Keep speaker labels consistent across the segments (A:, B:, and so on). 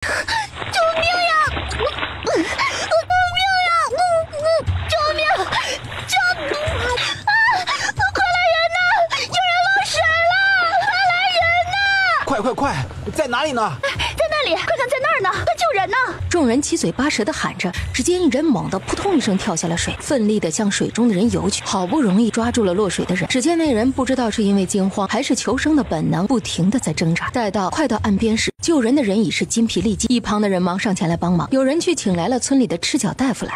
A: 救命呀！救命呀！救命！快来人呐！有人落水了！快来人呐！
B: 快，在哪里呢？
A: 在那里，快看，在那儿呢！快救人呐！
C: 众人七嘴八舌地喊着，只见一人猛地扑通一声跳下了水，奋力地向水中的人游去，好不容易抓住了落水的人。只见那人不知道是因为惊慌还是求生的本能，不停地在挣扎。快到岸边时，救人的人已是筋疲力尽，一旁的人忙上前来帮忙，有人去请来了村里的赤脚大夫来。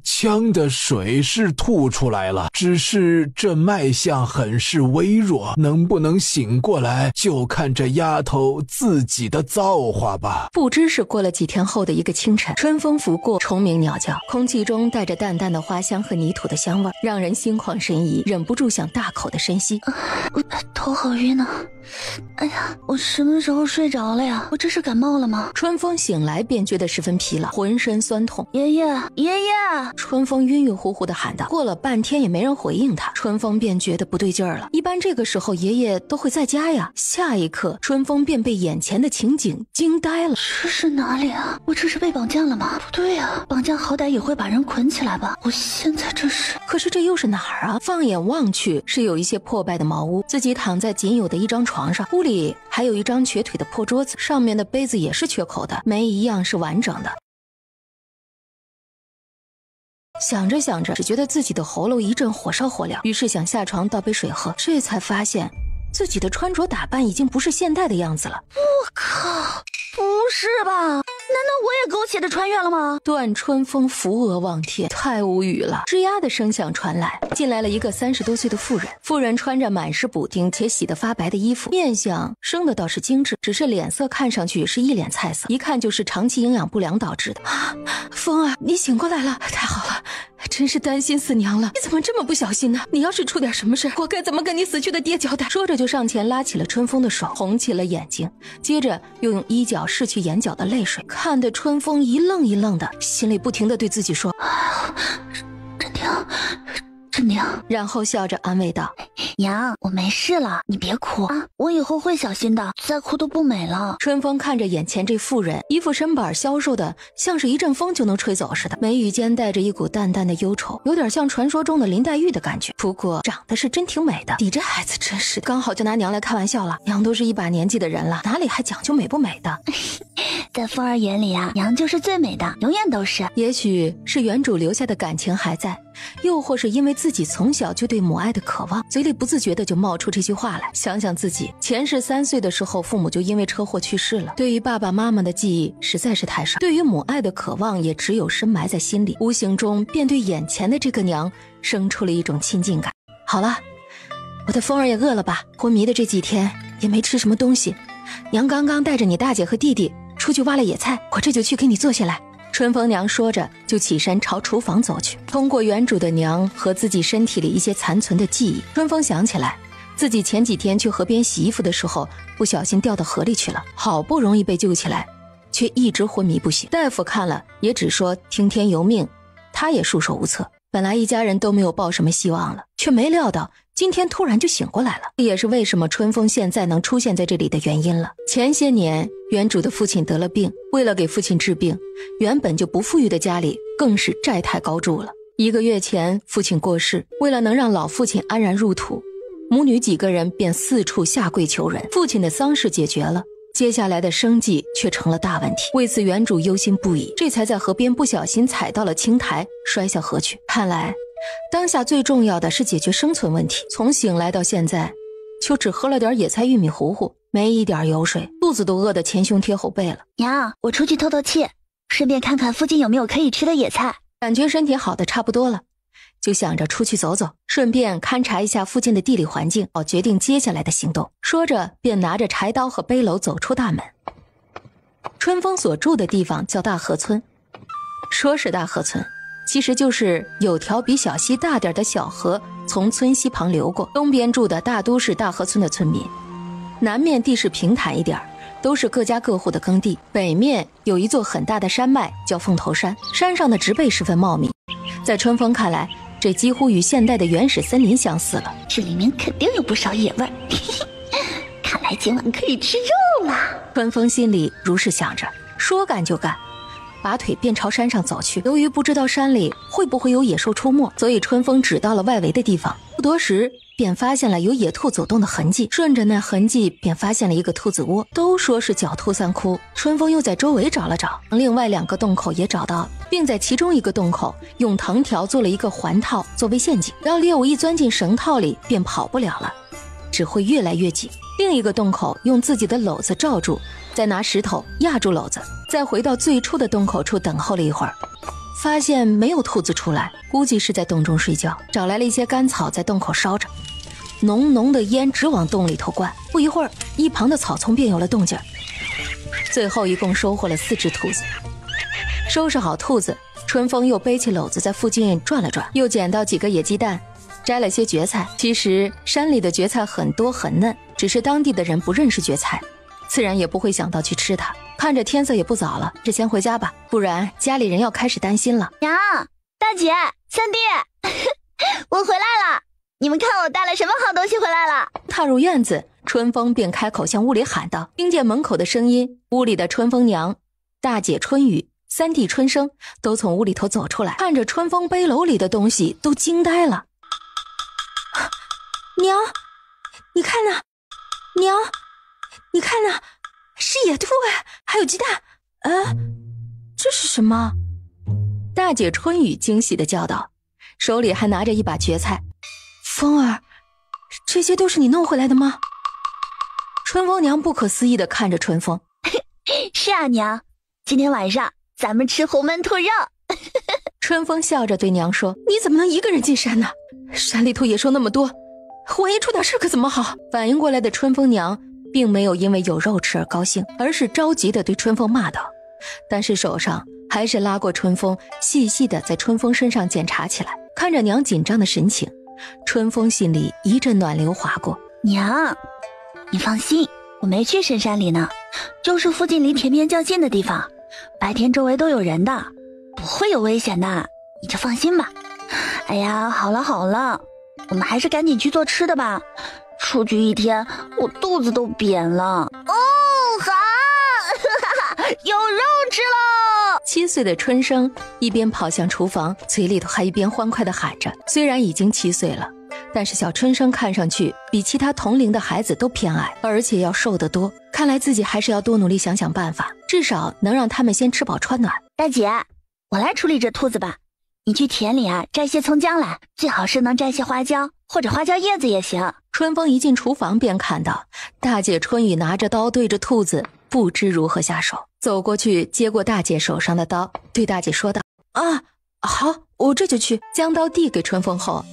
B: 枪的水是吐出来了，只是这脉象很是微弱，能不能醒过来，就看这丫头自己的造化吧。
C: 不知是过了几天后的一个清晨，春风拂过，虫鸣鸟叫，空气中带着淡淡的花香和泥土的香味，让人心旷神怡，忍不住想大口的深吸。
A: 我头好晕啊！哎呀，我什么时候睡着了呀？我这是感冒了吗？
C: 春风醒来便觉得十分疲劳，浑身酸痛。
A: 爷爷！
C: 春风晕晕乎乎的喊道。过了半天也没人回应他，春风便觉得不对劲儿了。一般这个时候爷爷都会在家呀。下一刻，春风便被眼前的情景惊呆了。
A: 这是哪里啊？我这是被绑架了吗？不对啊，绑架好歹也会把人捆起来吧？我现在这是……
C: 可是这又是哪儿啊？放眼望去，是有一些破败的茅屋，自己躺在仅有的一张床上，屋里还有一张瘸腿的破桌子，上面的杯子也是缺口的，没一样是完整的。想着想着，只觉得自己的喉咙一阵火烧火燎，于是想下床倒杯水喝，这才发现自己的穿着打扮已经不是现代的样子了。
A: 我靠，不是吧？难道我也苟且的穿越了吗？
C: 段春风扶额望天，太无语了。吱呀的声响传来，进来了一个30多岁的妇人。妇人穿着满是补丁且洗得发白的衣服，面相生的倒是精致，只是脸色看上去是一脸菜色，一看就是长期营养不良导致的。风啊，你醒过来了，太好了，真是担心死娘了。你怎么这么不小心呢？你要是出点什么事，我该怎么跟你死去的爹交代？说着就上前拉起了春风的手，红起了眼睛，接着又用衣角拭去眼角的泪水，看得春风一愣一愣的，心里不停地对自己说：
A: 真娘，
C: 然后笑着安慰道：
A: 娘，我没事了，你别哭啊，我以后会小心的，再哭都不美了。
C: 春风看着眼前这妇人，一副身板消瘦的像是一阵风就能吹走似的，眉宇间带着一股淡淡的忧愁，有点像传说中的林黛玉的感觉，不过长得是真挺美的。你这孩子真是刚好就拿娘来开玩笑了，娘都是一把年纪的人了，哪里还讲究美不美的？
A: 在风儿眼里啊，娘就是最美的，永远都是。
C: 也许是原主留下的感情还在，又或是因为自己从小就对母爱的渴望，嘴里不自觉的就冒出这句话来。想想自己前世3岁的时候，父母就因为车祸去世了，对于爸爸妈妈的记忆实在是太少，对于母爱的渴望也只有深埋在心里，无形中便对眼前的这个娘生出了一种亲近感。好了，我的风儿也饿了吧，昏迷的这几天也没吃什么东西，娘刚刚带着你大姐和弟弟出去挖了野菜，我这就去给你做下来。春风娘说着就起身朝厨房走去。通过原主的娘和自己身体里一些残存的记忆，春风想起来自己前几天去河边洗衣服的时候不小心掉到河里去了，好不容易被救起来，却一直昏迷不醒。大夫看了也只说听天由命，他也束手无策。本来一家人都没有抱什么希望了，却没料到今天突然就醒过来了，这也是为什么春风现在能出现在这里的原因了。前些年原主的父亲得了病，为了给父亲治病，原本就不富裕的家里更是债台高筑了。1个月前父亲过世，为了能让老父亲安然入土，母女几个人便四处下跪求人。父亲的丧事解决了，接下来的生计却成了大问题，为此原主忧心不已，这才在河边不小心踩到了青苔，摔下河去。看来当下最重要的是解决生存问题。从醒来到现在就只喝了点野菜玉米糊糊，没一点油水，肚子都饿得前胸贴后背了。
A: 娘，我出去透透气，顺便看看附近有没有可以吃的野菜。
C: 感觉身体好的差不多了，就想着出去走走，顺便勘察一下附近的地理环境，好决定接下来的行动。说着便拿着柴刀和背篓走出大门。春风所住的地方叫大河村，说是大河村，其实就是有条比小溪大点的小河从村溪旁流过。东边住的大都是大河村的村民，南面地势平坦一点，都是各家各户的耕地。北面有一座很大的山脉叫凤头山，山上的植被十分茂密，在春风看来，这几乎与现代的原始森林相似了。
A: 这里面肯定有不少野味儿，看来今晚可以吃肉了。
C: 春风心里如是想着，说干就干，拔腿便朝山上走去。由于不知道山里会不会有野兽出没，所以春风只到了外围的地方。不多时便发现了有野兔走动的痕迹，顺着那痕迹便发现了一个兔子窝。都说是狡兔三窟，春风又在周围找了找，另外2个洞口也找到了，并在其中一个洞口用藤条做了一个环套作为陷阱，让猎物一钻进绳套里便跑不了了，只会越来越紧。另一个洞口用自己的篓子罩住，再拿石头压住篓子，再回到最初的洞口处等候了一会儿，发现没有兔子出来，估计是在洞中睡觉。找来了一些干草在洞口烧着，浓浓的烟直往洞里头灌。不一会儿，一旁的草丛便有了动静。最后一共收获了4只兔子。收拾好兔子，春风又背起篓子在附近转了转，又捡到几个野鸡蛋，摘了些蕨菜。其实山里的蕨菜很多很嫩，只是当地的人不认识蕨菜，自然也不会想到去吃它。看着天色也不早了，这先回家吧，不然家里人要开始担心了。
A: 娘，大姐，三弟，我回来了，你们看我带了什么好东西回来了。
C: 踏入院子，春风便开口向屋里喊道。听见门口的声音，屋里的春风娘、大姐春雨、三弟春生都从屋里头走出来，看着春风背篓里的东西都惊呆了。娘，你看呢？娘，你看呢？是野兔哎，还有鸡蛋。这是什么？大姐春雨惊喜地叫道，手里还拿着一把蕨菜。风儿，这些都是你弄回来的吗？春风娘不可思议地看着春风。
A: 是啊，娘，今天晚上咱们吃红焖兔肉。
C: 春风笑着对娘说，你怎么能一个人进山呢？山里头野兽那么多，万一出点事可怎么好？反应过来的春风娘并没有因为有肉吃而高兴，而是着急地对春风骂道，但是手上还是拉过春风，细细地在春风身上检查起来。看着娘紧张的神情，春风心里一阵暖流划过。
A: 娘，你放心，我没去深山里呢，就是附近离田边较近的地方，白天周围都有人的，不会有危险的，你就放心吧。哎呀，好了好了，我们还是赶紧去做吃的吧，出去一天我肚子都扁了。哦，好有肉吃喽
C: ！7岁的春生一边跑向厨房，嘴里头还一边欢快地喊着。虽然已经7岁了，但是小春生看上去比其他同龄的孩子都偏矮，而且要瘦得多。看来自己还是要多努力想想办法，至少能让他们先吃饱穿暖。
A: 大姐，我来处理这兔子吧，你去田里摘些葱姜来，最好是能摘些花椒或者花椒叶子也行。
C: 春风一进厨房便看到大姐春雨拿着刀对着兔子，不知如何下手。走过去接过大姐手上的刀，对大姐说道，好，我这就去。将刀递给春风后，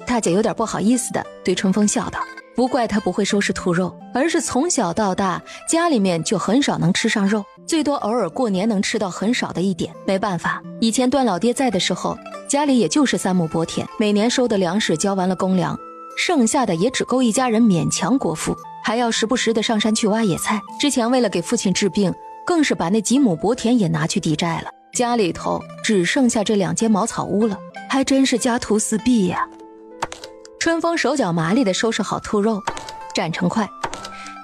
C: 大姐有点不好意思的对春风笑道，不怪她不会收拾兔肉，而是从小到大家里面就很少能吃上肉，最多偶尔过年能吃到很少的一点。没办法，以前段老爹在的时候，家里也就是3亩薄田，每年收的粮食交完了公粮，剩下的也只够一家人勉强果腹，还要时不时的上山去挖野菜。之前为了给父亲治病，更是把那几亩薄田也拿去抵债了，家里头只剩下这2间茅草屋了，还真是家徒四壁呀。春风手脚麻利地收拾好兔肉，蘸成块，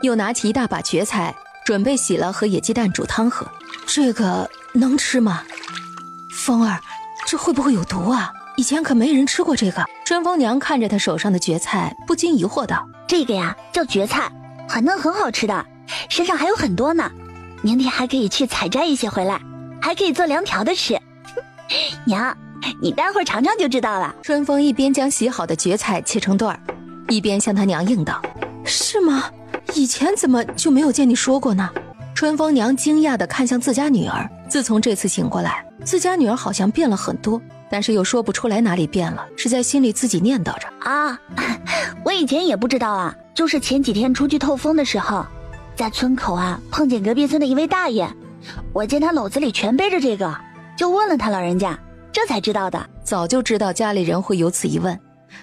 C: 又拿起一大把蕨菜，准备洗了和野鸡蛋煮汤喝。这个能吃吗？风儿，这会不会有毒啊？以前可没人吃过这个。春风娘看着他手上的蕨菜，不禁疑惑道，
A: 这个呀叫蕨菜，很嫩很好吃的，身上还有很多呢，明天还可以去采摘一些回来，还可以做凉条的吃。娘，你待会儿尝尝就知道了。
C: 春风一边将洗好的蕨菜切成段，一边向他娘应道，是吗？以前怎么就没有见你说过呢？春风娘惊讶地看向自家女儿，自从这次醒过来，自家女儿好像变了很多，但是又说不出来哪里变了，是在心里自己念叨着
A: 我以前也不知道啊，就是前几天出去透风的时候，在村口碰见隔壁村的一位大爷，我见他篓子里全背着这个，就问了他老人家，这才知道的。
C: 早就知道家里人会有此一问，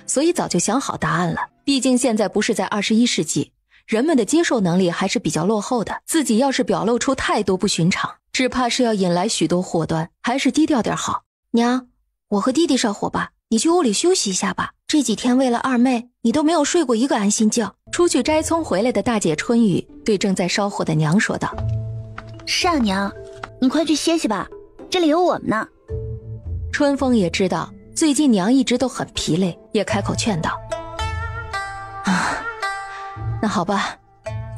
C: 所以早就想好答案了。毕竟现在不是在21世纪，人们的接受能力还是比较落后的，自己要是表露出太多不寻常，只怕是要引来许多祸端，还是低调点好。娘，我和弟弟上火吧，你去屋里休息一下吧，这几天为了二妹，你都没有睡过一个安心觉。出去摘葱回来的大姐春雨对正在烧火的娘说道，
A: 是啊娘，你快去歇歇吧，这里有我们呢。
C: 春风也知道最近娘一直都很疲累，也开口劝道：那好吧，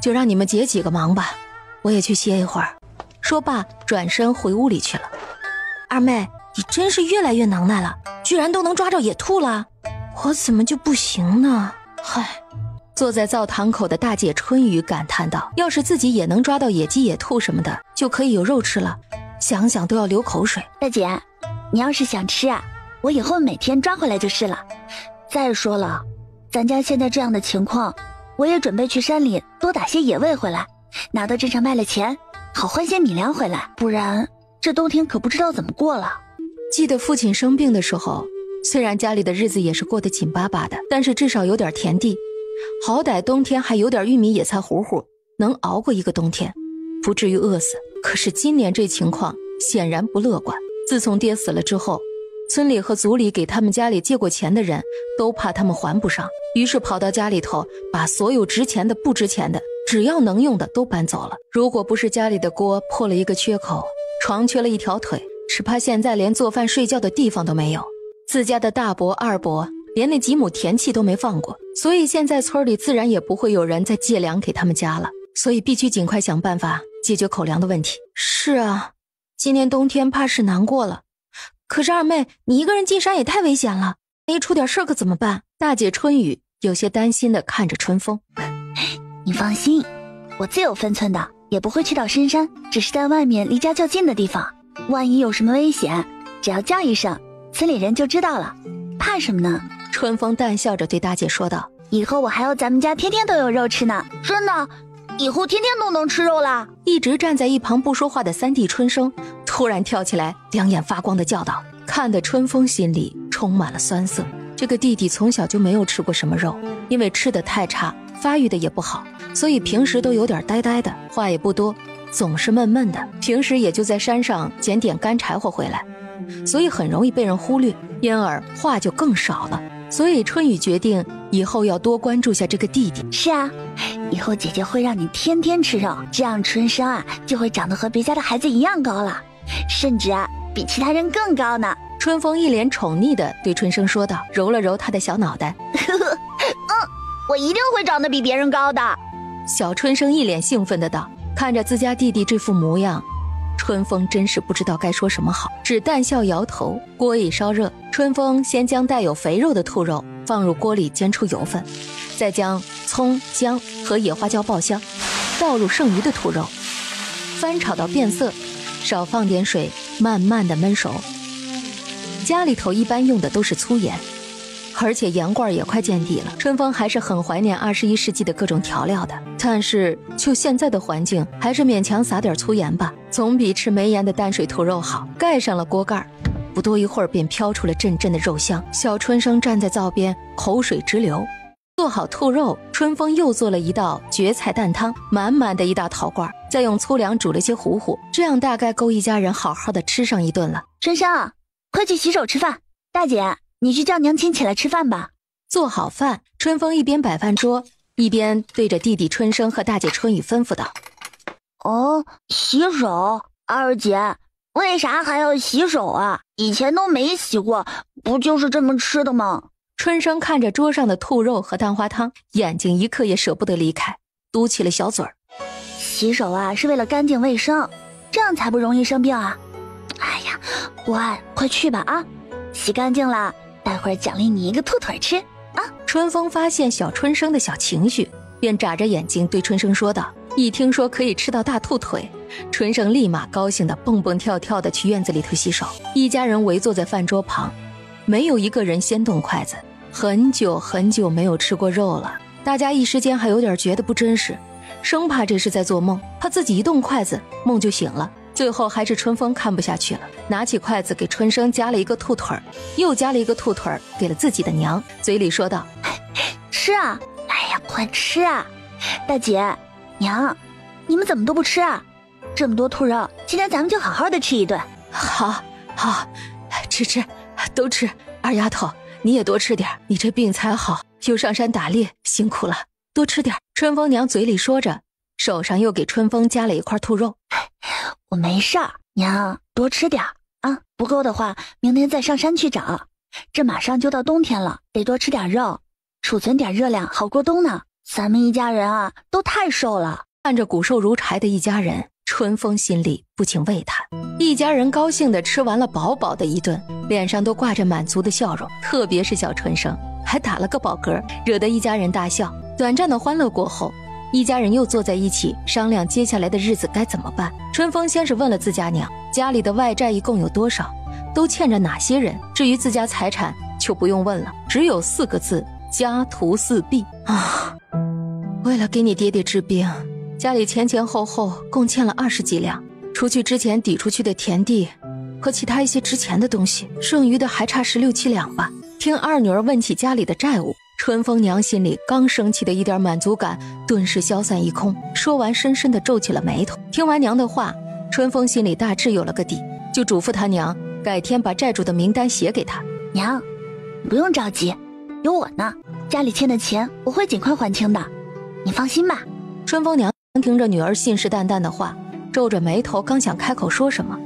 C: 就让你们姐几个忙吧，我也去歇一会儿。说罢转身回屋里去了。二妹，你真是越来越能耐了，居然都能抓着野兔了，我怎么就不行呢？嗨。坐在灶堂口的大姐春雨感叹道，要是自己也能抓到野鸡野兔什么的，就可以有肉吃了，想想都要流口水。
A: 大姐，你要是想吃啊，我以后每天抓回来就是了。再说了，咱家现在这样的情况，我也准备去山里多打些野味回来，拿到镇上卖了钱，好换些米粮回来，不然这冬天可不知道怎么过了。
C: 记得父亲生病的时候，虽然家里的日子也是过得紧巴巴的，但是至少有点田地，好歹冬天还有点玉米野菜糊糊，能熬过一个冬天，不至于饿死。可是今年这情况显然不乐观。自从爹死了之后，村里和族里给他们家里借过钱的人都怕他们还不上，于是跑到家里头把所有值钱的不值钱的只要能用的都搬走了。如果不是家里的锅破了一个缺口，床缺了一条腿，只怕现在连做饭睡觉的地方都没有。自家的大伯二伯连那几亩田契都没放过，所以现在村里自然也不会有人再借粮给他们家了，所以必须尽快想办法解决口粮的问题。是啊，今年冬天怕是难过了。可是二妹，你一个人进山也太危险了，万一出点事可怎么办？大姐春雨有些担心地看着春风。
A: 你放心，我自有分寸的，也不会去到深山，只是在外面离家较近的地方，万一有什么危险，只要叫一声，村里人就知道了，怕什么呢？
C: 春风淡笑着对大姐说道，
A: 以后我还要咱们家天天都有肉吃呢。真的，以后天天都能吃肉啦。
C: 一直站在一旁不说话的三弟春生突然跳起来，两眼发光的叫道，看得春风心里充满了酸涩。这个弟弟从小就没有吃过什么肉，因为吃得太差，发育的也不好，所以平时都有点呆呆的，话也不多，总是闷闷的，平时也就在山上捡点干柴火回来，所以很容易被人忽略，因而话就更少了。所以春雨决定以后要多关注下这个弟弟。
A: 是啊，以后姐姐会让你天天吃肉，这样春生啊就会长得和别家的孩子一样高了，甚至啊比其他人更高呢。
C: 春风一脸宠溺地对春生说道，揉了揉他的小脑袋。
A: 我一定会长得比别人高的。
C: 小春生一脸兴奋的道，看着自家弟弟这副模样，春风真是不知道该说什么好，只淡笑摇头。锅已烧热，春风先将带有肥肉的兔肉放入锅里煎出油分，再将葱姜和野花椒爆香，倒入剩余的兔肉，翻炒到变色，少放点水，慢慢的焖熟。家里头一般用的都是粗盐，而且盐罐也快见底了。春风还是很怀念21世纪的各种调料的，但是就现在的环境，还是勉强撒点粗盐吧，总比吃没盐的淡水兔肉好。盖上了锅盖，不多一会儿便飘出了阵阵的肉香。小春生站在灶边，口水直流。做好兔肉，春风又做了一道蕨菜蛋汤，满满的一大陶罐，再用粗粮煮了些糊糊，这样大概够一家人好好的吃上一顿了。
A: 春生，快去洗手吃饭。大姐，你去叫娘亲起来吃饭吧。
C: 做好饭，春风一边摆饭桌，一边对着弟弟春生和大姐春雨吩咐道：
A: 哦，洗手。二姐，为啥还要洗手啊？以前都没洗过，不就是这么吃的吗？
C: 春生看着桌上的兔肉和蛋花汤，眼睛一刻也舍不得离开，嘟起了小嘴儿。
A: 洗手啊，是为了干净卫生，这样才不容易生病啊。哎呀，乖，快去吧啊！洗干净了，待会儿奖励你一个兔腿吃啊！
C: 春风发现小春生的小情绪，便眨着眼睛对春生说道。一听说可以吃到大兔腿，春生立马高兴的蹦蹦跳跳的去院子里头洗手。一家人围坐在饭桌旁，没有一个人先动筷子。很久很久没有吃过肉了，大家一时间还有点觉得不真实，生怕这是在做梦，怕自己一动筷子梦就醒了。最后还是春风看不下去了，拿起筷子给春生夹了一个兔腿，又夹了一个兔腿给了自己的娘，嘴里说道：
A: 吃啊，哎呀，快吃啊！大姐娘，你们怎么都不吃啊？这么多兔肉，今天咱们就好好的吃一顿。
C: 好，吃，都吃。二丫头，你也多吃点，你这病才好，又上山打猎，辛苦了，多吃点。春风娘嘴里说着，手上又给春风夹了一块兔肉。
A: 我没事儿，娘，多吃点啊，不够的话，明天再上山去找。这马上就到冬天了，得多吃点肉，储存点热量，好过冬呢。咱们一家人啊，都太瘦了。
C: 看着骨瘦如柴的一家人，春风心里不禁慰叹。一家人高兴地吃完了饱饱的一顿，脸上都挂着满足的笑容，特别是小春生还打了个饱嗝，惹得一家人大笑。短暂的欢乐过后，一家人又坐在一起商量接下来的日子该怎么办。春风先是问了自家娘，家里的外债一共有多少，都欠着哪些人。至于自家财产就不用问了，只有4个字：家徒四壁啊。为了给你爹爹治病，家里前后后共欠了20几两，除去之前抵出去的田地和其他一些值钱的东西，剩余的还差16、17两吧。听二女儿问起家里的债务，春风娘心里刚升起的一点满足感顿时消散一空，说完深深地皱起了眉头。听完娘的话，春风心里大致有了个底，就嘱咐他娘改天把债主的名单写给他。
A: 娘，不用着急，有我呢，家里欠的钱我会尽快还清的，你放心吧。
C: 春风娘听着女儿信誓旦旦的话，皱着眉头，刚想开口说什么，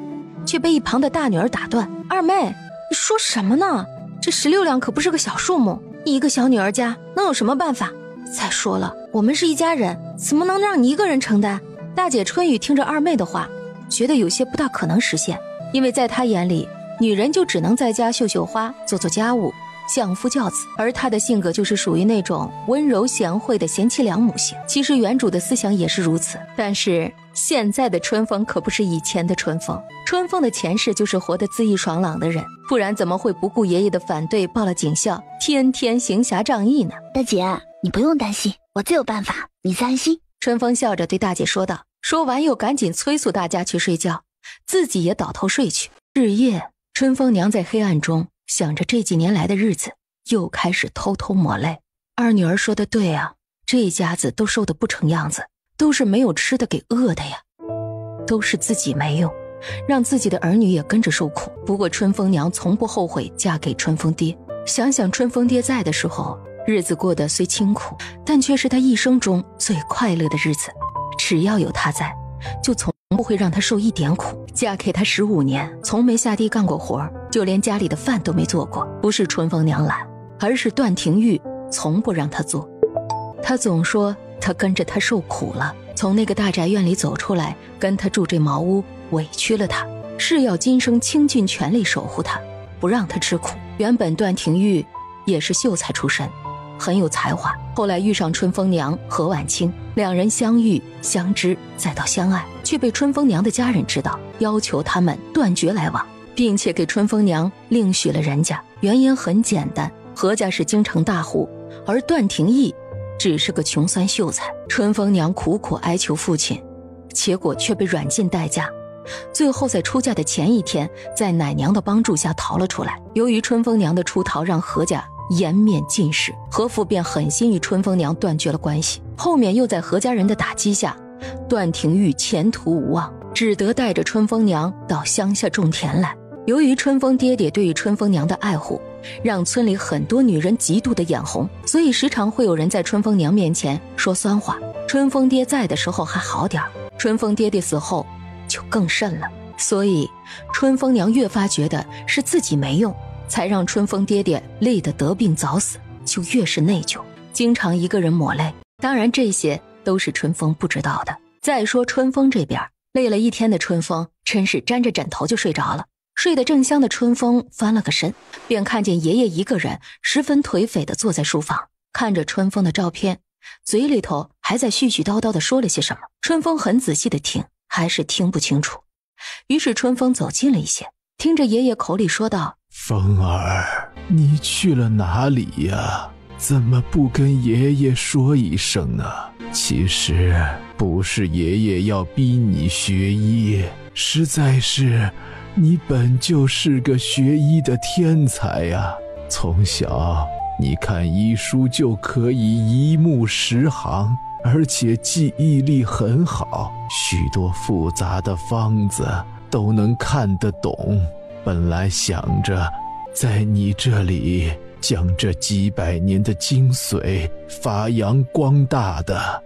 C: 却被一旁的大女儿打断。二妹，你说什么呢？这16两可不是个小数目，一个小女儿家能有什么办法？再说了，我们是一家人，怎么能让你一个人承担？大姐春雨听着二妹的话，觉得有些不大可能实现，因为在她眼里，女人就只能在家绣绣花，做做家务，相夫教子，而她的性格就是属于那种温柔贤惠的贤妻良母型。其实原主的思想也是如此，但是现在的春风可不是以前的春风，春风的前世就是活得恣意爽朗的人，不然怎么会不顾爷爷的反对报了警校，天天行侠仗义呢？
A: 大姐，你不用担心，我自有办法，你自安心。
C: 春风笑着对大姐说道，说完又赶紧催促大家去睡觉，自己也倒头睡去。日夜，春风娘在黑暗中想着这几年来的日子，又开始偷偷抹泪。二女儿说的对啊，这家子都瘦得不成样子，都是没有吃的给饿的呀，都是自己没用，让自己的儿女也跟着受苦。不过春风娘从不后悔嫁给春风爹，想想春风爹在的时候，日子过得虽清苦，但却是他一生中最快乐的日子。只要有他在，就从不会让他受一点苦。嫁给他15年，从没下地干过活，就连家里的饭都没做过。不是春风娘懒，而是段廷玉从不让他做。他总说他跟着他受苦了，从那个大宅院里走出来，跟他住这茅屋，委屈了他，是要今生倾尽全力守护他，不让他吃苦。原本段廷玉也是秀才出身，很有才华，后来遇上春风娘何婉清，两人相遇相知，再到相爱，却被春风娘的家人知道，要求他们断绝来往，并且给春风娘另许了人家。原因很简单，何家是京城大户，而段廷义只是个穷酸秀才。春风娘苦苦哀求父亲，结果却被软禁待嫁，最后在出嫁的前一天，在奶娘的帮助下逃了出来。由于春风娘的出逃，让何家颜面尽失，何父便狠心与春风娘断绝了关系。后面又在何家人的打击下，段廷玉前途无望，只得带着春风娘到乡下种田来。由于春风爹爹对于春风娘的爱护，让村里很多女人极度的眼红，所以时常会有人在春风娘面前说酸话。春风爹在的时候还好点，春风爹爹死后就更甚了。所以春风娘越发觉得是自己没用，才让春风爹爹累得得病早死，就越是内疚，经常一个人抹泪。当然这些都是春风不知道的。再说春风这边，累了一天的春风真是沾着枕头就睡着了。睡得正香的春风翻了个身，便看见爷爷一个人十分颓废地坐在书房，看着春风的照片，嘴里头还在絮絮叨叨地说了些什么。春风很仔细地听，还是听不清楚。于是春风走近了一些，听着爷爷口里说道：
B: 风儿，你去了哪里呀？怎么不跟爷爷说一声呢？其实不是爷爷要逼你学医，实在是你本就是个学医的天才呀。从小你看医书就可以一目十行，而且记忆力很好，许多复杂的方子都能看得懂。本来想着在你这里将这几百年的精髓发扬光大的，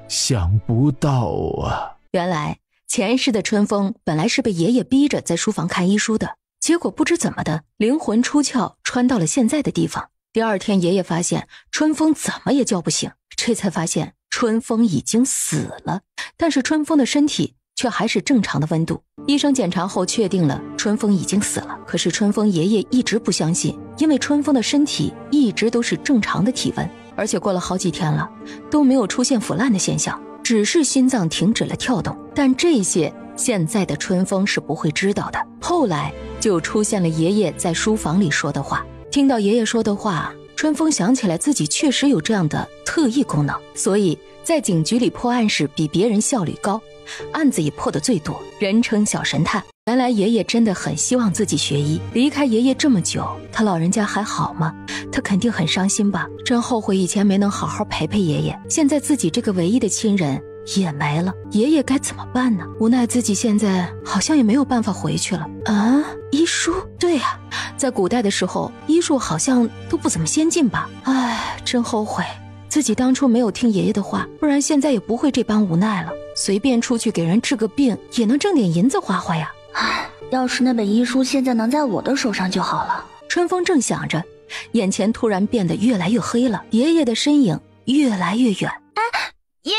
B: 想不到啊。
C: 原来前世的春风本来是被爷爷逼着在书房看医书的，结果不知怎么的，灵魂出窍穿到了现在的地方。第二天爷爷发现春风怎么也叫不醒，这才发现春风已经死了，但是春风的身体却还是正常的温度。医生检查后确定了春风已经死了，可是春风爷爷一直不相信，因为春风的身体一直都是正常的体温，而且过了好几天了都没有出现腐烂的现象，只是心脏停止了跳动。但这些现在的春风是不会知道的。后来就出现了爷爷在书房里说的话，听到爷爷说的话，春风想起来自己确实有这样的特异功能，所以在警局里破案时比别人效率高，案子也破得最多，人称小神探。原来爷爷真的很希望自己学医，离开爷爷这么久，他老人家还好吗？他肯定很伤心吧，真后悔以前没能好好陪陪爷爷，现在自己这个唯一的亲人也没了，爷爷该怎么办呢？无奈自己现在好像也没有办法回去了啊！医书，对呀，在古代的时候医术好像都不怎么先进吧？唉，真后悔自己当初没有听爷爷的话，不然现在也不会这般无奈了，随便出去给人治个病也能挣点银子花花呀。
A: 唉，要是那本医书现在能在我的手上就好了。
C: 春风正想着，眼前突然变得越来越黑了，爷爷的身影越来越远。
A: 爷爷！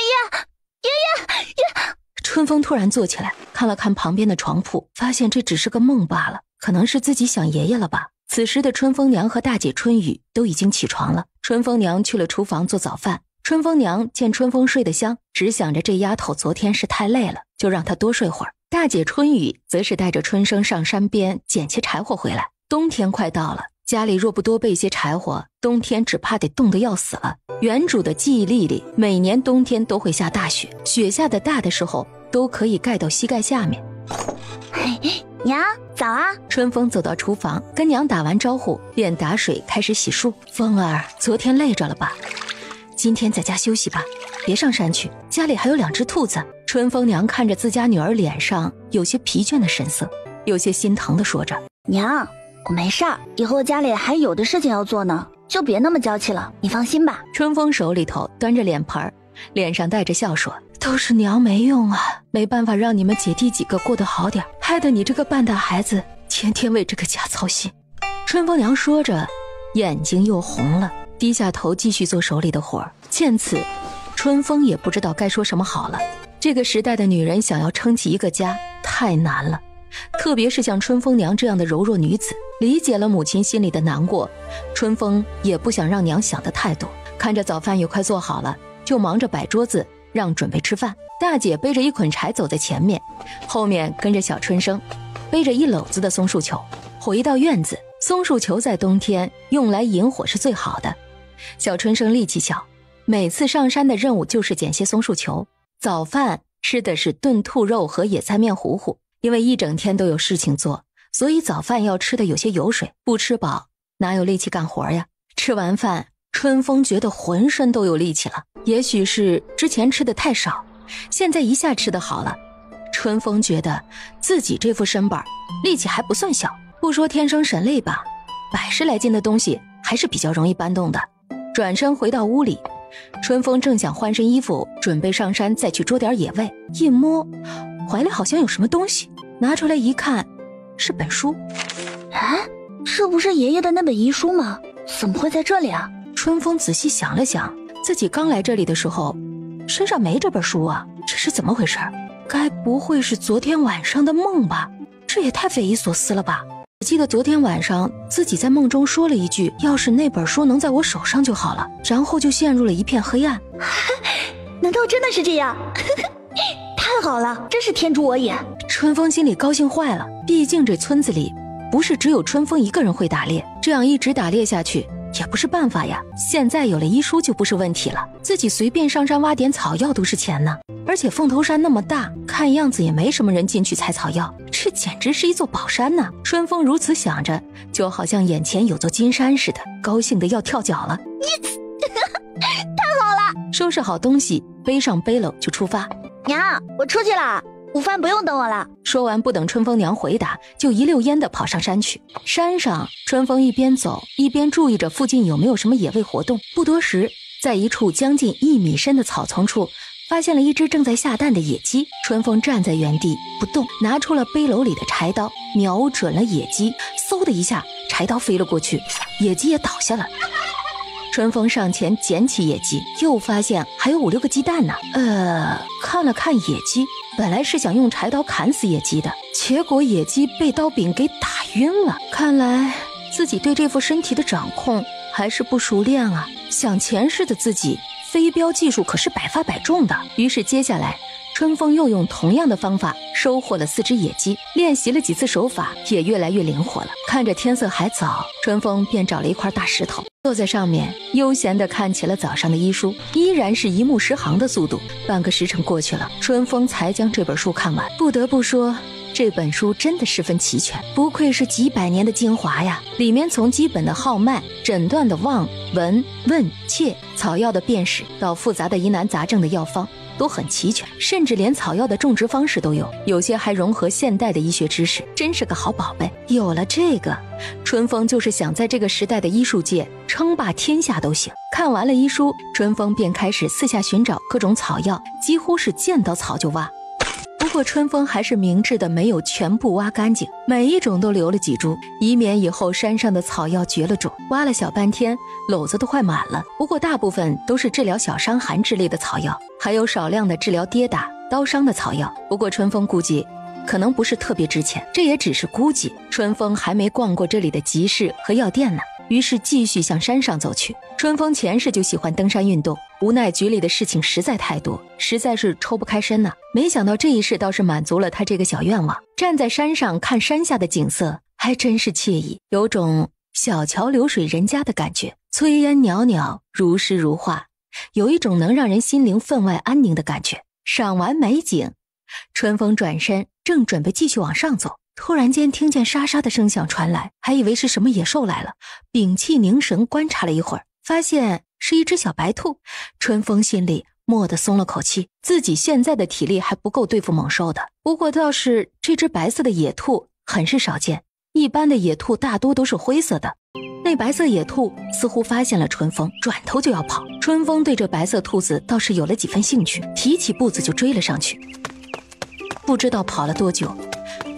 C: 春风突然坐起来，看了看旁边的床铺，发现这只是个梦罢了，可能是自己想爷爷了吧。此时的春风娘和大姐春雨都已经起床了，春风娘去了厨房做早饭。春风娘见春风睡得香，只想着这丫头昨天是太累了，就让她多睡会儿。大姐春雨则是带着春生上山边捡些柴火回来。冬天快到了，家里若不多备些柴火，冬天只怕得冻得要死了。原主的记忆力里，每年冬天都会下大雪，雪下的大的时候都可以盖到膝盖下面。
A: 娘，早啊！
C: 春风走到厨房，跟娘打完招呼，便打水开始洗漱。风儿，昨天累着了吧？今天在家休息吧，别上山去，家里还有2只兔子。春风娘看着自家女儿脸上有些疲倦的神色，有些心疼地说着：
A: 娘，我没事儿，以后家里还有的事情要做呢，就别那么娇气了，你放心吧。
C: 春风手里头端着脸盆，脸上带着笑说：都是娘没用啊，没办法让你们姐弟几个过得好点，害得你这个半大孩子天天为这个家操心。春风娘说着，眼睛又红了，低下头继续做手里的活。见此，春风也不知道该说什么好了。这个时代的女人想要撑起一个家太难了，特别是像春风娘这样的柔弱女子。理解了母亲心里的难过，春风也不想让娘想得太多。看着早饭也快做好了，就忙着摆桌子让准备吃饭。大姐背着一捆柴走在前面，后面跟着小春生背着一篓子的松树球。回到院子，松树球在冬天用来引火是最好的。小春生力气小，每次上山的任务就是捡些松树球。早饭吃的是炖兔肉和野菜面糊糊，因为一整天都有事情做，所以早饭要吃的有些油水，不吃饱哪有力气干活呀。吃完饭，春风觉得浑身都有力气了，也许是之前吃的太少，现在一下吃的好了。春风觉得自己这副身板力气还不算小，不说天生神力吧，100来斤的东西还是比较容易搬动的。转身回到屋里，春风正想换身衣服准备上山再去捉点野味，一摸怀里好像有什么东西，拿出来一看，是本书。
A: 哎，这不是爷爷的那本遗书吗？怎么会在这里啊？
C: 春风仔细想了想，自己刚来这里的时候身上没这本书啊，这是怎么回事？该不会是昨天晚上的梦吧？这也太匪夷所思了吧。我记得昨天晚上自己在梦中说了一句，要是那本书能在我手上就好了，然后就陷入了一片黑暗。
A: 难道真的是这样？太好了，真是天助我也。
C: 春风心里高兴坏了，毕竟这村子里不是只有春风一个人会打猎，这样一直打猎下去也不是办法呀。现在有了医书就不是问题了，自己随便上山挖点草药都是钱呢。而且凤头山那么大，看样子也没什么人进去采草药，这简直是一座宝山呢。春风如此想着，就好像眼前有座金山似的，高兴得要跳脚了。
A: 太好了！
C: 收拾好东西，背上背篓就出发。
A: 娘，我出去了，午饭不用等我了。
C: 说完不等春风娘回答，就一溜烟地跑上山去。山上，春风一边走一边注意着附近有没有什么野味活动。不多时，在一处将近1米深的草丛处发现了一只正在下蛋的野鸡。春风站在原地不动，拿出了背篓里的柴刀，瞄准了野鸡，嗖的一下，柴刀飞了过去，野鸡也倒下了。春风上前捡起野鸡，又发现还有5、6个鸡蛋呢。看了看野鸡，本来是想用柴刀砍死野鸡的，结果野鸡被刀柄给打晕了。看来自己对这副身体的掌控还是不熟练啊。想前世的自己飞镖技术可是百发百中的。于是接下来春风又用同样的方法收获了4只野鸡，练习了几次手法，也越来越灵活了。看着天色还早，春风便找了一块大石头，坐在上面悠闲地看起了早上的医书，依然是一目十行的速度。半个时辰过去了，春风才将这本书看完。不得不说，这本书真的十分齐全，不愧是几百年的精华呀！里面从基本的号脉、诊断的望、闻、问、切、草药的辨识，到复杂的疑难杂症的药方，都很齐全，甚至连草药的种植方式都有，有些还融合现代的医学知识，真是个好宝贝。有了这个，春风就是想在这个时代的医术界称霸天下都行。看完了医书，春风便开始四下寻找各种草药，几乎是见到草就挖。不过春风还是明智的没有全部挖干净，每一种都留了几株，以免以后山上的草药绝了种。挖了小半天，篓子都快满了，不过大部分都是治疗小伤寒之类的草药，还有少量的治疗跌打、刀伤的草药。不过春风估计可能不是特别值钱，这也只是估计。春风还没逛过这里的集市和药店呢，于是继续向山上走去。春风前世就喜欢登山运动，无奈局里的事情实在太多，实在是抽不开身呢。没想到这一世倒是满足了他这个小愿望。站在山上看山下的景色，还真是惬意，有种小桥流水人家的感觉，炊烟袅袅，如诗如画，有一种能让人心灵分外安宁的感觉。赏完美景，春风转身正准备继续往上走，突然间听见沙沙的声响传来，还以为是什么野兽来了，屏气凝神观察了一会儿，发现是一只小白兔。春风心里蓦地松了口气，自己现在的体力还不够对付猛兽的。不过倒是这只白色的野兔很是少见，一般的野兔大多都是灰色的。那白色野兔似乎发现了春风，转头就要跑。春风对这白色兔子倒是有了几分兴趣，提起步子就追了上去。不知道跑了多久，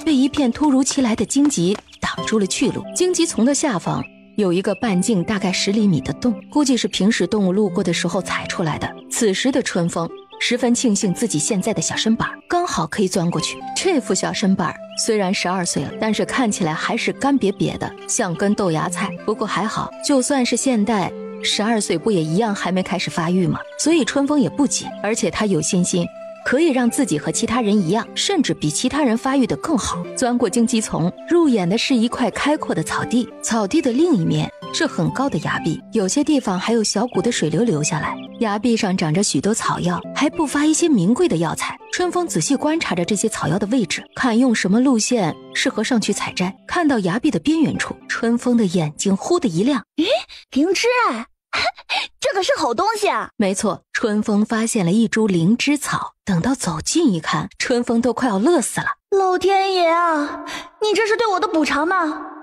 C: 被一片突如其来的荆棘挡住了去路。荆棘丛的下方有一个半径大概10厘米的洞，估计是平时动物路过的时候踩出来的。此时的春风十分庆幸自己现在的小身板刚好可以钻过去。这副小身板虽然12岁了，但是看起来还是干瘪瘪的，像根豆芽菜。不过还好，就算是现代12岁不也一样还没开始发育吗？所以春风也不急，而且他有信心可以让自己和其他人一样，甚至比其他人发育得更好。钻过荆棘丛，入眼的是一块开阔的草地，草地的另一面是很高的崖壁，有些地方还有小股的水流流下来。崖壁上长着许多草药，还不乏一些名贵的药材。春风仔细观察着这些草药的位置，看用什么路线适合上去采摘。看到崖壁的边缘处，春风的眼睛忽地一亮，
A: 灵芝啊，这可是好东西啊！
C: 没错，春风发现了一株灵芝草。等到走近一看，春风都快要乐死了。
A: 老天爷啊，你这是对我的补偿吗？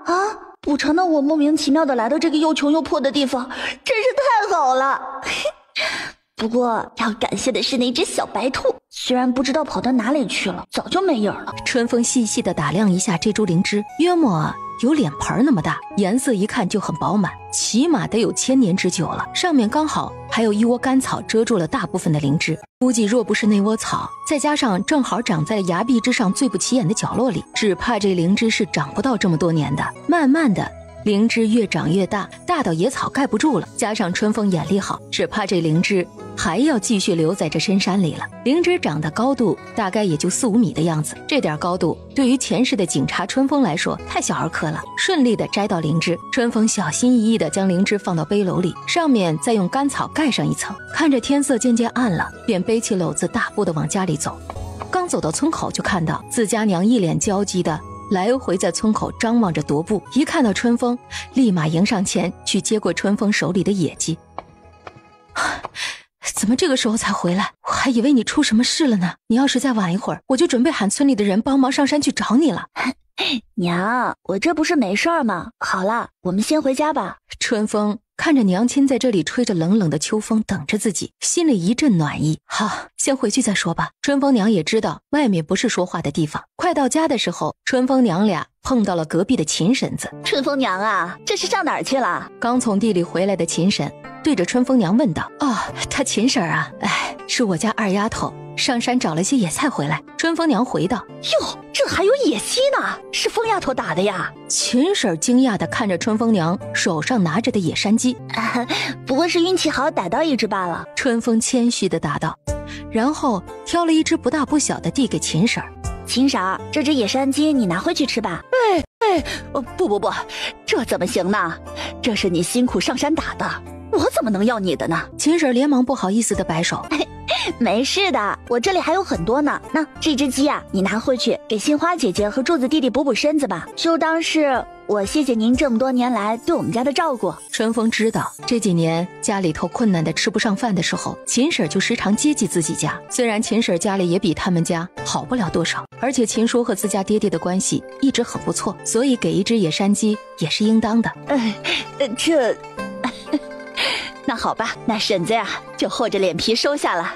A: 啊，补偿到我莫名其妙的来到这个又穷又破的地方，真是太好了。不过要感谢的是那只小白兔，虽然不知道跑到哪里去了，早就没影了。
C: 春风细细地打量一下这株灵芝，约莫有脸盆那么大，颜色一看就很饱满，起码得有1000年之久了。上面刚好还有一窝干草遮住了大部分的灵芝，估计若不是那窝草，再加上正好长在崖壁之上最不起眼的角落里，只怕这灵芝是长不到这么多年的。慢慢的，灵芝越长越大，大到野草盖不住了。加上春风眼力好，只怕这灵芝还要继续留在这深山里了。灵芝长的高度大概也就4、5米的样子，这点高度对于前世的警察春风来说太小儿科了。顺利的摘到灵芝，春风小心翼翼的将灵芝放到背篓里，上面再用干草盖上一层。看着天色渐渐暗了，便背起篓子大步的往家里走。刚走到村口，就看到自家娘一脸焦急的来回在村口张望着踱步，一看到春风，立马迎上前去接过春风手里的野鸡。怎么这个时候才回来？我还以为你出什么事了呢。你要是再晚一会儿，我就准备喊村里的人帮忙上山去找你了。
A: 娘，我这不是没事儿吗？好了，我们先回家吧。
C: 春风看着娘亲在这里吹着冷冷的秋风等着自己，心里一阵暖意。好，先回去再说吧。春风娘也知道外面不是说话的地方。快到家的时候，春风娘俩碰到了隔壁的秦婶子。
A: 春风娘啊，这是上哪儿去了？
C: 刚从地里回来的秦婶对着春风娘问道。哦，她秦婶啊，是我家二丫头上山找了些野菜回来。春风娘回道。
A: 哟，这还有野鸡呢，是疯丫头打的呀？
C: 秦婶惊讶地看着春风娘手上拿着的野山鸡。
A: 不过是运气好逮到一只罢了。
C: 春风谦虚地答道，然后挑了一只不大不小的递给秦婶。
A: 秦婶儿，这只野山鸡你拿回去吃吧。不，这怎么行呢？这是你辛苦上山打的，我怎么能要你的呢？
C: 秦婶连忙不好意思地摆手。
A: 没事的，我这里还有很多呢。那这只鸡啊，你拿回去给杏花姐姐和柱子弟弟补补身子吧，就当是我谢谢您这么多年来对我们家的照顾。
C: 春风知道这几年家里头困难的吃不上饭的时候，秦婶就时常接济自己家。虽然秦婶家里也比他们家好不了多少，而且秦叔和自家爹爹的关系一直很不错，所以给一只野山鸡也是应当的。
A: 那好吧，那婶子呀就厚着脸皮收下了，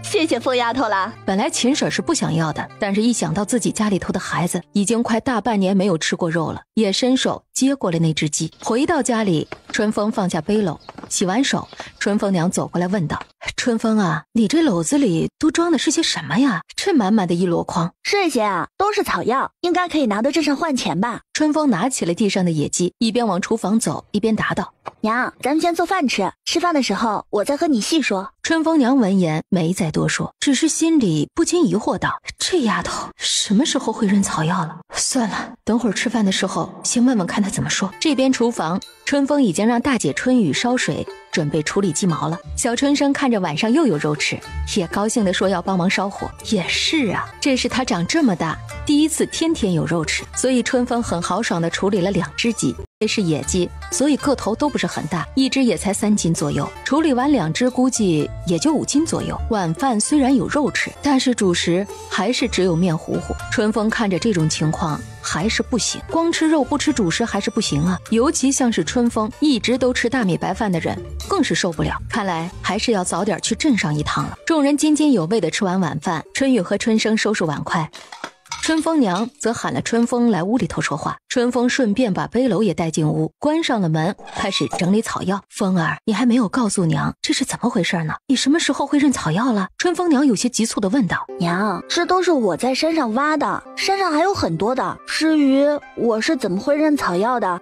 A: 谢谢疯丫头了。
C: 本来秦婶是不想要的，但是一想到自己家里头的孩子已经快大半年没有吃过肉了，也伸手接过了那只鸡。回到家里，春风放下背篓，洗完手，春风娘走过来问道。春风啊，你这篓子里都装的是些什么呀？这满满的一箩筐。
A: 这些啊都是草药，应该可以拿到镇上换钱吧。
C: 春风拿起了地上的野鸡，一边往厨房走一边答道。
A: 娘，咱们先做饭吃，吃饭的时候我再和你细说。
C: 春风娘闻言没再多说，只是心里不禁疑惑道，这丫头什么时候会认草药了？算了，等会儿吃饭的时候先问问看她怎么说。这边厨房，春风已经让大姐春雨烧水准备处理鸡毛了。小春生看着晚上又有肉吃，也高兴地说要帮忙烧火。也是啊，这是他长这么大第一次天天有肉吃，所以春风很豪爽地处理了2只鸡。这是野鸡，所以个头都不是很大，一只也才3斤左右。处理完2只，估计也就5斤左右。晚饭虽然有肉吃，但是主食还是只有面糊糊。春风看着这种情况还是不行，光吃肉不吃主食还是不行啊。尤其像是春风一直都吃大米白饭的人，更是受不了。看来还是要早点去镇上一趟了。众人津津有味地吃完晚饭，春雨和春生收拾碗筷。春风娘则喊了春风来屋里头说话，春风顺便把背篓也带进屋，关上了门，开始整理草药。风儿，你还没有告诉娘这是怎么回事呢？你什么时候会认草药了？春风娘有些急促地问道。
A: 娘，这都是我在山上挖的，山上还有很多的。至于我是怎么会认草药的，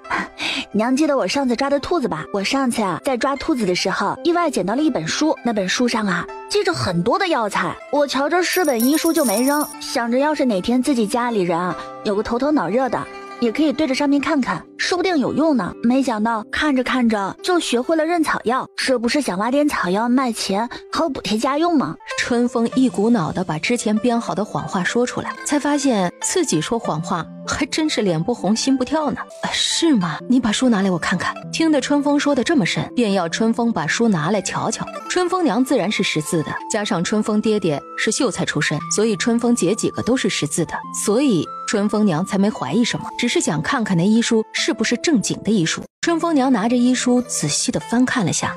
A: 娘记得我上次抓的兔子吧？我上次啊在抓兔子的时候，意外捡到了一本书，那本书上啊记着很多的药材，我瞧着是本医书就没扔，想着要是哪天自己家里人啊有个头脑热的，也可以对着上面看看，说不定有用呢。没想到看着看着就学会了认草药，这不是想挖点草药卖钱好补贴家用吗？
C: 春风一股脑的把之前编好的谎话说出来，才发现自己说谎话还真是脸不红心不跳呢。是吗？你把书拿来我看看。听得春风说的这么深，便要春风把书拿来瞧瞧。春风娘自然是识字的，加上春风爹爹是秀才出身，所以春风姐几个都是识字的，所以春风娘才没怀疑什么，只是想看看那医书是不是正经的医书。春风娘拿着医书仔细的翻看了下，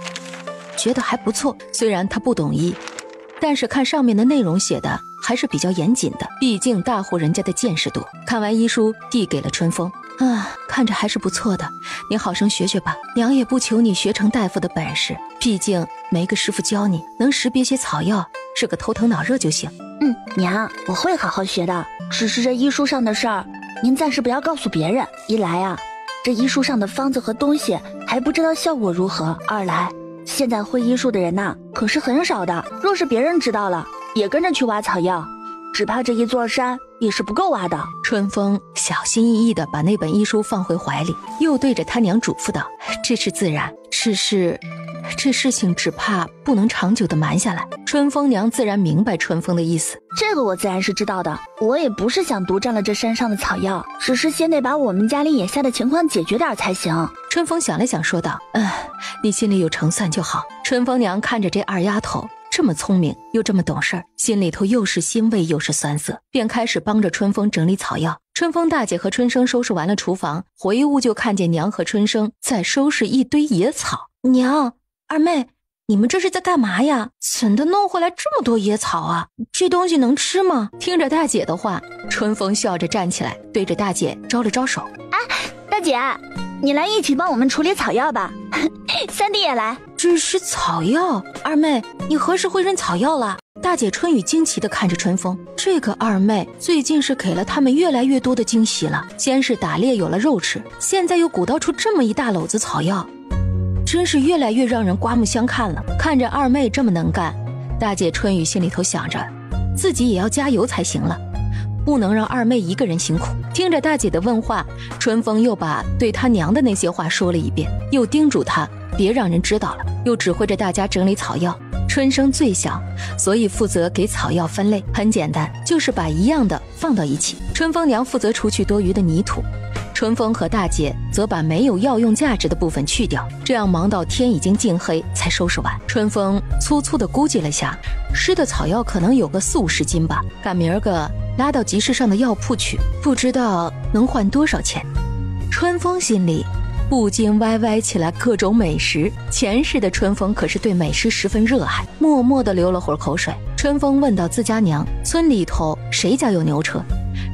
C: 觉得还不错。虽然她不懂医，但是看上面的内容写的还是比较严谨的，毕竟大户人家的见识多。看完医书递给了春风，看着还是不错的，你好生学学吧，娘也不求你学成大夫的本事，毕竟没个师傅教你，能识别些草药，是个头疼脑热就行。
A: 娘，我会好好学的，只是这医书上的事儿您暂时不要告诉别人，一来啊这医书上的方子和东西还不知道效果如何，二来现在会医术的人呐可是很少的，若是别人知道了也跟着去挖草药，只怕这一座山也是不够挖的。
C: 春风小心翼翼地把那本医书放回怀里，又对着他娘嘱咐道，这是自然，只是这事情只怕不能长久地瞒下来。春风娘自然明白春风的意思，
A: 这个我自然是知道的，我也不是想独占了这山上的草药，只是先得把我们家里眼下的情况解决点才行。
C: 春风想了想说道，你心里有成算就好。春风娘看着这二丫头这么聪明又这么懂事，心里头又是欣慰又是酸涩，便开始帮着春风整理草药。春风大姐和春生收拾完了厨房，回屋就看见娘和春生在收拾一堆野草。娘，二妹，你们这是在干嘛呀？怎的弄回来这么多野草啊？这东西能吃吗？听着大姐的话，春风笑着站起来，对着大姐招了招手。
A: 大姐，你来一起帮我们处理草药吧。三弟也来。
C: 这是草药？二妹，你何时会认草药了？大姐春雨惊奇地看着春风，这个二妹最近是给了他们越来越多的惊喜了。先是打猎有了肉吃，现在又鼓捣出这么一大篓子草药，真是越来越让人刮目相看了。看着二妹这么能干，大姐春雨心里头想着，自己也要加油才行了，不能让二妹一个人辛苦。听着大姐的问话，春风又把对她娘的那些话说了一遍，又叮嘱她别让人知道了，又指挥着大家整理草药。春生最小，所以负责给草药分类，很简单，就是把一样的放到一起。春风娘负责除去多余的泥土，春风和大姐则把没有药用价值的部分去掉，这样忙到天已经近黑才收拾完。春风粗粗地估计了下，湿的草药可能有个40-50斤吧，赶明儿个拉到集市上的药铺去，不知道能换多少钱。春风心里不禁歪歪起来各种美食，前世的春风可是对美食十分热爱，默默地流了会儿口水。春风问到自家娘，村里头谁家有牛车？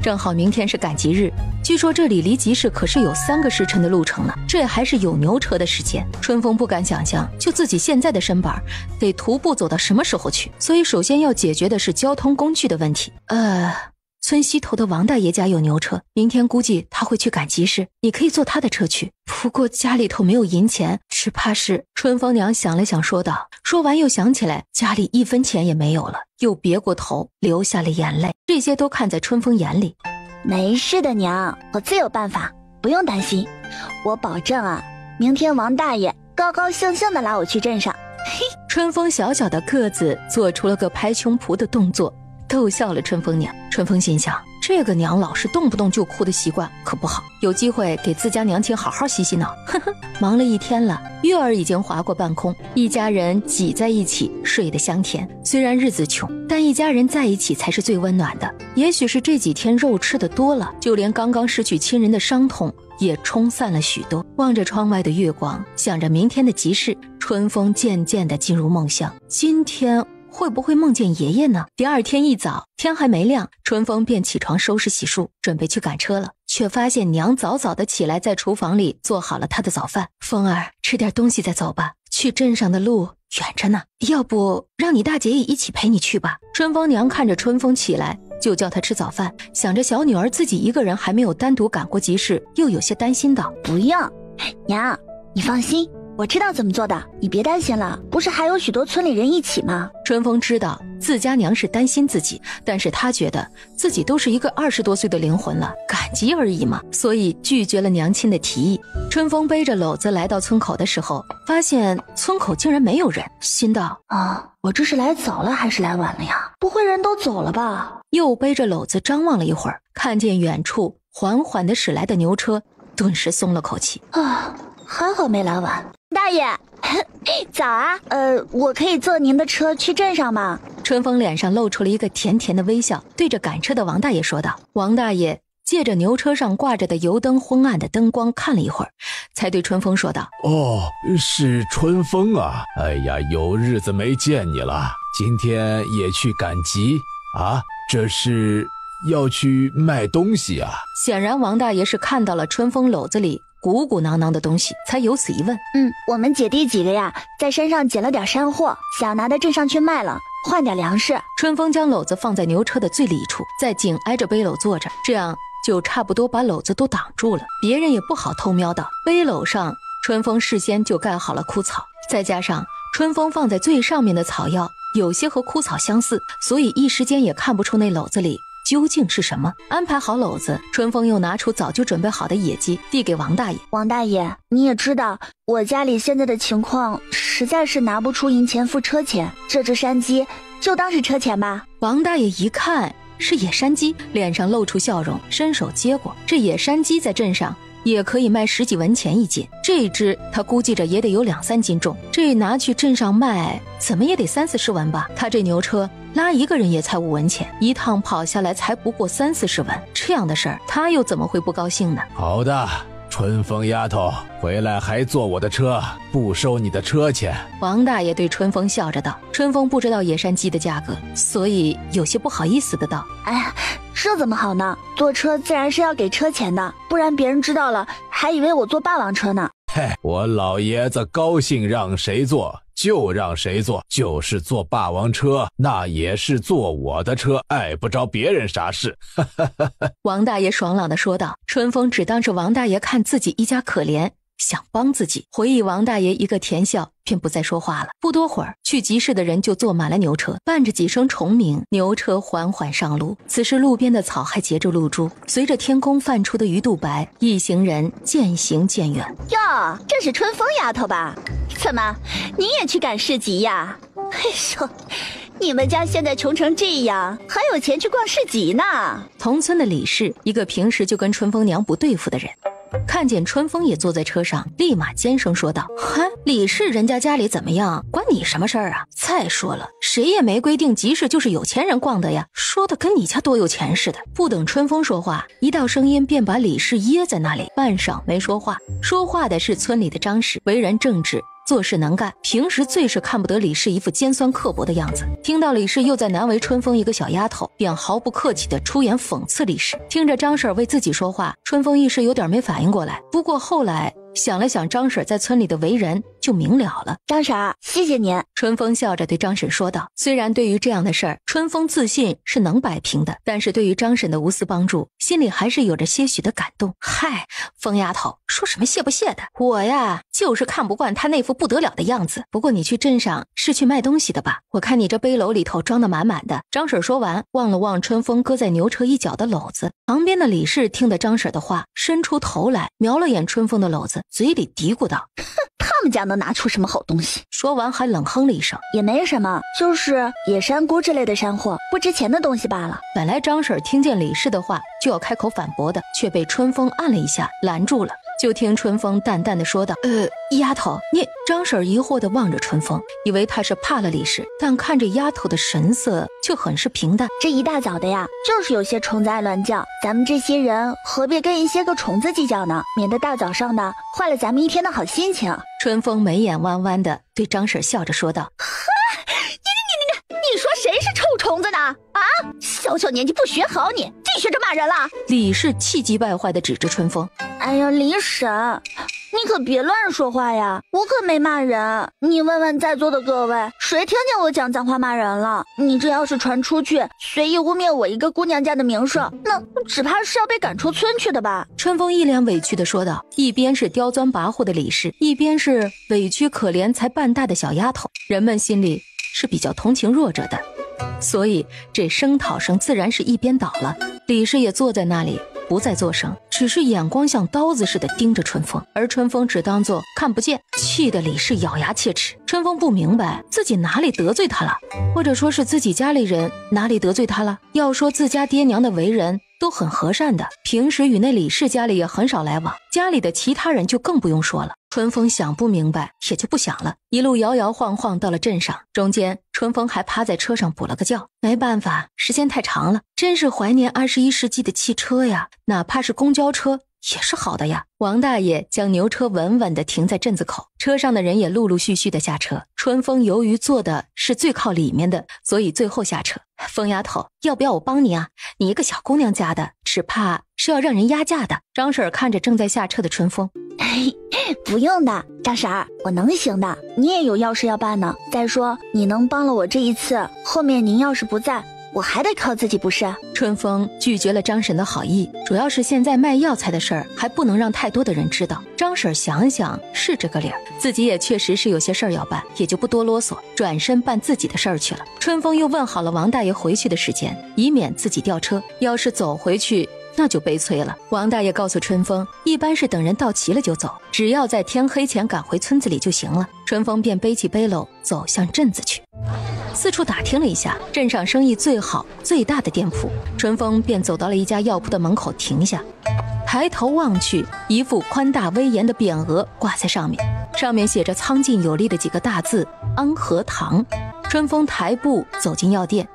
C: 正好明天是赶集日，据说这里离集市可是有3个时辰的路程呢，这还是有牛车的时间。春风不敢想象，就自己现在的身板，得徒步走到什么时候去？所以首先要解决的是交通工具的问题。村西头的王大爷家有牛车，明天估计他会去赶集市，你可以坐他的车去。不过家里头没有银钱，只怕是……春风娘想了想说道，说完又想起来家里1分钱也没有了，又别过头流下了眼泪。这些都看在春风眼里。
A: 没事的娘，我自有办法，不用担心。我保证啊，明天王大爷高高兴兴地拉我去镇上。
C: 春风小小的个子做出了个拍胸脯的动作，逗笑了春风娘。春风心想，这个娘老是动不动就哭的习惯可不好，有机会给自家娘亲好好洗洗脑。呵呵，忙了一天了，月儿已经划过半空，一家人挤在一起睡得香甜。虽然日子穷，但一家人在一起才是最温暖的。也许是这几天肉吃的多了，就连刚刚失去亲人的伤痛也冲散了许多。望着窗外的月光，想着明天的集市，春风渐渐地进入梦乡。今天会不会梦见爷爷呢？第二天一早，天还没亮，春风便起床收拾洗漱，准备去赶车了，却发现娘早早的起来，在厨房里做好了她的早饭。风儿，吃点东西再走吧，去镇上的路远着呢，要不让你大姐也一起陪你去吧。春风娘看着春风起来，就叫他吃早饭，想着小女儿自己一个人还没有单独赶过集市，又有些担心道，
A: 不用，娘，你放心，我知道怎么做的，你别担心了，不是还有许多村里人一起吗？
C: 春风知道自家娘是担心自己，但是他觉得自己都是一个20多岁的灵魂了，赶集而已嘛，所以拒绝了娘亲的提议。春风背着篓子来到村口的时候，发现村口竟然没有人，心道，
A: 我这是来早了还是来晚了呀？不会人都走了吧？
C: 又背着篓子张望了一会儿，看见远处缓缓地驶来的牛车，顿时松了口气。
A: 还好没来晚。大爷，早啊，我可以坐您的车去镇上吗？
C: 春风脸上露出了一个甜甜的微笑，对着赶车的王大爷说道。王大爷借着牛车上挂着的油灯昏暗的灯光看了一会儿，才对春风说道，
B: 是春风啊，哎呀，有日子没见你了，今天也去赶集啊？这是要去卖东西啊？
C: 显然王大爷是看到了春风篓子里鼓鼓囊囊的东西，才有此一问。
A: 我们姐弟几个呀，在山上捡了点山货，想拿到镇上去卖了，换点粮食。
C: 春风将篓子放在牛车的最里处，再紧挨着背篓坐着，这样就差不多把篓子都挡住了，别人也不好偷瞄到。背篓上春风事先就盖好了枯草，再加上春风放在最上面的草药有些和枯草相似，所以一时间也看不出那篓子里究竟是什么。安排好篓子，春风又拿出早就准备好的野鸡递给王大爷。
A: 王大爷，你也知道我家里现在的情况，实在是拿不出银钱付车钱，这只山鸡就当是车钱吧。
C: 王大爷一看是野山鸡，脸上露出笑容，伸手接过。这野山鸡在镇上也可以卖10几文钱一斤，这只他估计着也得有2-3斤重，这拿去镇上卖怎么也得30-40文吧。他这牛车拉一个人也才5文钱，一趟跑下来才不过30-40文，这样的事儿他又怎么会不高兴呢？
B: 好的，春风丫头，回来还坐我的车，不收你的车钱。
C: 王大爷对春风笑着道。春风不知道野山鸡的价格，所以有些不好意思的道：
A: 哎呀，这怎么好呢？坐车自然是要给车钱的，不然别人知道了还以为我坐霸王车呢。
B: 嘿，我老爷子高兴让谁坐就让谁坐，就是坐霸王车那也是坐我的车，碍不着别人啥事。
C: 王大爷爽朗地说道。春风只当是王大爷看自己一家可怜，想帮自己，回忆王大爷一个甜笑，便不再说话了。不多会儿，去集市的人就坐满了牛车，伴着几声虫鸣，牛车缓缓上路。此时路边的草还结着露珠，随着天空泛出的鱼肚白，一行人渐行渐远。
A: 哟，这是春风丫头吧？怎么，你也去赶市集呀？哎呦，你们家现在穷成这样，还有钱去逛市集呢？
C: 同村的李氏，一个平时就跟春风娘不对付的人，看见春风也坐在车上，立马尖声说道：嗨，李氏人家家里怎么样，关你什么事儿啊？再说了，谁也没规定集市就是有钱人逛的呀，说的跟你家多有钱似的。不等春风说话，一道声音便把李氏噎在那里，半晌没说话。说话的是村里的张氏，为人正直，做事能干，平时最是看不得李氏一副尖酸刻薄的样子。听到李氏又在难为春风一个小丫头，便毫不客气地出言讽刺李氏。听着张婶为自己说话，春风一时有点没反应过来，不过后来想了想张婶在村里的为人，就明了了。
A: 张婶，谢谢您。
C: 春风笑着对张婶说道。虽然对于这样的事儿，春风自信是能摆平的，但是对于张婶的无私帮助，心里还是有着些许的感动。嗨，疯丫头，说什么谢不谢的？我呀，就是看不惯她那副不得了的样子。不过你去镇上是去卖东西的吧？我看你这背篓里头装得满满的。张婶说完，望了望春风搁在牛车一角的篓子。旁边的李氏听得张婶的话，伸出头来瞄了眼春风的篓子，嘴里嘀咕道：
A: 他们家能拿出什么好东西？
C: 说完还冷哼了一声：
A: 也没什么，就是野山菇之类的山货，不值钱的东西罢了。
C: 本来张婶听见李氏的话就要开口反驳的，却被春风按了一下拦住了。就听春风淡淡的说道：丫头，你……张婶疑惑的望着春风，以为他是怕了李氏，但看着丫头的神色却很是平淡。
A: 这一大早的呀，就是有些虫子爱乱叫，咱们这些人何必跟一些个虫子计较呢？免得大早上的坏了咱们一天的好心情。
C: 春风眉眼弯弯的对张婶笑着说道：
A: 你说谁是臭虫子呢？啊，小小年纪不学好，你净学着骂人了。
C: 李氏气急败坏的指着春风：
A: 哎呀，李婶，你可别乱说话呀，我可没骂人。你问问在座的各位，谁听见我讲脏话骂人了？你这要是传出去，随意污蔑我一个姑娘家的名声，那只怕是要被赶出村去的吧。
C: 春风一脸委屈的说道，一边是刁钻跋扈的李氏，一边是委屈可怜才半大的小丫头，人们心里是比较同情弱者的，所以这声讨声自然是一边倒了。李氏也坐在那里不再作声，只是眼光像刀子似的盯着春风，而春风只当作看不见，气得李氏咬牙切齿。春风不明白自己哪里得罪他了，或者说是自己家里人哪里得罪他了。要说自家爹娘的为人都很和善的，平时与那李氏家里也很少来往，家里的其他人就更不用说了。春风想不明白也就不想了，一路摇摇晃晃到了镇上，中间春风还趴在车上补了个觉。没办法，时间太长了，真是怀念21世纪的汽车呀，哪怕是公交车也是好的呀。王大爷将牛车稳稳地停在镇子口，车上的人也陆陆续续的下车。春风由于坐的是最靠里面的，所以最后下车。疯丫头，要不要我帮你啊？你一个小姑娘家的，只怕是要让人压价的。张婶看着正在下车的春风，
A: 不用的，张婶儿，我能行的，你也有要事要办呢。再说你能帮了我这一次，后面您要是不在，我还得靠自己不是？
C: 春风拒绝了张婶的好意，主要是现在卖药材的事儿还不能让太多的人知道。张婶想想是这个理儿，自己也确实是有些事儿要办，也就不多啰嗦，转身办自己的事儿去了。春风又问好了王大爷回去的时间，以免自己掉车，要是走回去那就悲催了。王大爷告诉春风，一般是等人到齐了就走，只要在天黑前赶回村子里就行了。春风便背起背篓走向镇子去。四处打听了一下，镇上生意最好最大的店铺，春风便走到了一家药铺的门口停下，抬头望去，一副宽大威严的匾额挂在上面，上面写着苍劲有力的几个大字：安和堂。春风抬步走进药店，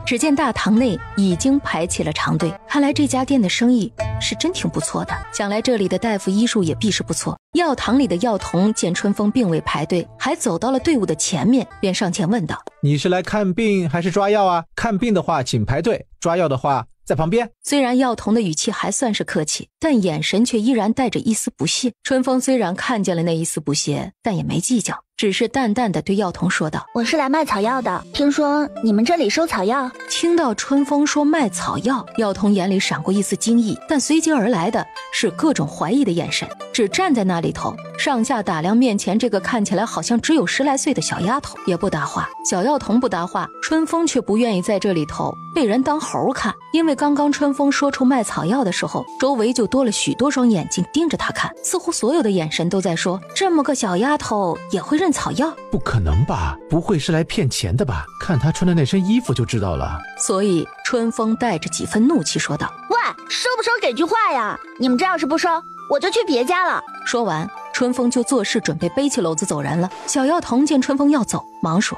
C: 只见大堂内已经排起了长队，看来这家店的生意是真挺不错的，想来这里的大夫医术也必是不错。药堂里的药童见春风并未排队，还走到了队伍的前面，便上前问道：
B: 你是来看病还是抓药啊？看病的话请排队，抓药的话在旁边。
C: 虽然药童的语气还算是客气，但眼神却依然带着一丝不屑。春风虽然看见了那一丝不屑，但也没计较，只是淡淡的对药童说道：
A: 我是来卖草药的，听说你们这里收草药。
C: 听到春风说卖草药，药童眼里闪过一丝惊异，但随即而来的是各种怀疑的眼神，只站在那里头，上下打量面前这个看起来好像只有10来岁的小丫头，也不搭话。小药童不搭话，春风却不愿意在这里头被人当猴看，因为刚刚春风说出卖草药的时候，周围就多了许多双眼睛盯着他看，似乎所有的眼神都在说，这么个小丫头也会认草药？
B: 不可能吧，不会是来骗钱的吧？看她穿的那身衣服就知道了。
C: 所以春风带着几分怒气说道：
A: 喂，收不收给句话呀？你们这要是不收，我就去别家了。
C: 说完，春风就做事准备背起篓子走人了。小药童见春风要走，忙说：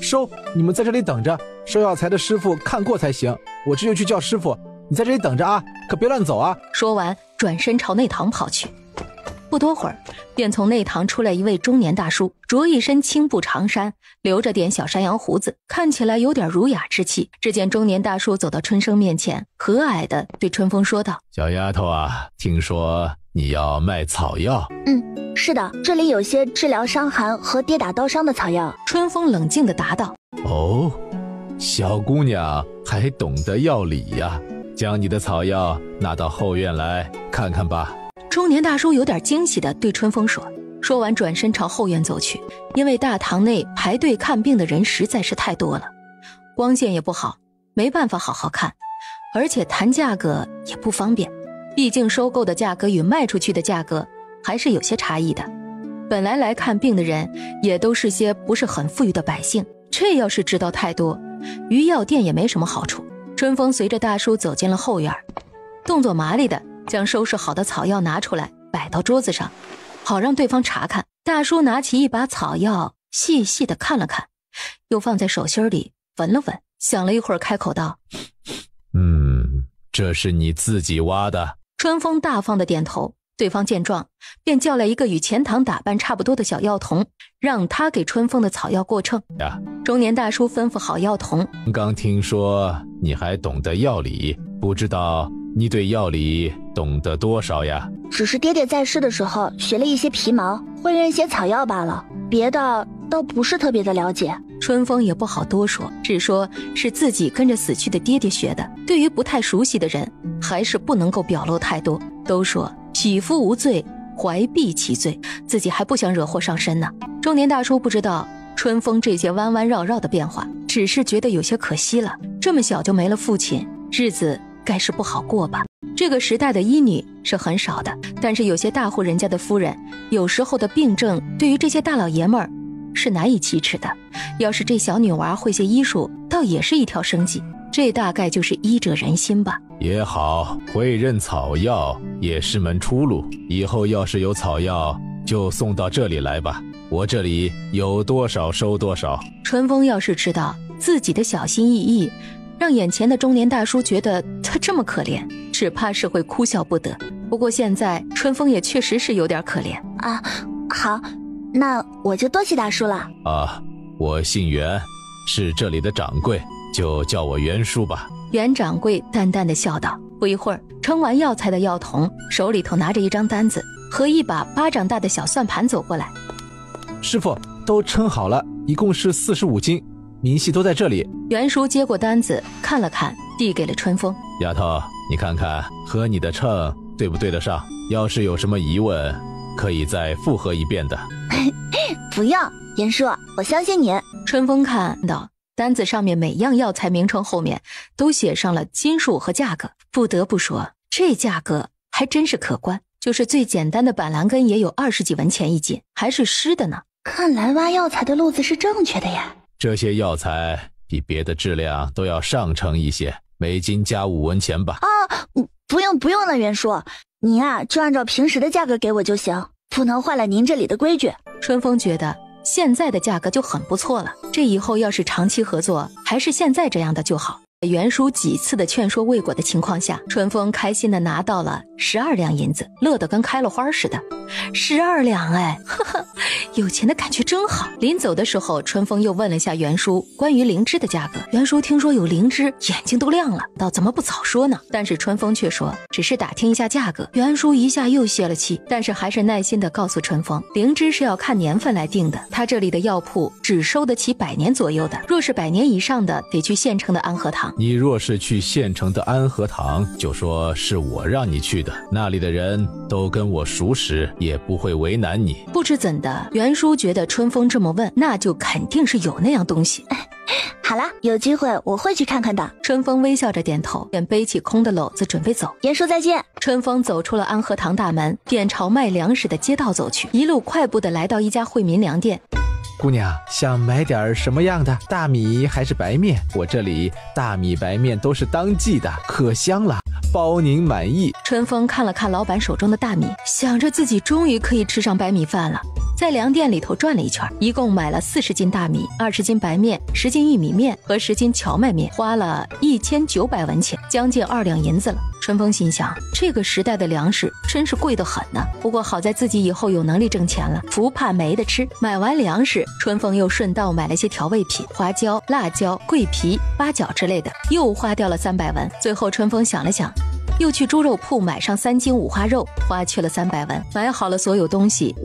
B: 收，你们在这里等着，收药材的师傅看过才行，我这就去叫师傅，你在这里等着啊，可别乱走啊。
C: 说完转身朝内堂跑去。不多会儿，便从内堂出来一位中年大叔，着一身青布长衫，留着点小山羊胡子，看起来有点儒雅之气。只见中年大叔走到春生面前，和蔼地对春风说道：
B: 小丫头啊，听说你要卖草药？
A: 是的，这里有些治疗伤寒和跌打刀伤的草药。
C: 春风冷静地答道：
B: 哦，小姑娘还懂得药理呀，将你的草药拿到后院来看看吧。
C: 中年大叔有点惊喜地对春风说，说完转身朝后院走去。因为大堂内排队看病的人实在是太多了，光线也不好，没办法好好看，而且谈价格也不方便，毕竟收购的价格与卖出去的价格还是有些差异的。本来看病的人也都是些不是很富裕的百姓，这要是知道太多，于药店也没什么好处。春风随着大叔走进了后院，动作麻利的将收拾好的草药拿出来摆到桌子上，好让对方查看。大叔拿起一把草药细细的看了看，又放在手心里闻了闻，想了一会儿开口道：
B: 这是你自己挖的？
C: 春风大方的点头。对方见状，便叫来一个与钱塘打扮差不多的小药童，让他给春风的草药过秤。中年大叔吩咐好药童：
B: 刚听说你还懂得药理，不知道你对药理懂得多少呀？
A: 只是爹爹在世的时候学了一些皮毛，会认些草药罢了，别的倒不是特别的了解。
C: 春风也不好多说，只说是自己跟着死去的爹爹学的。对于不太熟悉的人，还是不能够表露太多。都说匹夫无罪，怀璧其罪，自己还不想惹祸上身呢。中年大叔不知道春风这些弯弯绕绕的变化，只是觉得有些可惜了。这么小就没了父亲，日子该是不好过吧。这个时代的医女是很少的，但是有些大户人家的夫人，有时候的病症对于这些大老爷们儿是难以启齿的。要是这小女娃会些医术，倒也是一条生计。这大概就是医者仁心吧。
B: 也好，会认草药也是门出路，以后要是有草药就送到这里来吧，我这里有多少收多少。
C: 春风要是知道自己的小心翼翼让眼前的中年大叔觉得他这么可怜，只怕是会哭笑不得。不过现在春风也确实是有点可怜
A: 啊。好，那我就多谢大叔了。
B: 我姓袁，是这里的掌柜，就叫我袁叔吧。
C: 袁掌柜淡淡的笑道。不一会儿，称完药材的药童手里头拿着一张单子和一把巴掌大的小算盘走过来。
B: 师傅，都称好了，一共是45斤，明细都在这里。
C: 袁叔接过单子看了看，递给了春风。
B: 丫头，你看看和你的秤对不对得上，要是有什么疑问可以再复核一遍的。
A: 不用，严叔，我相信你。
C: 春风看到单子上面每样药材名称后面都写上了斤数和价格，不得不说这价格还真是可观，就是最简单的板蓝根也有20几文钱一斤，还是湿的呢。
A: 看来挖药材的路子是正确的呀。
B: 这些药材比别的质量都要上乘一些，每斤加5文钱吧。
A: 不用了，袁叔，你呀就按照平时的价格给我就行，不能坏了您这里的规矩。
C: 春风觉得现在的价格就很不错了，这以后要是长期合作，还是现在这样的就好。袁叔几次的劝说未果的情况下，春风开心的拿到了12两银子，乐得跟开了花似的。12两哎，呵呵，有钱的感觉真好。临走的时候，春风又问了下袁叔关于灵芝的价格。袁叔听说有灵芝，眼睛都亮了，道怎么不早说呢？但是春风却说只是打听一下价格。袁叔一下又泄了气，但是还是耐心的告诉春风，灵芝是要看年份来定的，他这里的药铺只收得起100年左右的，若是100年以上的，得去县城的安和堂。
B: 你若是去县城的安和堂，就说是我让你去的，那里的人都跟我熟识，也不会为难你。
C: 不知怎的，袁叔觉得春风这么问，那就肯定是有那样东西。
A: 好了，有机会我会去看看的。
C: 春风微笑着点头，便背起空的篓子准备走。
A: 严叔再见。
C: 春风走出了安和堂大门，便朝卖粮食的街道走去，一路快步的来到一家惠民粮店。
B: 姑娘，想买点什么样的？大米还是白面？我这里大米白面都是当季的，可香了，包您满意。
C: 春风看了看老板手中的大米，想着自己终于可以吃上白米饭了。在粮店里头转了一圈，一共买了40斤大米、20斤白面、10斤玉米面和10斤荞麦面，花了1900文钱，将近2两银子了。春风心想，这个时代的粮食真是贵得很呢。不过好在自己以后有能力挣钱了，不怕没得吃。买完粮食，春风又顺道买了些调味品，花椒、辣椒、桂皮、八角之类的，又花掉了300文。最后春风想了想，又去猪肉铺买上3斤五花肉，花去了300文。买好了所有东西，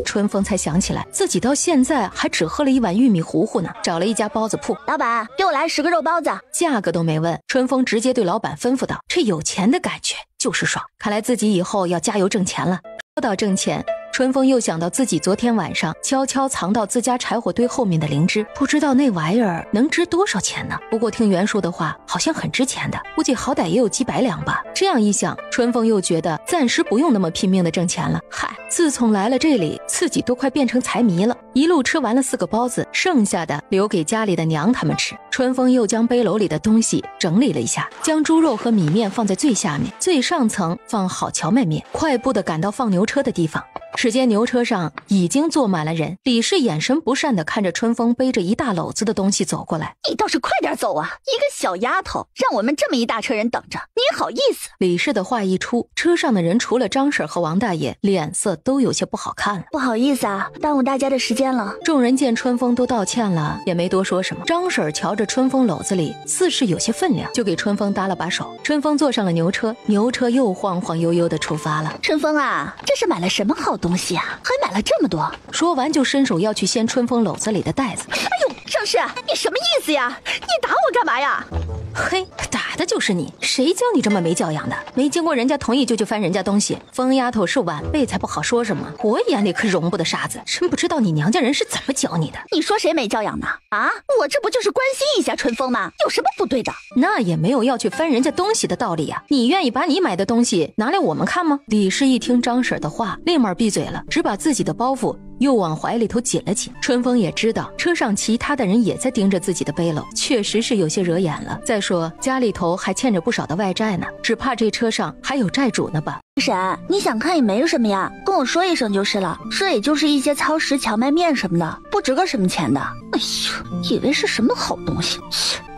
C: 春风才想起来自己到现在还只喝了1碗玉米糊糊呢。找了一家包子铺，
A: 老板给我来10个肉包子，
C: 价格都没问，春风直接对老板吩咐道，这有钱的感觉就是爽，看来自己以后要加油挣钱了。说到挣钱，春风又想到自己昨天晚上悄悄藏到自家柴火堆后面的灵芝，不知道那玩意儿能值多少钱呢？不过听袁叔的话，好像很值钱的，估计好歹也有几百两吧。这样一想，春风又觉得暂时不用那么拼命的挣钱了。嗨，自从来了这里，自己都快变成财迷了。一路吃完了4个包子，剩下的留给家里的娘他们吃。春风又将背篓里的东西整理了一下，将猪肉和米面放在最下面，最上层放好荞麦面，快步的赶到放牛车的地方。只见牛车上已经坐满了人，李氏眼神不善地看着春风背着一大篓子的东西走过来。
A: 你倒是快点走啊，一个小丫头让我们这么一大车人等着，你也好意思？
C: 李氏的话一出，车上的人除了张婶和王大爷，脸色都有些不好看了。
A: 不好意思啊，耽误大家的时间了。
C: 众人见春风都道歉了，也没多说什么。张婶瞧着春风篓子里似是有些分量，就给春风搭了把手。春风坐上了牛车，牛车又晃晃悠悠地出发了。
A: 春风啊，这是买了什么好东西啊？还买了这么多？
C: 说完就伸手要去掀春风篓子里的袋子。
A: 哎呦，张氏，你什么意思呀？你打我干嘛呀？
C: 嘿，打的就是你，谁教你这么没教养的？没经过人家同意就去翻人家东西，疯丫头是晚辈才不好说什么。我眼里可容不得沙子，真不知道你娘家人是怎么教你的。
A: 你说谁没教养呢？啊，我这不就是关心一下春风吗？有什么不对的？
C: 那也没有要去翻人家东西的道理呀。你愿意把你买的东西拿来我们看吗？李氏一听张婶的话，立马闭嘴了，只把自己的包袱又往怀里头紧了紧。春风也知道车上其他的人也在盯着自己的背篓，确实是有些惹眼了。再说家里头还欠着不少的外债呢，只怕这车上还有债主呢吧。
A: 婶，你想看也没什么呀，跟我说一声就是了。这也就是一些糙食荞麦面什么的，不值个什么钱的。哎呦，以为是什么好东西，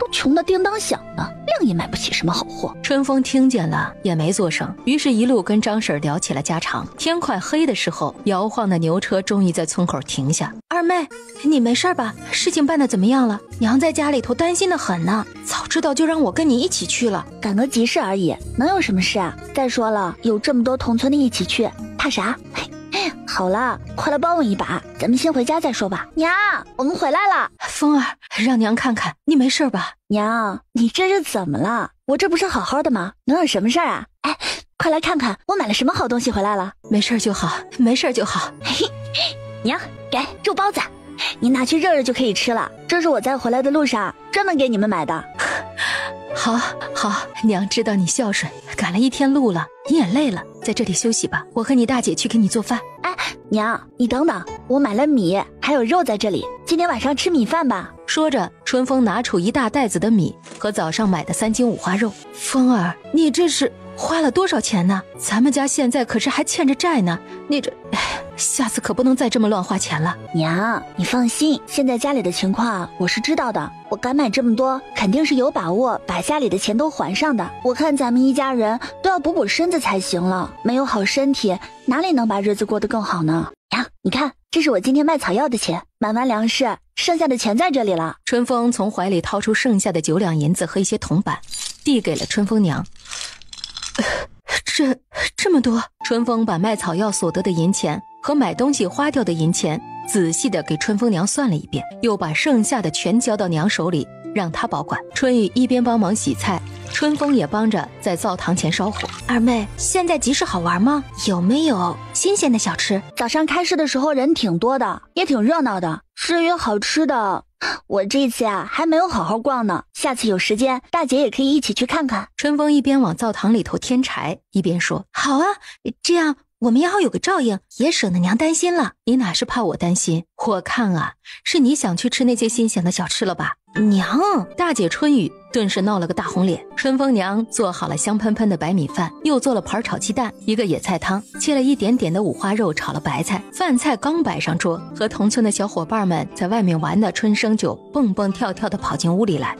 A: 都穷得叮当响呢，量也买不起什么好货。
C: 春风听见了也没作声，于是一路跟张婶聊起了家常。天快黑的时候，摇晃的牛车终于在村口停下。二妹，你没事吧？事情办得怎么样了？娘在家里头担心得很呢，早知道就让我跟你一起去了。
A: 赶个急事而已，能有什么事啊？再说了，有这么多同村的一起去，怕啥？好了，快来帮我一把，咱们先回家再说吧。娘，我们回来了。
C: 风儿，让娘看看，你没事吧？
A: 娘，你这是怎么了？我这不是好好的吗？能有什么事啊？哎，快来看看我买了什么好东西回来了。
C: 没事就好，没事就好。
A: 娘，给肉包子，你拿去热热就可以吃了。这是我在回来的路上专门给你们买的。
C: 好，娘知道你孝顺，赶了一天路了，你也累了，在这里休息吧。我和你大姐去给你做饭。
A: 哎，娘，你等等，我买了米还有肉在这里，今天晚上吃米饭吧。
C: 说着，春风拿出一大袋子的米和早上买的3斤五花肉。风儿，你这是花了多少钱呢？咱们家现在可是还欠着债呢，你这下次可不能再这么乱花钱了。
A: 娘，你放心，现在家里的情况我是知道的，我敢买这么多，肯定是有把握把家里的钱都还上的。我看咱们一家人都要补补身子才行了，没有好身体，哪里能把日子过得更好呢？娘，你看，这是我今天卖草药的钱，买完粮食，剩下的钱在这里了。
C: 春风从怀里掏出剩下的9两银子和一些铜板，递给了春风娘。这么多。春风把卖草药所得的银钱和买东西花掉的银钱仔细的给春风娘算了一遍，又把剩下的全交到娘手里，让她保管。春雨一边帮忙洗菜，春风也帮着在灶堂前烧火。
D: 二妹，现在集市好玩吗？有没有新鲜的小吃？
A: 早上开市的时候人挺多的，也挺热闹的。至于好吃的，我这次还没有好好逛呢，下次有时间大姐也可以一起去看看。
C: 春风一边往灶堂里头添柴，一边说：
D: 好啊，这样我们也好有个照应，也省得娘担心了。
C: 你哪是怕我担心，我看啊，是你想去吃那些新鲜的小吃了吧？
D: 娘，
C: 大姐春雨顿时闹了个大红脸。春风娘做好了香喷喷的白米饭，又做了盘炒鸡蛋，一个野菜汤，切了一点点的五花肉，炒了白菜。饭菜刚摆上桌，和同村的小伙伴们在外面玩的春生就蹦蹦跳跳的跑进屋里来。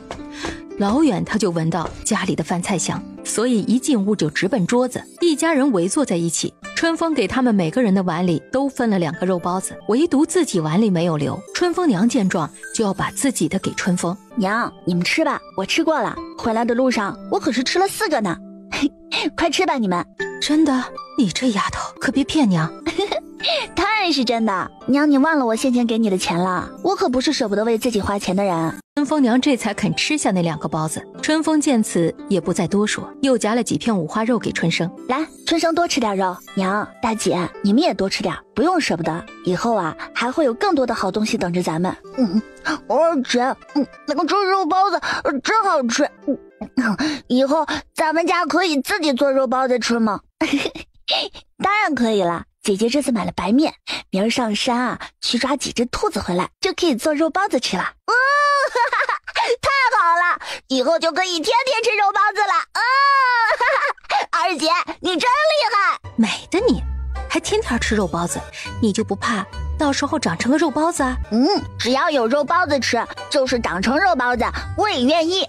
C: 老远他就闻到家里的饭菜香，所以一进屋就直奔桌子。一家人围坐在一起，春风给他们每个人的碗里都分了2个肉包子，唯独自己碗里没有留。春风娘见状就要把自己的给春风。
A: 娘，你们吃吧，我吃过了，回来的路上我可是吃了4个呢。快吃吧你们。
C: 真的？你这丫头可别骗娘。
A: 当然是真的。娘，你忘了我先前给你的钱了，我可不是舍不得为自己花钱的人。
C: 春风娘这才肯吃下那2个包子。春风见此也不再多说，又夹了几片五花肉给春生。
A: 来，春生多吃点肉。娘，大姐，你们也多吃点，不用舍不得，以后啊还会有更多的好东西等着咱们。而且那个猪肉包子真好吃。以后咱们家可以自己做肉包子吃吗？当然可以了，姐姐这次买了白面，明儿上山啊去抓几只兔子回来，就可以做肉包子吃了。太好了，以后就可以天天吃肉包子了。二姐你真厉害。
D: 美的你，还天天吃肉包子，你就不怕到时候长成个肉包子啊？
A: 只要有肉包子吃，就是长成肉包子我也愿意。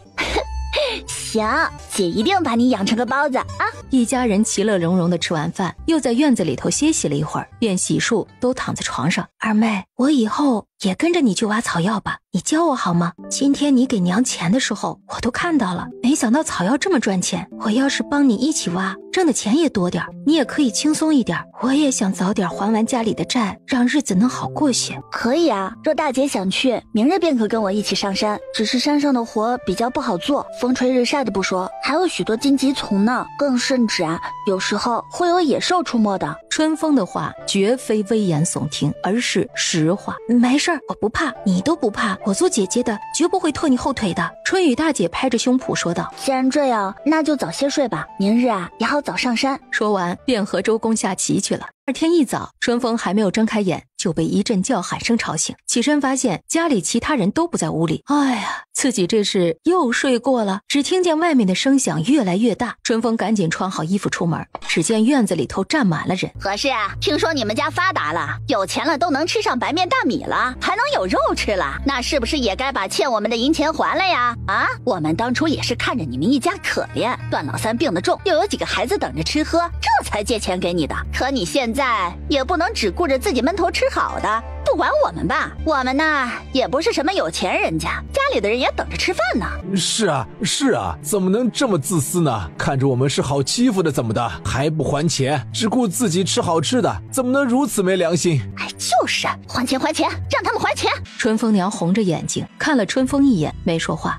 A: 行，姐一定把你养成个包子啊！
C: 一家人其乐融融的吃完饭，又在院子里头歇息了一会儿，便洗漱都躺在床上。
D: 二妹，我以后也跟着你去挖草药吧，你教我好吗？今天你给娘钱的时候我都看到了，没想到草药这么赚钱，我要是帮你一起挖，挣的钱也多点，你也可以轻松一点。我也想早点还完家里的债，让日子能好过些。
A: 可以啊，若大姐想去，明日便可跟我一起上山，只是山上的活比较不好做，风吹日晒的不说，还有许多荆棘丛呢，更甚至有时候会有野兽出没的。
C: 春风的话绝非危言耸听，而是实话。
D: 没事儿，我不怕，你都不怕，我做姐姐的绝不会拖你后腿的。
C: 春雨大姐拍着胸脯说道。
A: 既然这样，那就早些睡吧，明日也好早上山。
C: 说完便和周公下棋去了。第二天一早，春风还没有睁开眼，就被一阵叫喊声吵醒。起身发现家里其他人都不在屋里，哎呀，自己这是又睡过了。只听见外面的声响越来越大，春风赶紧穿好衣服出门，只见院子里头站满了人。
A: 何事啊？听说你们家发达了，有钱了都能吃上白面大米了，还能有肉吃了，那是不是也该把欠我们的银钱还了呀？我们当初也是看着你们一家可怜，段老三病得重，又有几个孩子等着吃喝，这才借钱给你的。可你现在也不能只顾着自己闷头吃好的，不管我们吧，我们呢也不是什么有钱人家，家里的人也等着吃饭呢。
B: 是啊，怎么能这么自私呢？看着我们是好欺负的怎么的，还不还钱，只顾自己吃好吃的，怎么能如此没良心？
A: 就是还钱，让他们还钱。
C: 春风娘红着眼睛看了春风一眼，没说话。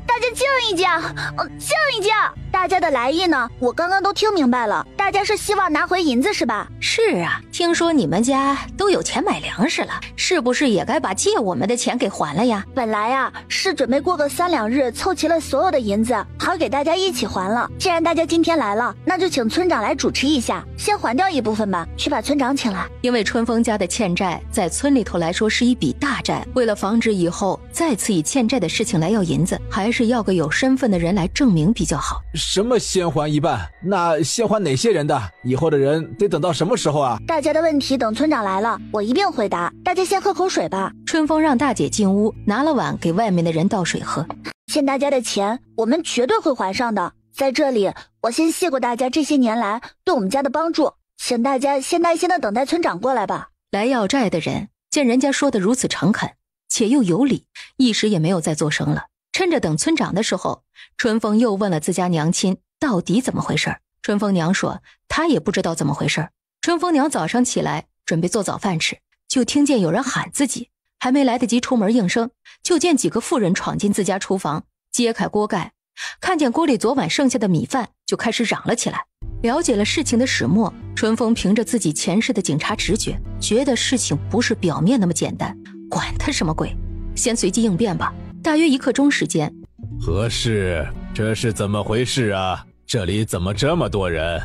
A: 大家静一静，大家的来意呢我刚刚都听明白了，大家是希望拿回银子是吧？
D: 是啊，听说你们家都有钱买粮食了，是不是也该把借我们的钱给还了呀？
A: 本来是准备过个3两日凑齐了所有的银子，好给大家一起还了。既然大家今天来了，那就请村长来主持一下，先还掉一部分吧，去把村长请来。
C: 因为春风家的欠债在村里头来说是一笔大债，为了防止以后再次以欠债的事情来要银子，还是要个有身份的人来证明比较好。
B: 什么先还一半？那先还哪些人的？以后的人得等到什么时候啊？
A: 大家的问题等村长来了，我一并回答。大家先喝口水吧。
C: 春风让大姐进屋，拿了碗给外面的人倒水喝。
A: 欠大家的钱，我们绝对会还上的。在这里，我先谢过大家这些年来对我们家的帮助，请大家先耐心的等待村长过来吧。
C: 来要债的人见人家说的如此诚恳，且又有理，一时也没有再作声了。趁着等村长的时候，春风又问了自家娘亲到底怎么回事。春风娘说她也不知道怎么回事。春风娘早上起来准备做早饭吃，就听见有人喊自己，还没来得及出门应声，就见几个妇人闯进自家厨房，揭开锅盖，看见锅里昨晚剩下的米饭，就开始嚷了起来。了解了事情的始末，春风凭着自己前世的警察直觉，觉得事情不是表面那么简单，管他什么鬼，先随机应变吧。大约1刻钟时间，
B: 何事？这是怎么回事啊？这里怎么这么多人？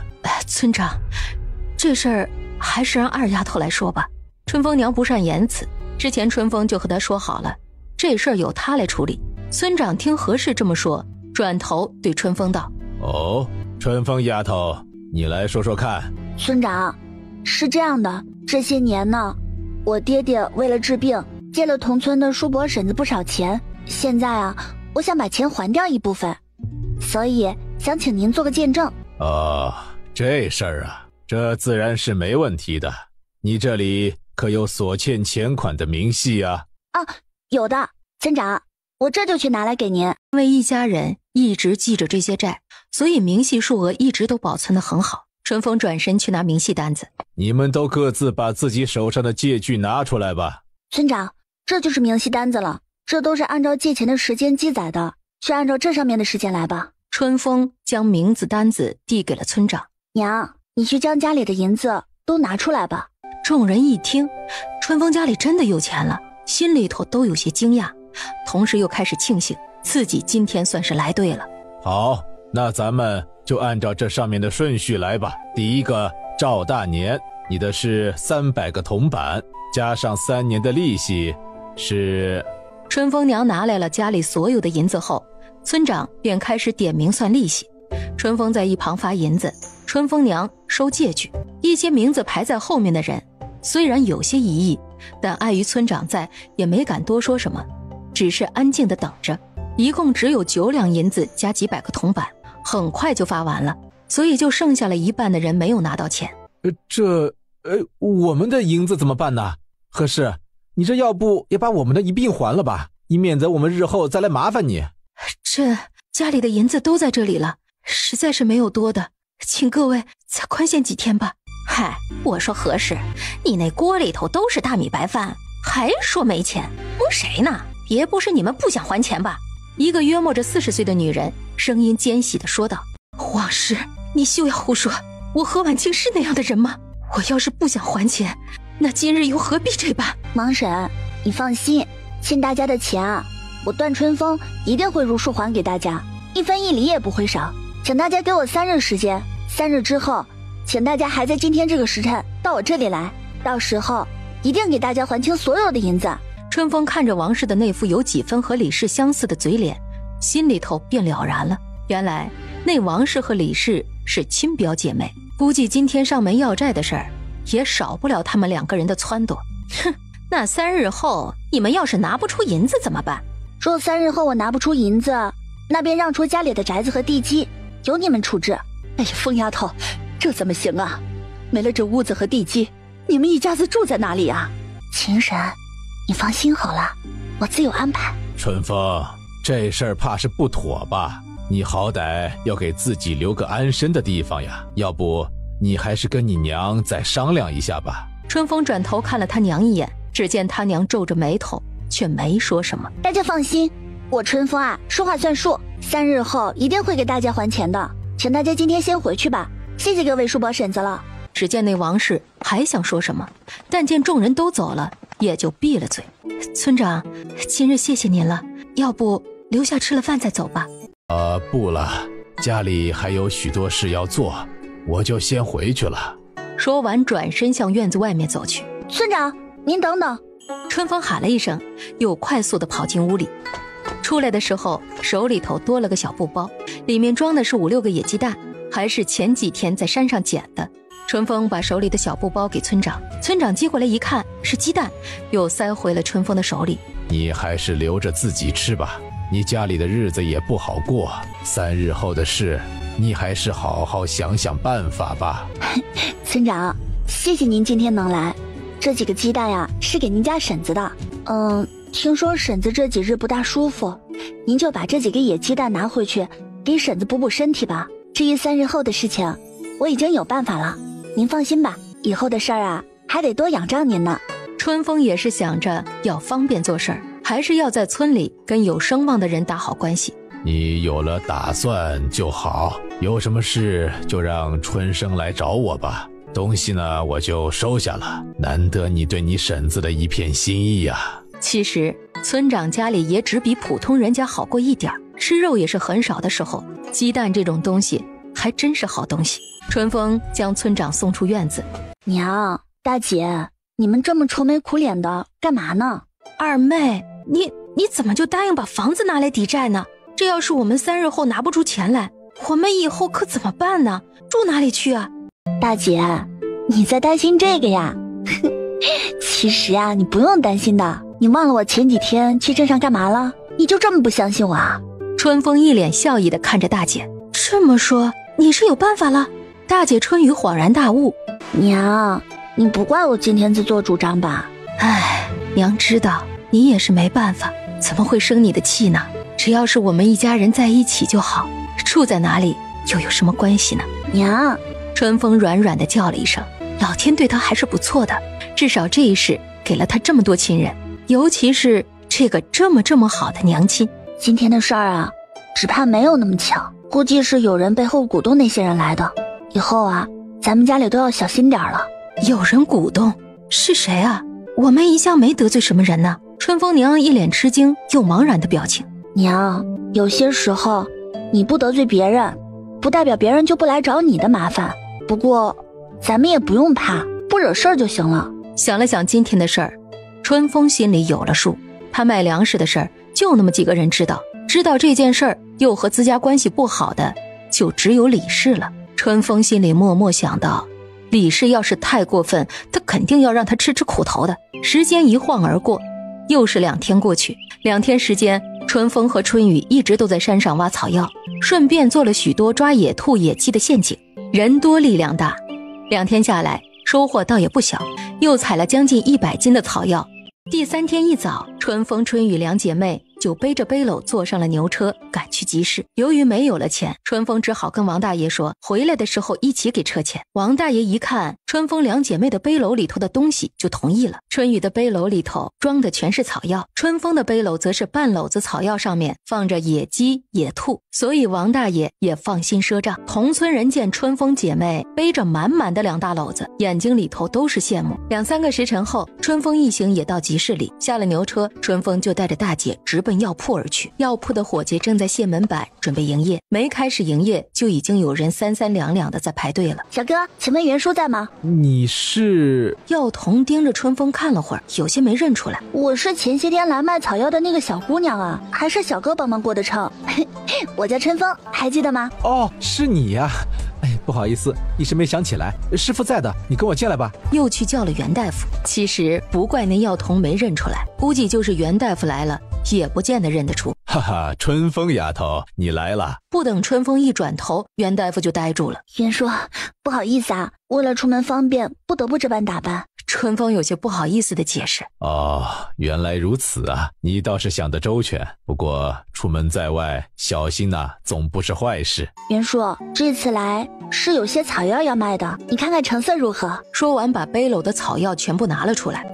C: 村长，这事儿还是让二丫头来说吧。春风娘不善言辞，之前春风就和她说好了，这事儿由她来处理。村长听何氏这么说，转头对春风道：
B: 哦，春风丫头，你来说说看。
A: 村长，是这样的，这些年呢，我爹爹为了治病借了同村的叔伯婶子不少钱，现在啊，我想把钱还掉一部分，所以想请您做个见证。
B: 哦，这事儿啊，这自然是没问题的。你这里可有所欠钱款的明细啊？
A: 啊，有的，村长，我这就去拿来给您。
C: 因为一家人一直记着这些债，所以明细数额一直都保存得很好。春风转身去拿明细单子。
B: 你们都各自把自己手上的借据拿出来吧。
A: 村长，这就是明细单子了，这都是按照借钱的时间记载的，就按照这上面的时间来吧。
C: 春风将名字单子递给了村长。
A: 娘，你去将家里的银子都拿出来吧。
C: 众人一听，春风家里真的有钱了，心里头都有些惊讶，同时又开始庆幸自己今天算是来对了。
B: 好，那咱们就按照这上面的顺序来吧。第一个赵大年，你的是300个铜板，加上3年的利息是……
C: 春风娘拿来了家里所有的银子后，村长便开始点名算利息。春风在一旁发银子，春风娘收借据。一些名字排在后面的人虽然有些疑义，但碍于村长在，也没敢多说什么，只是安静地等着。一共只有9两银子加几百个铜板，很快就发完了，所以就剩下了一半的人没有拿到钱。
B: 我们的银子怎么办呢？何氏，你这要不也把我们的一并还了吧，以免得我们日后再来麻烦你。
C: 这家里的银子都在这里了，实在是没有多的，请各位再宽限几天吧。
D: 嗨，我说何氏，你那锅里头都是大米白饭，还说没钱，蒙谁呢？别不是你们不想还钱吧？
C: 一个约莫着40岁的女人声音尖细地说道：
D: 王氏，你休要胡说，我何婉清是那样的人吗？我要是不想还钱，那今日又何必这般？
A: 王婶，你放心，欠大家的钱啊，我段春风一定会如数还给大家，一分一厘也不会少。请大家给我3日时间，3日之后，请大家还在今天这个时辰到我这里来，到时候一定给大家还清所有的银子。
C: 春风看着王氏的那副有几分和李氏相似的嘴脸，心里头便了然了。原来那王氏和李氏是亲表姐妹，估计今天上门要债的事儿也少不了他们2个人的撺掇。
D: 哼，那3日后你们要是拿不出银子怎么办？
A: 若3日后我拿不出银子，那便让出家里的宅子和地基，由你们处置。
E: 哎呀，疯丫头，这怎么行啊？没了这屋子和地基，你们一家子住在哪里啊？
A: 秦婶，你放心好了，我自有安排。
B: 春风，这事儿怕是不妥吧？你好歹要给自己留个安身的地方呀，要不你还是跟你娘再商量一下吧。
C: 春风转头看了他娘一眼，只见他娘皱着眉头，却没说什么。
A: 大家放心，我春风啊，说话算数，3日后一定会给大家还钱的，请大家今天先回去吧，谢谢各位叔伯婶子了。
C: 只见那王氏还想说什么，但见众人都走了，也就闭了嘴。
D: 村长，今日谢谢您了，要不留下吃了饭再走吧。
B: 不了，家里还有许多事要做，我就先回去了。
C: 说完转身向院子外面走去。
A: 村长，您等等。
C: 春风喊了一声，又快速地跑进屋里。出来的时候手里头多了个小布包，里面装的是5、6个野鸡蛋，还是前几天在山上捡的。春风把手里的小布包给村长，村长接过来一看是鸡蛋，又塞回了春风的手里。
B: 你还是留着自己吃吧，你家里的日子也不好过，3日后的事，你还是好好想想办法吧。
A: 村长，谢谢您今天能来。这几个鸡蛋呀，是给您家婶子的。听说婶子这几日不大舒服，您就把这几个野鸡蛋拿回去，给婶子补补身体吧。至于3日后的事情，我已经有办法了，您放心吧。以后的事儿啊，还得多仰仗您呢。
C: 春风也是想着要方便做事儿，还是要在村里跟有声望的人打好关系。
B: 你有了打算就好，有什么事就让春生来找我吧。东西呢，我就收下了，难得你对你婶子的一片心意啊。
C: 其实村长家里也只比普通人家好过一点，吃肉也是很少的时候，鸡蛋这种东西还真是好东西。春风将村长送出院子。
A: 娘，大姐，你们这么愁眉苦脸的干嘛呢？
D: 二妹，你怎么就答应把房子拿来抵债呢？这要是我们3日后拿不出钱来，我们以后可怎么办呢？住哪里去啊？
A: 大姐，你在担心这个呀？其实啊，你不用担心的。你忘了我前几天去镇上干嘛了？你就这么不相信我啊？
C: 春风一脸笑意地看着大姐。
D: 这么说，你是有办法了？
C: 大姐春雨恍然大悟。
A: 娘，你不怪我今天自作主张吧？
C: 唉，娘知道你也是没办法，怎么会生你的气呢？只要是我们一家人在一起就好，住在哪里又有什么关系呢？
A: 娘，
C: 春风软软地叫了一声。老天对他还是不错的，至少这一世给了他这么多亲人，尤其是这个这么好的娘亲。
A: 今天的事儿啊，只怕没有那么巧，估计是有人背后鼓动那些人来的。以后啊，咱们家里都要小心点了。
C: 有人鼓动？是谁啊？我们一向没得罪什么人呢。春风娘一脸吃惊又茫然的表情。
A: 娘，有些时候你不得罪别人，不代表别人就不来找你的麻烦。不过咱们也不用怕，不惹事儿就行了。
C: 想了想今天的事儿，春风心里有了数。他卖粮食的事儿就那么几个人知道，知道这件事儿又和自家关系不好的就只有李氏了。春风心里默默想到，李氏要是太过分，他肯定要让他吃苦头的。时间一晃而过，又是2天过去。2天时间，春风和春雨一直都在山上挖草药，顺便做了许多抓野兔野鸡的陷阱。人多力量大，2天下来收获倒也不小，又采了将近100斤的草药。第3天一早，春风春雨2姐妹就背着背篓坐上了牛车，赶去集市。由于没有了钱，春风只好跟王大爷说，回来的时候一起给车钱。王大爷一看春风2姐妹的背篓里头的东西，就同意了。春雨的背篓里头装的全是草药，春风的背篓则是半篓子草药，上面放着野鸡、野兔，所以王大爷也放心赊账。同村人见春风姐妹背着满满的2大篓子，眼睛里头都是羡慕。2、3个时辰后，春风一行也到集市里，下了牛车，春风就带着大姐直奔药铺而去。药铺的伙计正在卸门板准备营业，没开始营业就已经有人3、3两两的在排队了。
A: 小哥，请问袁叔在吗？
B: 你是？
C: 药童盯着春风看了会儿，有些没认出来。
A: 我是前些天来卖草药的那个小姑娘啊，还是小哥帮忙过的秤。我叫春风，还记得吗？
F: 哦，是你呀。哎，不好意思，一时没想起来。师傅在的，你跟我进来吧。
C: 又去叫了袁大夫。其实不怪那药童没认出来，估计就是袁大夫来了也不见得认得出。
B: 哈哈，春风丫头，你来了。
C: 不等春风一转头，袁大夫就呆住了。
A: 袁叔，不好意思啊，为了出门方便，不得不这般打扮。
C: 春风有些不好意思的解释。
B: 哦，原来如此啊，你倒是想得周全。不过出门在外，小心呐，总不是坏事。
A: 袁叔，这次来是有些草药要卖的，你看看成色如何？
C: 说完，把背篓的草药全部拿了出来。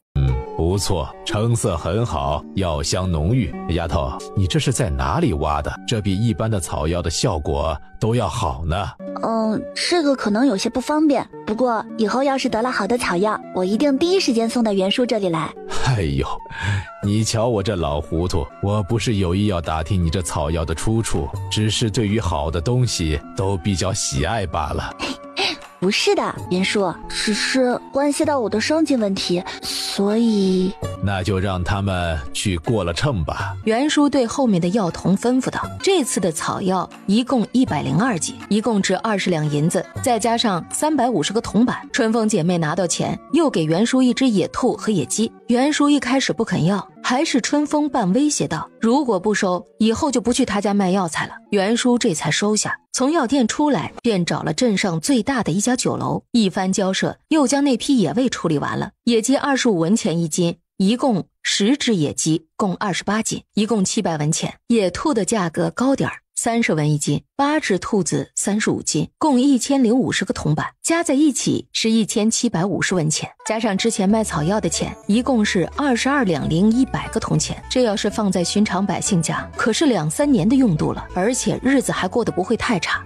B: 不错，成色很好，药香浓郁。丫头，你这是在哪里挖的？这比一般的草药的效果都要好呢。
A: 这个可能有些不方便，不过以后要是得了好的草药，我一定第一时间送到袁叔这里来。
B: 哎呦，你瞧我这老糊涂，我不是有意要打听你这草药的出处，只是对于好的东西都比较喜爱罢了。
A: 不是的，袁叔，只是关系到我的生计问题，所以
B: 那就让他们去过了秤吧。
C: 袁叔对后面的药童吩咐道：这次的草药一共102剂，一共值20两银子，再加上350个铜板。春风姐妹拿到钱，又给袁叔一只野兔和野鸡。袁叔一开始不肯要，还是春风半威胁道：如果不收，以后就不去他家卖药材了。袁叔这才收下，从药店出来便找了镇上最大的一家酒楼，一番交涉，又将那批野味处理完了。野鸡25文钱一斤，一共10只野鸡，共28斤，一共700文钱。野兔的价格高点30文一斤，8只兔子35斤，共1050个铜板，加在一起是1750文钱，加上之前卖草药的钱，一共是22两零100个铜钱。这要是放在寻常百姓家，可是2-3年的用度了，而且日子还过得不会太差。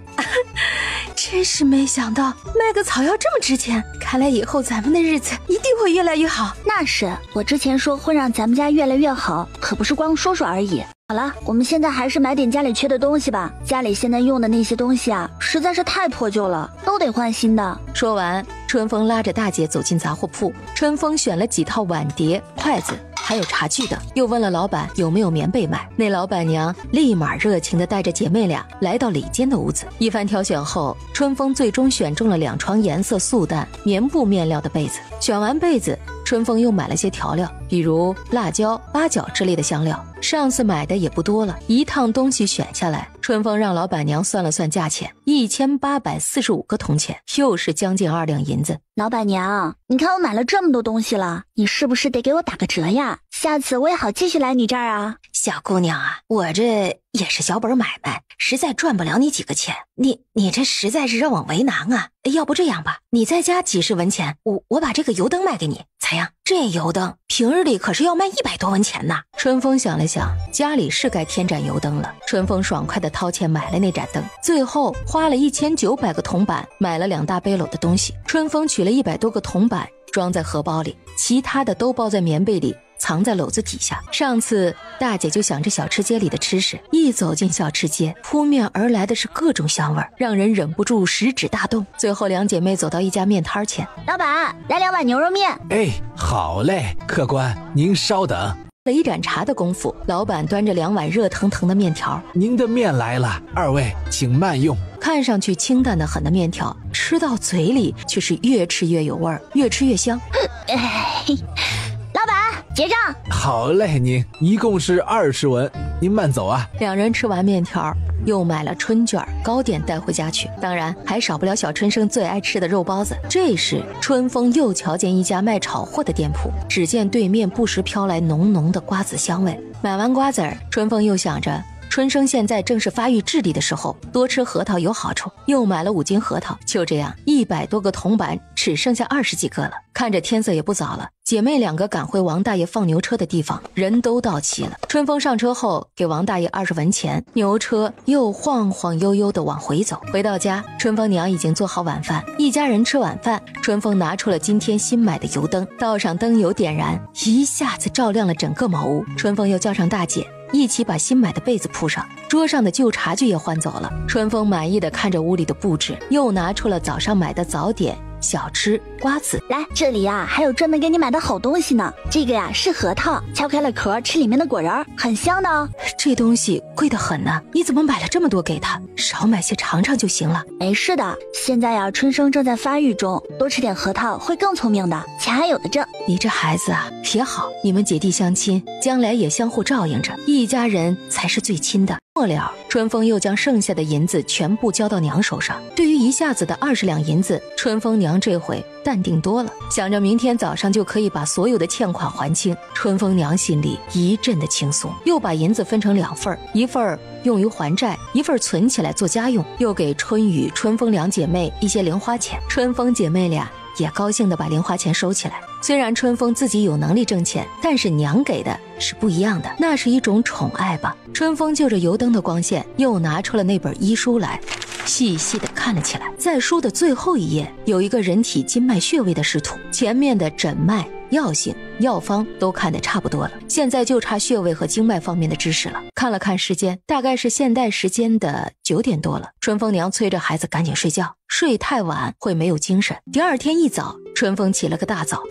D: 真是没想到卖个草药这么值钱，看来以后咱们的日子一定会越来越好。
A: 那是，我之前说会让咱们家越来越好，可不是光说说而已。好了，我们现在还是买点家里缺的东西吧。家里现在用的那些东西啊，实在是太破旧了，都得换新的。
C: 说完，春风拉着大姐走进杂货铺。春风选了几套碗碟、筷子，还有茶具等，又问了老板有没有棉被卖。那老板娘立马热情地带着姐妹俩来到里间的屋子。一番挑选后，春风最终选中了2床颜色素淡、棉布面料的被子。选完被子，春风又买了些调料，比如辣椒、八角之类的香料。上次买的也不多了，一趟东西选下来，春风让老板娘算了算价钱，1845个铜钱，又是将近2两银子。
A: 老板娘，你看我买了这么多东西了，你是不是得给我打个折呀？下次我也好继续来你这儿啊。
D: 小姑娘啊，我这也是小本买卖，实在赚不了你几个钱，你这实在是让我为难啊。要不这样吧，你再加几十文钱，我把这个油灯卖给你，咋样？这油灯平日里可是要卖100多文钱呢。
C: 春风想了想，家里是该添盏油灯了。春风爽快地掏钱买了那盏灯，最后花了1900个铜板买了2大背篓的东西。春风取了100多个铜板装在荷包里，其他的都包在棉被里，藏在篓子底下。上次大姐就想着小吃街里的吃食，一走进小吃街，扑面而来的是各种香味，让人忍不住食指大动。最后2姐妹走到一家面摊前，
A: 老板，来2碗牛肉面。
F: 哎，好嘞，客官您稍等。
C: 了一盏茶的功夫，老板端着2碗热腾腾的面条。
F: 您的面来了，2位请慢用。
C: 看上去清淡的很的面条，吃到嘴里却是越吃越有味儿，越吃越香。
A: 老板，结账。
F: 好嘞，您一共是20文，您慢走啊。
C: 2人吃完面条，又买了春卷、糕点带回家去，当然还少不了小春生最爱吃的肉包子。这时春风又瞧见一家卖炒货的店铺，只见对面不时飘来浓浓的瓜子香味。买完瓜子儿，春风又想着春生现在正是发育智力的时候，多吃核桃有好处，又买了5斤核桃。就这样，100多个铜板只剩下20几个了。看着天色也不早了，姐妹2个赶回王大爷放牛车的地方，人都到齐了。春风上车后给王大爷20文钱，牛车又晃晃悠悠地往回走。回到家，春风娘已经做好晚饭，一家人吃晚饭。春风拿出了今天新买的油灯，倒上灯油点燃，一下子照亮了整个茅屋。春风又叫上大姐，一起把新买的被子铺上，桌上的旧茶具也换走了。春风满意的看着屋里的布置，又拿出了早上买的早点、小吃、瓜子。
A: 来，这里呀还有专门给你买的好东西呢。这个呀是核桃，敲开了壳，吃里面的果仁，很香的哦。
C: 这东西贵得很呢，你怎么买了这么多给他？少买些尝尝就行了。
A: 没事的，现在呀春生正在发育中，多吃点核桃会更聪明的，钱还有的挣。
C: 你这孩子啊也好，你们姐弟相亲，将来也相互照应着，一家人才是最亲的。末了，春风又将剩下的银子全部交到娘手上。对于一下子的20两银子，春风娘这回淡定多了，想着明天早上就可以把所有的欠款还清。春风娘心里一阵的轻松，又把银子分成2份，一份用于还债，一份存起来做家用，又给春雨、春风2姐妹一些零花钱。春风姐妹俩也高兴地把零花钱收起来。虽然春风自己有能力挣钱，但是娘给的是不一样的，那是一种宠爱吧。春风就着油灯的光线，又拿出了那本医书来，细细地看了起来。在书的最后一页，有一个人体经脉穴位的视图，前面的诊脉、药性、药方都看得差不多了，现在就差穴位和经脉方面的知识了。看了看时间，大概是现代时间的9点多了。春风娘催着孩子赶紧睡觉，睡太晚会没有精神。第二天一早，春风起了个大早，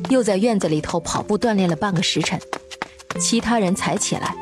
C: 又在院子里头跑步锻炼了半个时辰。其他人才起来，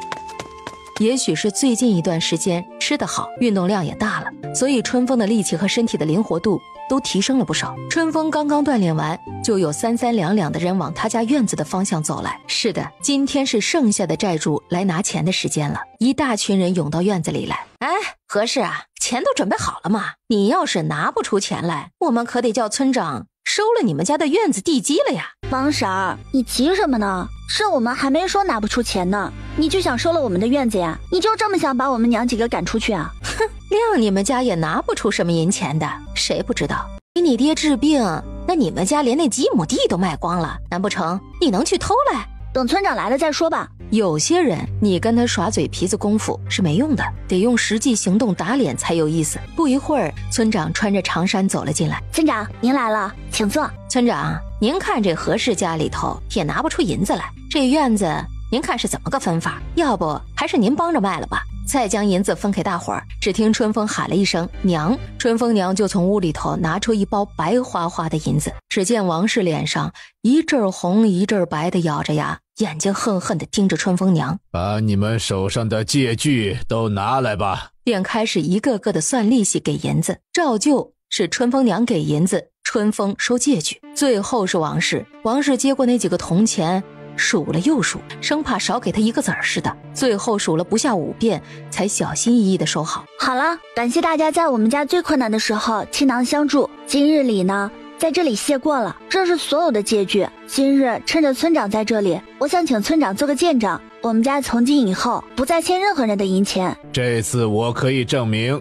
C: 也许是最近一段时间吃得好，运动量也大了，所以春风的力气和身体的灵活度都提升了不少。春风刚刚锻炼完，就有三三两两的人往他家院子的方向走来。是的，今天是剩下的债主来拿钱的时间了，一大群人涌到院子里来。哎，何氏啊，钱都准备好了吗？你要是拿不出钱来，我们可得叫村长收了你们家的院子地基了呀。
A: 王婶儿，你急什么呢？是我们还没说拿不出钱呢，你就想收了我们的院子呀？你就这么想把我们娘几个赶出去啊？
C: 哼，谅你们家也拿不出什么银钱的，谁不知道？给你爹治病，那你们家连那几亩地都卖光了，难不成你能去偷来？
A: 等村长来了再说吧。
C: 有些人你跟他耍嘴皮子功夫是没用的，得用实际行动打脸才有意思。不一会儿，村长穿着长衫走了进来。
A: 村长您来了，请坐。
C: 村长，您看这何氏家里头也拿不出银子来，这院子您看是怎么个分法？要不还是您帮着卖了吧。再将银子分给大伙儿，只听春风喊了一声娘，春风娘就从屋里头拿出一包白花花的银子。只见王氏脸上一阵红一阵白的咬着牙，眼睛恨恨地盯着春风娘。
B: 把你们手上的借据都拿来吧。
C: 便开始一个个的算利息给银子，照旧是春风娘给银子，春风收借据，最后是王氏。王氏接过那几个铜钱，数了又数，生怕少给他一个子儿似的，最后数了不下5遍，才小心翼翼地收好。
A: 好了，感谢大家在我们家最困难的时候倾囊相助，今日里呢在这里谢过了，这是所有的借据。今日趁着村长在这里，我想请村长做个见证，我们家从今以后不再欠任何人的银钱。
B: 这次我可以证明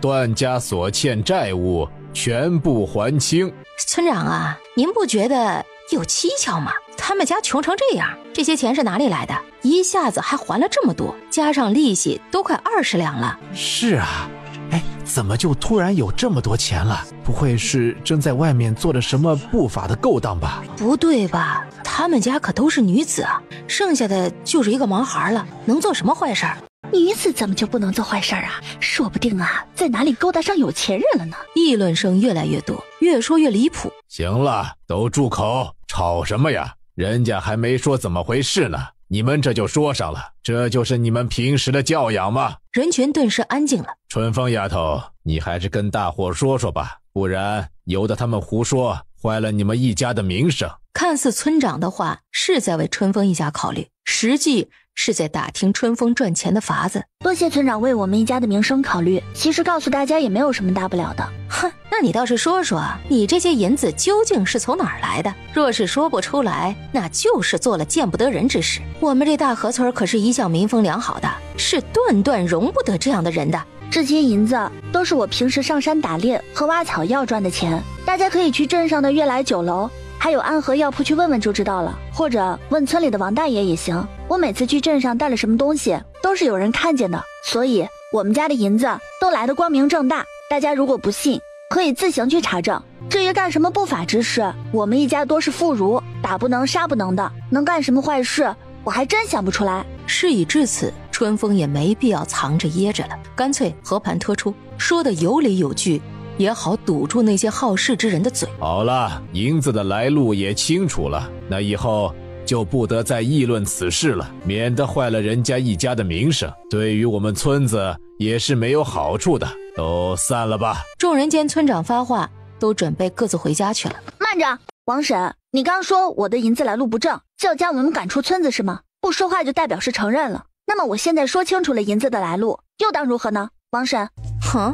B: 段家所欠债务全部还清。
C: 村长啊，您不觉得有蹊跷吗？他们家穷成这样，这些钱是哪里来的？一下子还还了这么多，加上利息都快20两了。
F: 是啊，哎，怎么就突然有这么多钱了？不会是正在外面做了什么不法的勾当吧？
C: 不对吧？他们家可都是女子啊，剩下的就是一个盲孩了，能做什么坏事？
A: 女子怎么就不能做坏事啊？说不定在哪里勾搭上有钱人了呢？
C: 议论声越来越多，越说越离谱。
B: 行了，都住口，吵什么呀？人家还没说怎么回事呢，你们这就说上了，这就是你们平时的教养吗？
C: 人群顿时安静了。
B: 春风丫头，你还是跟大伙说说吧，不然由得他们胡说，坏了你们一家的名声。
C: 看似村长的话是在为春风一家考虑，实际是在打听春风赚钱的法子。
A: 多谢村长为我们一家的名声考虑，其实告诉大家也没有什么大不了的。
C: 哼，那你倒是说说，你这些银子究竟是从哪儿来的？若是说不出来，那就是做了见不得人之事。我们这大河村可是一向民风良好的，是断断容不得这样的人的。
A: 这些银子都是我平时上山打猎和挖草药赚的钱，大家可以去镇上的悦来酒楼还有安和药铺去问问就知道了，或者问村里的王大爷也行。我每次去镇上带了什么东西都是有人看见的，所以我们家的银子都来得光明正大，大家如果不信可以自行去查证。至于干什么不法之事，我们一家多是妇孺，打不能杀不能的，能干什么坏事我还真想不出来。
C: 事已至此，春风也没必要藏着掖着了，干脆和盘托出，说的有理有据，也好堵住那些好事之人的嘴。
B: 好了，银子的来路也清楚了，那以后就不得再议论此事了，免得坏了人家一家的名声，对于我们村子也是没有好处的，都散了吧。
C: 众人见村长发话，都准备各自回家去了。
A: 慢着，王婶，你刚说我的银子来路不正，就要将我们赶出村子是吗？不说话就代表是承认了，那么我现在说清楚了银子的来路，又当如何呢？王婶，
C: 哼，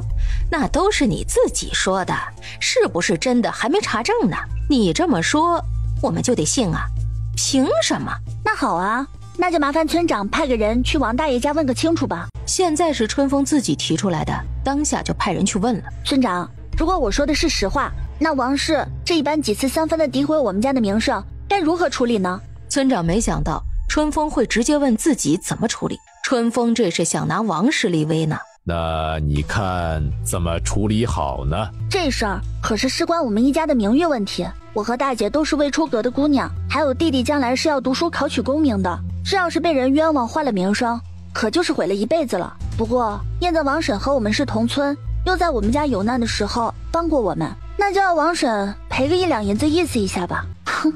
C: 那都是你自己说的，是不是真的还没查证呢？你这么说我们就得信啊，凭什么？
A: 那好啊，那就麻烦村长派个人去王大爷家问个清楚吧。
C: 现在是春风自己提出来的，当下就派人去问了。
A: 村长，如果我说的是实话，那王氏这一般几次3分的诋毁我们家的名声，该如何处理呢？
C: 村长没想到春风会直接问自己怎么处理，春风这是想拿王氏立威呢。
B: 那你看怎么处理好呢？
A: 这事儿可是事关我们一家的名誉问题，我和大姐都是未出阁的姑娘，还有弟弟将来是要读书考取功名的，这要是被人冤枉坏了名声，可就是毁了一辈子了。不过念在王婶和我们是同村，又在我们家有难的时候帮过我们，那就要王婶赔个1两银子意思一下吧。哼，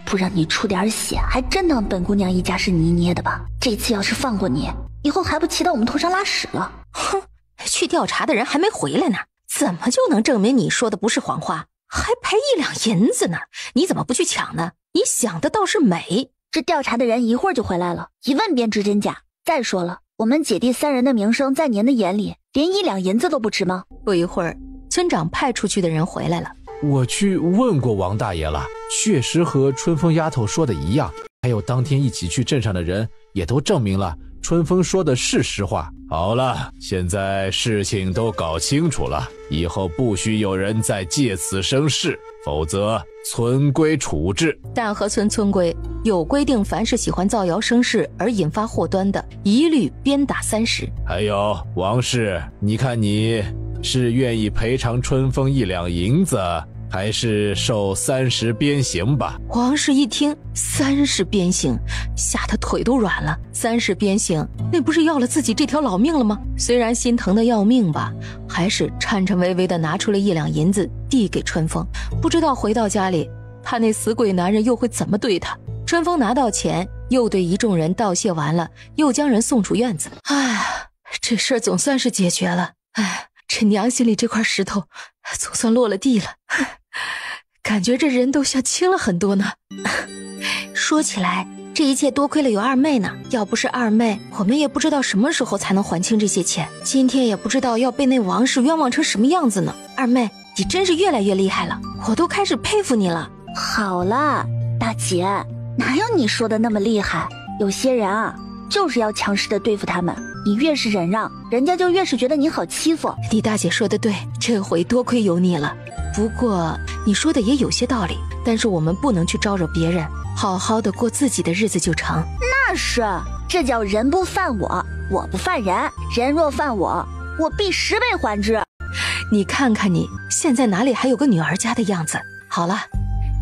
A: 不让你出点血，还真当本姑娘一家是泥捏的吧？这次要是放过你，以后还不骑到我们头上拉屎了？
D: 哼，去调查的人还没回来呢，怎么就能证明你说的不是谎话？还赔1两银子呢？你怎么不去抢呢？你想的倒是美。
A: 这调查的人一会儿就回来了，一问便知真假。再说了，我们姐弟3人的名声在您的眼里连1两银子都不值吗？
C: 不一会儿，村长派出去的人回来了。
F: 我去问过王大爷了，确实和春风丫头说的一样，还有当天一起去镇上的人也都证明了春风说的是实话。好了，现在事情都搞清楚了，以后不许有人再借此生事，否则村规处置。
C: 大河村村规有规定，凡是喜欢造谣生事而引发祸端的，一律鞭打30。
F: 还有王氏，你看你是愿意赔偿春风1两银子，还是受30鞭刑吧？
C: 王氏一听30鞭刑，吓得腿都软了。30鞭刑，那不是要了自己这条老命了吗？虽然心疼的要命吧，还是颤颤巍巍的拿出了1两银子递给春风。不知道回到家里，他那死鬼男人又会怎么对他？春风拿到钱，又对一众人道谢完了，又将人送出院子。唉，这事儿总算是解决了。唉，这娘心里这块石头总算落了地了。感觉这人都像轻了很多呢。
D: 说起来，这一切多亏了有二妹呢，要不是二妹，我们也不知道什么时候才能还清这些钱，今天也不知道要被那王氏冤枉成什么样子呢。二妹，你真是越来越厉害了，我都开始佩服你了。
A: 好了，大姐，哪有你说的那么厉害？有些人啊，就是要强势的对付他们，你越是忍让，人家就越是觉得你好欺负。
C: 李大姐说的对，这回多亏有你了。不过你说的也有些道理，但是我们不能去招惹别人，好好的过自己的日子就成。
A: 那是，这叫人不犯我，我不犯人，人若犯我，我必10倍还之。
C: 你看看你现在哪里还有个女儿家的样子？好了，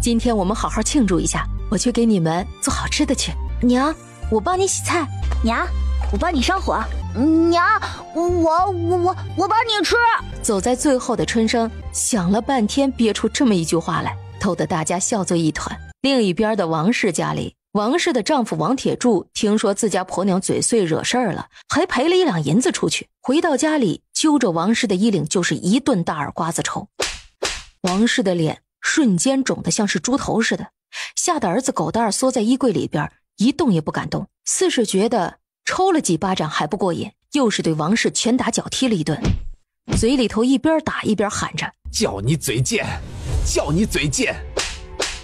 C: 今天我们好好庆祝一下，我去给你们做好吃的去。
D: 娘，我帮你洗菜。
A: 娘，我帮你上火。娘，我帮你吃。
C: 走在最后的春生想了半天，憋出这么一句话来，逗得大家笑作一团。另一边的王氏家里，王氏的丈夫王铁柱听说自家婆娘嘴碎惹事儿了，还赔了1两银子出去。回到家里，揪着王氏的衣领就是一顿大耳刮子抽。王氏的脸瞬间肿得像是猪头似的，吓得儿子狗蛋儿缩在衣柜里边一动也不敢动，似是觉得抽了几巴掌还不过瘾，又是对王氏拳打脚踢了一顿，嘴里头一边打一边喊着
F: 叫你嘴贱，叫你嘴贱。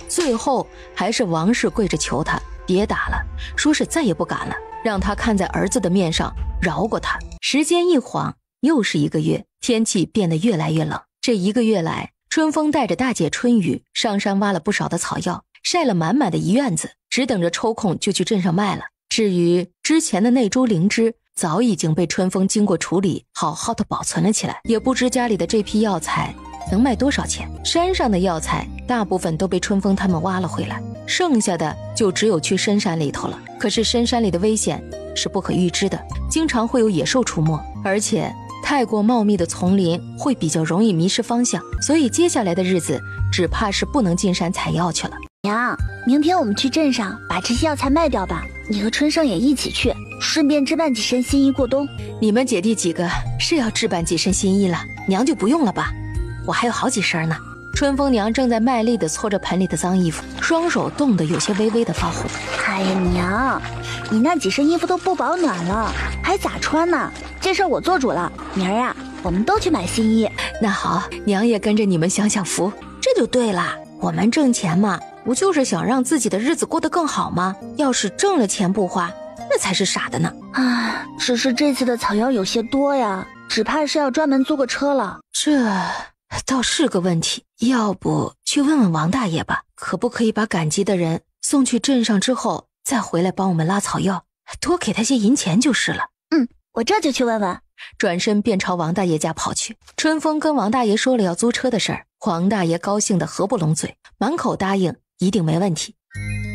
C: 最后还是王氏跪着求他别打了，说是再也不敢了，让他看在儿子的面上饶过他。时间一晃又是1个月，天气变得越来越冷。这1个月来，春风带着大姐春雨上山挖了不少的草药，晒了满满的一院子，只等着抽空就去镇上卖了。至于之前的那株灵芝，早已经被春风经过处理，好好的保存了起来。也不知家里的这批药材能卖多少钱。山上的药材大部分都被春风他们挖了回来，剩下的就只有去深山里头了。可是深山里的危险是不可预知的，经常会有野兽出没，而且太过茂密的丛林会比较容易迷失方向，所以接下来的日子只怕是不能进山采药去了。
A: 娘，明天我们去镇上把这些药材卖掉吧，你和春生也一起去，顺便置办几身新衣过冬。
C: 你们姐弟几个是要置办几身新衣了，娘就不用了吧，我还有好几身呢。春风娘正在卖力地搓着盆里的脏衣服，双手冻得有些微微的发红。
A: 哎呀娘，你那几身衣服都不保暖了，还咋穿呢？这事儿我做主了，明儿啊我们都去买新衣。
C: 那好，娘也跟着你们享享福。
D: 这就对了，我们挣钱嘛，不就是想让自己的日子过得更好吗？要是挣了钱不花，那才是傻的呢。
A: 啊，只是这次的草药有些多呀，只怕是要专门租个车了。
C: 这倒是个问题，要不去问问王大爷吧，可不可以把赶集的人送去镇上之后再回来帮我们拉草药，多给他些银钱就是了。
A: 我这就去问问。
C: 转身便朝王大爷家跑去。春风跟王大爷说了要租车的事儿，王大爷高兴得合不拢嘴，满口答应一定没问题。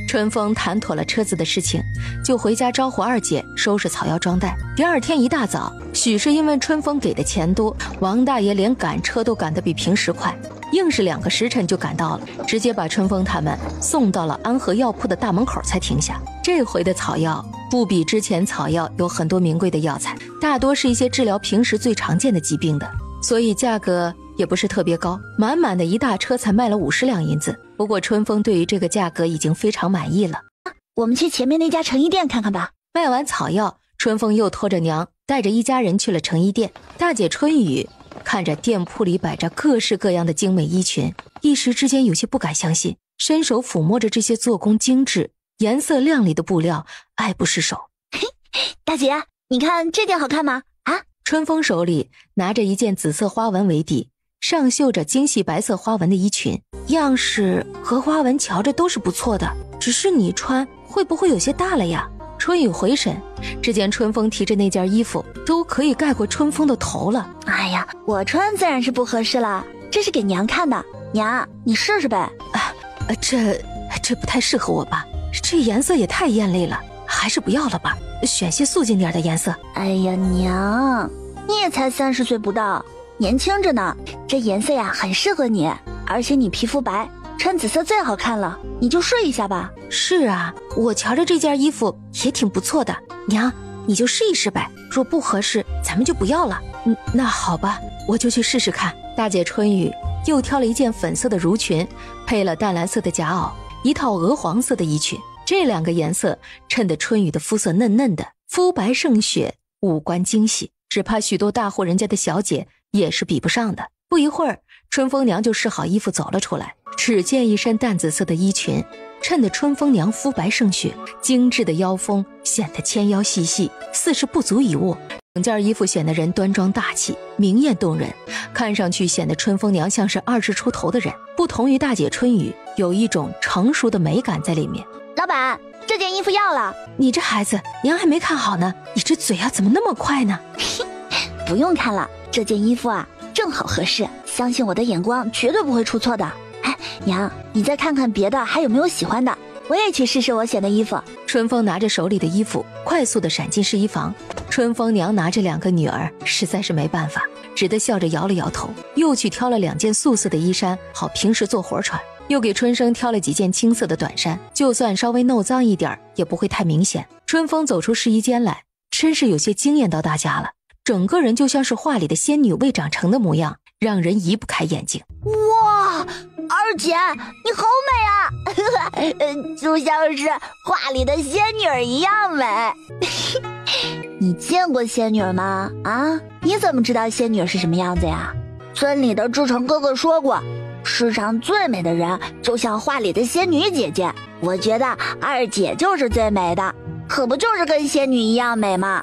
C: 春风谈妥了车子的事情，就回家招呼二姐收拾草药装袋。第二天一大早，许是因为春风给的钱多，王大爷连赶车都赶得比平时快，硬是2个时辰就赶到了，直接把春风他们送到了安和药铺的大门口才停下。这回的草药不比之前草药有很多名贵的药材，大多是一些治疗平时最常见的疾病的，所以价格也不是特别高，满满的一大车才卖了50两银子。不过春风对于这个价格已经非常满意了。
A: 我们去前面那家成衣店看看吧。
C: 卖完草药，春风又拖着娘带着一家人去了成衣店。大姐春雨看着店铺里摆着各式各样的精美衣裙，一时之间有些不敢相信，伸手抚摸着这些做工精致、颜色亮丽的布料，爱不释手。
A: 大姐，你看这件好看吗？啊？
C: 春风手里拿着一件紫色花纹为底，上绣着精细白色花纹的衣裙，样式和花纹瞧着都是不错的，只是你穿会不会有些大了呀？春雨回神，只见春风提着那件衣服都可以盖过春风的头了。
A: 哎呀，我穿自然是不合适了，这是给娘看的，娘你试试呗。
C: 这不太适合我吧？这颜色也太艳丽了，还是不要了吧，选些素净点的颜色。
A: 哎呀娘，你也才30岁不到，年轻着呢，这颜色呀很适合你，而且你皮肤白，穿紫色最好看了，你就试一下吧。
C: 是啊，我瞧着这件衣服也挺不错的，娘你就试一试呗，若不合适咱们就不要了。那好吧，我就去试试看。大姐春雨又挑了一件粉色的襦裙，配了淡蓝色的夹袄，一套鹅黄色的衣裙，这2个颜色衬得春雨的肤色嫩嫩的，肤白胜雪，五官精细，只怕许多大户人家的小姐也是比不上的。不一会儿，春风娘就试好衣服走了出来，只见一身淡紫色的衣裙衬得春风娘肤白胜雪，精致的腰丰显得纤腰细细，似是不足以握。整件衣服显得人端庄大气，明艳动人，看上去显得春风娘像是20出头的人，不同于大姐春雨，有一种成熟的美感在里面。
A: 老板，这件衣服要了。
C: 你这孩子，娘还没看好呢，你这嘴啊怎么那么快呢？
A: 不用看了，这件衣服啊正好合适，相信我的眼光绝对不会出错的。哎，娘，你再看看别的还有没有喜欢的，我也去试试我选的衣服。
C: 春风拿着手里的衣服快速地闪进试衣房，春风娘拿着2个女儿实在是没办法，只得笑着摇了摇头，又去挑了2件素色的衣衫，好平时做活穿，又给春生挑了几件青色的短衫，就算稍微弄脏一点也不会太明显。春风走出试衣间来，真是有些惊艳到大家了，整个人就像是画里的仙女未长成的模样，让人移不开眼睛。
A: 哇，二姐你好美啊就像是画里的仙女一样美你见过仙女吗？啊，你怎么知道仙女是什么样子呀？村里的志成哥哥说过，世上最美的人就像画里的仙女姐姐，我觉得二姐就是最美的，可不就是跟仙女一样美吗？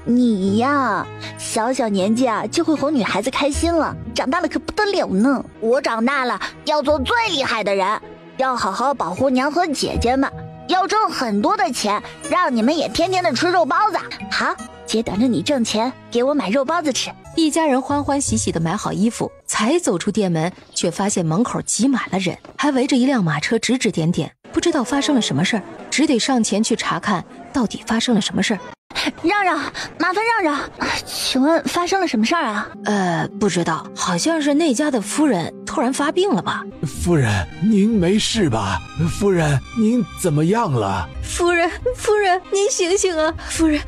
A: 你呀，小小年纪啊就会哄女孩子开心了，长大了可不得了呢。我长大了要做最厉害的人，要好好保护娘和姐姐们，要挣很多的钱，让你们也天天的吃肉包子。好，姐等着你挣钱给我买肉包子吃。
C: 一家人欢欢喜喜的买好衣服，才走出店门，却发现门口挤满了人，还围着一辆马车指指点点，不知道发生了什么事儿，只得上前去查看到底发生了什么事儿。
A: 让让，麻烦让让，请问发生了什么事儿啊？
C: 不知道，好像是那家的夫人突然发病了吧？
B: 夫人，您没事吧？夫人，您怎么样了？
C: 夫人，您醒醒啊！夫人，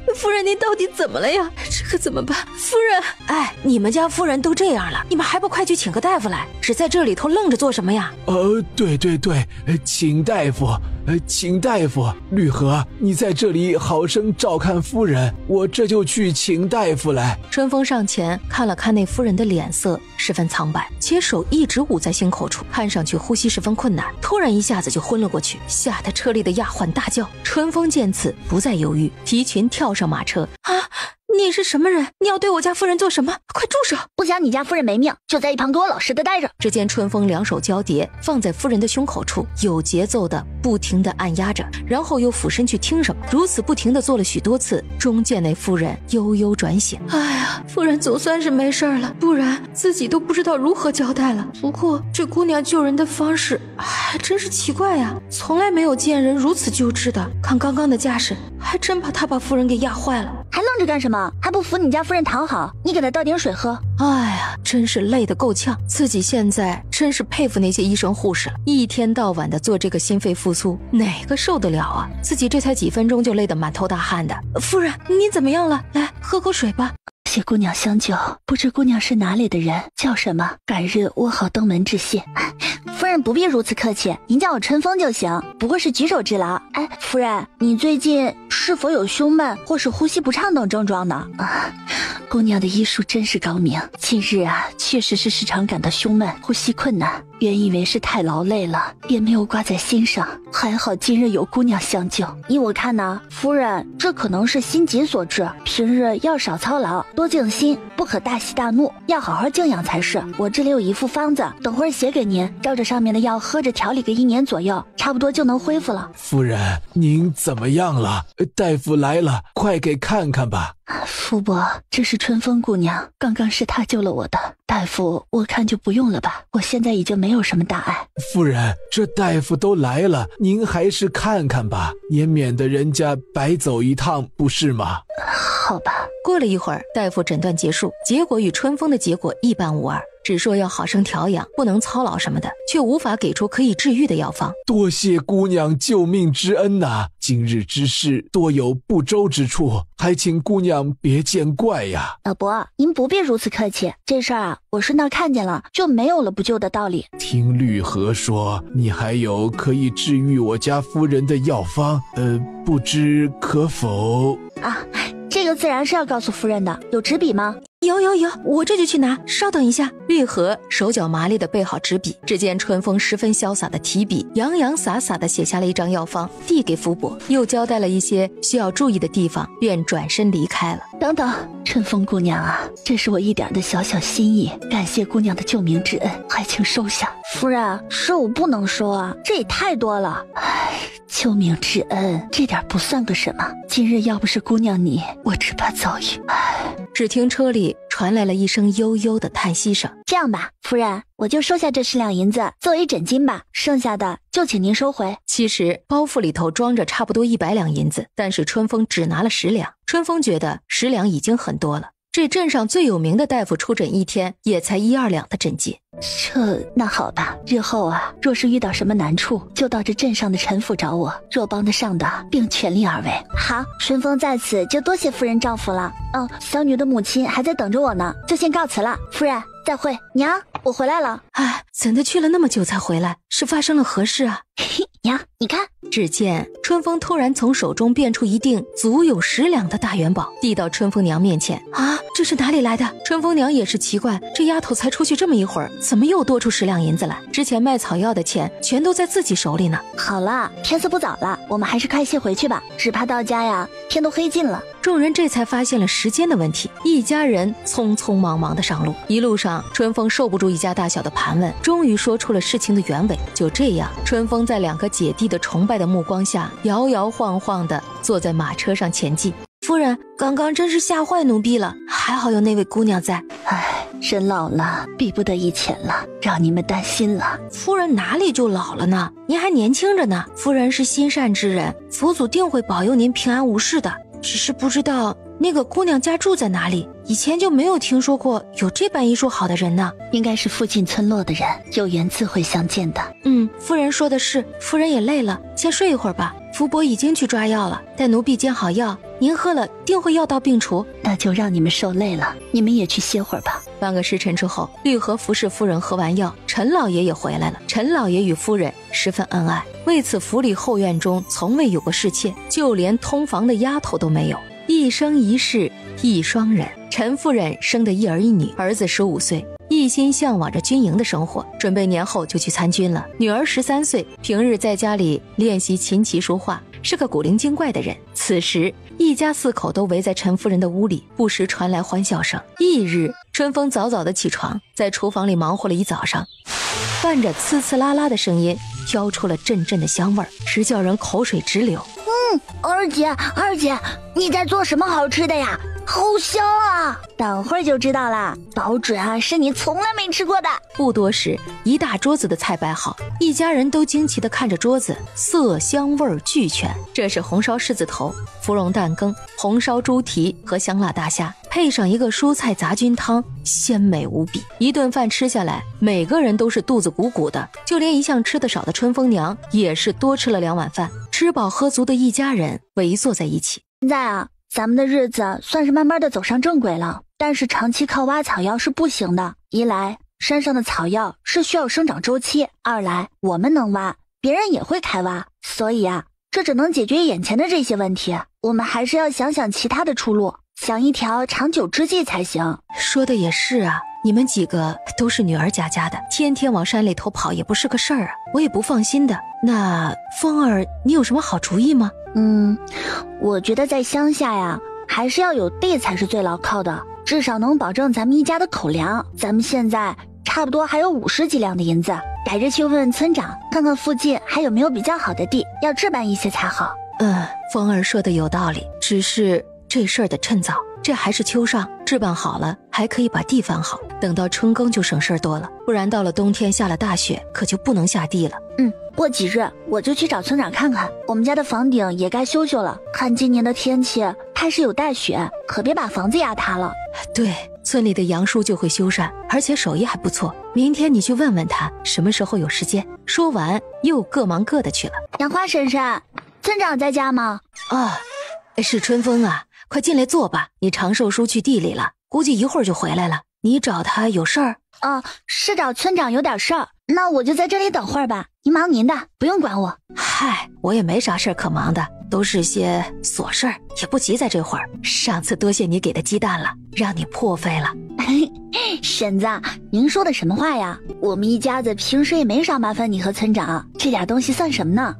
C: 您到底怎么了呀？这可怎么办？夫人，哎，你们家夫人都这样了，你们还不快去请个大夫来？只在这里头愣着做什么呀？
B: 对，请大夫，绿荷，你在这里好生照看夫人，我这就去请大夫来。
C: 春风上前看了看那夫人的脸色，十分苍白，且手一直捂在心口处，看上去呼吸十分困难，突然一下子就昏了过去，吓得车里的丫鬟大叫。春风见此不再犹豫，提裙跳上马车。啊，你是什么人？你要对我家夫人做什么？快住手！
A: 不想你家夫人没命，就在一旁给我老实的待着。
C: 只见春风两手交叠放在夫人的胸口处，有节奏的不停的按压着，然后又俯身去听什么，如此不停的做了许多次，终见那夫人悠悠转醒。哎呀，夫人总算是没事了，不然自己都不知道如何交代了。不过这姑娘救人的方式还真是奇怪呀，从来没有见人如此救治的，看刚刚的架势，还真怕她把夫人给压坏了。
A: 还愣着干什么？还不扶你家夫人躺好？你给她倒点水喝。
C: 哎呀，真是累得够呛，自己现在真是佩服那些医生护士了，一天到晚的做这个心肺复苏，哪个受得了啊？自己这才几分钟就累得满头大汗的。夫人，你怎么样了？来，喝口水吧。
A: 谢姑娘相救，不知姑娘是哪里的人，叫什么？改日我好登门致谢。夫人不必如此客气，您叫我春风就行，不过是举手之劳。哎，夫人，你最近是否有胸闷或是呼吸不畅等症状呢？姑娘的医术真是高明，近日确实是时常感到胸闷、呼吸困难，原以为是太劳累了，也没有挂在心上。还好今日有姑娘相救。依我看呢，夫人这可能是心急所致，平日要少操劳，多静心，不可大喜大怒，要好好静养才是。我这里有一副方子，等会儿写给您，照着上面的药喝着调理个1年左右，差不多就能恢复了。
B: 夫人，您怎么样了？大夫来了，快给看看吧。
A: 夫伯，这是春风姑娘，刚刚是她救了我的。大夫，我看就不用了吧，我现在已经没有什么大碍。
B: 夫人，这大夫都来了，您还是看看吧，也免得人家白走一趟，不是吗？
A: 好吧。
C: 过了一会儿，大夫诊断结束，结果与春风的结果一般无二，只说要好生调养，不能操劳什么的，却无法给出可以治愈的药方。
B: 多谢姑娘救命之恩呐！今日之事多有不周之处，还请姑娘别见怪呀。
A: 老伯，您不必如此客气，这事儿我顺道看见了，就没有了不救的道理。
B: 听绿禾说，你还有可以治愈我家夫人的药方，不知可否？
A: 这个自然是要告诉夫人的，有纸笔吗？
C: 有，我这就去拿，稍等一下。绿禾手脚麻利地备好纸笔，只见春风十分潇洒地提笔，洋洋洒洒地写下了一张药方，递给福伯，又交代了一些需要注意的地方，便转身离开了。
A: 等等，春风姑娘啊，这是我一点的小小心意，感谢姑娘的救命之恩，还请收下。夫人，是我不能收啊，这也太多了。救命之恩，这点不算个什么。今日要不是姑娘你，我只怕早已……
C: 只听车里传来了一声悠悠的叹息声。
A: 这样吧，夫人，我就收下这10两银子作为诊金吧，剩下的就请您收回。
C: 其实包袱里头装着差不多100两银子，但是春风只拿了10两。春风觉得10两已经很多了，这镇上最有名的大夫出诊一天也才1、2两的诊金。
A: 那好吧，日后若是遇到什么难处，就到这镇上的陈府找我，若帮得上的，并全力而为。好，春风在此就多谢夫人照拂了。小女的母亲还在等着我呢，就先告辞了。夫人再会。娘，我回来了。
C: 怎的去了那么久才回来？是发生了何事啊？
A: 娘，你看。
C: 只见春风突然从手中变出一锭足有10两的大元宝，递到春风娘面前。这是哪里来的？春风娘也是奇怪，这丫头才出去这么一会儿，怎么又多出10两银子来？之前卖草药的钱全都在自己手里呢。
A: 好了，天色不早了，我们还是快些回去吧，只怕到家天都黑尽了。
C: 众人这才发现了时间的问题，一家人匆匆忙忙的上路。一路上，春风受不住一家大小的盘问，终于说出了事情的原委。就这样，春风在2个姐弟的崇拜的目光下，摇摇晃晃的坐在马车上前进。
D: 夫人，刚刚真是吓坏奴婢了，还好有那位姑娘在。
A: 人老了，比不得以前了，让你们担心了。
D: 夫人哪里就老了呢？您还年轻着呢。夫人是心善之人，佛祖定会保佑您平安无事的。只是不知道那个姑娘家住在哪里，以前就没有听说过有这般医术好的人呢。
A: 应该是附近村落的人，有缘自会相见的。
D: 夫人说的是，夫人也累了，先睡一会儿吧。福伯已经去抓药了，待奴婢煎好药，您喝了定会药到病除。
A: 那就让你们受累了，你们也去歇会儿吧。
C: 半个时辰之后，绿禾服侍夫人喝完药，陈老爷也回来了。陈老爷与夫人十分恩爱，为此府里后院中从未有过侍妾，就连通房的丫头都没有。一生一世一双人，陈夫人生的一儿一女，儿子15岁，一心向往着军营的生活，准备年后就去参军了。女儿13岁，平日在家里练习琴棋书画，是个古灵精怪的人。此时一家4口都围在陈夫人的屋里，不时传来欢笑声。翌日，春风早早的起床，在厨房里忙活了一早上，伴着呲呲啦啦的声音，飘出了阵阵的香味儿，直叫人口水直流。
A: 二姐，你在做什么好吃的呀？好香啊！等会儿就知道啦，保准啊是你从来没吃过的。
C: 不多时，一大桌子的菜摆好，一家人都惊奇地看着桌子，色香味俱全。这是红烧狮子头、芙蓉蛋羹、红烧猪蹄和香辣大虾，配上一个蔬菜杂菌汤，鲜美无比。一顿饭吃下来，每个人都是肚子鼓鼓的，就连一向吃得少的春风娘也是多吃了2碗饭。吃饱喝足的一家人围坐在一起。
A: 现在啊，咱们的日子算是慢慢的走上正轨了，但是长期靠挖草药是不行的。一来，山上的草药是需要生长周期；二来，我们能挖，别人也会开挖，所以啊，这只能解决眼前的这些问题。我们还是要想想其他的出路，想一条长久之计才行。
C: 说的也是啊，你们几个都是女儿家家的，天天往山里头跑也不是个事儿啊，我也不放心的。那风儿，你有什么好主意吗？
A: 我觉得在乡下呀，还是要有地才是最牢靠的，至少能保证咱们一家的口粮。咱们现在差不多还有50几两的银子，改日去问问村长，看看附近还有没有比较好的地，要置办一些才好。
C: 风儿说的有道理，只是这事儿得趁早，这还是秋上，置办好了还可以把地翻好，等到春耕就省事儿多了，不然到了冬天下了大雪，可就不能下地了。
A: 过几日我就去找村长看看，我们家的房顶也该修修了，看今年的天气怕是有大雪，可别把房子压塌了。
C: 对，村里的杨叔就会修缮，而且手艺还不错，明天你去问问他什么时候有时间。说完又各忙各的去了。
A: 杨花婶婶，村长在家吗？
C: 是春风啊，快进来坐吧，你长寿叔去地里了，估计一会儿就回来了。你找他有事儿？
A: 是找村长有点事儿，那我就在这里等会儿吧，您忙您的，不用管我。
C: 嗨，我也没啥事儿可忙的，都是些琐事儿，也不急在这会儿。上次多谢你给的鸡蛋了，让你破费了。
A: 婶子，您说的什么话呀？我们一家子平时也没少麻烦你和村长，这点东西算什么呢？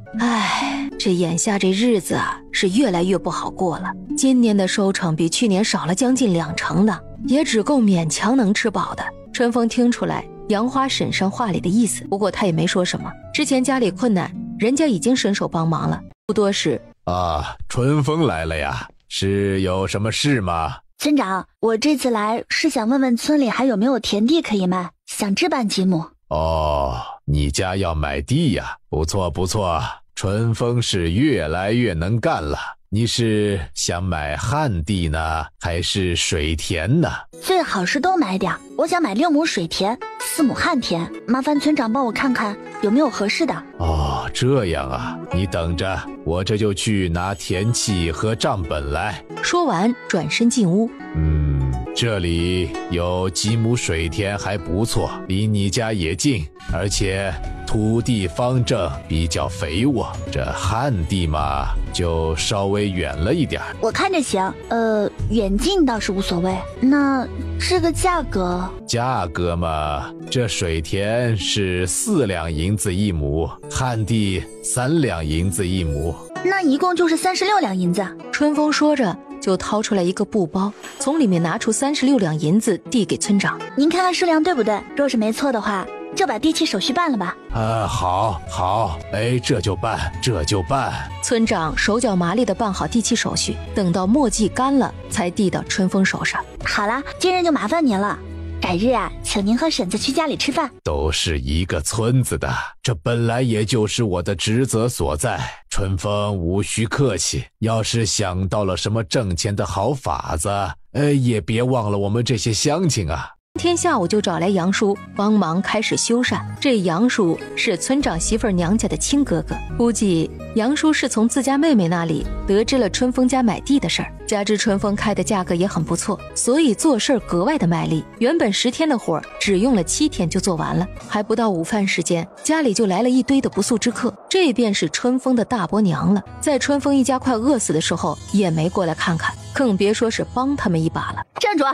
C: 这眼下这日子啊，是越来越不好过了。今年的收成比去年少了将近20%呢，也只够勉强能吃饱的。春风听出来杨花婶婶话里的意思，不过他也没说什么。之前家里困难，人家已经伸手帮忙了。不多时，
F: 春风来了呀，是有什么事吗？
A: 村长，我这次来是想问问村里还有没有田地可以卖，想置办几亩。
F: 你家要买地呀？不错不错，春风是越来越能干了。你是想买旱地呢，还是水田呢？
A: 最好是都买点，我想买6亩水田，4亩旱田，麻烦村长帮我看看有没有合适的。
F: 这样啊，你等着，我这就去拿田契和账本来。
C: 说完转身进屋。
F: 这里有几亩水田还不错，离你家也近，而且土地方正，比较肥沃。这旱地嘛，就稍微远了一点。
A: 我看着行，远近倒是无所谓。那这个价格？
F: 价格嘛，这水田是4两银子1亩，旱地3两银子1亩。
A: 那一共就是36两银子。
C: 春风说着就掏出来一个布包，从里面拿出36两银子递给村长。
A: 您看看数量对不对？若是没错的话，就把地契手续办了吧。
F: 好，这就办。
C: 村长手脚麻利地办好地契手续，等到墨迹干了，才递到春风手上。
A: 好了，今日就麻烦您了。改日啊，请您和婶子去家里吃饭。
F: 都是一个村子的，这本来也就是我的职责所在。春风无需客气，要是想到了什么挣钱的好法子，也别忘了我们这些乡亲啊。
C: 天下午就找来杨叔帮忙开始修缮。这杨叔是村长媳妇娘家的亲哥哥，估计杨叔是从自家妹妹那里得知了春风家买地的事儿，加之春风开的价格也很不错，所以做事格外的卖力。原本10天的活只用了7天就做完了，还不到午饭时间，家里就来了一堆的不速之客，这便是春风的大伯娘了。在春风一家快饿死的时候，也没过来看看，更别说是帮他们一把了。
E: 站住！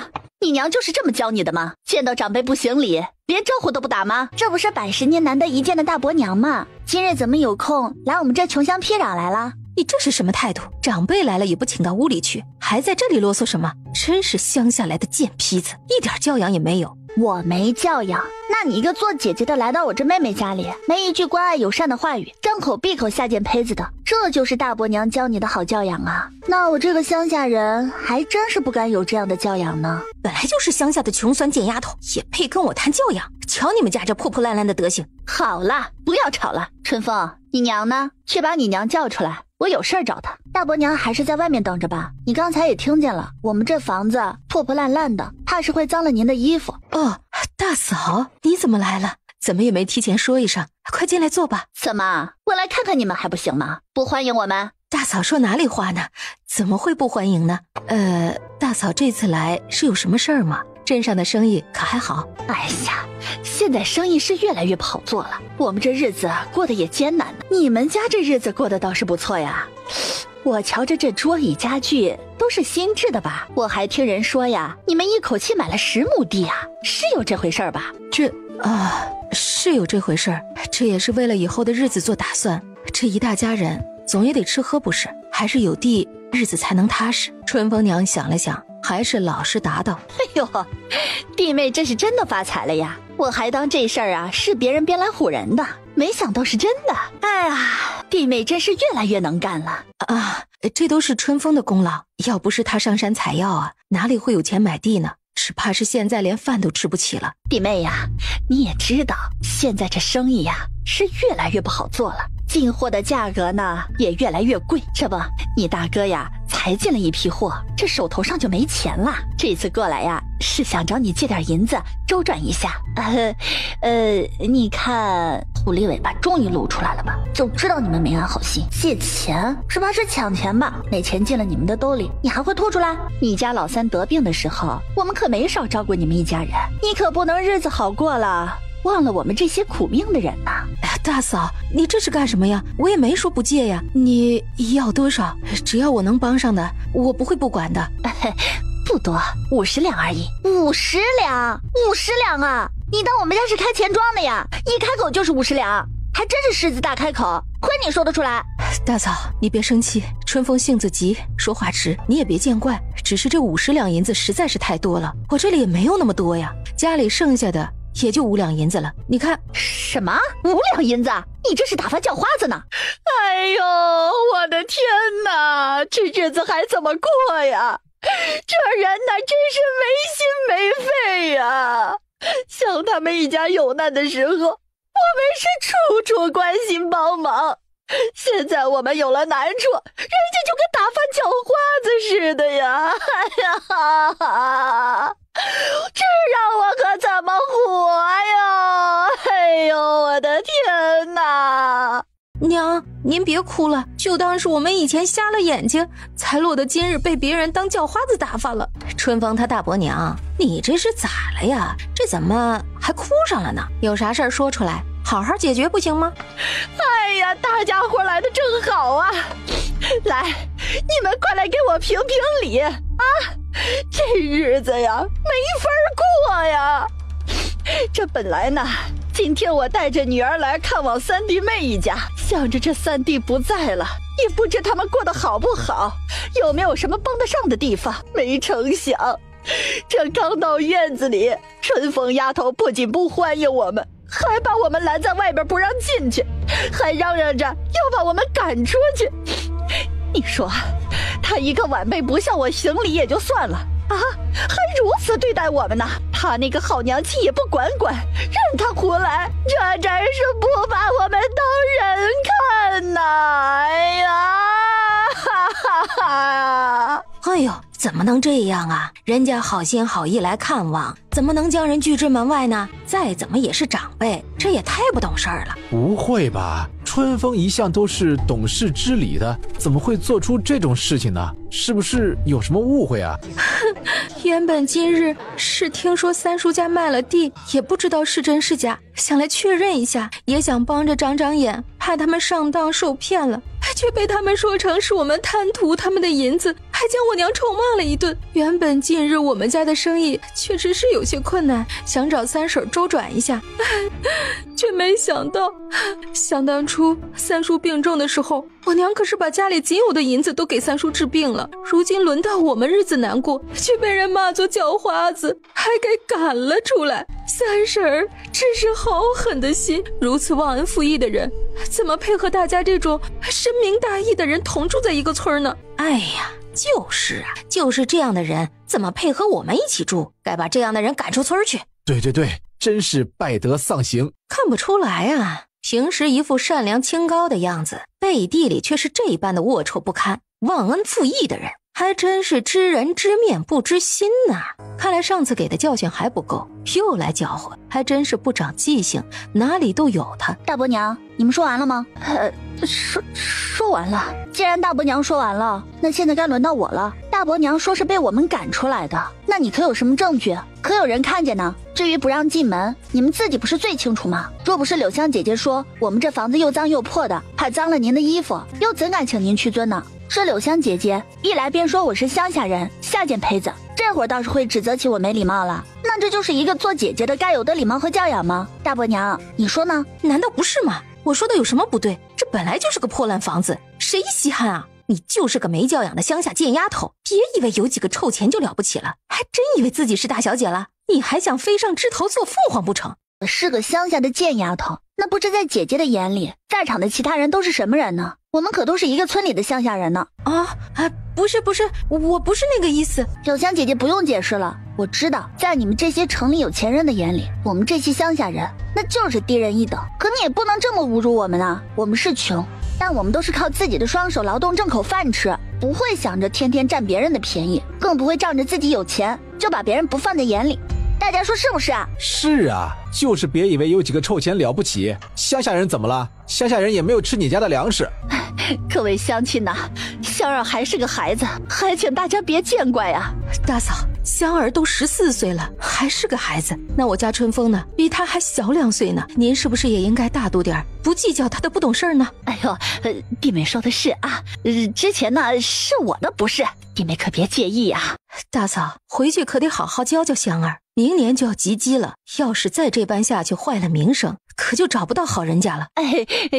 E: 你娘就是这么教你的吗？见到长辈不行礼，连招呼都不打吗？
A: 这不是百10年难得一见的大伯娘吗？今日怎么有空来我们这穷乡僻壤来了？
C: 你这是什么态度？长辈来了也不请到屋里去，还在这里啰嗦什么？真是乡下来的贱坯子，一点教养也没有。
A: 我没教养，那你一个做姐姐的来到我这妹妹家里，没一句关爱友善的话语，张口闭口下贱胚子的，这就是大伯娘教你的好教养啊？那我这个乡下人还真是不敢有这样的教养呢。
D: 本来就是乡下的穷酸贱丫头，也配跟我谈教养？瞧你们家这破破烂烂的德行！
A: 好了，不要吵了。春风，你娘呢？去把你娘叫出来，我有事儿找她。大伯娘还是在外面等着吧。你刚才也听见了，我们这房子破破烂烂的，怕是会脏了您的衣服。
D: 哦，大嫂，你怎么来了？怎么也没提前说一声？快进来坐吧。
A: 怎么，我来看看你们还不行吗？不欢迎我们？
D: 大嫂说哪里话呢？怎么会不欢迎呢？大嫂这次来是有什么事儿吗？镇上的生意可还好？
A: 哎呀，现在生意是越来越不好做了，我们这日子过得也艰难呢。你们家这日子过得倒是不错呀。我瞧着这桌椅家具都是新制的吧？我还听人说呀，你们一口气买了10亩地啊，是有这回事儿吧？
D: 是有这回事儿，这也是为了以后的日子做打算。这一大家人总也得吃喝不是，还是有地日子才能踏实。春风娘想了想，还是老实答道：
A: 哎呦，弟妹这是真的发财了呀！我还当这事儿啊是别人编来唬人的，没想到是真的。哎呀，弟妹真是越来越能干了
D: 啊！这都是春风的功劳，要不是他上山采药啊，哪里会有钱买地呢？只怕是现在连饭都吃不起了。
A: 弟妹呀，你也知道，现在这生意呀是越来越不好做了，进货的价格呢也越来越贵。这不，你大哥呀才进了一批货，这手头上就没钱了。这次过来呀，是想找你借点银子周转一下。你看狐狸尾巴终于露出来了吧？就知道你们没安好心，借钱是吧？是抢钱吧？那钱进了你们的兜里，你还会吐出来？你家老三得病的时候，我们可没少照顾你们一家人，你可不能日子好过了忘了我们这些苦命的人呐！
D: 大嫂，你这是干什么呀？我也没说不借呀。你要多少？只要我能帮上的，我不会不管的。
A: 不多，50两而已。50两？50两啊！你当我们家是开钱庄的呀？一开口就是50两，还真是狮子大开口，亏你说得出来。
D: 大嫂，你别生气，春风性子急，说话直，你也别见怪。只是这50两银子实在是太多了，我这里也没有那么多呀，家里剩下的也就5两银子了。你看
A: 什么5两银子？你这是打发叫花子呢？哎呦，我的天哪，这日子还怎么过呀？这人哪真是没心没肺呀！像他们一家有难的时候，我们是处处关心帮忙。现在我们有了难处，人家就跟打发叫花子似的呀！哎呀，这让我可怎么活呀？哎呦，我的天哪！
D: 娘，您别哭了，就当是我们以前瞎了眼睛，才落得今日被别人当叫花子打发了。春风他大伯娘，你这是咋了呀？这怎么还哭上了呢？有啥事儿说出来，好好解决不行吗？
A: 哎呀，大家伙来的正好啊！来，你们快来给我评评理啊！这日子呀，没法过呀。这本来呢，今天我带着女儿来看望三弟妹一家，想着这三弟不在了，也不知他们过得好不好，有没有什么帮得上的地方。没成想，这刚到院子里，春风丫头不仅不欢迎我们，还把我们拦在外边不让进去，还嚷嚷着要把我们赶出去。你说他一个晚辈不向我行礼也就算了啊，还如此对待我们呢？他那个好娘亲也不管管，任他胡来，这真是不把我们当人看呐！哎呀，哈哈哈！
D: 哎呦，怎么能这样啊？人家好心好意来看望，怎么能将人拒之门外呢？再怎么也是长辈，这也太不懂事儿了。
F: 不会吧？春风一向都是懂事知礼的，怎么会做出这种事情呢？是不是有什么误会啊？
D: 原本今日是听说三叔家卖了地，也不知道是真是假，想来确认一下，也想帮着长长眼，怕他们上当受骗了，
C: 却被他们说成是我们贪图他们的银子，还将我娘臭骂了一顿。原本近日我们家的生意确实是有些困难，想找三婶周转一下，却没想到，想当初三叔病重的时候，我娘可是把家里仅有的银子都给三叔治病了。如今轮到我们日子难过，却被人骂作叫花子，还给赶了出来。三婶儿真是好狠的心，如此忘恩负义的人，怎么配合大家这种深明大义的人同住在一个村呢？
D: 哎呀，就是啊，就是这样的人怎么配合我们一起住？该把这样的人赶出村去。
F: 对对对，真是败德丧行。
D: 看不出来啊，平时一副善良清高的样子，背地里却是这般的龌龊不堪、忘恩负义的人，还真是知人知面不知心呐。看来上次给的教训还不够，又来搅和，还真是不长记性，哪里都有他。
A: 大伯娘，你们说完了吗？说完了。既然大伯娘说完了，那现在该轮到我了。大伯娘说是被我们赶出来的，那你可有什么证据？可有人看见呢？至于不让进门，你们自己不是最清楚吗？若不是柳香姐姐说我们这房子又脏又破的，怕脏了您的衣服，又怎敢请您屈尊呢？这柳香姐姐一来便说我是乡下人，下贱胚子，这会儿倒是会指责起我没礼貌了。那这就是一个做姐姐的该有的礼貌和教养吗？大伯娘，你说呢？
D: 难道不是吗？我说的有什么不对？这本来就是个破烂房子，谁稀罕啊？你就是个没教养的乡下贱丫头，别以为有几个臭钱就了不起了，还真以为自己是大小姐了？你还想飞上枝头做凤凰不成？
A: 我是个乡下的贱丫头，那不知在姐姐的眼里，在场的其他人都是什么人呢？我们可都是一个村里的乡下人呢。
D: 不是，我不是那个意思。
A: 柳香姐姐不用解释了，我知道，在你们这些城里有钱人的眼里，我们这些乡下人那就是低人一等。可你也不能这么侮辱我们啊！我们是穷，但我们都是靠自己的双手劳动挣口饭吃，不会想着天天占别人的便宜，更不会仗着自己有钱就把别人不放在眼里。大家说是不是啊？
F: 是啊，就是别以为有几个臭钱了不起，乡下人怎么了？乡下人也没有吃你家的粮食。
E: 各位乡亲呐，香儿还是个孩子，还请大家别见怪啊。
D: 大嫂，香儿都14岁了，还是个孩子，那我家春风呢，比他还小2岁呢。您是不是也应该大度点，不计较他的不懂事呢？
E: 哎呦，弟妹说的是啊，之前呢是我的不是，弟妹可别介意啊。
D: 大嫂，回去可得好好教教香儿，明年就要及笄了，要是再这般下去坏了名声，可就找不到好人家了。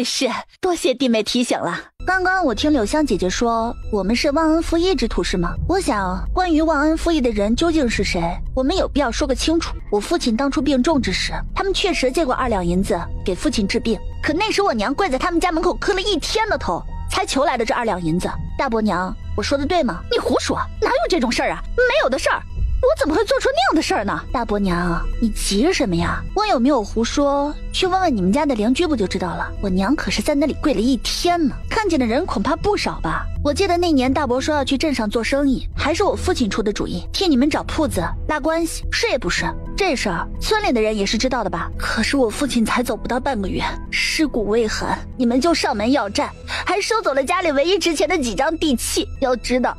E: 是，多谢弟妹提醒了。
A: 刚刚我听柳香姐姐说我们是忘恩负义之徒是吗？我想关于忘恩负义的人究竟是谁，我们有必要说个清楚。我父亲当初病重之时，他们确实借过2两银子给父亲治病，可那时我娘跪在他们家门口磕了1天的头才求来的这2两银子。大伯娘，我说的对吗？
E: 你胡说，哪有这种事儿啊？没有的事儿，我怎么会做出那样的事儿呢？
A: 大伯娘，你急什么呀？我有没有胡说？去问问你们家的邻居不就知道了。我娘可是在那里跪了1天呢，看见的人恐怕不少吧。我记得那年大伯说要去镇上做生意，还是我父亲出的主意，替你们找铺子拉关系，是也不是？这事儿村里的人也是知道的吧？可是我父亲才走不到半个月，尸骨未寒，你们就上门要债，还收走了家里唯一值钱的几张地契。要知道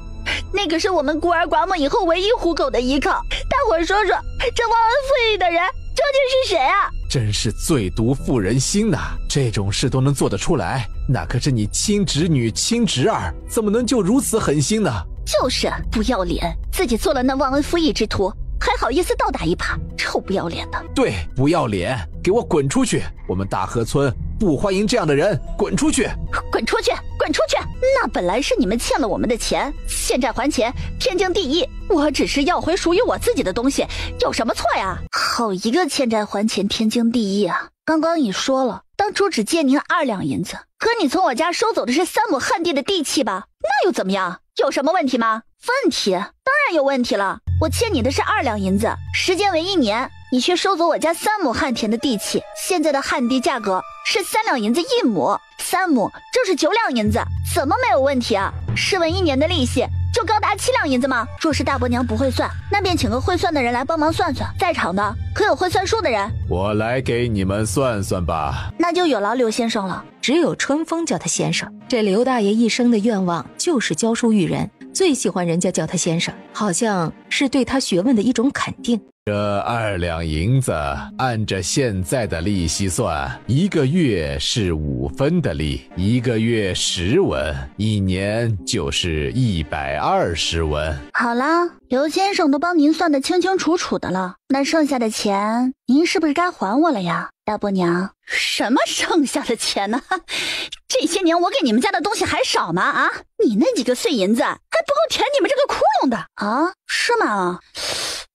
A: 那个是我们孤儿寡母以后唯一糊口的依靠。大伙说说，这忘恩负义的人究竟是谁啊？
F: 真是最毒妇人心呐！这种事都能做得出来，那可是你亲侄女亲侄儿，怎么能就如此狠心呢？
E: 就是不要脸，自己做了那忘恩负义之徒，还好意思倒打一耙，臭不要脸的。
F: 对，不要脸，给我滚出去！我们大河村不欢迎这样的人，滚出去！
E: 滚出去！滚出去！那本来是你们欠了我们的钱，欠债还钱，天经地义。我只是要回属于我自己的东西，有什么错呀？
A: 好一个欠债还钱，天经地义啊！刚刚你说了，当初只借您2两银子，
E: 可你从我家收走的是3亩旱地的地契吧？那又怎么样？有什么问题吗？
A: 问题？当然有问题了。我欠你的是2两银子，时间为1年，你却收走我家3亩旱田的地契。现在的旱地价格是3两银子1亩，3亩就是9两银子，怎么没有问题啊？试问1年的利息就高达7两银子吗？若是大伯娘不会算，那便请个会算的人来帮忙算算。在场的可有会算数的人？
F: 我来给你们算算吧。
A: 那就有劳刘先生了。
C: 只有春风叫他先生。这刘大爷一生的愿望就是教书育人，最喜欢人家叫他先生，好像是对他学问的一种肯定。
F: 这2两银子，按着现在的利息算，1个月是5分的利，1个月10文，1年就是120文。
A: 好啦，刘先生都帮您算得清清楚楚的了，那剩下的钱，您是不是该还我了呀，大伯娘？
E: 什么剩下的钱呢？这些年我给你们家的东西还少吗？啊，你那几个碎银子还不够填你们这个窟窿的
A: 啊？是吗？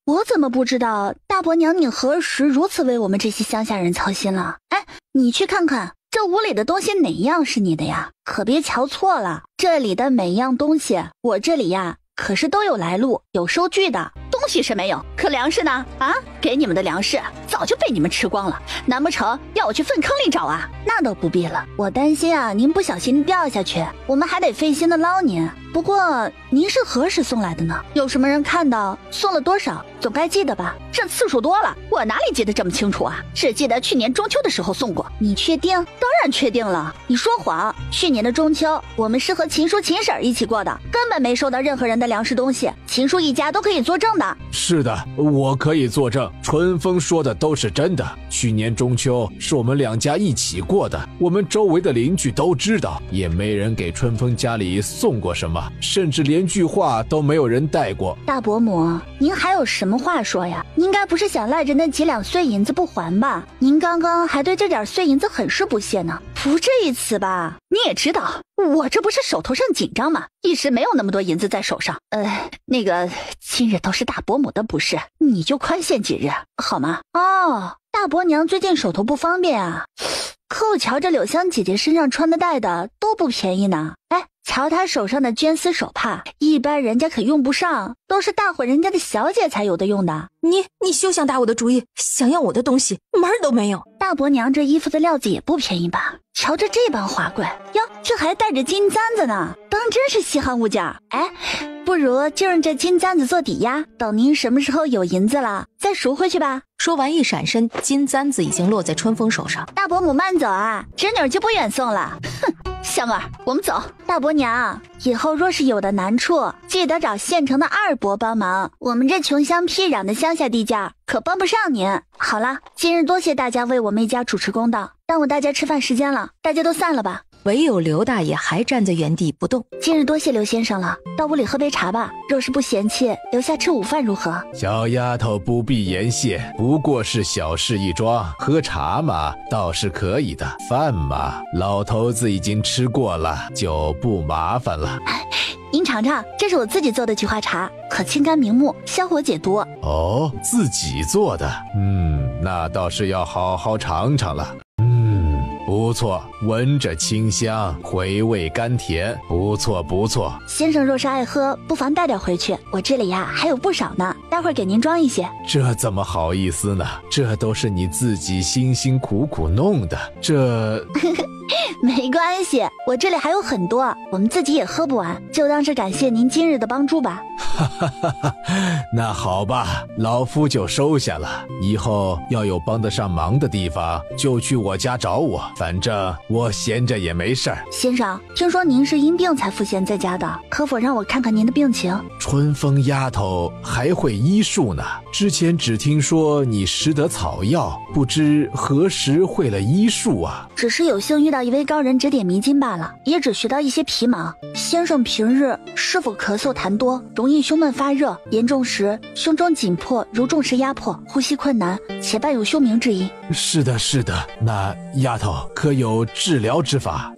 A: 我怎么不知道大伯娘你何时如此为我们这些乡下人操心了？哎，你去看看这屋里的东西哪样是你的呀？可别瞧错了，这里的每样东西我这里呀可是都有来路有收据的。
E: 东西是没有，可粮食呢？啊，给你们的粮食早就被你们吃光了，难不成要我去粪坑里找啊？
A: 那倒不必了，我担心啊您不小心掉下去，我们还得费心的捞您。不过您是何时送来的呢？有什么人看到送了多少，总该记得吧？
E: 这次数多了，我哪里记得这么清楚啊？只记得去年中秋的时候送过。
A: 你确定？
E: 当然确定了。
A: 你说谎！去年的中秋我们是和秦叔秦婶一起过的，根本没收到任何人的粮食东西，秦叔一家都可以作证的。
F: 是的，我可以作证，春风说的都是真的。去年中秋是我们2家一起过的，我们周围的邻居都知道，也没人给春风家里送过什么，甚至连句话都没有人带过。
A: 大伯母，您还有什么话说呀？您该不是想赖着那几两碎银子不还吧？您刚刚还对这点碎银子很是不屑呢，不至于此吧？
E: 你也知道我这不是手头上紧张吗？一时没有那么多银子在手上。那个今日都是大伯母的不是，你就宽限几日好吗？
A: 哦，大伯娘最近手头不方便啊。可我瞧着柳香姐姐身上穿的戴的都不便宜呢。哎，瞧她手上的绢丝手帕，一般人家可用不上，都是大伙人家的小姐才有的用的。
C: 你休想打我的主意，想要我的东西门儿都没有。
A: 大伯娘这衣服的料子也不便宜吧？瞧着这般华贵哟，这还带着金簪子呢，当真是稀罕物件。哎，不如就用这金簪子做抵押，等您什么时候有银子了再赎回去吧。
C: 说完一闪身，金簪子已经落在春风手上。
A: 大伯母慢走啊，侄女就不远送了。
E: 哼，香儿，我们走。
A: 大伯娘，以后若是有的难处，记得找县城的二伯帮忙，我们这穷乡僻壤的乡下地界可帮不上您。好了，今日多谢大家为我们一家主持公道，耽误大家吃饭时间了，大家都散了吧。
C: 唯有刘大爷还站在原地不动。
A: 今日多谢刘先生了，到屋里喝杯茶吧，若是不嫌弃，留下吃午饭如何？
F: 小丫头不必言谢，不过是小事一桩，喝茶嘛倒是可以的，饭嘛老头子已经吃过了，就不麻烦了。
A: 您尝尝，这是我自己做的菊花茶，可清肝明目，消火解毒。
F: 哦，自己做的，那倒是要好好尝尝了。不错，闻着清香，回味甘甜，不错不错。
A: 先生若是爱喝，不妨带点回去，我这里呀还有不少呢，待会儿给您装一些。
F: 这怎么好意思呢？这都是你自己辛辛苦苦弄的，这
A: 没关系，我这里还有很多，我们自己也喝不完，就当是感谢您今日的帮助吧。
F: 那好吧，老夫就收下了，以后要有帮得上忙的地方就去我家找我，反正我闲着也没事儿。
A: 先生，听说您是因病才赋闲在家的，可否让我看看您的病情？
F: 春风丫头还会医术呢，之前只听说你识得草药，不知何时会了医术啊？
A: 只是有幸遇到一位高人指点迷津罢了，也只学到一些皮毛。先生平日是否咳嗽痰多，容易胸闷发热，严重时胸中紧迫如重石压迫，呼吸困难，且伴有休明之音？
F: 是的，是的。那丫头可有治疗之法？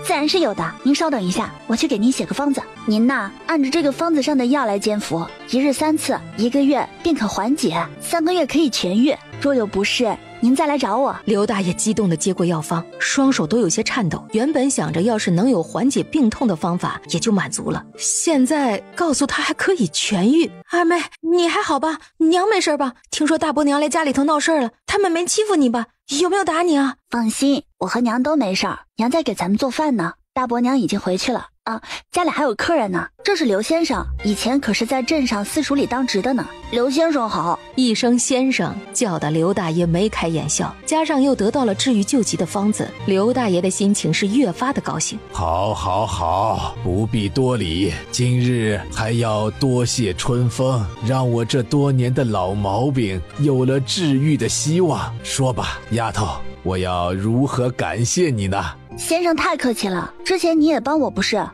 A: 自然是有的，您稍等一下，我去给您写个方子。您呐，按着这个方子上的药来煎服，1日3次，1个月便可缓解，3个月可以痊愈。若有不适，您再来找我。
C: 刘大爷激动地接过药方，双手都有些颤抖。原本想着要是能有缓解病痛的方法也就满足了，现在告诉他还可以痊愈。二妹，你还好吧？娘没事吧？听说大伯娘来家里头闹事了，他们没欺负你吧？有没有打你啊？
A: 放心，我和娘都没事儿，娘在给咱们做饭呢。大伯娘已经回去了啊，家里还有客人呢。这是刘先生，以前可是在镇上私塾里当值的呢。刘先生好。
C: 一声先生叫得刘大爷眉开眼笑，加上又得到了治愈救急的方子，刘大爷的心情是越发的高兴。
F: 好好好，不必多礼，今日还要多谢春风，让我这多年的老毛病有了治愈的希望。说吧，丫头，我要如何感谢你呢？
A: 先生太客气了，之前你也帮我不是？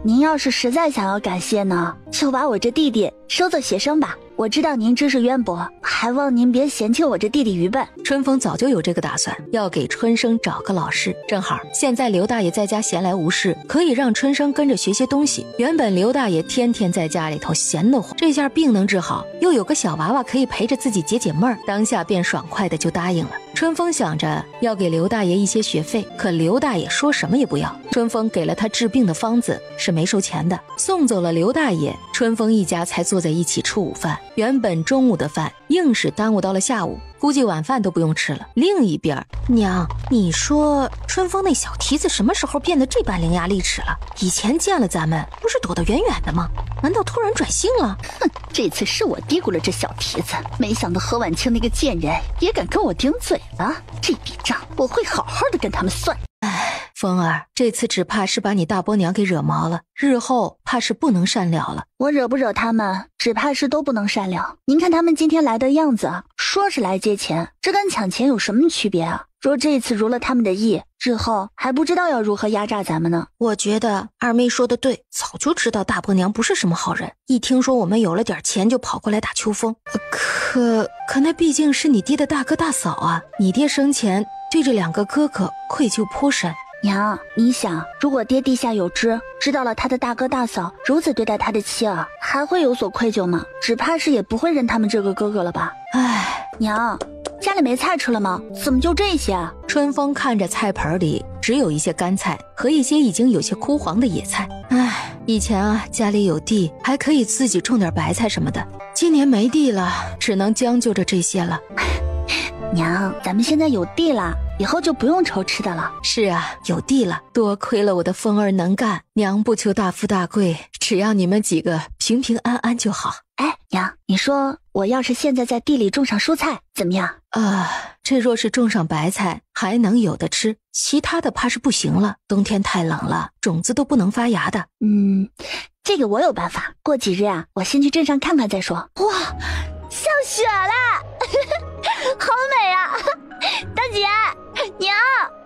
A: 您要是实在想要感谢呢，就把我这弟弟收做学生吧。我知道您知识渊博，还望您别嫌弃我这弟弟愚笨。
C: 春风早就有这个打算，要给春生找个老师。正好现在刘大爷在家闲来无事，可以让春生跟着学些东西。原本刘大爷天天在家里头闲得慌，这下病能治好，又有个小娃娃可以陪着自己解解闷儿，当下便爽快的就答应了。春风想着要给刘大爷一些学费，可刘大爷说什么也不要。春风给了他治病的方子，是没收钱的。送走了刘大爷，春风一家才坐在一起吃午饭。原本中午的饭硬是耽误到了下午，估计晚饭都不用吃了。另一边，
D: 娘，你说春风那小蹄子什么时候变得这般伶牙俐齿了？以前见了咱们不是躲得远远的吗？难道突然转性了？
E: 哼，这次是我低估了这小蹄子，没想到何婉清那个贱人也敢跟我顶嘴了。这笔账我会好好的跟他们算。
C: 风儿，这次只怕是把你大伯娘给惹毛了，日后怕是不能善了了。
A: 我惹不惹他们，只怕是都不能善了。您看他们今天来的样子，说是来借钱，这跟抢钱有什么区别啊？若这次如了他们的意，之后还不知道要如何压榨咱们呢。
D: 我觉得二妹说的对，早就知道大伯娘不是什么好人，一听说我们有了点钱就跑过来打秋风。
C: 可那毕竟是你爹的大哥大嫂啊，你爹生前对这两个哥哥愧疚颇深。
A: 娘，你想，如果爹地下有知，知道了他的大哥大嫂如此对待他的妻儿，还会有所愧疚吗？只怕是也不会认他们这个哥哥了吧。
C: 唉，
A: 娘，家里没菜吃了吗？怎么就这些啊？
C: 春风看着菜盆里只有一些干菜和一些已经有些枯黄的野菜。唉，以前啊家里有地，还可以自己种点白菜什么的，今年没地了，只能将就着这些了。
A: 娘，咱们现在有地了，以后就不用愁吃的了。
C: 是啊，有地了，多亏了我的风儿能干，娘不求大富大贵，只要你们几个平平安安就好。
A: 哎，娘，你说我要是现在在地里种上蔬菜怎么样？
C: 这若是种上白菜还能有的吃，其他的怕是不行了，冬天太冷了，种子都不能发芽的。
A: 这个我有办法，过几日啊，我先去镇上看看再说。哇，下雪了好美啊！大姐娘，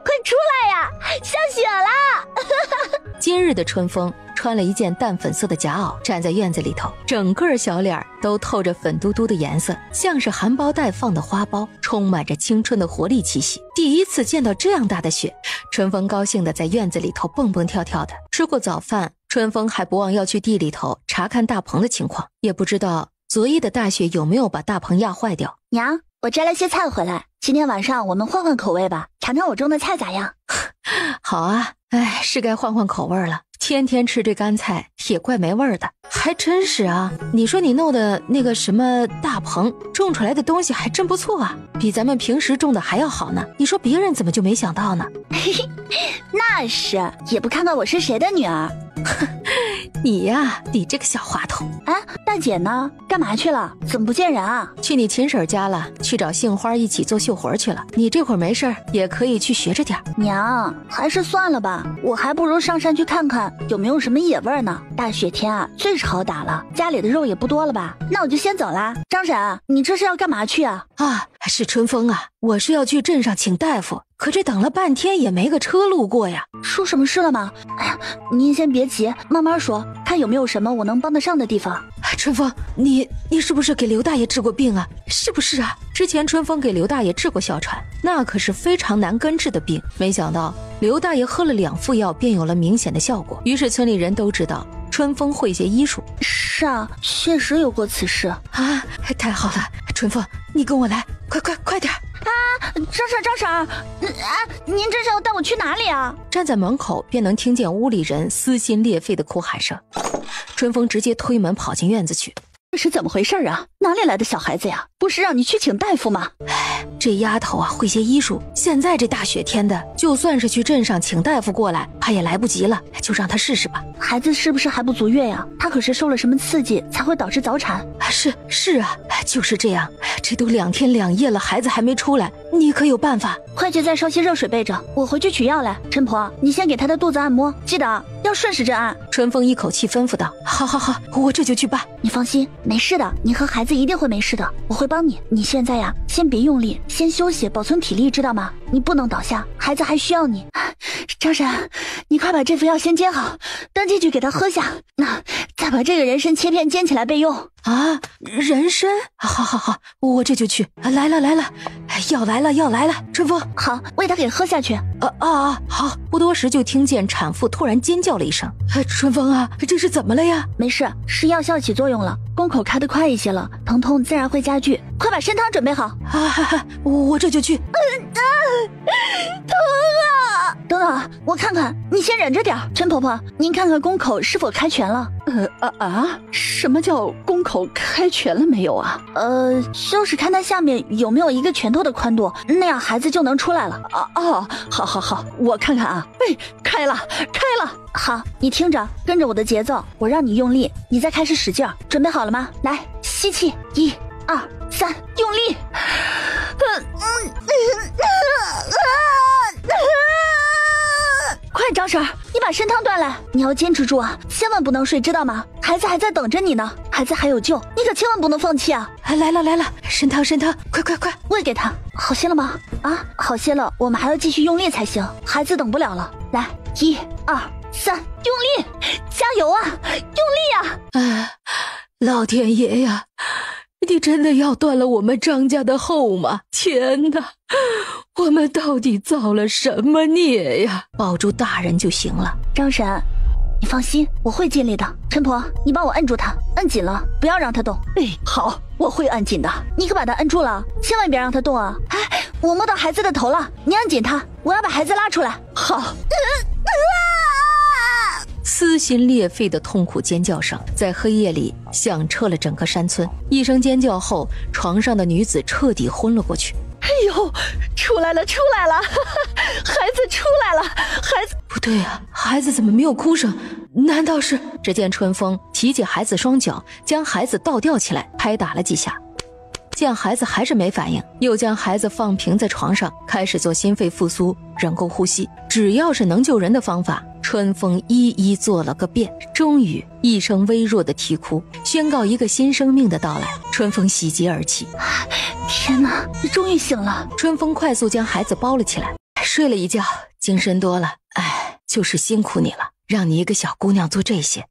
A: 快出来呀，下雪了
C: 今日的春风穿了一件淡粉色的夹袄，站在院子里头，整个小脸都透着粉嘟嘟的颜色，像是含苞待放的花苞，充满着青春的活力气息。第一次见到这样大的雪，春风高兴地在院子里头蹦蹦跳跳的。吃过早饭，春风还不忘要去地里头查看大棚的情况，也不知道昨夜的大雪有没有把大棚压坏掉。
A: 娘，我摘了些菜回来，今天晚上我们换换口味吧，尝尝我种的菜咋样？
C: 好啊，是该换换口味了，天天吃这干菜也怪没味儿的。还真是啊，你说你弄的那个什么大棚种出来的东西还真不错啊，比咱们平时种的还要好呢。你说别人怎么就没想到呢？
A: 那是，也不看看我是谁的女儿。
C: 你呀，你这个小滑头。
A: 大姐呢？干嘛去了？怎么不见人啊？
C: 去你秦婶家了，去找杏花一起做绣活去了。你这会儿没事儿，也可以去学着点。
A: 娘，还是算了吧，我还不如上山去看看有没有什么野味呢。大雪天啊，最是好打了，家里的肉也不多了吧？那我就先走啦。张婶，你这是要干嘛去啊？
C: 是春风啊，我是要去镇上请大夫，可这等了半天也没个车路过呀。
A: 出什么事了吗？哎呀，您先别急，慢慢说，看有没有什么我能帮得上的地方。
C: 春风，你是不是给刘大爷治过病啊？是不是啊？之前春风给刘大爷治过哮喘，那可是非常难根治的病，没想到刘大爷喝了2副药便有了明显的效果，于是村里人都知道春风会些医术。
A: 是啊，确实有过此事
C: 啊！太好了，春风，你跟我来，快点！
A: 张婶，您这是要带我去哪里啊？
C: 站在门口便能听见屋里人撕心裂肺的哭喊声。春风直接推门跑进院子去。
E: 这是怎么回事啊？哪里来的小孩子呀？不是让你去请大夫吗？
D: 这丫头啊，会些医术。现在这大雪天的，就算是去镇上请大夫过来，怕也来不及了。就让她试试吧。
A: 孩子是不是还不足月呀？她可是受了什么刺激才会导致早产？
D: 是啊，就是这样。这都2天2夜了，孩子还没出来，你可有办法？
A: 快去再烧些热水备着，我回去取药来。陈婆，你先给她的肚子按摩，记得要顺时针按。
C: 春风一口气吩咐道：“
D: 好，我这就去办。
A: 你放心，没事的，你和孩子一定会没事的，我会帮你。你现在呀，先别用力，先休息，保存体力，知道吗？你不能倒下，孩子还需要你。张婶，你快把这副药先煎好，端进去给他喝下。那再把这个人参切片煎起来备用。
D: 啊，人参？好，我这就去。来了，药来了，春风，
A: 好，喂他给喝下去。
D: 好。不多时就听见产妇突然尖叫了一声。春风啊，这是怎么了呀？
A: 没事，是药效起作用了，宫口开得快一些了，疼痛自然会加剧。快把参汤准备好。
D: 我这就去。
A: 疼啊！等等，我看看，你先忍着点。陈婆婆，您看看宫口是否开全了？
E: 什么叫宫口开全了没有啊？
A: 就是看它下面有没有一个拳头的宽度，那样孩子就能出来了。
E: 好，我看看啊。哎，开了。
A: 好，你听着，跟着我的节奏，我让你用力，你再开始使劲儿。准备好了吗？来，吸气，1、2、3，用力。快，张婶，你把参汤端来，你要坚持住啊，千万不能睡，知道吗？孩子还在等着你呢，孩子还有救，你可千万不能放弃啊！
D: 来了，参汤，快，
A: 喂给他，好些了吗？啊，好些了，我们还要继续用力才行，孩子等不了了。来，1、2、3，用力，加油啊，用力啊！
D: 老天爷呀！你真的要断了我们张家的后吗？天哪，我们到底造了什么孽呀？保住大人就行了。
A: 张婶，你放心，我会尽力的。陈婆，你帮我摁住他，摁紧了，不要让他动。
E: 好，我会按紧的。
A: 你可把他摁住了，千万别让他动啊！我摸到孩子的头了，你按紧他，我要把孩子拉出来。
E: 好。
C: 撕心裂肺的痛苦尖叫声在黑夜里响彻了整个山村。一声尖叫后，床上的女子彻底昏了过去。
E: 哎呦，出来了，孩子出来了，孩子
D: 不对啊，孩子怎么没有哭声？难道是？
C: 只见春风提起孩子双脚，将孩子倒吊起来，拍打了几下。见孩子还是没反应，又将孩子放平在床上，开始做心肺复苏、人工呼吸。只要是能救人的方法，春风一一做了个遍。终于，一声微弱的啼哭宣告一个新生命的到来。春风喜极而泣，
A: 天哪，你终于醒了！
C: 春风快速将孩子包了起来，
D: 睡了一觉，精神多了。就是辛苦你了，让你一个小姑娘做这些。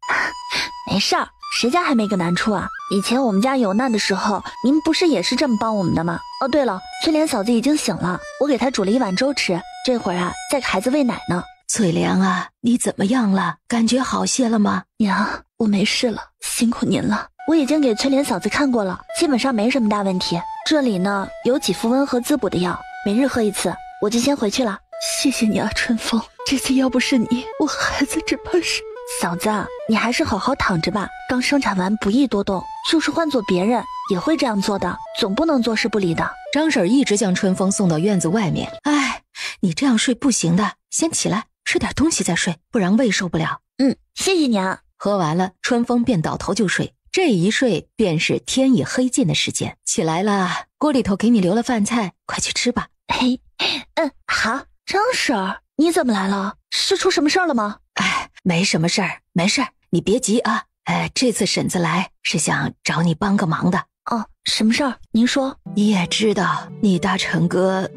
A: 没事儿。谁家还没个难处啊？以前我们家有难的时候，您不是也是这么帮我们的吗？哦，对了，翠莲嫂子已经醒了，我给她煮了一碗粥吃，这会儿啊，在给孩子喂奶呢。
D: 翠莲啊，你怎么样了？感觉好些了吗？
A: 娘，我没事了，辛苦您了。我已经给翠莲嫂子看过了，基本上没什么大问题。这里呢有几副温和滋补的药，每日喝1次，我就先回去了。
E: 谢谢你啊，春风，这次要不是你，我孩子只怕是……
A: 嫂子，你还是好好躺着吧。刚生产完不宜多动，就是换做别人也会这样做的，总不能坐视不理的。
C: 张婶一直将春风送到院子外面。
D: 你这样睡不行的，先起来吃点东西再睡，不然胃受不了。
A: 谢谢娘。
C: 喝完了，春风便倒头就睡。这一睡便是天已黑尽的时间。起来了，锅里头给你留了饭菜，快去吃吧。
A: 好。张婶，你怎么来了？是出什么事儿了吗？
D: 没什么事儿，没事儿，你别急啊。这次婶子来是想找你帮个忙的。
A: 哦，什么事儿？您说。
D: 你也知道，你大成哥，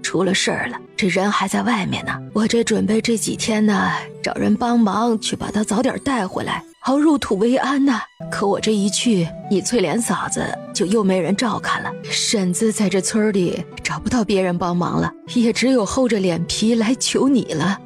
D: 出了事儿了，这人还在外面呢。我这准备这几天呢，找人帮忙去把他早点带回来，好入土为安呐。可我这一去，你翠莲嫂子就又没人照看了。婶子在这村里找不到别人帮忙了，也只有厚着脸皮来求你了。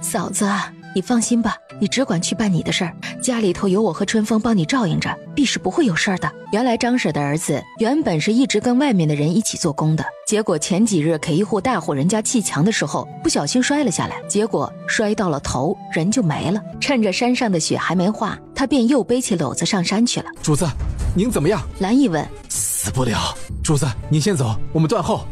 D: 嫂子，你放心吧，你只管去办你的事儿，家里头有我和春风帮你照应着，必是不会有事儿的。
C: 原来张婶的儿子原本是一直跟外面的人一起做工的，结果前几日给一户大户人家砌墙的时候不小心摔了下来，结果摔到了头，人就没了。趁着山上的雪还没化，他便又背起篓子上山去了。
F: 主子，您怎么样？
C: 蓝毅问。
F: 死不了。主子，您先走，我们断后。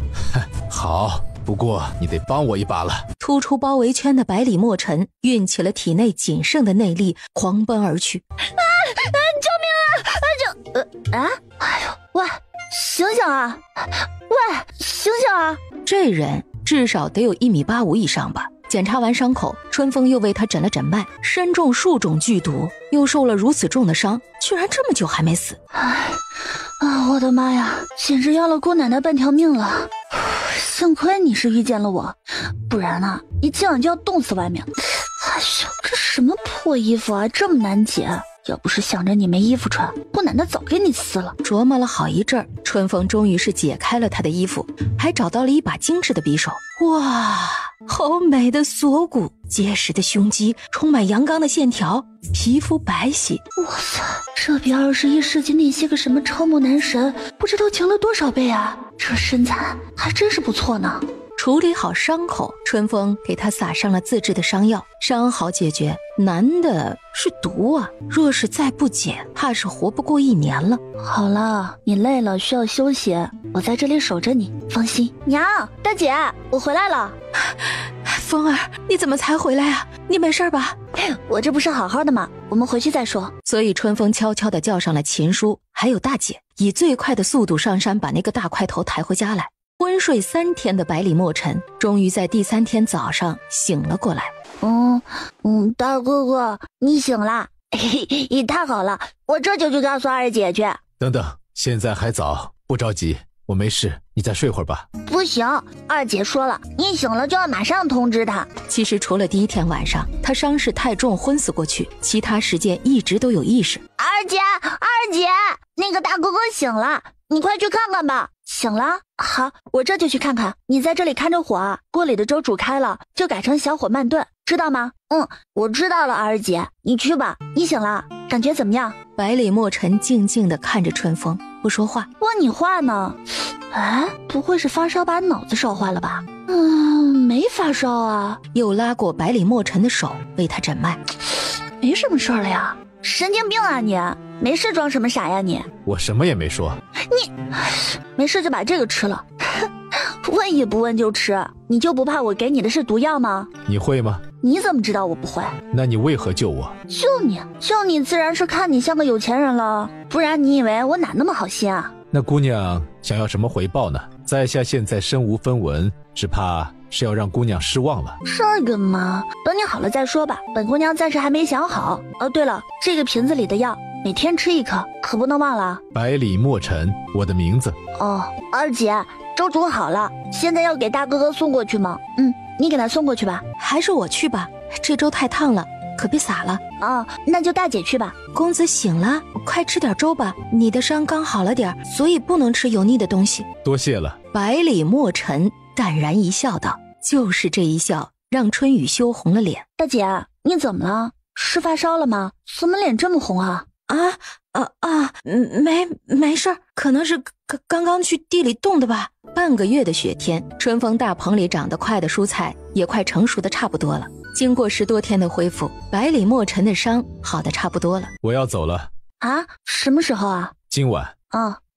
F: 好，不过你得帮我一把了。
C: 突出包围圈的百里墨尘运起了体内仅剩的内力，狂奔而去。
A: 救命啊！哎呦，喂，醒醒啊！喂，醒醒啊！
C: 这人至少得有1.85米以上吧。检查完伤口，春风又为他诊了诊脉，身中数种剧毒，又受了如此重的伤，居然这么久还没死。
A: 我的妈呀，简直要了姑奶奶半条命了！幸亏你是遇见了我，不然呢，你今晚就要冻死外面。哎呦，这什么破衣服啊，这么难解！要不是想着你没衣服穿，姑奶奶早给你撕了。
C: 琢磨了好一阵儿，春风终于是解开了他的衣服，还找到了一把精致的匕首。哇，好美的锁骨，结实的胸肌，充满阳刚的线条，皮肤白皙。
A: 哇塞，这比21世纪那些个什么超模男神不知道强了多少倍啊！这身材还真是不错呢。
C: 处理好伤口，春风给他撒上了自制的伤药，伤好解决，难的是毒啊！若是再不解，怕是活不过1年了。
A: 好了，你累了需要休息，我在这里守着你，放心。娘，大姐，我回来了。
C: 风儿，你怎么才回来啊？你没事吧？
A: 我这不是好好的吗？我们回去再说。
C: 所以春风悄悄地叫上了秦叔还有大姐，以最快的速度上山把那个大块头抬回家来。昏睡3天的百里墨尘终于在第3天早上醒了过来。
A: 大哥哥，你醒了，太好了，我这就去告诉二姐去。
F: 等等，现在还早，不着急，我没事，你再睡会儿吧。
A: 不行，二姐说了，你醒了就要马上通知她。
C: 其实除了第1天晚上他伤势太重昏死过去，其他时间一直都有意识。
A: 二姐，那个大哥哥醒了，你快去看看吧。醒了？好，我这就去看看。你在这里看着火，锅里的粥煮开了就改成小火慢炖，知道吗？我知道了，二姐，你去吧。你醒了，感觉怎么样？
C: 百里墨尘静静地看着春风，不说话。
A: 问你话呢。哎，不会是发烧把脑子烧坏了吧？没发烧啊。
C: 又拉过百里墨尘的手为他诊脉。
A: 没什么事了呀。神经病啊你，没事装什么傻呀你？
F: 我什么也没说。
A: 你没事就把这个吃了，问也不问就吃，你就不怕我给你的是毒药吗？
F: 你会吗？
A: 你怎么知道我不会？
F: 那你为何救我？
A: 救你自然是看你像个有钱人了，不然你以为我哪那么好心啊？
F: 那姑娘想要什么回报呢？在下现在身无分文，只怕是要让姑娘失望了。
A: 这个嘛，等你好了再说吧，本姑娘暂时还没想好。对了，这个瓶子里的药每天吃1颗，可不能忘了。
F: 百里墨尘，我的名字。
A: 二姐，粥煮好了，现在要给大哥哥送过去吗？你给他送过去吧。
C: 还是我去吧，这粥太烫了，可别洒了。
A: 那就大姐去吧。
C: 公子醒了，快吃点粥吧，你的伤刚好了点，所以不能吃油腻的东西。
F: 多谢了。
C: 百里墨尘淡然一笑道，就是这一笑让春雨羞红了脸。
A: 大姐，你怎么了？是发烧了吗？怎么脸这么红啊？
C: 没事儿，可能是刚刚去地里冻的吧。半个月的雪天，春风大棚里长得快的蔬菜也快成熟的差不多了。经过10多天的恢复，百里墨尘的伤好的差不多了。
F: 我要走了。
A: 什么时候啊？
F: 今晚。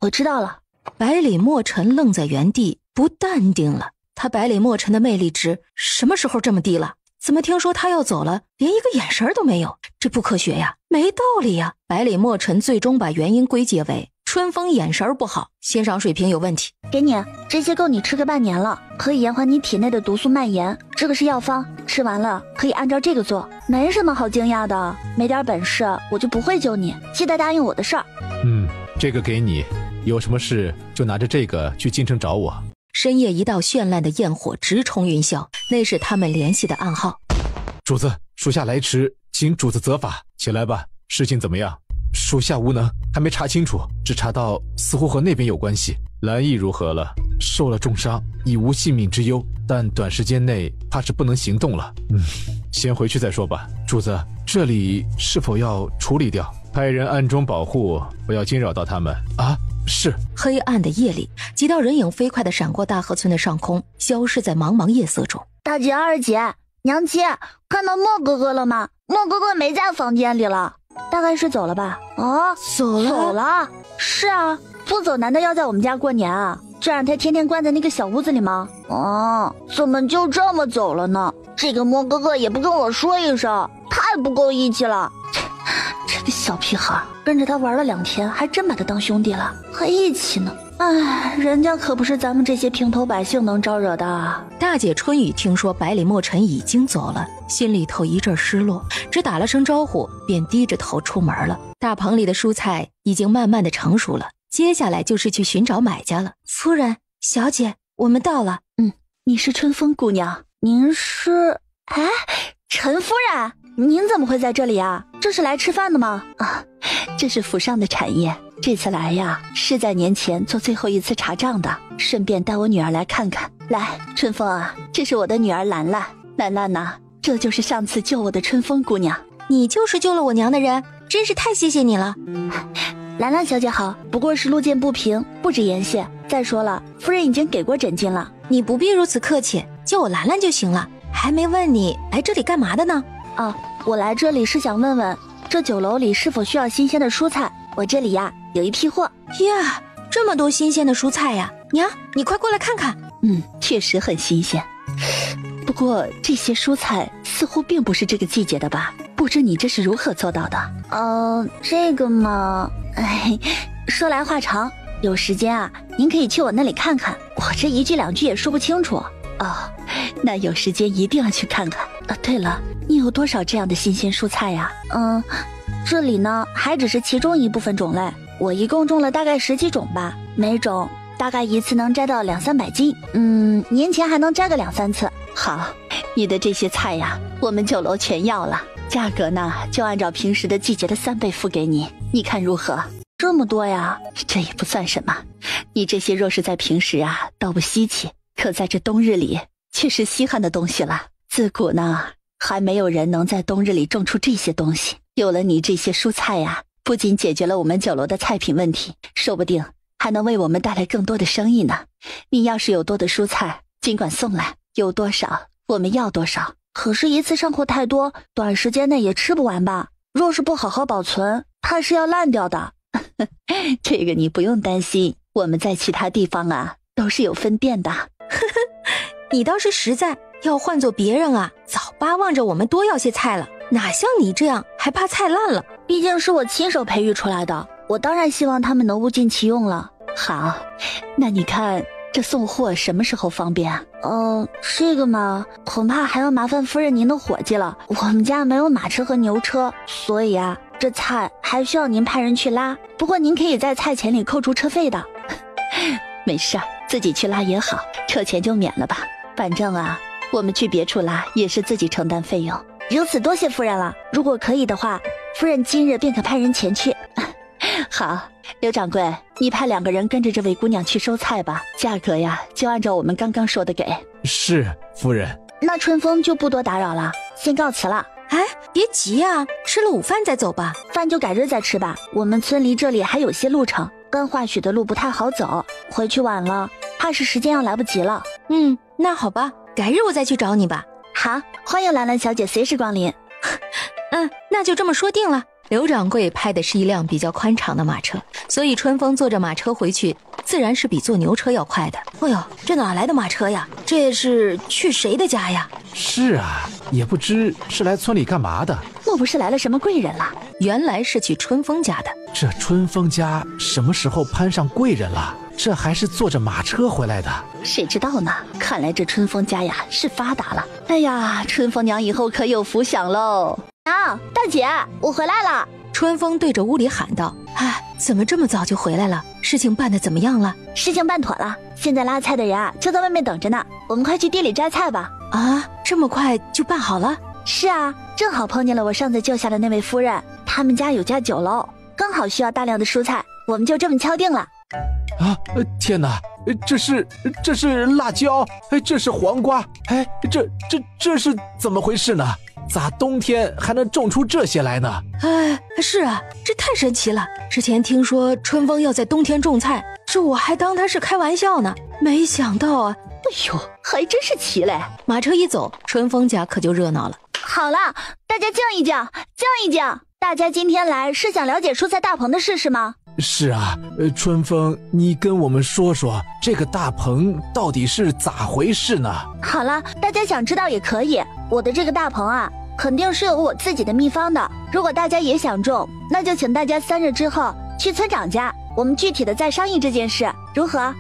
A: 我知道了。
C: 百里墨尘愣在原地，不淡定了。他百里墨尘的魅力值什么时候这么低了？怎么听说他要走了，连一个眼神都没有？这不科学呀，没道理呀！百里墨尘最终把原因归结为春风眼神不好，欣赏水平有问题。
A: 给你，这些够你吃个半年了，可以延缓你体内的毒素蔓延。这个是药方，吃完了可以按照这个做。没什么好惊讶的，没点本事我就不会救你，记得答应我的事儿。
F: 这个给你，有什么事就拿着这个去京城找我。
C: 深夜一道绚烂的焰火直冲云霄，那是他们联系的暗号。
F: 主子，属下来迟，请主子责罚。起来吧，事情怎么样？属下无能，还没查清楚，只查到似乎和那边有关系。蓝毅如何了？受了重伤，已无性命之忧，但短时间内怕是不能行动了。先回去再说吧。主子，这里是否要处理掉？派人暗中保护，不要惊扰到他们。是。
C: 黑暗的夜里，几道人影飞快地闪过大河村的上空，消失在茫茫夜色中。
A: 大姐、二姐、娘亲，看到莫哥哥了吗？莫哥哥没在房间里了。大概是走了吧。啊，
C: 走了？
A: 走了？是啊，不走难道要在我们家过年啊？这让他天天关在那个小屋子里吗？哦，怎么就这么走了呢？这个莫哥哥也不跟我说一声，太不够义气了。这个小屁孩，跟着他玩了2天，还真把他当兄弟了，还义气呢。哎，人家可不是咱们这些平头百姓能招惹的。
C: 大姐春雨听说百里墨尘已经走了，心里头一阵失落，只打了声招呼，便低着头出门了。大棚里的蔬菜已经慢慢的成熟了，接下来就是去寻找买家了。
D: 夫人，小姐，我们到了。
A: 你是春风姑娘，您是……哎，陈夫人，您怎么会在这里啊？这是来吃饭的吗？啊，这是府上的产业，这次来呀，是在年前做最后一次查账的，顺便带我女儿来看看。来，春风啊，这是我的女儿兰兰，兰兰呐，这就是上次救我的春风姑娘。
D: 你就是救了我娘的人，真是太谢谢你了。
A: 兰兰小姐好，不过是路见不平，不止言谢。再说了，夫人已经给过诊金了。
D: 你不必如此客气，叫我兰兰就行了。还没问你来这里干嘛的呢？
A: 哦，我来这里是想问问，这酒楼里是否需要新鲜的蔬菜？我这里呀有一批货。
D: 呀，这么多新鲜的蔬菜呀！娘，你快过来看看。
A: 确实很新鲜。不过这些蔬菜似乎并不是这个季节的吧？不知你这是如何做到的？这个嘛，说来话长，有时间啊，您可以去我那里看看，我这1句2句也说不清楚。哦，那有时间一定要去看看。对了，你有多少这样的新鲜蔬菜呀？这里呢还只是其中一部分种类，我一共种了大概10几种吧，每种大概一次能摘到200-300斤。年前还能摘个2-3次。好，你的这些菜呀，我们酒楼全要了，价格呢就按照平时的季节的3倍付给你，你看如何？这么多呀？这也不算什么，你这些若是在平时啊，倒不稀奇，可在这冬日里却是稀罕的东西了。自古呢，还没有人能在冬日里种出这些东西。有了你这些蔬菜呀，不仅解决了我们酒楼的菜品问题，说不定还能为我们带来更多的生意呢。你要是有多的蔬菜，尽管送来，有多少我们要多少。可是一次上货太多，短时间内也吃不完吧？若是不好好保存，怕是要烂掉的。这个你不用担心，我们在其他地方啊都是有分店的。
D: 你倒是实在，要换做别人啊，早巴望着我们多要些菜了，哪像你这样还怕菜烂了。
A: 毕竟是我亲手培育出来的，我当然希望他们能物尽其用了。好，那你看这送货什么时候方便啊？这个嘛，恐怕还要麻烦夫人您的伙计了。我们家没有马车和牛车，所以啊，这菜还需要您派人去拉。不过您可以在菜钱里扣除车费的。没事儿，自己去拉也好，车钱就免了吧。反正啊，我们去别处拉也是自己承担费用。如此多谢夫人了，如果可以的话，夫人今日便可派人前去。好，刘掌柜，你派2个人跟着这位姑娘去收菜吧，价格呀就按照我们刚刚说的给。
F: 是，夫人。
A: 那春风就不多打扰了，先告辞了。
D: 别急啊，吃了午饭再走吧。
A: 饭就改日再吃吧，我们村离这里还有些路程，跟化许的路不太好走，回去晚了怕是时间要来不及了。
D: 那好吧，改日我再去找你吧。
A: 好，欢迎兰兰小姐随时光临。
D: 那就这么说定了。
C: 刘掌柜派的是一辆比较宽敞的马车，所以春风坐着马车回去，自然是比坐牛车要快的。
D: 哎呦，这哪来的马车呀？这是去谁的家呀？
F: 是啊，也不知是来村里干嘛的。
A: 莫不是来了什么贵人了？
C: 原来是去春风家的。
F: 这春风家什么时候攀上贵人了？这还是坐着马车回来的。
A: 谁知道呢？看来这春风家呀是发达了。哎呀，春风娘以后可有福享喽！大姐，我回来了。
C: 春风对着屋里喊道：怎么这么早就回来了？事情办得怎么样了？
A: 事情办妥了，现在拉菜的人啊就在外面等着呢，我们快去地里摘菜吧。
C: 这么快就办好了？
A: 是啊，正好碰见了我上次救下的那位夫人，他们家有家酒楼，刚好需要大量的蔬菜，我们就这么敲定了。
F: 天哪，这是辣椒，这是黄瓜，这是怎么回事呢？咋冬天还能种出这些来呢？
C: 是啊，这太神奇了。之前听说春风要在冬天种菜，这我还当他是开玩笑呢，没想到啊。
A: 哎呦，还真是奇嘞。
C: 马车一走，春风家可就热闹了。
A: 好了，大家静一静，静一静，大家今天来是想了解蔬菜大棚的事是吗？
F: 是啊，春风，你跟我们说说这个大棚到底是咋回事呢？
A: 好了，大家想知道也可以。我的这个大棚啊，肯定是有我自己的秘方的。如果大家也想种，那就请大家3日之后去村长家，我们具体的再商议这件事，如何？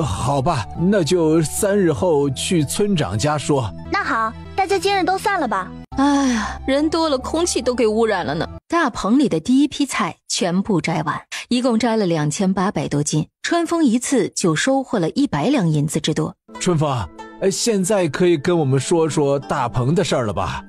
F: 好吧，那就3日后去村长家说。
A: 那好，大家今日都散了吧。
C: 哎呀，人多了，空气都给污染了呢。大棚里的第一批菜全部摘完，一共摘了2800多斤。春风一次就收获了100两银子之多。
F: 春风，现在可以跟我们说说大棚的事儿了吧？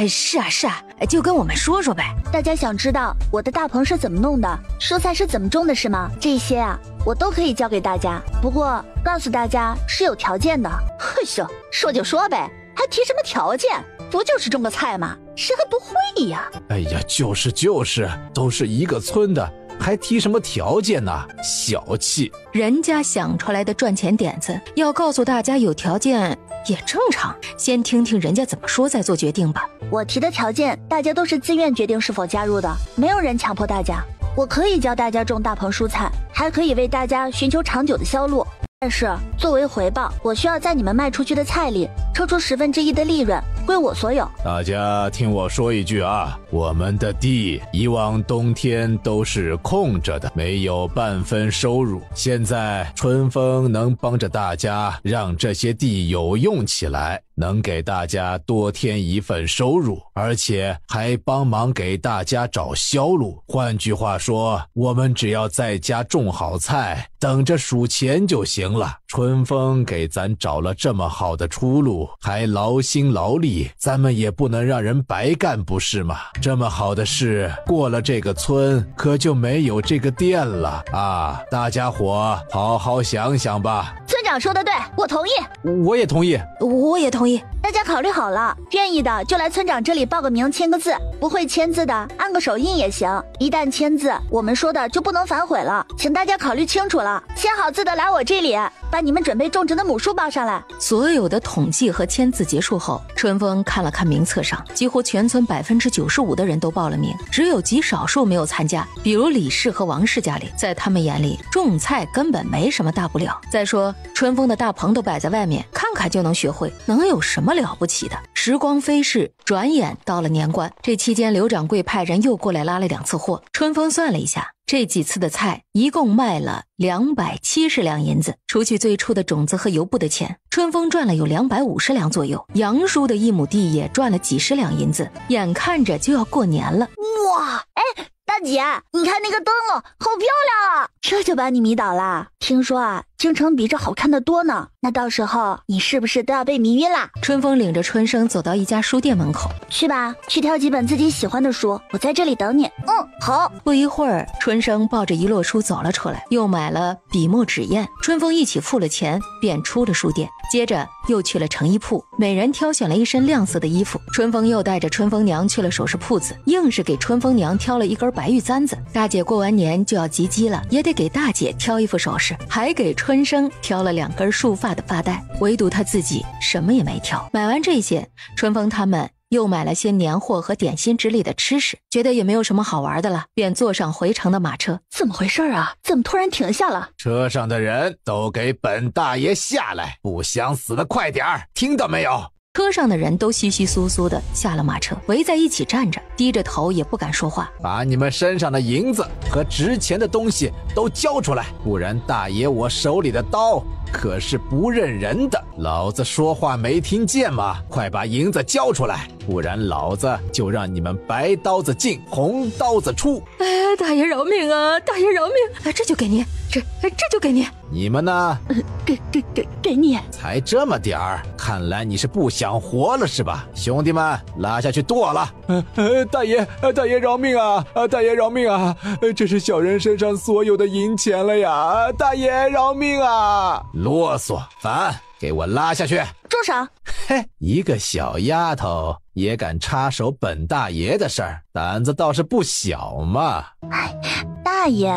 D: 是啊，就跟我们说说呗。
A: 大家想知道我的大棚是怎么弄的，蔬菜是怎么种的是吗？这些啊，我都可以教给大家，不过告诉大家是有条件的。
E: 嘿咻，说就说呗，还提什么条件？不就是种个菜吗？谁还不会呀？
F: 哎呀，就是，都是一个村的，还提什么条件呢？小气！
C: 人家想出来的赚钱点子，要告诉大家有条件也正常，先听听人家怎么说再做决定吧。
A: 我提的条件，大家都是自愿决定是否加入的，没有人强迫大家。我可以教大家种大棚蔬菜，还可以为大家寻求长久的销路。但是作为回报，我需要在你们卖出去的菜里抽出1/10的利润归我所有。
F: 大家听我说一句啊，我们的地以往冬天都是空着的，没有半分收入。现在春风能帮着大家让这些地有用起来，能给大家多添一份收入，而且还帮忙给大家找销路。换句话说，我们只要在家种好菜，等着数钱就行了。春风给咱找了这么好的出路，还劳心劳力，咱们也不能让人白干，不是吗？这么好的事，过了这个村可就没有这个店了啊！大家伙好好想想吧。
A: 村长说的对，我同意。
F: 我也同意。
D: 我也同意。
A: 大家考虑好了，愿意的就来村长这里报个名，签个字，不会签字的按个手印也行。一旦签字，我们说的就不能反悔了，请大家考虑清楚了。签好字的来我这里，把你们准备种植的亩数报上来。
C: 所有的统计和签字结束后，春风看了看名册上，几乎全村95%的人都报了名，只有极少数没有参加，比如李氏和王氏家里，在他们眼里种菜根本没什么大不了。再说春风的大棚都摆在外面，看看就能学会，能有什么了不起的？时光飞逝，转眼到了年关，这期间刘掌柜派人又过来拉了2次货。春风算了一下，这几次的菜一共卖了270两银子，除去最初的种子和油布的钱，春风赚了有250两左右。杨叔的1亩地也赚了几十两银子，眼看着就要过年了。
A: 哇，大姐，你看那个灯笼好漂亮啊，这就把你迷倒了。听说啊，京城比这好看的多呢，那到时候你是不是都要被迷晕啦？
C: 春风领着春生走到一家书店门口，
A: 去吧，去挑几本自己喜欢的书，我在这里等你。好。
C: 不一会儿，春生抱着一摞书走了出来，又买了笔墨纸砚，春风一起付了钱，便出了书店。接着又去了成衣铺，每人挑选了一身亮色的衣服。春风又带着春风娘去了首饰铺子，硬是给春风娘挑了一根白玉簪子。大姐过完年就要及笄了，也得给大姐挑一副首饰，还给春生挑了2根束发的发带，唯独他自己什么也没挑。买完这些，春风他们又买了些年货和点心之类的吃食，觉得也没有什么好玩的了，便坐上回城的马车。
E: 怎么回事啊？怎么突然停下了？
F: 车上的人都给本大爷下来，不想死的快点儿，听到没有？
C: 车上的人都窸窸窣窣的下了马车，围在一起站着，低着头也不敢说话。
F: 把你们身上的银子和值钱的东西都交出来，不然大爷我手里的刀可是不认人的。老子说话没听见吗？快把银子交出来，不然老子就让你们白刀子进，红刀子出。
C: 大爷饶命啊！大爷饶命！这就给你，这就给你。
F: 你们呢？
E: 给你。
F: 才这么点儿，看来你是不想活了是吧？兄弟们，拉下去剁了！大爷饶命啊！大爷饶命啊！这是小人身上所有的银钱了呀！大爷饶命啊！啰嗦，烦，给我拉下去！
A: 住手！
F: 嘿，一个小丫头也敢插手本大爷的事儿，胆子倒是不小嘛！
A: 大爷，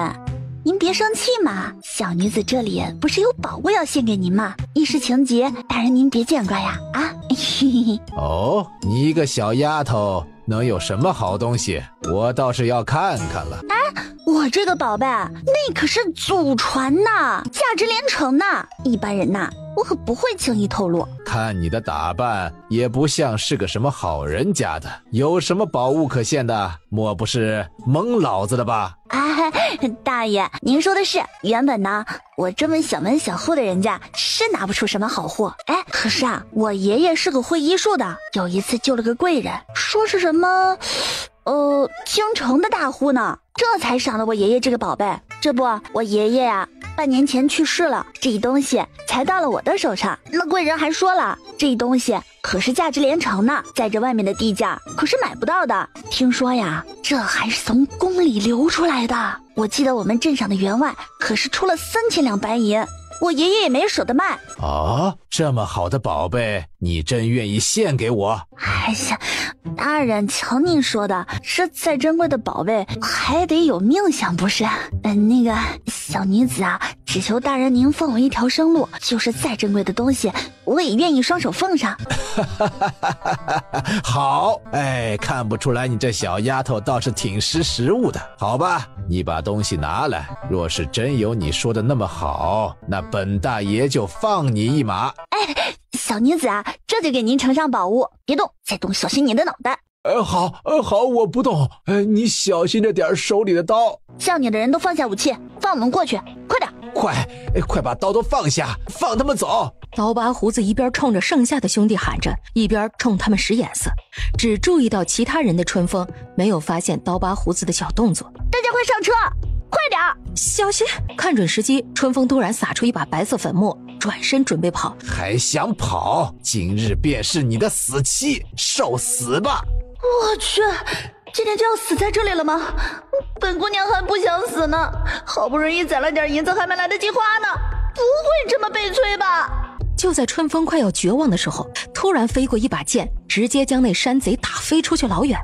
A: 您别生气嘛，小女子这里不是有宝物要献给您吗？一时情急，大人您别见怪呀！啊，
F: 哦，你一个小丫头能有什么好东西？我倒是要看看了。
A: 我这个宝贝，那可是祖传呐，价值连城呐，一般人呐，我可不会轻易透露。
F: 看你的打扮，也不像是个什么好人家的，有什么宝物可献的？莫不是蒙老子的吧？
A: 大爷，您说的是，原本呢，我这么小门小户的人家是拿不出什么好货。可是啊，我爷爷是个会医术的，有一次救了个贵人，说是什么京城的大户呢，这才赏了我爷爷这个宝贝。这不，我爷爷呀，半年前去世了，这一东西才到了我的手上。那贵人还说了，这一东西可是价值连城呢，在这外面的地价可是买不到的。听说呀，这还是从宫里流出来的。我记得我们镇上的员外可是出了3000两白银，我爷爷也没舍得卖。
F: 这么好的宝贝，你真愿意献给我？
A: 哎呀，大人，瞧您说的，这再珍贵的宝贝还得有命相不是？那个小女子啊，只求大人您放我一条生路，就是再珍贵的东西，我也愿意双手奉上。
F: 好，看不出来你这小丫头倒是挺识时务的。好吧，你把东西拿来，若是真有你说的那么好，那本大爷就放你一马。
A: 小女子啊，这就给您呈上宝物，别动，再动小心你的脑袋。
B: 好，我不动。你小心着点手里的刀。
A: 叫你的人都放下武器，放我们过去，快点！
F: 快把刀都放下，放他们走！
C: 刀疤胡子一边冲着剩下的兄弟喊着，一边冲他们使眼色，只注意到其他人的春风，没有发现刀疤胡子的小动作。
A: 大家快上车，快点！
C: 小心！看准时机，春风突然撒出一把白色粉末，转身准备跑。
F: 还想跑？今日便是你的死期，受死吧！
A: 我去，今天就要死在这里了吗？本姑娘还不想死呢，好不容易攒了点银子，还没来得及花呢，不会这么悲催吧？
C: 就在春风快要绝望的时候，突然飞过一把剑，直接将那山贼打飞出去老远。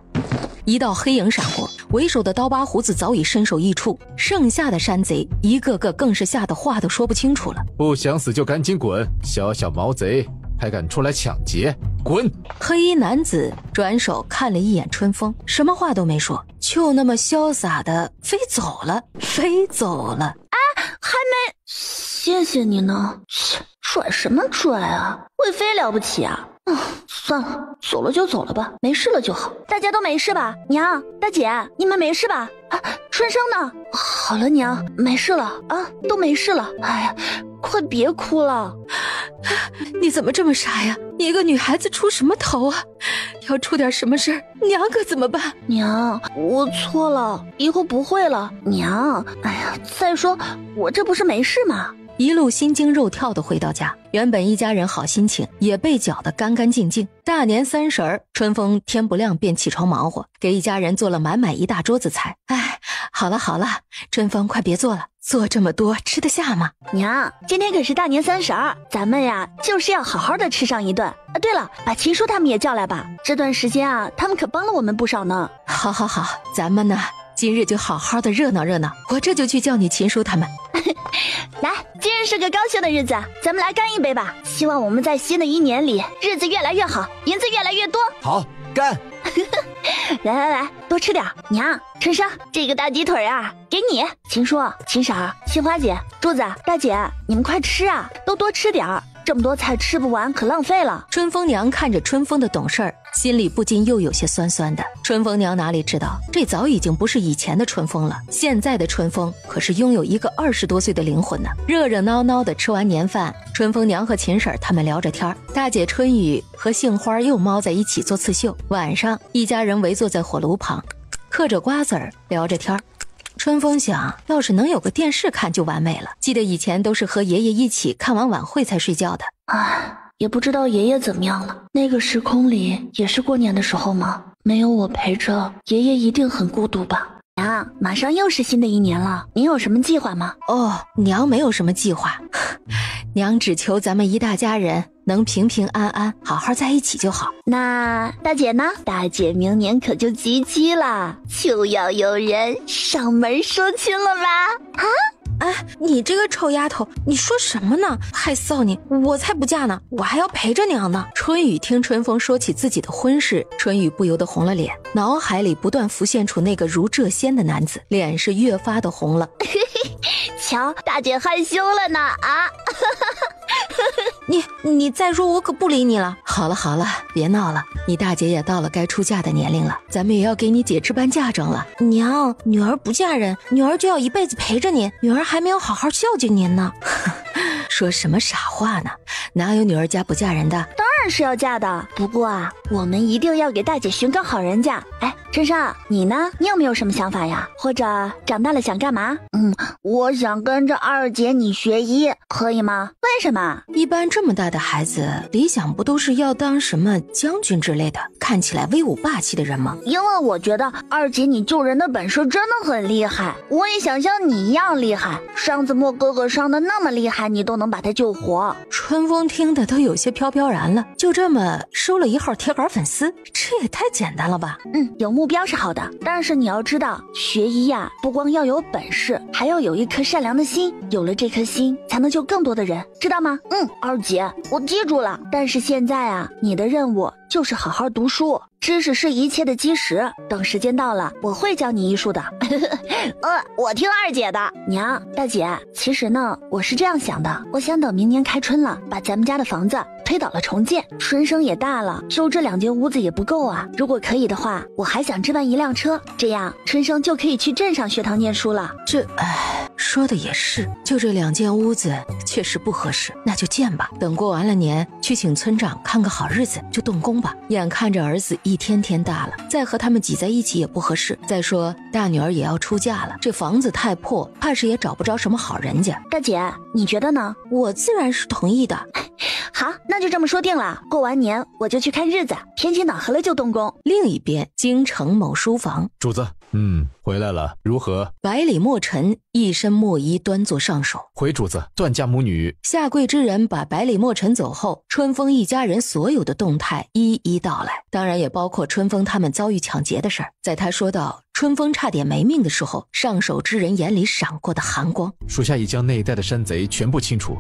C: 一道黑影闪过，为首的刀疤胡子早已身首异处，剩下的山贼一个个更是吓得话都说不清楚了。
F: 不想死就赶紧滚，小小毛贼还敢出来抢劫，滚！
C: 黑衣男子转手看了一眼春风，什么话都没说，就那么潇洒的飞走了。
A: 还没，谢谢你呢。拽什么拽啊，会飞了不起啊？算了，走了就走了吧，没事了就好。大家都没事吧？娘，大姐，你们没事吧？春生呢？好了，娘，没事了啊，都没事了。哎呀，快别哭了。
C: 你怎么这么傻呀？你一个女孩子出什么头啊？要出点什么事儿，娘可怎么办？
A: 娘，我错了，以后不会了。娘，哎呀，再说我这不是没事吗？
C: 一路心惊肉跳地回到家，原本一家人好心情也被搅得干干净净。大年30，春风天不亮便起床忙活，给一家人做了满满一大桌子菜。好了，春风快别做了，做这么多吃得下吗？
A: 娘，今天可是大年30，咱们呀就是要好好的吃上一顿。对了，把秦叔他们也叫来吧，这段时间啊，他们可帮了我们不少呢。
C: 好，咱们呢今日就好好的热闹热闹，我这就去叫你秦叔他们。
A: 来，今日是个高兴的日子，咱们来干一杯吧！希望我们在新的一年里日子越来越好，银子越来越多。
F: 好，干！
A: 来，多吃点。娘，春生，这个大鸡腿啊，给你。秦叔、秦婶、杏花姐、柱子、大姐，你们快吃啊，都多吃点儿。这么多菜吃不完可浪费了。
C: 春风娘看着春风的懂事儿，心里不禁又有些酸酸的。春风娘哪里知道，这早已经不是以前的春风了，现在的春风可是拥有一个20多岁的灵魂呢。热热闹闹的吃完年饭，春风娘和秦婶他们聊着天，大姐春雨和杏花又猫在一起做刺绣。晚上一家人围坐在火炉旁，嗑着瓜子儿聊着天。春风想，要是能有个电视看就完美了。记得以前都是和爷爷一起看完晚会才睡觉的。
A: 也不知道爷爷怎么样了。那个时空里也是过年的时候吗？没有我陪着，爷爷一定很孤独吧。娘，马上又是新的一年了，您有什么计划吗？
C: 娘没有什么计划，娘只求咱们一大家人能平平安安好好在一起就好。
A: 那大姐呢？大姐明年可就及笄了，就要有人上门说亲了吧？
D: 哎，你这个臭丫头，你说什么呢？害臊你！我才不嫁呢，我还要陪着娘呢。
C: 春雨听春风说起自己的婚事，春雨不由得红了脸，脑海里不断浮现出那个如谪仙的男子，脸是越发的红了。
E: 瞧，大姐害羞了呢啊！
D: 你再说我可不理你了。
C: 好了好了，别闹了，你大姐也到了该出嫁的年龄了，咱们也要给你姐置办嫁妆了。
D: 娘，女儿不嫁人，女儿就要一辈子陪着您，女儿还没有好好孝敬您呢。
C: 说什么傻话呢？哪有女儿家不嫁人的？
A: 当然是要嫁的，不过啊，我们一定要给大姐寻个好人家。哎，陈少，你呢？你有没有什么想法呀？或者长大了想干嘛？我想跟着二姐你学医，可以吗？为什么？
C: 一般这么大的孩子，理想不都是要当什么将军之类的，看起来威武霸气的人吗？
A: 因为我觉得二姐你救人的本事真的很厉害，我也想像你一样厉害。上次莫哥哥伤的那么厉害，你都能把他救活。
C: 春风听得都有些飘飘然了，就这么收了1号铁杆粉丝，这也太简单了吧？
A: 有目标是好的，但是你要知道，学医呀，不光要有本事，还要有一颗善良的心。有了这颗心，才能救更多的人，知道吗？二姐，我记住了。但是现在啊，你的任务就是好好读书，知识是一切的基石。等时间到了，我会教你医术的。我听二姐的。娘，大姐，其实呢，我是这样想的，我想等明年开春了，把咱们家的房子推倒了重建。春生也大了，就这2间屋子也不够啊。如果可以的话，我还想置办1辆车，这样春生就可以去镇上学堂念书了。
C: 说的也是，就这2间屋子确实不合适，那就建吧。等过完了年，去请村长看个好日子就动工吧。眼看着儿子一天天大了，再和他们挤在一起也不合适。再说大女儿也要出嫁了，这房子太破，怕是也找不着什么好人家。
A: 大姐，你觉得呢？
D: 我自然是同意的。
A: 好，那就这么说定了。过完年我就去看日子，天气暖和了就动工。
C: 另一边，京城某书房，
F: 主子，回来了，如何？
C: 百里墨尘一身墨衣端坐上首。
F: 回主子，段家母女。
C: 下跪之人把百里墨尘走后，春风一家人所有的动态一一道来，当然也包括春风他们遭遇抢劫的事儿。在他说到春风差点没命的时候，上首之人眼里闪过的寒光。
F: 属下已将那一带的山贼全部清除。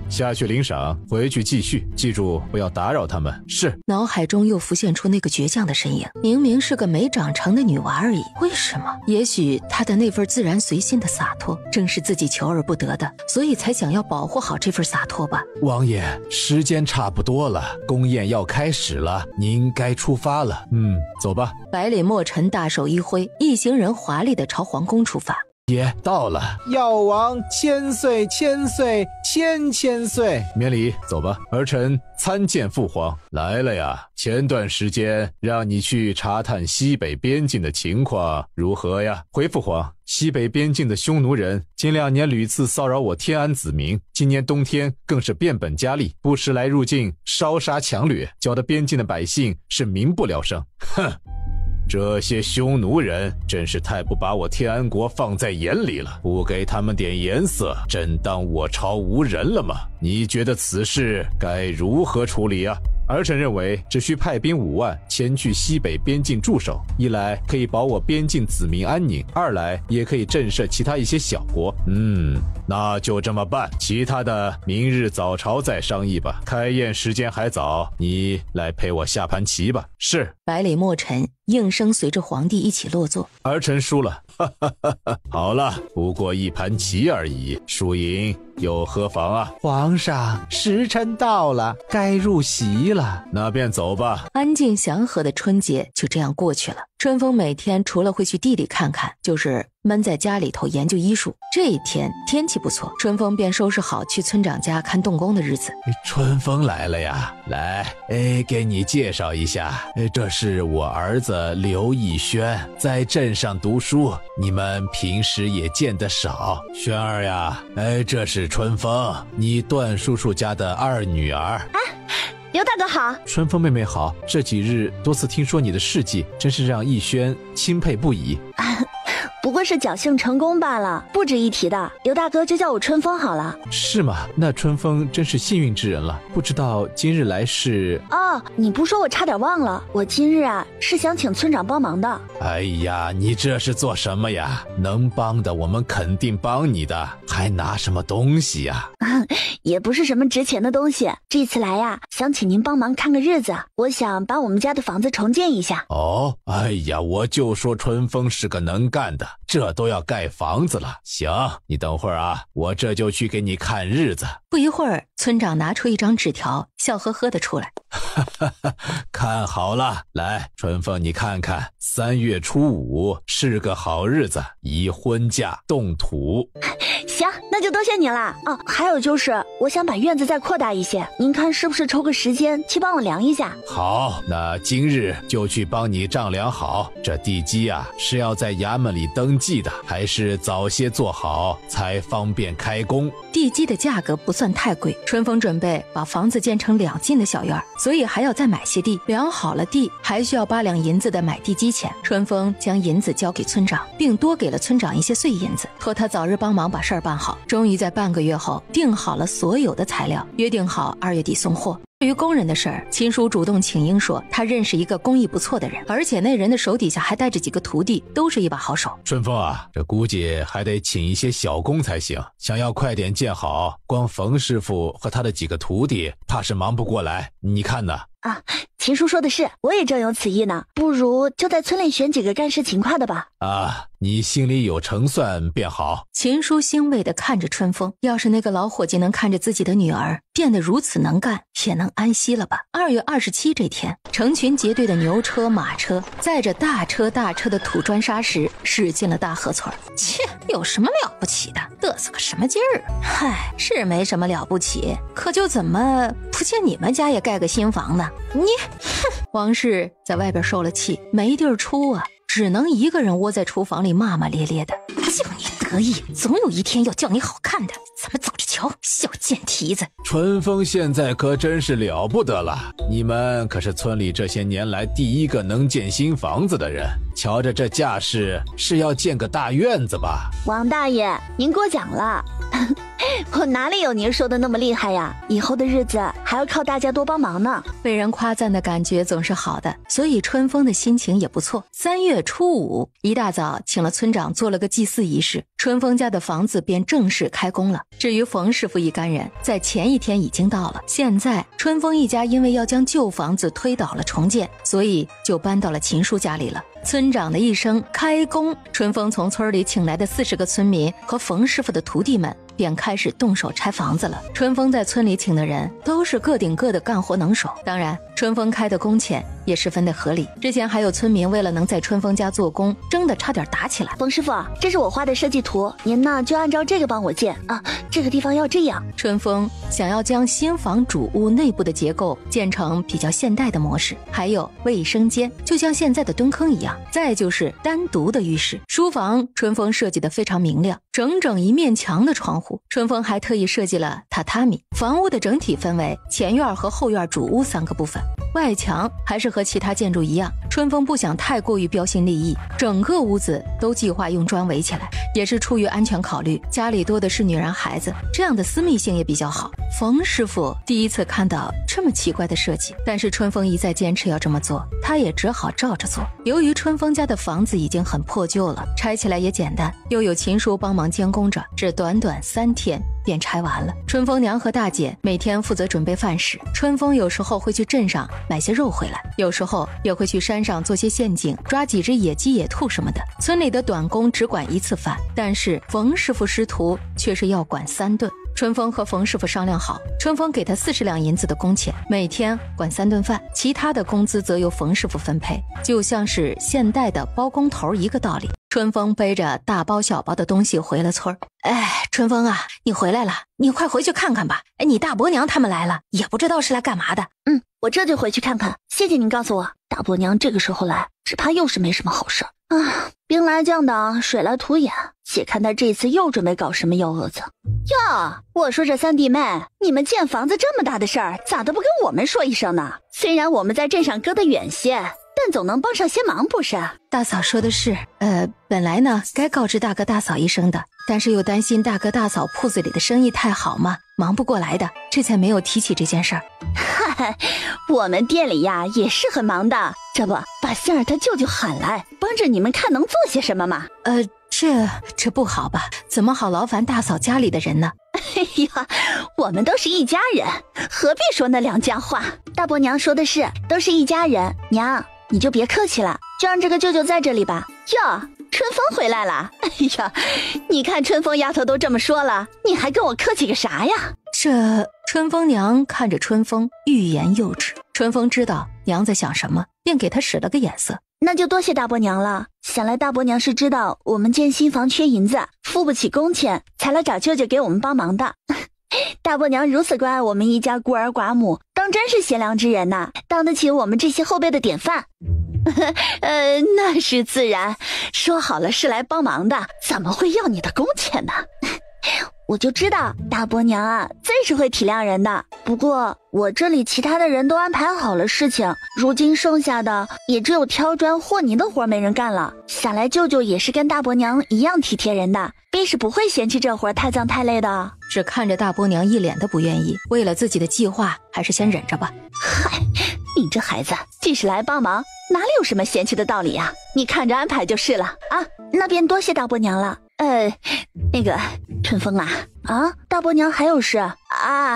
F: 下去领赏，回去继续，记住不要打扰他们。是。
C: 脑海中又浮现出那个倔强的身影，明明是个没长成的女娃而已，为什么？也许她的那份自然随心的洒脱，正是自己求而不得的，所以才想要保护好这份洒脱吧。
F: 王爷，时间差不多了，宫宴要开始了，您该出发了。走吧。
C: 百里墨尘大手一挥，一行人华丽的朝皇宫出发。
F: 爷到了，
B: 药王千岁千岁千岁。
F: 免礼，走吧。儿臣参见父皇。来了呀，前段时间让你去查探西北边境的情况如何呀？回父皇，西北边境的匈奴人近2年屡次骚扰我天安子民，今年冬天更是变本加厉，不时来入境烧杀抢掠，搅得边境的百姓是民不聊生。这些匈奴人真是太不把我天安国放在眼里了，不给他们点颜色，真当我朝无人了吗？你觉得此事该如何处理啊？儿臣认为只需派兵5万前去西北边境驻守，一来可以保我边境子民安宁，二来也可以震慑其他一些小国。那就这么办，其他的明日早朝再商议吧。开宴时间还早，你来陪我下盘棋吧。是。
C: 百里墨尘应声随着皇帝一起落座。
F: 儿臣输了。好了，不过1盘棋而已，输赢又何妨啊？
B: 皇上，时辰到了，该入席了。
F: 那便走吧。
C: 安静祥和的春节就这样过去了。春风每天除了会去地里看看，就是闷在家里头研究医术。这一天天气不错，春风便收拾好去村长家看动工的日子。
F: 春风来了呀，来，给你介绍一下，这是我儿子刘逸轩，在镇上读书，你们平时也见得少。轩儿呀，这是春风，你段叔叔家的2女儿。
A: 刘大哥好。
F: 春风妹妹好，这几日多次听说你的事迹，真是让逸轩钦佩不已。
A: 不过是侥幸成功罢了，不值一提的。刘大哥就叫我春风好了。
F: 是吗？那春风真是幸运之人了。不知道今日来是……
A: 哦，你不说我差点忘了，我今日啊是想请村长帮忙的。
F: 哎呀，你这是做什么呀？能帮的我们肯定帮你的，还拿什么东西呀？
A: 也不是什么值钱的东西，这次来呀，想请您帮忙看个日子。我想把我们家的房子重建一下。
F: 哦，哎呀，我就说春风是个能干的，这都要盖房子了。行，你等会儿啊，我这就去给你看日子。
C: 不一会儿，村长拿出一张纸条，笑呵呵的出来。
F: 看好了，来，春风你看看，3月初5是个好日子，宜婚嫁动土。
A: 行，那就多谢你了。哦，还有就是我想把院子再扩大一些，您看是不是抽个时间去帮我量一下？
F: 好，那今日就去帮你丈量好。这地基啊是要在衙门里登记的，还是早些做好才方便开工？
C: 地基的价格不算太贵，春风准备把房子建成2进的小院，所以还要再买些地。量好了地，还需要8两银子的买地基钱。春风将银子交给村长，并多给了村长一些碎银子，托他早日帮忙把事儿办好。终于在半个月后定好了所有的材料，约定好2月底送货。对于工人的事儿，秦叔主动请缨说他认识一个工艺不错的人，而且那人的手底下还带着几个徒弟，都是一把好手。
F: 春风啊，这估计还得请一些小工才行，想要快点建好，光冯师傅和他的几个徒弟怕是忙不过来，你看呢？
A: 啊，秦叔说的是，我也正有此意呢。不如就在村里选几个干事勤快的吧。
F: 啊，你心里有成算便好。
C: 秦叔欣慰地看着春风，要是那个老伙计能看着自己的女儿变得如此能干，也能安息了吧。2月27这天，成群结队的牛车马车载着大车的土砖沙石驶进了大河村。切，有什么了不起的，嘚瑟个什么劲儿？嗨，是没什么了不起，可就怎么不见你们家也盖个新房呢？你，哼！王氏在外边受了气，没地儿出啊，只能一个人窝在厨房里骂骂咧咧的。就你得意，总有一天要叫你好看的，咱们走着瞧，小贱蹄子。
F: 春风现在可真是了不得了，你们可是村里这些年来第一个能建新房子的人，瞧着这架势，是要建个大院子吧？
A: 王大爷，您过奖了。我哪里有您说的那么厉害呀？以后的日子还要靠大家多帮忙呢。
C: 被人夸赞的感觉总是好的，所以春风的心情也不错。3月初5一大早，请了村长做了个祭祀仪式，春风家的房子便正式开工了。至于冯师傅一干人，在前一天已经到了。现在春风一家因为要将旧房子推倒了重建，所以就搬到了秦叔家里了。村长的一声开工，春风从村里请来的40个村民和冯师傅的徒弟们便开始动手拆房子了。春风在村里请的人都是个顶个的干活能手，当然春风开的工钱也十分的合理。之前还有村民为了能在春风家做工，争得差点打起来。
A: 冯师傅，这是我画的设计图，您呢就按照这个帮我建啊，这个地方要这样。
C: 春风想要将新房主屋内部的结构建成比较现代的模式，还有卫生间，就像现在的蹲坑一样。再就是单独的浴室。书房春风设计得非常明亮，整整一面墙的窗户，春风还特意设计了榻榻米。房屋的整体分为前院和后院主屋3个部分，外墙还是和其他建筑一样，春风不想太过于标新立异，整个屋子都计划用砖围起来，也是出于安全考虑，家里多的是女人孩子，这样的私密性也比较好。冯师傅第一次看到这么奇怪的设计，但是春风一再坚持要这么做，他也只好照着做。由于春风家的房子已经很破旧了，拆起来也简单，又有秦叔帮忙监工着，这短短3天便拆完了。春风娘和大姐每天负责准备饭食，春风有时候会去镇上买些肉回来，有时候也会去山上做些陷阱，抓几只野鸡野兔什么的。村里的短工只管1次饭，但是冯师傅师徒却是要管3顿。春风和冯师傅商量好，春风给他40两银子的工钱，每天管3顿饭，其他的工资则由冯师傅分配，就像是现代的包工头一个道理。春风背着大包小包的东西回了村儿。哎，春风啊，你回来了，你快回去看看吧。哎，你大伯娘他们来了，也不知道是来干嘛的。
A: 我这就回去看看。谢谢您告诉我，大伯娘这个时候来，只怕又是没什么好事啊。兵来将挡，水来土掩，且看他这次又准备搞什么幺蛾子。哟，我说这3弟妹，你们建房子这么大的事儿，咋都不跟我们说一声呢？虽然我们在镇上隔得远些，
E: 但总能帮上些忙不是？
D: 大嫂说的是，本来呢该告知大哥大嫂一声的，但是又担心大哥大嫂铺子里的生意太好嘛，忙不过来的，这才没有提起这件事儿。
E: 嗨，我们店里呀也是很忙的，这不把杏儿他舅舅喊来，帮着你们看能做些什么嘛？
D: 这不好吧？怎么好劳烦大嫂家里的人呢？
E: 哎呀，我们都是一家人，何必说那两家话？大伯娘说的是，都是一家人。娘，你就别客气了，就让这个舅舅在这里吧。哟，春风回来了。哎呀，你看春风丫头都这么说了，你还跟我客气个啥呀？
D: 这春风娘看着春风，欲言又止。春风知道娘在想什么，便给她使了个眼色。
E: 那就多谢大伯娘了。想来大伯娘是知道我们建新房缺银子，付不起工钱，才来找舅舅给我们帮忙的。大伯娘如此关爱我们一家孤儿寡母，当真是贤良之人呐，当得起我们这些后辈的典范。那是自然，说好了是来帮忙的，怎么会要你的工钱呢？我就知道大伯娘啊最是会体谅人的，不过我这里其他的人都安排好了事情，如今剩下的也只有挑砖和泥的活没人干了。想来舅舅也是跟大伯娘一样体贴人的，必是不会嫌弃这活太脏太累的。
D: 只看着大伯娘一脸的不愿意，为了自己的计划，还是先忍着吧。
E: 嗨，你这孩子既是来帮忙，哪里有什么嫌弃的道理呀？你看着安排就是了啊。那便多谢大伯娘了。那个春风啊，大伯娘还有事啊，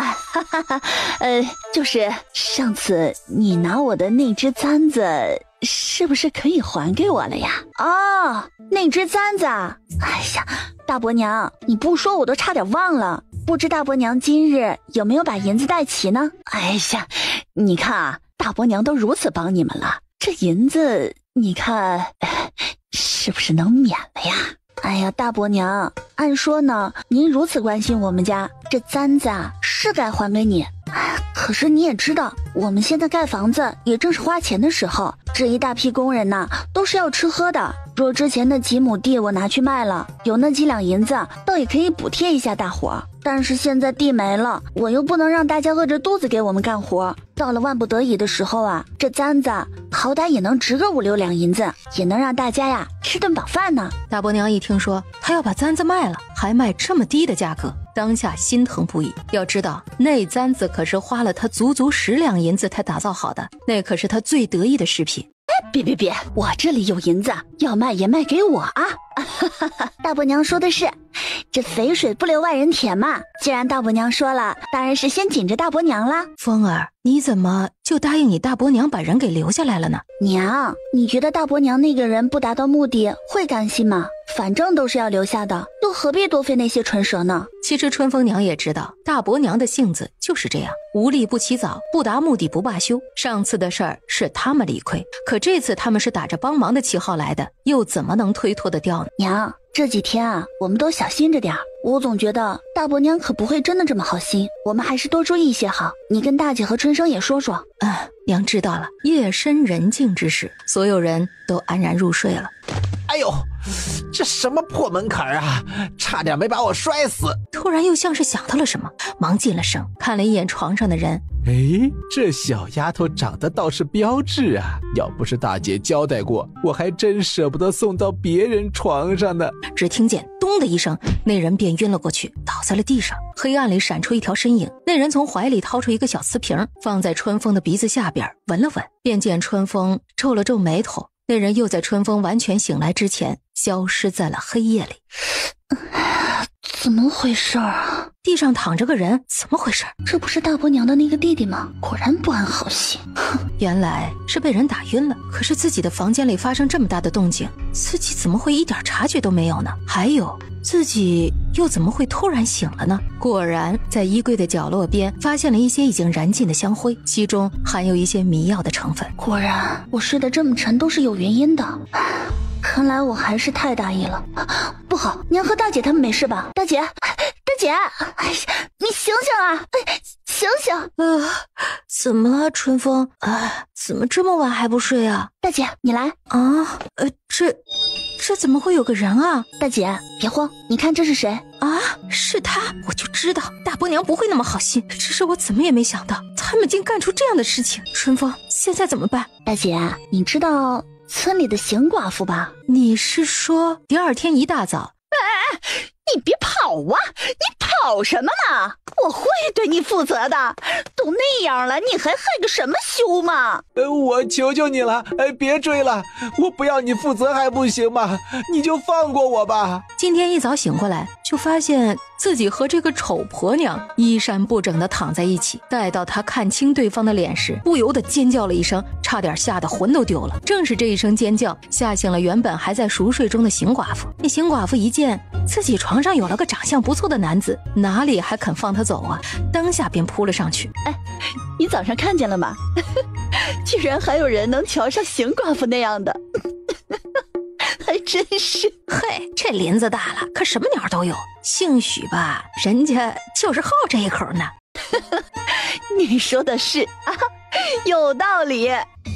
E: 哈哈哈，就是上次你拿我的那只簪子，是不是可以还给我了呀？哦，那只簪子啊，哎呀，大伯娘，你不说我都差点忘了，不知大伯娘今日有没有把银子带齐呢？哎呀，你看啊，大伯娘都如此帮你们了，这银子你看是不是能免了呀？哎呀，大伯娘，按说呢，您如此关心我们家，这簪子啊是该还给你。可是你也知道，我们现在盖房子也正是花钱的时候，这一大批工人呐，都是要吃喝的。若之前的几亩地我拿去卖了，有那几两银子，倒也可以补贴一下大伙。但是现在地没了，我又不能让大家饿着肚子给我们干活。到了万不得已的时候啊，这簪子好歹也能值个5、6两银子，也能让大家呀吃顿饱饭呢。
D: 大伯娘一听说她要把簪子卖了，还卖这么低的价格，当下心疼不已。要知道那簪子可是花了她足足10两银子才打造好的，那可是她最得意的饰品。
E: 别，我这里有银子，要卖也卖给我啊！大伯娘说的是，这肥水不流外人田嘛。既然大伯娘说了，当然是先紧着大伯娘啦。
D: 风儿，你怎么就答应你大伯娘把人给留下来了呢？
E: 娘，你觉得大伯娘那个人不达到目的会甘心吗？反正都是要留下的，又何必多费那些唇舌呢？
D: 其实春风娘也知道大伯娘的性子就是这样，无利不起早，不达目的不罢休。上次的事儿是他们理亏，可这次他们是打着帮忙的旗号来的，又怎么能推脱得掉呢？
E: 娘，这几天啊，我们都小心着点儿。我总觉得大伯娘可不会真的这么好心，我们还是多注意一些好。你跟大姐和春生也说说。
D: 娘知道了。夜深人静之时，所有人都安然入睡了。
F: 哎呦，这什么破门槛啊，差点没把我摔死。
D: 突然又像是想到了什么，忙进了声，看了一眼床上的人。
B: 这小丫头长得倒是标致啊，要不是大姐交代过，我还真舍不得送到别人床上呢。
D: 只听见咚的一声，那人便晕了过去，倒在了地上。黑暗里闪出一条身影，那人从怀里掏出一个小瓷瓶，放在春风的鼻子下边闻了闻，便见春风皱了皱眉头。那人又在春风完全醒来之前消失在了黑夜里。
E: 怎么回事啊？
D: 地上躺着个人，怎么回事？
E: 这不是大伯娘的那个弟弟吗？果然不安好心。
D: 原来是被人打晕了。可是自己的房间里发生这么大的动静，自己怎么会一点察觉都没有呢？还有自己又怎么会突然醒了呢？果然在衣柜的角落边发现了一些已经燃尽的香灰，其中含有一些迷药的成分。
E: 果然我睡得这么沉都是有原因的。看来我还是太大意了。不好，娘和大姐他们没事吧？大姐，哎呀，你醒醒啊！醒醒！
D: 怎么了，春风？怎么这么晚还不睡啊？
E: 大姐，你来。
D: 这怎么会有个人啊？
A: 大姐，别慌，你看这是谁？
D: 啊，是他！我就知道大伯娘不会那么好心，只是我怎么也没想到他们竟干出这样的事情。春风，现在怎么办？
A: 大姐，你知道村里的邢寡妇吧？
D: 你是说第二天一大早？
E: 你别跑啊！你跑什么呢？我会对你负责的。都那样了，你还害个什么羞嘛？
F: 我求求你了，别追了，我不要你负责还不行吗？你就放过我吧。
C: 今天一早醒过来，就发现自己和这个丑婆娘衣衫不整地躺在一起。待到他看清对方的脸时，不由得尖叫了一声，差点吓得魂都丢了。正是这一声尖叫，吓醒了原本还在熟睡中的邢寡妇。那邢寡妇一见自己床上有了个长相不错的男子，哪里还肯放他走啊？当下便扑了上去。
E: 你早上看见了吗？居然还有人能瞧上邢寡妇那样的，还真是。
D: 嘿，这林子大了，可什么鸟都有。兴许吧，人家就是好这一口呢。
E: 你说的是啊，有道理。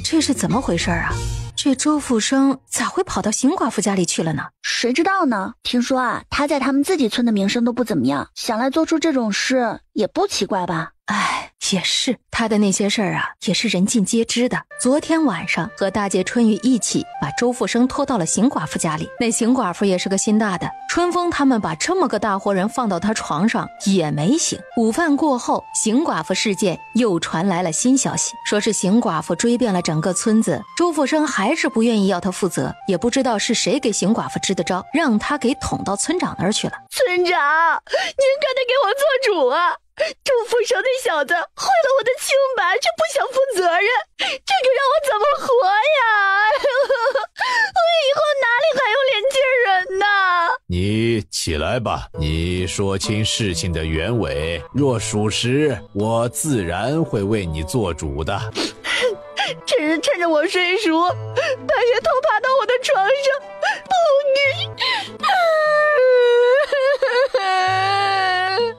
C: 这是怎么回事啊？这周富生咋会跑到邢寡妇家里去了呢？
A: 谁知道呢？听说啊，他在他们自己村的名声都不怎么样，想来做出这种事也不奇怪吧？
C: 哎，也是，他的那些事儿啊，也是人尽皆知的。昨天晚上和大姐春雨一起把周富生拖到了邢寡妇家里，那邢寡妇也是个心大的。春风他们把这么个大活人放到他床上也没醒。午饭过后，邢寡妇事件又传来了新消息，说是邢寡妇追遍了整个村子，周富生还是不愿意要他负责，也不知道是谁给邢寡妇支的招，让他给捅到村长那儿去了。
E: 村长，您可得给我做主啊！周富生那小子坏了我的清白，却不想负责任，这个让我怎么活呀？我以后哪里还有脸见人呢？
F: 你起来吧，你说清事情的原委，若属实，我自然会为你做主的。
E: 这是趁着我睡熟，半夜偷爬到我的床上，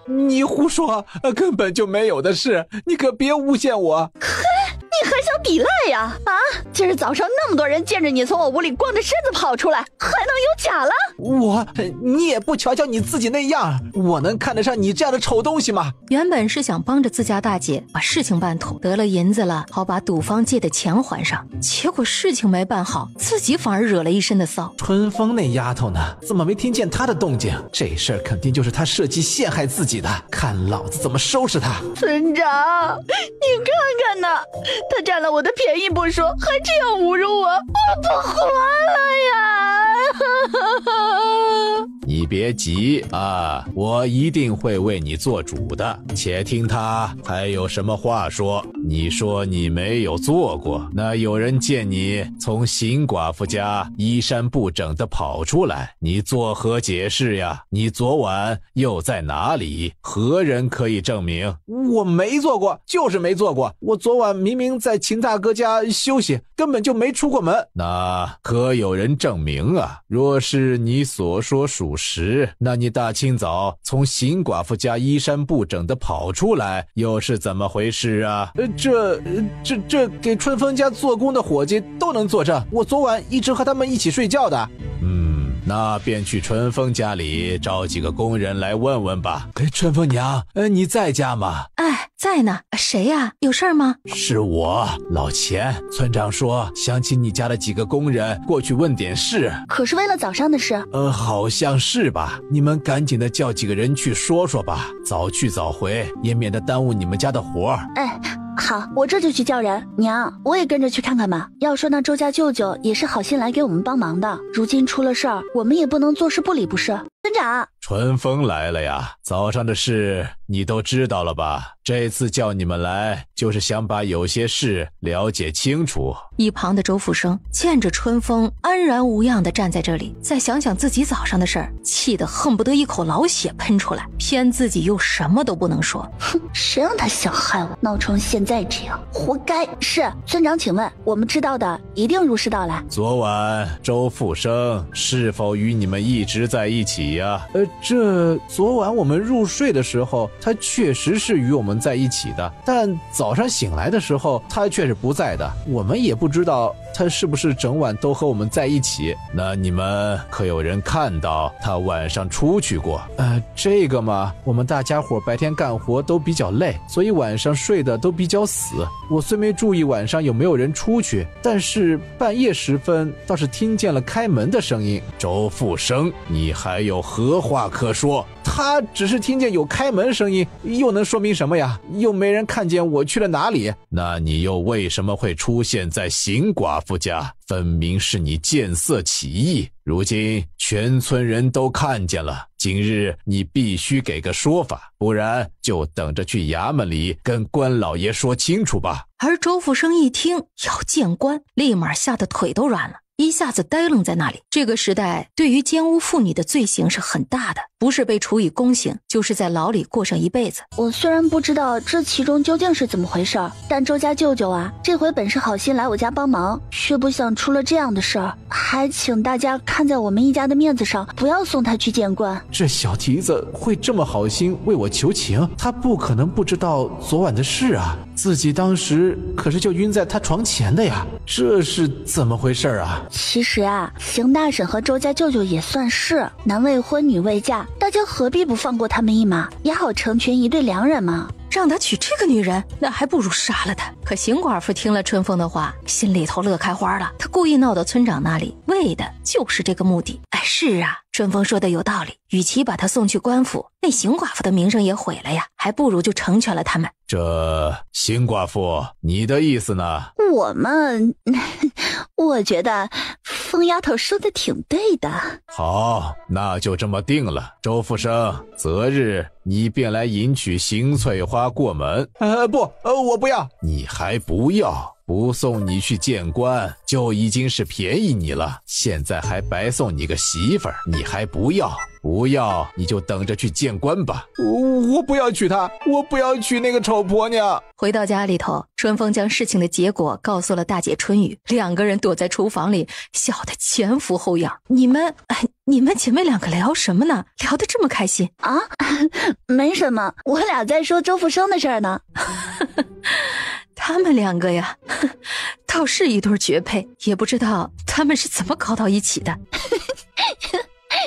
F: 你胡说，根本就没有的事，你可别诬陷我。
E: 你还想抵赖呀？啊！今儿早上那么多人见着你从我屋里光着身子跑出来，还能有假了？
F: 你也不瞧瞧你自己那样，我能看得上你这样的丑东西吗？
C: 原本是想帮着自家大姐把事情办妥，得了银子了，好把赌方借的钱还上，结果事情没办好，自己反而惹了一身的骚。
F: 春风那丫头呢？怎么没听见她的动静？这事儿肯定就是她设计陷害自己的，看老子怎么收拾她！
E: 村长，你看看呢，他占了我的便宜不说，还这样侮辱我，我不活了呀！
F: 你别急啊，我一定会为你做主的。且听他还有什么话说。你说你没有做过，那有人见你从邢寡妇家衣衫不整的跑出来，你作何解释呀？你昨晚又在哪里？何人可以证明？我没做过，就是没做过。我昨晚明明在秦大哥家休息，根本就没出过门。那可有人证明啊？若是你所说属实，那你大清早从邢寡妇家衣衫不整的跑出来，又是怎么回事啊？这给春风家做工的伙计都能作证，我昨晚一直和他们一起睡觉的。那便去春风家里找几个工人来问问吧。春风娘，你在家吗？
C: 哎，在呢。谁呀？有事儿吗？
F: 是我，老钱。村长说想请你家的几个工人过去问点事。
A: 可是为了早上的事。
F: 好像是吧。你们赶紧的叫几个人去说说吧，早去早回，也免得耽误你们家的活儿。
A: 哎，好，我这就去叫人。娘，我也跟着去看看吧。要说那周家舅舅也是好心来给我们帮忙的，如今出了事儿，我们也不能坐视不理，不是？村长，
F: 春风来了呀，早上的事你都知道了吧？这次叫你们来，就是想把有些事了解清楚。
C: 一旁的周富生见着春风安然无恙地站在这里，再想想自己早上的事儿，气得恨不得一口老血喷出来，偏自己又什么都不能说。
A: 哼，谁让他想害我，闹成现在这样，活该。是村长，请问我们知道的一定如实道来。
F: 昨晚周富生是否与你们一直在一起呀？昨晚我们入睡的时候，他确实是与我们在一起的，但早上醒来的时候，他却是不在的。我们也不知道他是不是整晚都和我们在一起？那你们可有人看到他晚上出去过？这个嘛，我们大家伙白天干活都比较累，所以晚上睡得都比较死。我虽没注意晚上有没有人出去，但是半夜时分倒是听见了开门的声音。周复生，你还有何话可说？他只是听见有开门声音，又能说明什么呀？又没人看见我去了哪里？那你又为什么会出现在邢寡妇家？分明是你见色起意，如今全村人都看见了，今日你必须给个说法，不然就等着去衙门里跟关老爷说清楚吧。
C: 而周复生一听要见官，立马吓得腿都软了，一下子呆愣在那里。这个时代对于奸污妇女的罪行是很大的，不是被处以宫刑，就是在牢里过上一辈子。
A: 我虽然不知道这其中究竟是怎么回事，但周家舅舅啊，这回本是好心来我家帮忙，却不想出了这样的事儿，还请大家看在我们一家的面子上，不要送他去见官。
F: 这小蹄子会这么好心为我求情，他不可能不知道昨晚的事啊，自己当时可是就晕在他床前的呀，这是怎么回事啊？
A: 其实啊，邢大婶和周家舅舅也算是男未婚女未嫁，大家何必不放过他们一马，也好成全一对良人嘛。
C: 让他娶这个女人，那还不如杀了他。可邢寡妇听了春风的话，心里头乐开花了。她故意闹到村长那里，为的就是这个目的。是啊，春风说的有道理，与其把他送去官府，那邢寡妇的名声也毁了呀，还不如就成全了他们。
F: 这邢寡妇，你的意思呢？
A: 我觉得疯丫头说的挺对的。
F: 好，那就这么定了。周复生，择日你便来迎娶邢翠花过门。我不要。你还不要？不送你去见官就已经是便宜你了，现在还白送你个媳妇儿，你还不要？不要你就等着去见官吧。我不要娶她，我不要娶那个丑婆娘。
C: 回到家里头，春风将事情的结果告诉了大姐春雨，两个人躲在厨房里笑得前俯后仰。你们姐妹两个聊什么呢？聊得这么开心
A: 啊？没什么，我俩在说周复生的事儿呢。
C: 他们两个呀，倒是一对绝配，也不知道他们是怎么搞到一起的。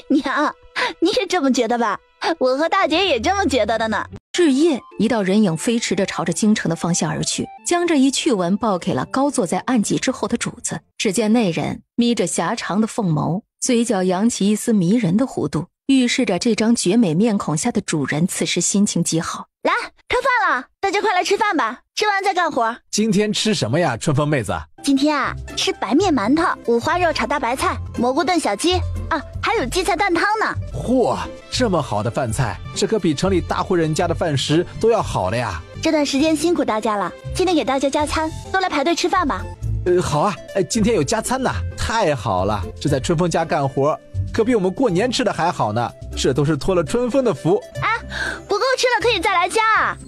A: 娘，你也这么觉得吧？我和大姐也这么觉得的呢。
C: 日夜，一道人影飞驰着朝着京城的方向而去，将这一趣闻报给了高坐在案几之后的主子。只见那人眯着狭长的凤眸，嘴角扬起一丝迷人的弧度，预示着这张绝美面孔下的主人此时心情极好。
A: 来，开饭了，大家快来吃饭吧，吃完再干活。
F: 今天吃什么呀，春风妹子？
A: 今天啊，吃白面馒头、五花肉炒大白菜、蘑菇炖小鸡啊，还有荠菜蛋汤呢。
F: 嚯，这么好的饭菜，这可比城里大户人家的饭食都要好了呀。
A: 这段时间辛苦大家了，今天给大家加餐，都来排队吃饭吧。
F: 好啊，今天有加餐呢，太好了，这在春风家干活可比我们过年吃的还好呢，这都是托了春风的福。
A: 不够吃了可以再来加，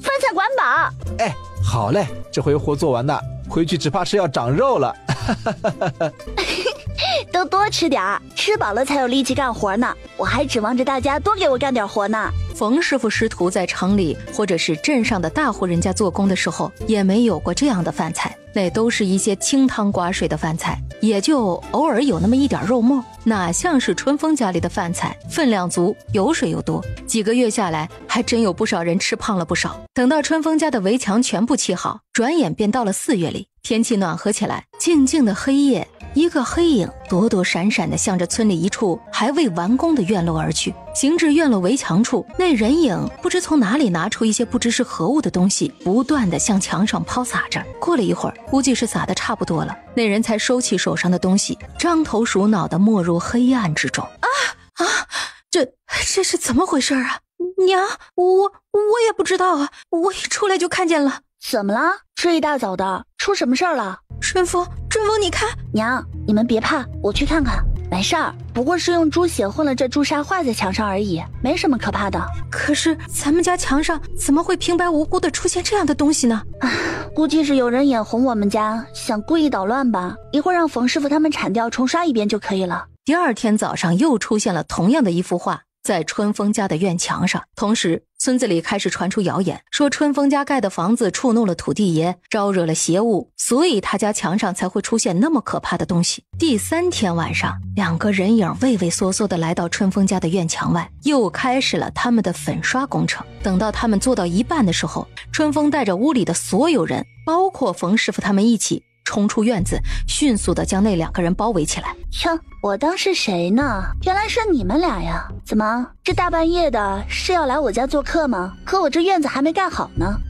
A: 饭菜管饱。
F: 好嘞，这回活做完呢，回去只怕是要长肉了。
A: 都多吃点儿，吃饱了才有力气干活呢。我还指望着大家多给我干点活呢。
C: 冯师傅师徒在城里或者是镇上的大户人家做工的时候，也没有过这样的饭菜，那都是一些清汤寡水的饭菜，也就偶尔有那么一点肉末，哪像是春风家里的饭菜，分量足，油水又多。几个月下来，还真有不少人吃胖了不少。等到春风家的围墙全部砌好，转眼便到了4月里，天气暖和起来，静静的黑夜，一个黑影躲躲闪闪地向着村里一处还未完工的院落而去。行至院落围墙处，那人影不知从哪里拿出一些不知是何物的东西，不断地向墙上抛洒着。过了一会儿，估计是洒得差不多了，那人才收起手上的东西，张头鼠脑地没入黑暗之中。这是怎么回事啊？娘，我也不知道啊，我一出来就看见了。
A: 怎么了？这一大早的，出什么事儿了？
C: 春风，你看。
A: 娘，你们别怕，我去看看。没事儿，不过是用猪血混了这朱砂画在墙上而已，没什么可怕的。
C: 可是咱们家墙上怎么会平白无故的出现这样的东西呢？
A: 估计是有人眼红我们家，想故意捣乱吧。一会儿让冯师傅他们铲掉重刷一遍就可以了。
C: 第二天早上又出现了同样的一幅画，在春风家的院墙上。同时村子里开始传出谣言，说春风家盖的房子触怒了土地爷，招惹了邪物，所以他家墙上才会出现那么可怕的东西。第3天晚上，2个人影畏畏缩缩地来到春风家的院墙外，又开始了他们的粉刷工程。等到他们做到一半的时候，春风带着屋里的所有人，包括冯师傅他们一起冲出院子，迅速地将那2个人包围起来。
A: 哟，我当是谁呢？原来是你们俩呀！怎么，这大半夜的是要来我家做客吗？可我这院子还没盖好呢。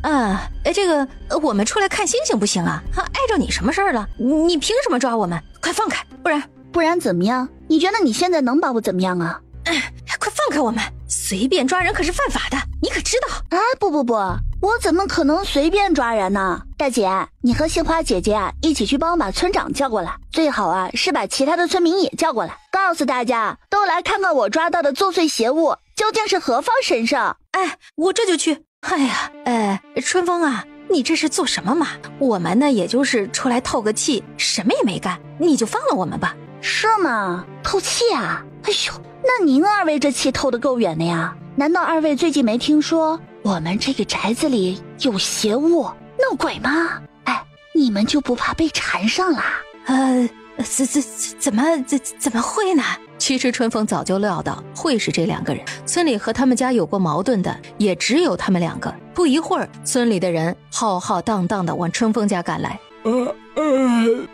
D: 我们出来看星星不行啊？碍着你什么事儿了？你凭什么抓我们？快放开，
A: 不然怎么样？你觉得你现在能把我怎么样啊？
D: 快放开我们！随便抓人可是犯法的，你可知道？
A: 啊，不，我怎么可能随便抓人呢？大姐，你和杏花姐姐啊一起去帮我把村长叫过来，最好啊是把其他的村民也叫过来，告诉大家都来看看我抓到的作祟邪物究竟是何方神圣。
D: 我这就去。春风啊，你这是做什么嘛？我们呢也就是出来透个气，什么也没干，你就放了我们吧。
A: 是吗？透气啊？哎呦，那您2位这气透得够远的呀？难道2位最近没听说我们这个宅子里有邪物闹鬼吗？你们就不怕被缠上啦？
D: 怎么会呢？
C: 其实春风早就料到会是这2个人，村里和他们家有过矛盾的也只有他们2个。不一会儿，村里的人浩浩荡荡地往春风家赶来。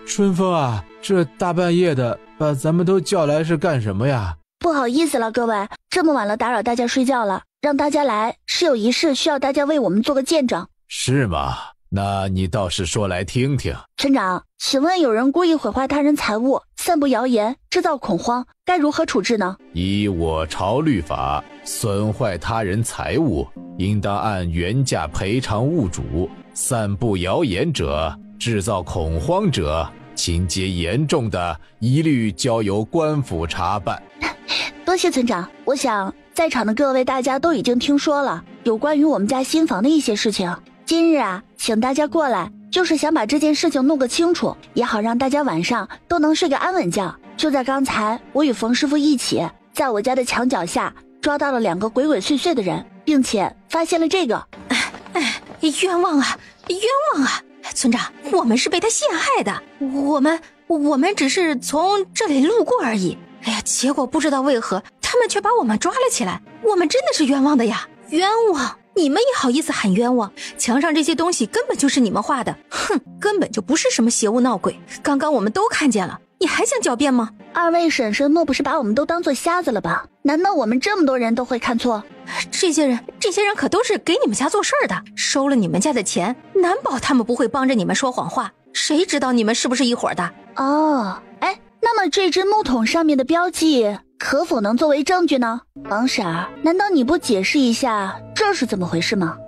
F: 春风啊，这大半夜的把咱们都叫来是干什么呀？
A: 不好意思了各位，这么晚了打扰大家睡觉了，让大家来是有一事需要大家为我们做个见证。
F: 是吗？那你倒是说来听听。
A: 村长，请问有人故意毁坏他人财物，散布谣言，制造恐慌，该如何处置呢？
F: 依我朝律法，损坏他人财物，应当按原价赔偿物主；散布谣言者，制造恐慌者，情节严重的，一律交由官府查办。
A: 多谢村长，我想在场的各位大家都已经听说了有关于我们家新房的一些事情。今日啊，请大家过来，就是想把这件事情弄个清楚，也好让大家晚上都能睡个安稳觉。就在刚才，我与冯师傅一起在我家的墙角下抓到了2个鬼鬼祟祟的人，并且发现了这个。
D: 冤枉啊！村长，我们是被他陷害的，我们只是从这里路过而已。结果不知道为何他们却把我们抓了起来，我们真的是冤枉的呀！冤枉！你们也好意思喊冤枉？墙上这些东西根本就是你们画的，哼，根本就不是什么邪物闹鬼，刚刚我们都看见了，你还想狡辩吗
A: ？2位婶婶莫不是把我们都当作瞎子了吧？难道我们这么多人都会看错？
D: 这些人可都是给你们家做事的，收了你们家的钱，难保他们不会帮着你们说谎话，谁知道你们是不是一伙的？
A: 那么这只木桶上面的标记可否能作为证据呢？王婶儿，难道你不解释一下这是怎么回事吗？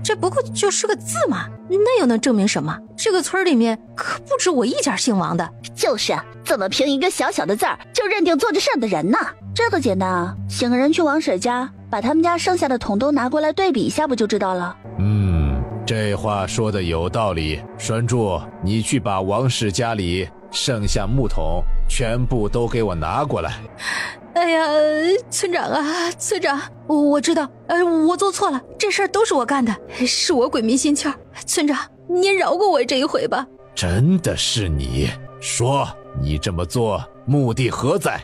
D: 这不过就是个字嘛，那又能证明什么？这个村里面可不止我一家姓王的。
A: 就是，怎么凭一个小小的字儿就认定做这事的人呢？这个简单啊，请个人去王婶家，把他们家剩下的桶都拿过来对比一下不就知道了。
F: 这话说的有道理。栓柱，你去把王氏家里剩下木桶全部都给我拿过来。
D: 村长，我知道，我做错了，这事儿都是我干的，是我鬼迷心窍。村长，您饶过我这一回吧。
F: 真的是你？说，你这么做目的何在？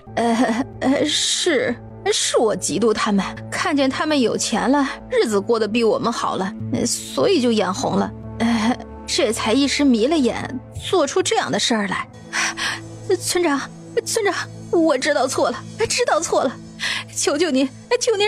D: 是我嫉妒他们，看见他们有钱了，日子过得比我们好了，所以就眼红了，这才一时迷了眼，做出这样的事儿来。村长，我知道错了，求求您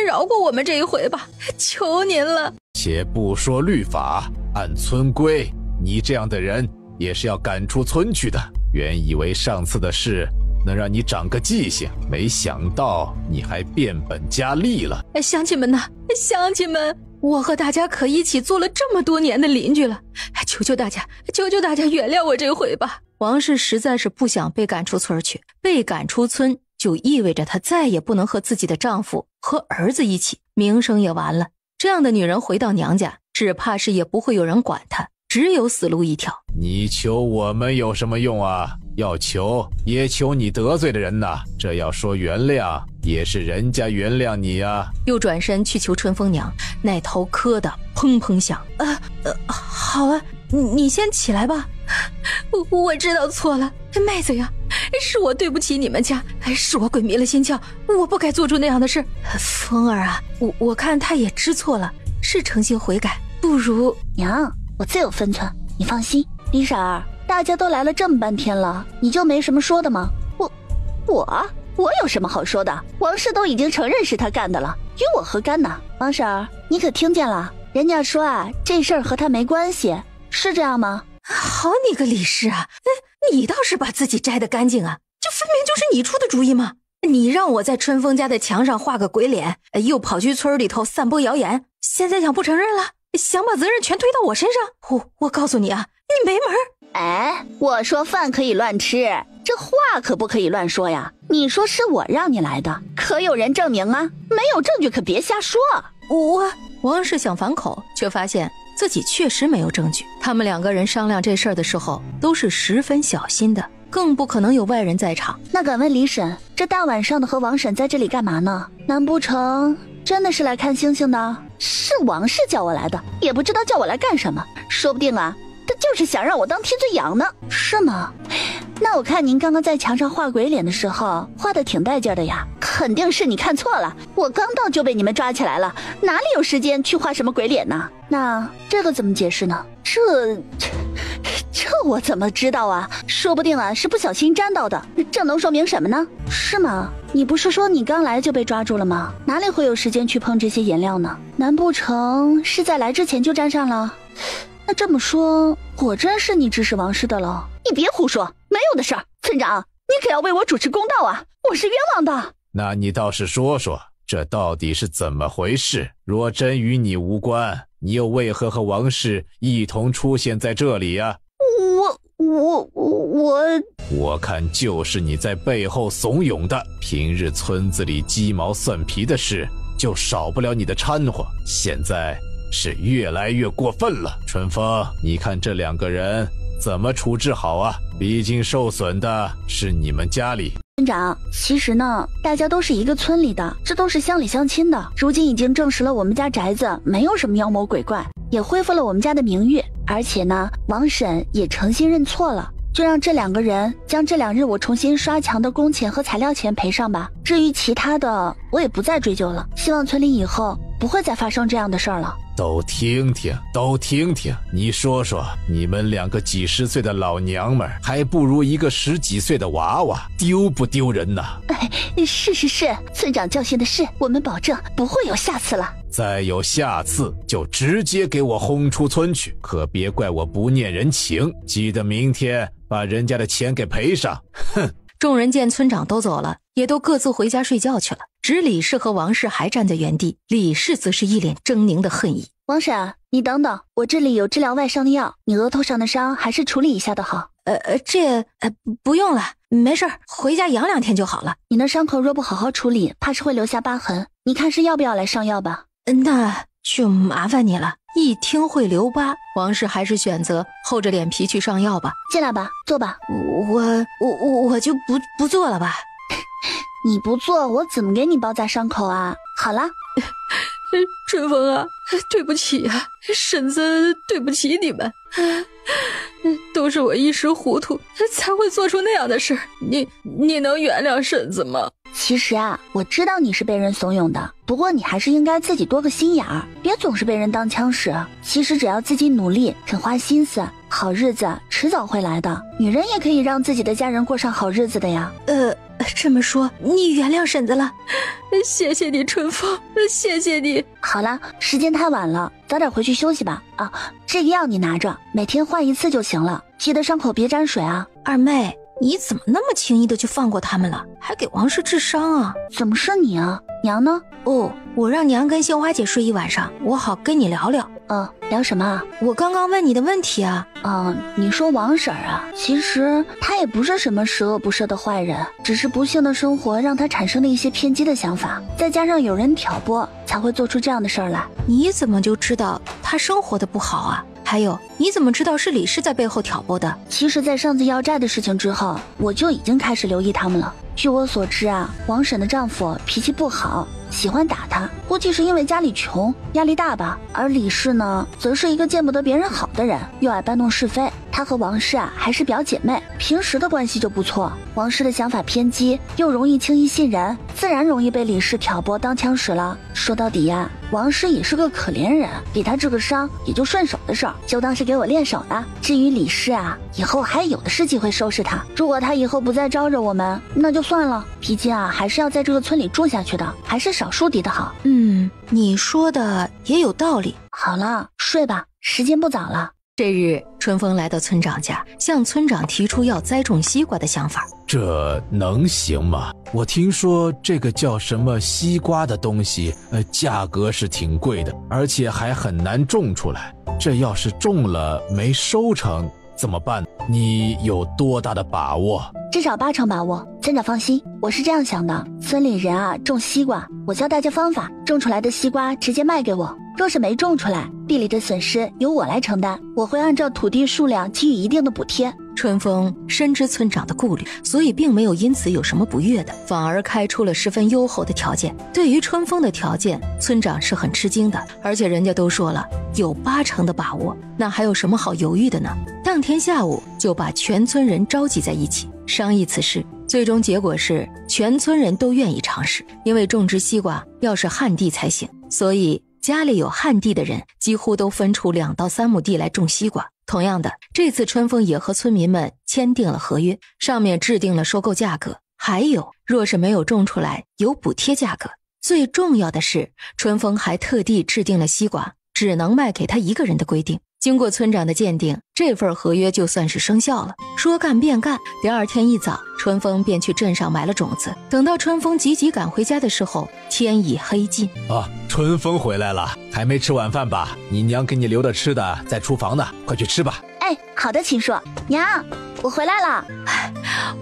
D: 饶过我们这一回吧，求您了。
F: 且不说律法，按村规，你这样的人也是要赶出村去的。原以为上次的事能让你长个记性，没想到你还变本加厉了。
D: 乡亲们呐，我和大家可一起做了这么多年的邻居了，求求大家原谅我这回吧。
C: 王氏实在是不想被赶出村去，被赶出村就意味着她再也不能和自己的丈夫和儿子一起，名声也完了。这样的女人回到娘家，只怕是也不会有人管她。只有死路一条。
F: 你求我们有什么用啊？要求也求你得罪的人呐，这要说原谅也是人家原谅你啊。
C: 又转身去求春风娘，那头磕的砰砰响。好了，你先起来吧。我知道错了，妹子呀，是我对不起你们家，是我鬼迷了心窍，我不该做出那样的事。风儿啊，我看他也知错了，是诚心悔改，不如
A: 娘，我自有分寸，你放心。李婶儿，大家都来了这么半天了，你就没什么说的吗？
E: 我有什么好说的？王氏都已经承认是他干的了，与我何干呢？
A: 王婶儿，你可听见了？人家说啊，这事儿和他没关系，是这样吗？
C: 好你个李氏啊，你倒是把自己摘得干净啊，这分明就是你出的主意嘛。你让我在春风家的墙上画个鬼脸，又跑去村里头散播谣言，现在想不承认了，想把责任全推到我身上。我告诉你啊，你没门。
E: 哎，我说饭可以乱吃，这话可不可以乱说呀？你说是我让你来的，可有人证明啊？没有证据可别瞎说。
C: 王氏想反口，却发现自己确实没有证据。他们两个人商量这事儿的时候都是十分小心的，更不可能有外人在场。
A: 那敢问李婶，这大晚上的和王婶在这里干嘛呢？难不成真的是来看星星的？
E: 是王氏叫我来的，也不知道叫我来干什么，说不定啊，他就是想让我当替罪羊呢。
A: 是吗？那我看您刚刚在墙上画鬼脸的时候画得挺带劲的呀。
E: 肯定是你看错了，我刚到就被你们抓起来了，哪里有时间去画什么鬼脸呢？
A: 那这个怎么解释呢？
E: 这我怎么知道啊？说不定啊是不小心沾到的，这能说明什么呢？
A: 是吗？你不是说你刚来就被抓住了吗？哪里会有时间去碰这些颜料呢？难不成是在来之前就沾上了？那这么说，果真是你指使王氏的了？
E: 你别胡说，没有的事儿。村长，你可要为我主持公道啊！我是冤枉的。
F: 那你倒是说说，这到底是怎么回事？若真与你无关，你又为何和王氏一同出现在这里呀？我看就是你在背后怂恿的。平日村子里鸡毛蒜皮的事，就少不了你的掺和，现在是越来越过分了。春风，你看这两个人怎么处置好啊？毕竟受损的是你们家里。
A: 村长，其实呢，大家都是一个村里的，这都是乡里乡亲的。如今已经证实了我们家宅子没有什么妖魔鬼怪，也恢复了我们家的名誉。而且呢，王婶也诚心认错了，就让这两个人将这2日我重新刷墙的工钱和材料钱赔上吧。至于其他的，我也不再追究了。希望村里以后不会再发生这样的事儿了。
F: 都听听，你说说，你们2个几十岁的老娘们还不如一个10几岁的娃娃，丢不丢人呐？
E: 是，村长教训的是，我们保证不会有下次了。
F: 再有下次就直接给我轰出村去，可别怪我不念人情，记得明天把人家的钱给赔上。哼！
C: 众人见村长都走了，也都各自回家睡觉去了，只李氏和王氏还站在原地。李氏则是一脸狰狞的恨意。
A: 王婶，你等等，我这里有治疗外伤的药，你额头上的伤还是处理一下的好。
C: 不用了，没事，回家养2天就好了。
A: 你那伤口若不好好处理，怕是会留下疤痕，你看是要不要来上药吧？
C: 那就麻烦你了。一听会留疤，王氏还是选择厚着脸皮去上药吧。
A: 进来吧，坐吧。
C: 我就不做了吧。
A: 你不做，我怎么给你包扎伤口啊？好了。
C: 春风啊，对不起啊，婶子对不起你们，都是我一时糊涂才会做出那样的事，你能原谅婶子吗？
A: 其实啊，我知道你是被人怂恿的，不过你还是应该自己多个心眼儿，别总是被人当枪使。其实只要自己努力，肯花心思，好日子迟早会来的。女人也可以让自己的家人过上好日子的呀。
C: 这么说，你原谅婶子了？谢谢你，春风，谢谢你。
A: 好了，时间太晚了，早点回去休息吧。啊，这个药你拿着，每天换1次就行了，记得伤口别沾水啊。
C: 二妹，你怎么那么轻易的就放过他们了，还给王氏治伤啊？
A: 怎么是你啊？娘呢？
C: 我让娘跟杏花姐睡一晚上，我好跟你聊聊。
A: 聊什么啊？
C: 我刚刚问你的问题啊。
A: 你说王婶啊，其实她也不是什么十恶不赦的坏人，只是不幸的生活让她产生了一些偏激的想法，再加上有人挑拨，才会做出这样的事儿来。
C: 你怎么就知道她生活的不好啊？
D: 还有，你怎么知道是李氏在背后挑拨的？
A: 其实，在上次要债的事情之后，我就已经开始留意他们了。据我所知啊，王婶的丈夫脾气不好，喜欢打她，估计是因为家里穷，压力大吧。而李氏呢，则是一个见不得别人好的人，又爱搬弄是非。她和王氏啊还是表姐妹，平时的关系就不错。王氏的想法偏激，又容易轻易信人，自然容易被李氏挑拨当枪使了。说到底呀，王氏也是个可怜人，给她治个伤也就顺手的事儿，就当是给我练手的。至于李氏啊，以后还有的是机会收拾她。如果她以后不再招惹我们，那就算了。毕竟啊，还是要在这个村里住下去的，还是少树敌的好。
D: 你说的也有道理。
A: 好了，睡吧，时间不早了。
C: 这日，春风来到村长家，向村长提出要栽种西瓜的想法。
F: 这能行吗？我听说这个叫什么西瓜的东西，价格是挺贵的，而且还很难种出来。这要是种了没收成怎么办？你有多大的把握？
A: 至少8成把握。村长放心，我是这样想的，村里人啊种西瓜，我教大家方法，种出来的西瓜直接卖给我。若是没种出来，地里的损失由我来承担，我会按照土地数量给予一定的补贴。
C: 春风深知村长的顾虑，所以并没有因此有什么不悦的，反而开出了十分优厚的条件。对于春风的条件，村长是很吃惊的，而且人家都说了有8成的把握，那还有什么好犹豫的呢？当天下午就把全村人召集在一起商议此事，最终结果是全村人都愿意尝试，因为种植西瓜要是旱地才行，所以家里有旱地的人几乎都分出2到3亩地来种西瓜。同样的，这次春风也和村民们签订了合约，上面制定了收购价格，还有若是没有种出来有补贴价格。最重要的是，春风还特地制定了西瓜只能卖给他一个人的规定。经过村长的鉴定，这份合约就算是生效了。说干便干，第二天一早，春风便去镇上买了种子。等到春风急急赶回家的时候，天已黑尽。
F: 春风回来了，还没吃晚饭吧？你娘给你留的吃的在厨房呢，快去吃吧。
A: 哎，好的，秦叔。娘，我回来了。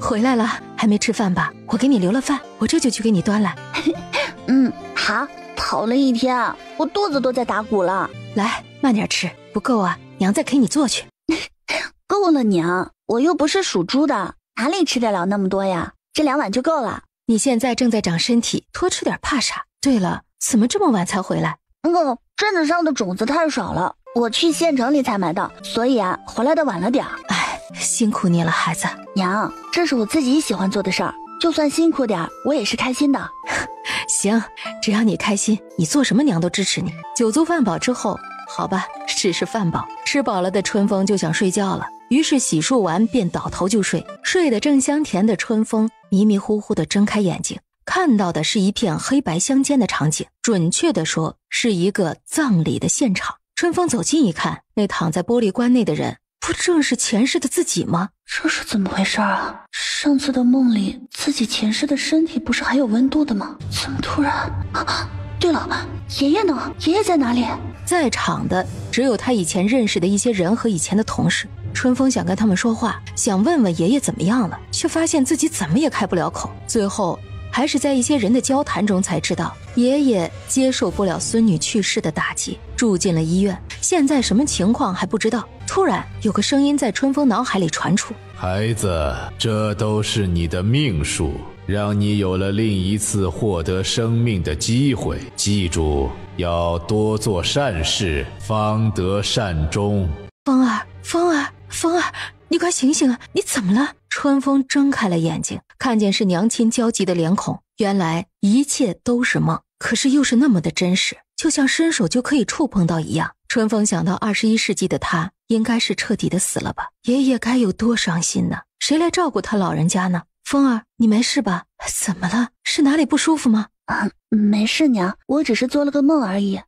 D: 回来了，还没吃饭吧？我给你留了饭，我这就去给你端来。
A: 好。跑了一天，我肚子都在打鼓了。
D: 来，慢点吃，不够啊，娘再给你做去。
A: 够了，娘，我又不是属猪的，哪里吃得了那么多呀？这2碗就够了。
D: 你现在正在长身体，多吃点怕啥？对了，怎么这么晚才回来？
A: 镇子上的种子太少了，我去县城里才买到，所以啊，回来的晚了点。
D: 辛苦你了，孩子。
A: 娘，这是我自己喜欢做的事儿，就算辛苦点，我也是开心的。
D: 行，只要你开心，你做什么娘都支持你。
C: 酒足饭饱之后，好吧，只是饭饱。吃饱了的春风就想睡觉了，于是洗漱完便倒头就睡。睡得正香甜的春风迷迷糊糊地睁开眼睛，看到的是一片黑白相间的场景，准确地说是一个葬礼的现场。春风走近一看，那躺在玻璃棺内的人不正是前世的自己吗？
A: 这是怎么回事啊？上次的梦里，自己前世的身体不是还有温度的吗？怎么突然……对了，爷爷呢？爷爷在哪里？
C: 在场的只有他以前认识的一些人和以前的同事。春风想跟他们说话，想问问爷爷怎么样了，却发现自己怎么也开不了口。最后还是在一些人的交谈中才知道，爷爷接受不了孙女去世的打击，住进了医院，现在什么情况还不知道。突然有个声音在春风脑海里传出：
F: 孩子，这都是你的命数，让你有了另一次获得生命的机会，记住要多做善事，方得善终。
C: 风儿，你快醒醒啊！你怎么了？春风睁开了眼睛，看见是娘亲焦急的脸孔，原来一切都是梦，可是又是那么的真实，就像伸手就可以触碰到一样。春风想到21世纪的他应该是彻底的死了吧，爷爷该有多伤心呢？谁来照顾他老人家呢？风儿，你没事吧？怎么了？是哪里不舒服吗？
A: 没事娘，我只是做了个梦而已。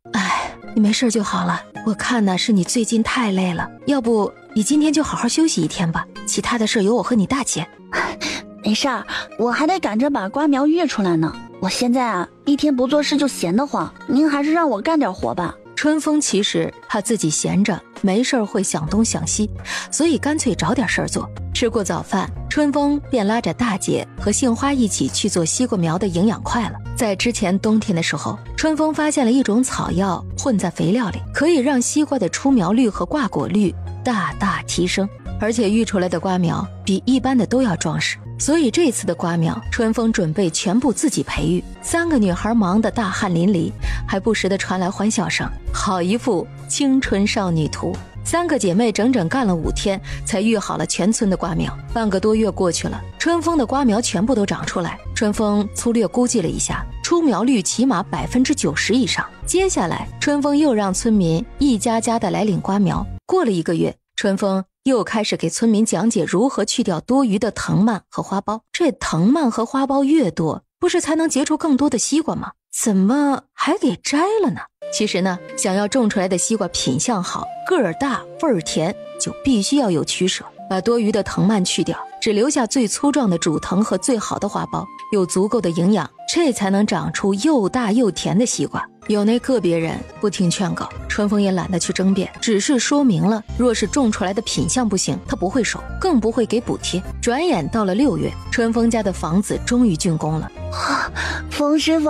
C: 你没事就好了。我看呢是你最近太累了，要不你今天就好好休息一天吧，其他的事由我和你大姐。
A: 没事儿，我还得赶着把瓜苗育出来呢。我现在啊，一天不做事就闲得慌，您还是让我干点活吧。
C: 春风其实他自己闲着没事儿会想东想西，所以干脆找点事儿做。吃过早饭，春风便拉着大姐和杏花一起去做西瓜苗的营养块了。在之前冬天的时候，春风发现了一种草药混在肥料里，可以让西瓜的出苗率和挂果率大大提升，而且育出来的瓜苗比一般的都要壮实。所以这次的瓜苗，春风准备全部自己培育。3个女孩忙得大汗淋漓，还不时地传来欢笑声，好一副青春少女图。3个姐妹整整干了5天，才育好了全村的瓜苗。半个多月过去了，春风的瓜苗全部都长出来。春风粗略估计了一下，出苗率起码90%以上。接下来，春风又让村民一家家的来领瓜苗。过了1个月，春风又开始给村民讲解如何去掉多余的藤蔓和花苞。这藤蔓和花苞越多，不是才能结出更多的西瓜吗？怎么还给摘了呢？其实呢，想要种出来的西瓜品相好、个儿大、味儿甜，就必须要有取舍，把多余的藤蔓去掉，只留下最粗壮的主藤和最好的花苞，有足够的营养，这才能长出又大又甜的西瓜。有那个别人不听劝告，春风也懒得去争辩，只是说明了，若是种出来的品相不行，他不会收，更不会给补贴。转眼到了6月，春风家的房子终于竣工了。
A: 风师傅，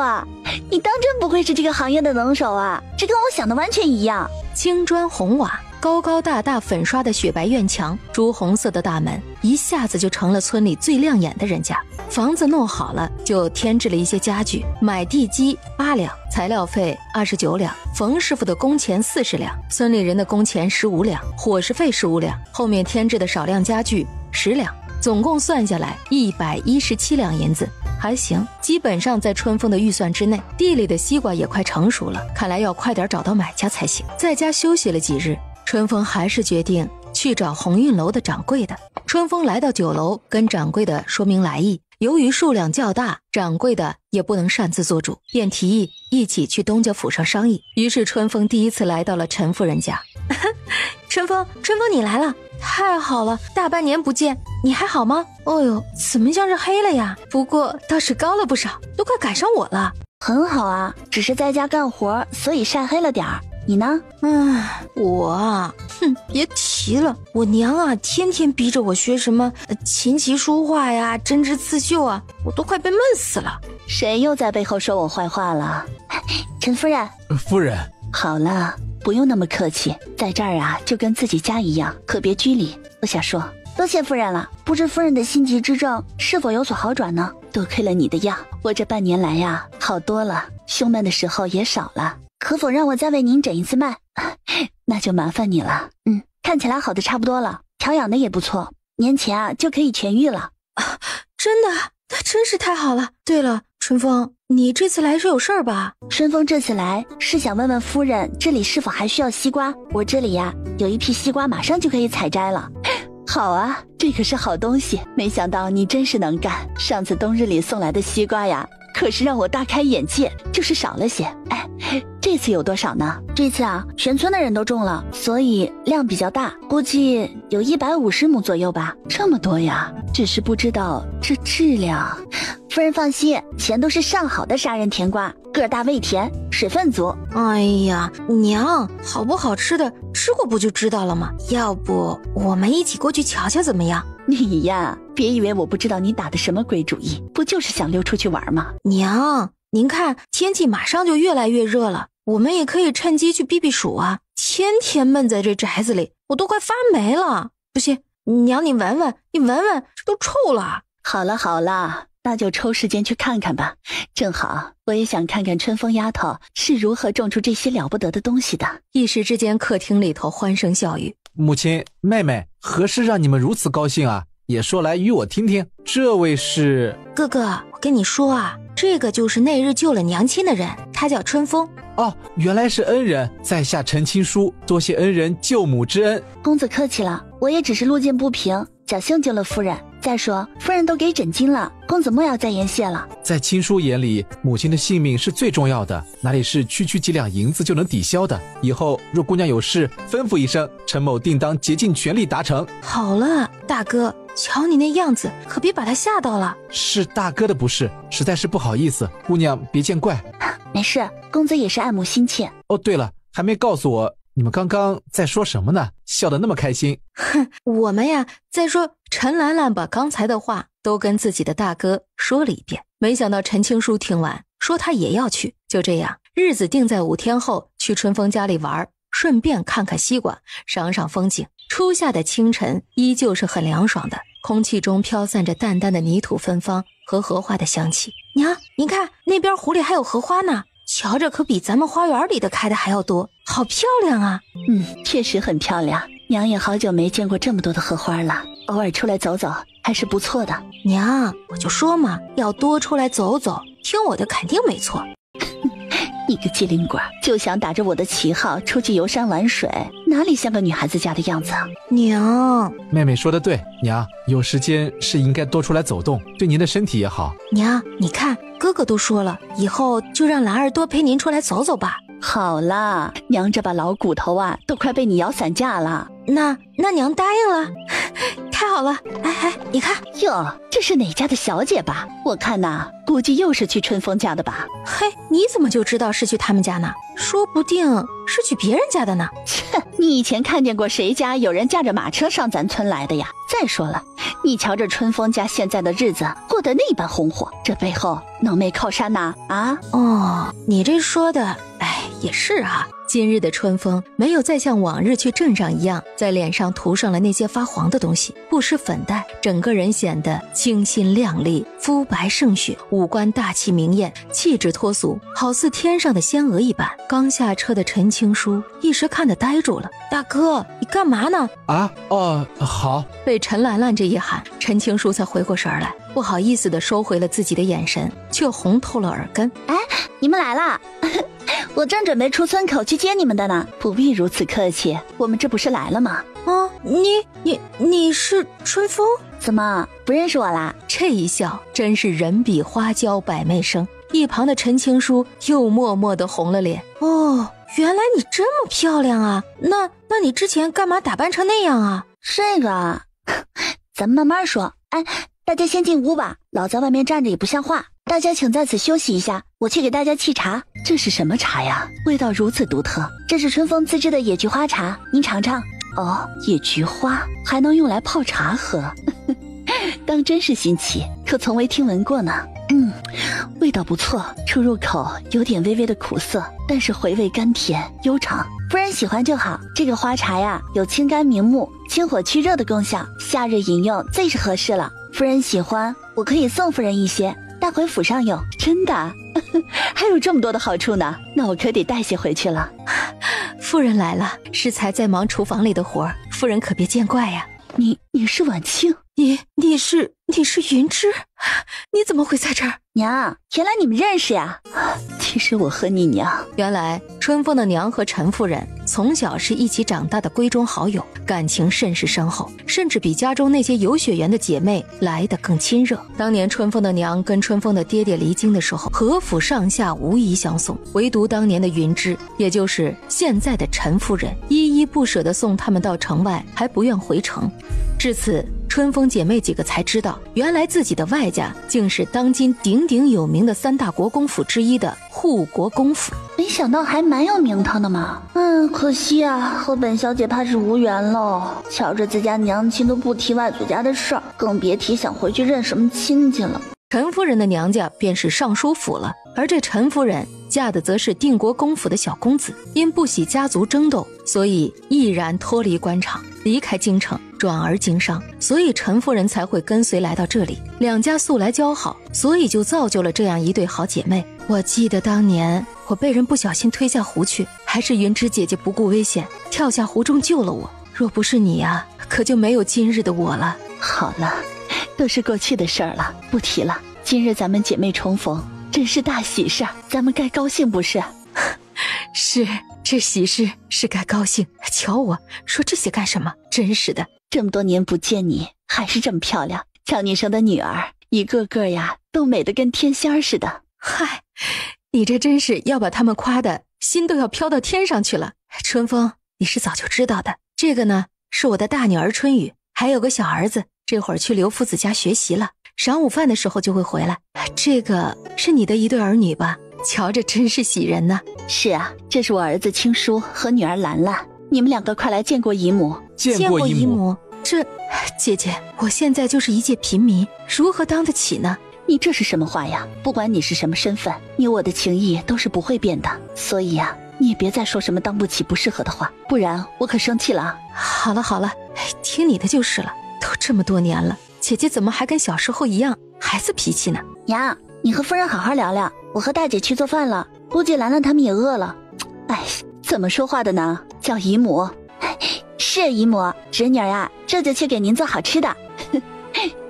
A: 你当真不愧是这个行业的能手啊，这跟我想的完全一样。
C: 青砖红瓦，高高大大粉刷的雪白院墙，朱红色的大门，一下子就成了村里最亮眼的人家。房子弄好了，就添置了一些家具，买地基8两，材料费29两，冯师傅的工钱40两，村里人的工钱15两，伙食费15两，后面添置的少量家具10两，总共算下来117两银子。还行，基本上在春风的预算之内。地里的西瓜也快成熟了，看来要快点找到买家才行。在家休息了几日，春风还是决定去找鸿运楼的掌柜的。春风来到酒楼，跟掌柜的说明来意。由于数量较大，掌柜的也不能擅自做主，便提议一起去东家府上商议。于是春风第一次来到了陈夫人家。
D: 春风你来了，太好了，大半年不见，你还好吗？哦呦，怎么像是黑了呀？不过倒是高了不少，都快赶上我了。
A: 很好啊，只是在家干活，所以晒黑了点儿。你呢？
D: 我啊，别提了，我娘啊，天天逼着我学什么琴棋书画呀、针织刺绣啊，我都快被闷死了。
A: 谁又在背后说我坏话了？陈夫人，
F: 夫人，
A: 好了，不用那么客气，在这儿啊，就跟自己家一样，可别拘礼。不想说，多谢夫人了。不知夫人的心急之症是否有所好转呢？多亏了你的药，我这半年来呀，好多了，胸闷的时候也少了。可否让我再为您诊一次脉？那就麻烦你了。看起来好的差不多了，调养的也不错，年前啊就可以痊愈了。
D: 真的？那真是太好了。对了，春风，你这次来是有事儿吧？
A: 春风这次来是想问问夫人，这里是否还需要西瓜？我这里呀有一批西瓜，马上就可以采摘了。好啊，这可是好东西，没想到你真是能干。上次冬日里送来的西瓜呀，可是让我大开眼界，就是少了些。这次有多少呢？这次啊，全村的人都种了，所以量比较大，估计有150亩左右吧。这么多呀，只是不知道这质量。夫人放心，全都是上好的杀人甜瓜，个大味甜，水分足。
D: 哎呀，娘，好不好吃的吃过不就知道了吗？要不我们一起过去瞧瞧怎么样？
A: 你呀，别以为我不知道你打的什么鬼主意，不就是想溜出去玩吗？
D: 娘，您看天气马上就越来越热了，我们也可以趁机去避避暑啊。天天闷在这宅子里，我都快发霉了。不行，娘你闻闻，这都臭了。
A: 好了，那就抽时间去看看吧。正好我也想看看春风丫头是如何种出这些了不得的东西的。
C: 一时之间，客厅里头欢声笑语。
F: 母亲，妹妹，何事让你们如此高兴啊？也说来与我听听。这位是
D: 哥哥，我跟你说啊，这个就是那日救了娘亲的人，他叫春风。
F: 哦，原来是恩人，在下陈亲书，多谢恩人救母之恩。
A: 公子客气了，我也只是路见不平，侥幸救了夫人。再说夫人都给诊金了，公子莫要再言谢了。
F: 在亲叔眼里，母亲的性命是最重要的，哪里是区区几两银子就能抵消的。以后若姑娘有事，吩咐一声，陈某定当竭尽全力达成。
D: 好了，大哥，瞧你那样子，可别把他吓到了。
F: 是大哥的不是，实在是不好意思，姑娘别见怪。
A: 没事，公子也是爱母心切。
F: 哦，对了，还没告诉我，你们刚刚在说什么呢？笑得那么开心。
C: 哼，我们呀在说陈兰兰把刚才的话都跟自己的大哥说了一遍，没想到陈青书听完说他也要去。就这样，日子定在5天后去春风家里玩，顺便看看西瓜，赏赏风景。初夏的清晨依旧是很凉爽的，空气中飘散着淡淡的泥土芬芳和荷花的香气。娘，您看那边湖里还有荷花呢，瞧着可比咱们花园里的开的还要多，好漂亮啊。
E: 确实很漂亮，娘也好久没见过这么多的荷花了，偶尔出来走走还是不错的。
C: 娘，我就说嘛，要多出来走走，听我的肯定没错。
E: 你个机灵鬼，就想打着我的旗号出去游山玩水，哪里像个女孩子家的样子啊？
C: 娘，
F: 妹妹说的对，娘，有时间是应该多出来走动，对您的身体也好。
C: 娘，你看哥哥都说了，以后就让兰儿多陪您出来走走吧。
E: 好啦，娘这把老骨头啊，都快被你咬散架了。
C: 那娘答应了，太好了。哎，你看
E: 哟，这是哪家的小姐吧？我看呐，估计又是去春风家的吧。
C: 嘿，你怎么就知道是去他们家呢？说不定是去别人家的呢。
E: 切，你以前看见过谁家有人驾着马车上咱村来的呀？再说了，你瞧着春风家现在的日子过得那般红火，这背后能没靠山呐？啊？
C: 哦，你这说的，也是啊。今日的春风没有再像往日去镇上一样，在脸上涂上了那些发黄的东西，不施粉黛，整个人显得清新亮丽，肤白胜雪，五官大气明艳，气质脱俗，好似天上的仙娥一般。刚下车的陈青书一时看得呆住了。大哥，你干嘛呢？
F: 好。
C: 被陈兰兰这一喊，陈青书才回过神来，不好意思地收回了自己的眼神，却红透了耳根。
E: 哎，你们来啦！我正准备出村口去接你们的呢，不必如此客气，我们这不是来了吗？
C: 哦，你是春风？
E: 怎么不认识我啦？
C: 这一笑真是人比花娇百媚生。一旁的陈青书又默默地红了脸。哦，原来你这么漂亮啊！那你之前干嘛打扮成那样啊？
E: 这个咱们慢慢说。哎，大家先进屋吧，老在外面站着也不像话。大家请在此休息一下，我去给大家沏茶。这是什么茶呀？味道如此独特。这是春风自制的野菊花茶，您尝尝。哦，野菊花还能用来泡茶喝，当真是新奇，可从未听闻过呢。味道不错，初入口有点微微的苦涩，但是回味甘甜悠长。夫人喜欢就好。这个花茶呀，有清肝明目、清火去热的功效，夏日饮用最是合适了。夫人喜欢，我可以送夫人一些，带回府上用。真的？还有这么多的好处呢，那我可得带些回去了。
C: 夫人来了，适才在忙厨房里的活儿，夫人可别见怪呀。
E: 你是婉清？
C: 你是云芝？你怎么会在这儿？
E: 娘，原来你们认识呀。其实我和你娘，
C: 原来春风的娘和陈夫人从小是一起长大的闺中好友，感情甚是深厚，甚至比家中那些有血缘的姐妹来得更亲热。当年春风的娘跟春风的爹爹离京的时候，何府上下无一相送，唯独当年的云芝，也就是现在的陈夫人，依依不舍地送他们到城外，还不愿回城。至此，春风姐妹几个才知道，原来自己的外家竟是当今鼎鼎有名的3大国公府之一的护国公府。
E: 没想到还蛮有名堂的嘛。可惜啊，和本小姐怕是无缘喽。瞧着自家娘亲都不提外祖家的事儿，更别提想回去认什么亲戚了。
C: 陈夫人的娘家便是尚书府了，而这陈夫人嫁的则是定国公府的小公子，因不喜家族争斗，所以毅然脱离官场，离开京城，转而经商，所以陈夫人才会跟随来到这里。两家素来交好，所以就造就了这样一对好姐妹。我记得当年我被人不小心推下湖去，还是云芝姐姐不顾危险跳下湖中救了我，若不是你啊，可就没有今日的我了。
E: 好了，都是过去的事儿了，不提了。今日咱们姐妹重逢，真是大喜事，咱们该高兴不是？
C: 是，这喜事是该高兴。瞧我说这些干什么？真是的，
E: 这么多年不见你，还是这么漂亮。瞧你生的女儿，一个个呀，都美得跟天仙似的。
C: 嗨，你这真是要把他们夸的心都要飘到天上去了。春风，你是早就知道的。这个呢，是我的大女儿春雨，还有个小儿子，这会儿去刘夫子家学习了，晌午饭的时候就会回来。这个是你的一对儿女吧？瞧着真是喜人呢。
E: 是啊，这是我儿子青书和女儿兰兰，你们两个快来见过姨母。
F: 见过姨母。
C: 这，姐姐，我现在就是一介平民，如何当得起呢？
E: 你这是什么话呀？不管你是什么身份，你我的情谊都是不会变的。所以啊，你也别再说什么当不起不适合的话，不然我可生气了啊。
C: 好了好了，听你的就是了。都这么多年了，姐姐怎么还跟小时候一样，孩子脾气呢？
E: 娘，你和夫人好好聊聊，我和大姐去做饭了，估计兰兰他们也饿了。哎，怎么说话的呢？叫姨母。是姨母，侄女儿啊，这就去给您做好吃的。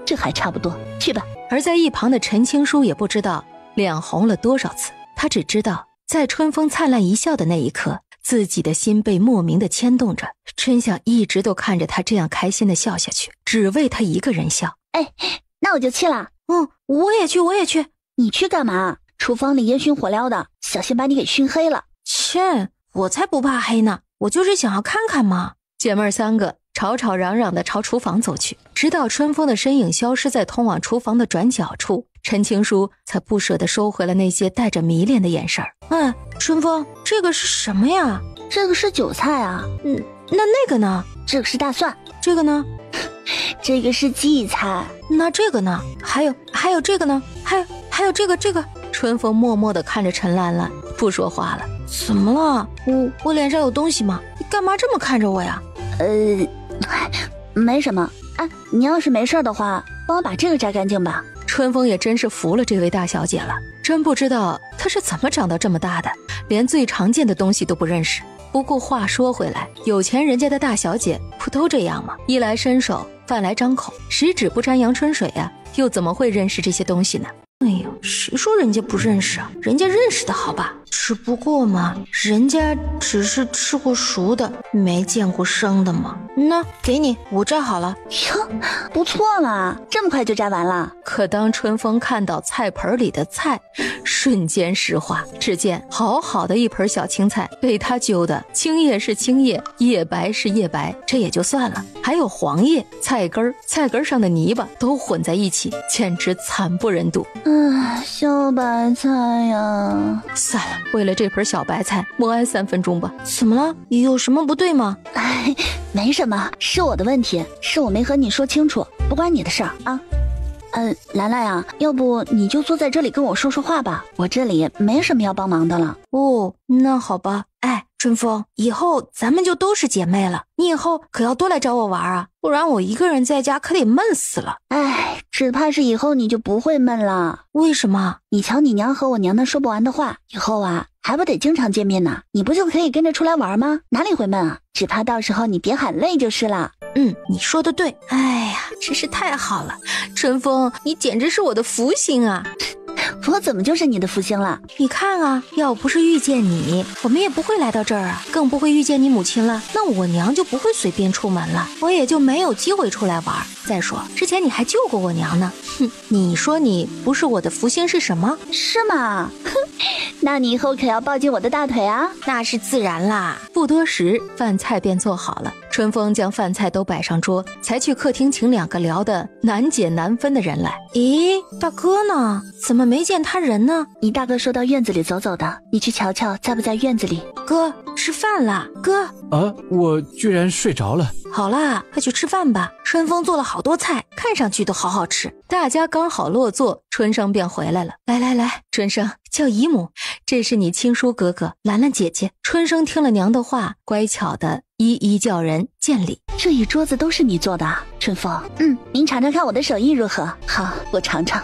E: 这还差不多，去吧。
C: 而在一旁的陈青书也不知道脸红了多少次，他只知道在春风灿烂一笑的那一刻，自己的心被莫名的牵动着，真想一直都看着他这样开心的笑下去，只为他一个人笑。
E: 哎，那我就去了。
C: 我也去。
E: 你去干嘛？厨房里烟熏火燎的，小心把你给熏黑了。
C: 切，我才不怕黑呢，我就是想要看看嘛。姐妹儿三个吵吵嚷嚷的朝厨房走去，直到春风的身影消失在通往厨房的转角处，陈青书才不舍得收回了那些带着迷恋的眼神。春风，这个是什么呀？
E: 这个是韭菜啊。
C: 那个呢？
E: 这个是大蒜。
C: 这个呢？
E: 这个是荠菜。
C: 那这个呢？还有这个呢？还有这个。春风默默地看着陈兰兰，不说话了。怎么了？我脸上有东西吗？你干嘛这么看着我呀？
E: 没什么啊。你要是没事的话，帮我把这个摘干净吧。
C: 春风也真是服了这位大小姐了，真不知道她是怎么长到这么大的，连最常见的东西都不认识。不过话说回来，有钱人家的大小姐不都这样吗？衣来伸手，饭来张口，十指不沾阳春水啊，又怎么会认识这些东西呢？哎呦，谁说人家不认识啊？人家认识的好吧，只不过嘛，人家只是吃过熟的，没见过生的嘛。那给你，我摘好了。
E: 哟，不错嘛，这么快就摘完了。
C: 可当春风看到菜盆里的菜，瞬间石化。只见好好的一盆小青菜被他揪的青叶是青叶，叶白是叶白，这也就算了，还有黄叶、菜根上的泥巴都混在一起，简直惨不忍睹。
E: 小白菜呀。
C: 算了，为了这盆小白菜默哀3分钟吧。怎么了？有什么不对吗？
E: 没什么，是我的问题，是我没和你说清楚，不关你的事儿啊。兰兰呀，要不你就坐在这里跟我说说话吧，我这里没什么要帮忙的了。
C: 那好吧。春风，以后咱们就都是姐妹了，你以后可要多来找我玩啊，不然我一个人在家可得闷死了。
E: 只怕是以后你就不会闷了。
C: 为什么？
E: 你瞧你娘和我娘那说不完的话，以后啊还不得经常见面呢？你不就可以跟着出来玩吗？哪里会闷啊？只怕到时候你别喊累就是了。
C: 你说的对。真是太好了，春风，你简直是我的福星啊。
E: 我怎么就是你的福星了？
C: 你看啊，要不是遇见你，我们也不会来到这儿啊，更不会遇见你母亲了。那我娘就不会随便出门了，我也就没有机会出来玩。再说之前你还救过我娘呢。你说你不是我的福星是什么？
E: 是吗？那你以后可要抱紧我的大腿啊。
C: 那是自然啦。不多时，饭菜便做好了。春风将饭菜都摆上桌，才去客厅请2个聊得难解难分的人来。大哥呢？怎么没见他人呢？
E: 你大哥说到院子里走走的，你去瞧瞧在不在院子里。
C: 哥，吃饭啦。哥，
F: 我居然睡着了。
C: 好啦，快去吃饭吧。春风做了好多菜，看上去都好好吃。大家刚好落座，春生便回来了。来，春生，叫姨母，这是你亲叔哥哥，兰兰姐姐。春生听了娘的话，乖巧的一一叫人见礼。
E: 这一桌子都是你做的啊，春风。您尝尝看我的手艺如何？好，我尝尝。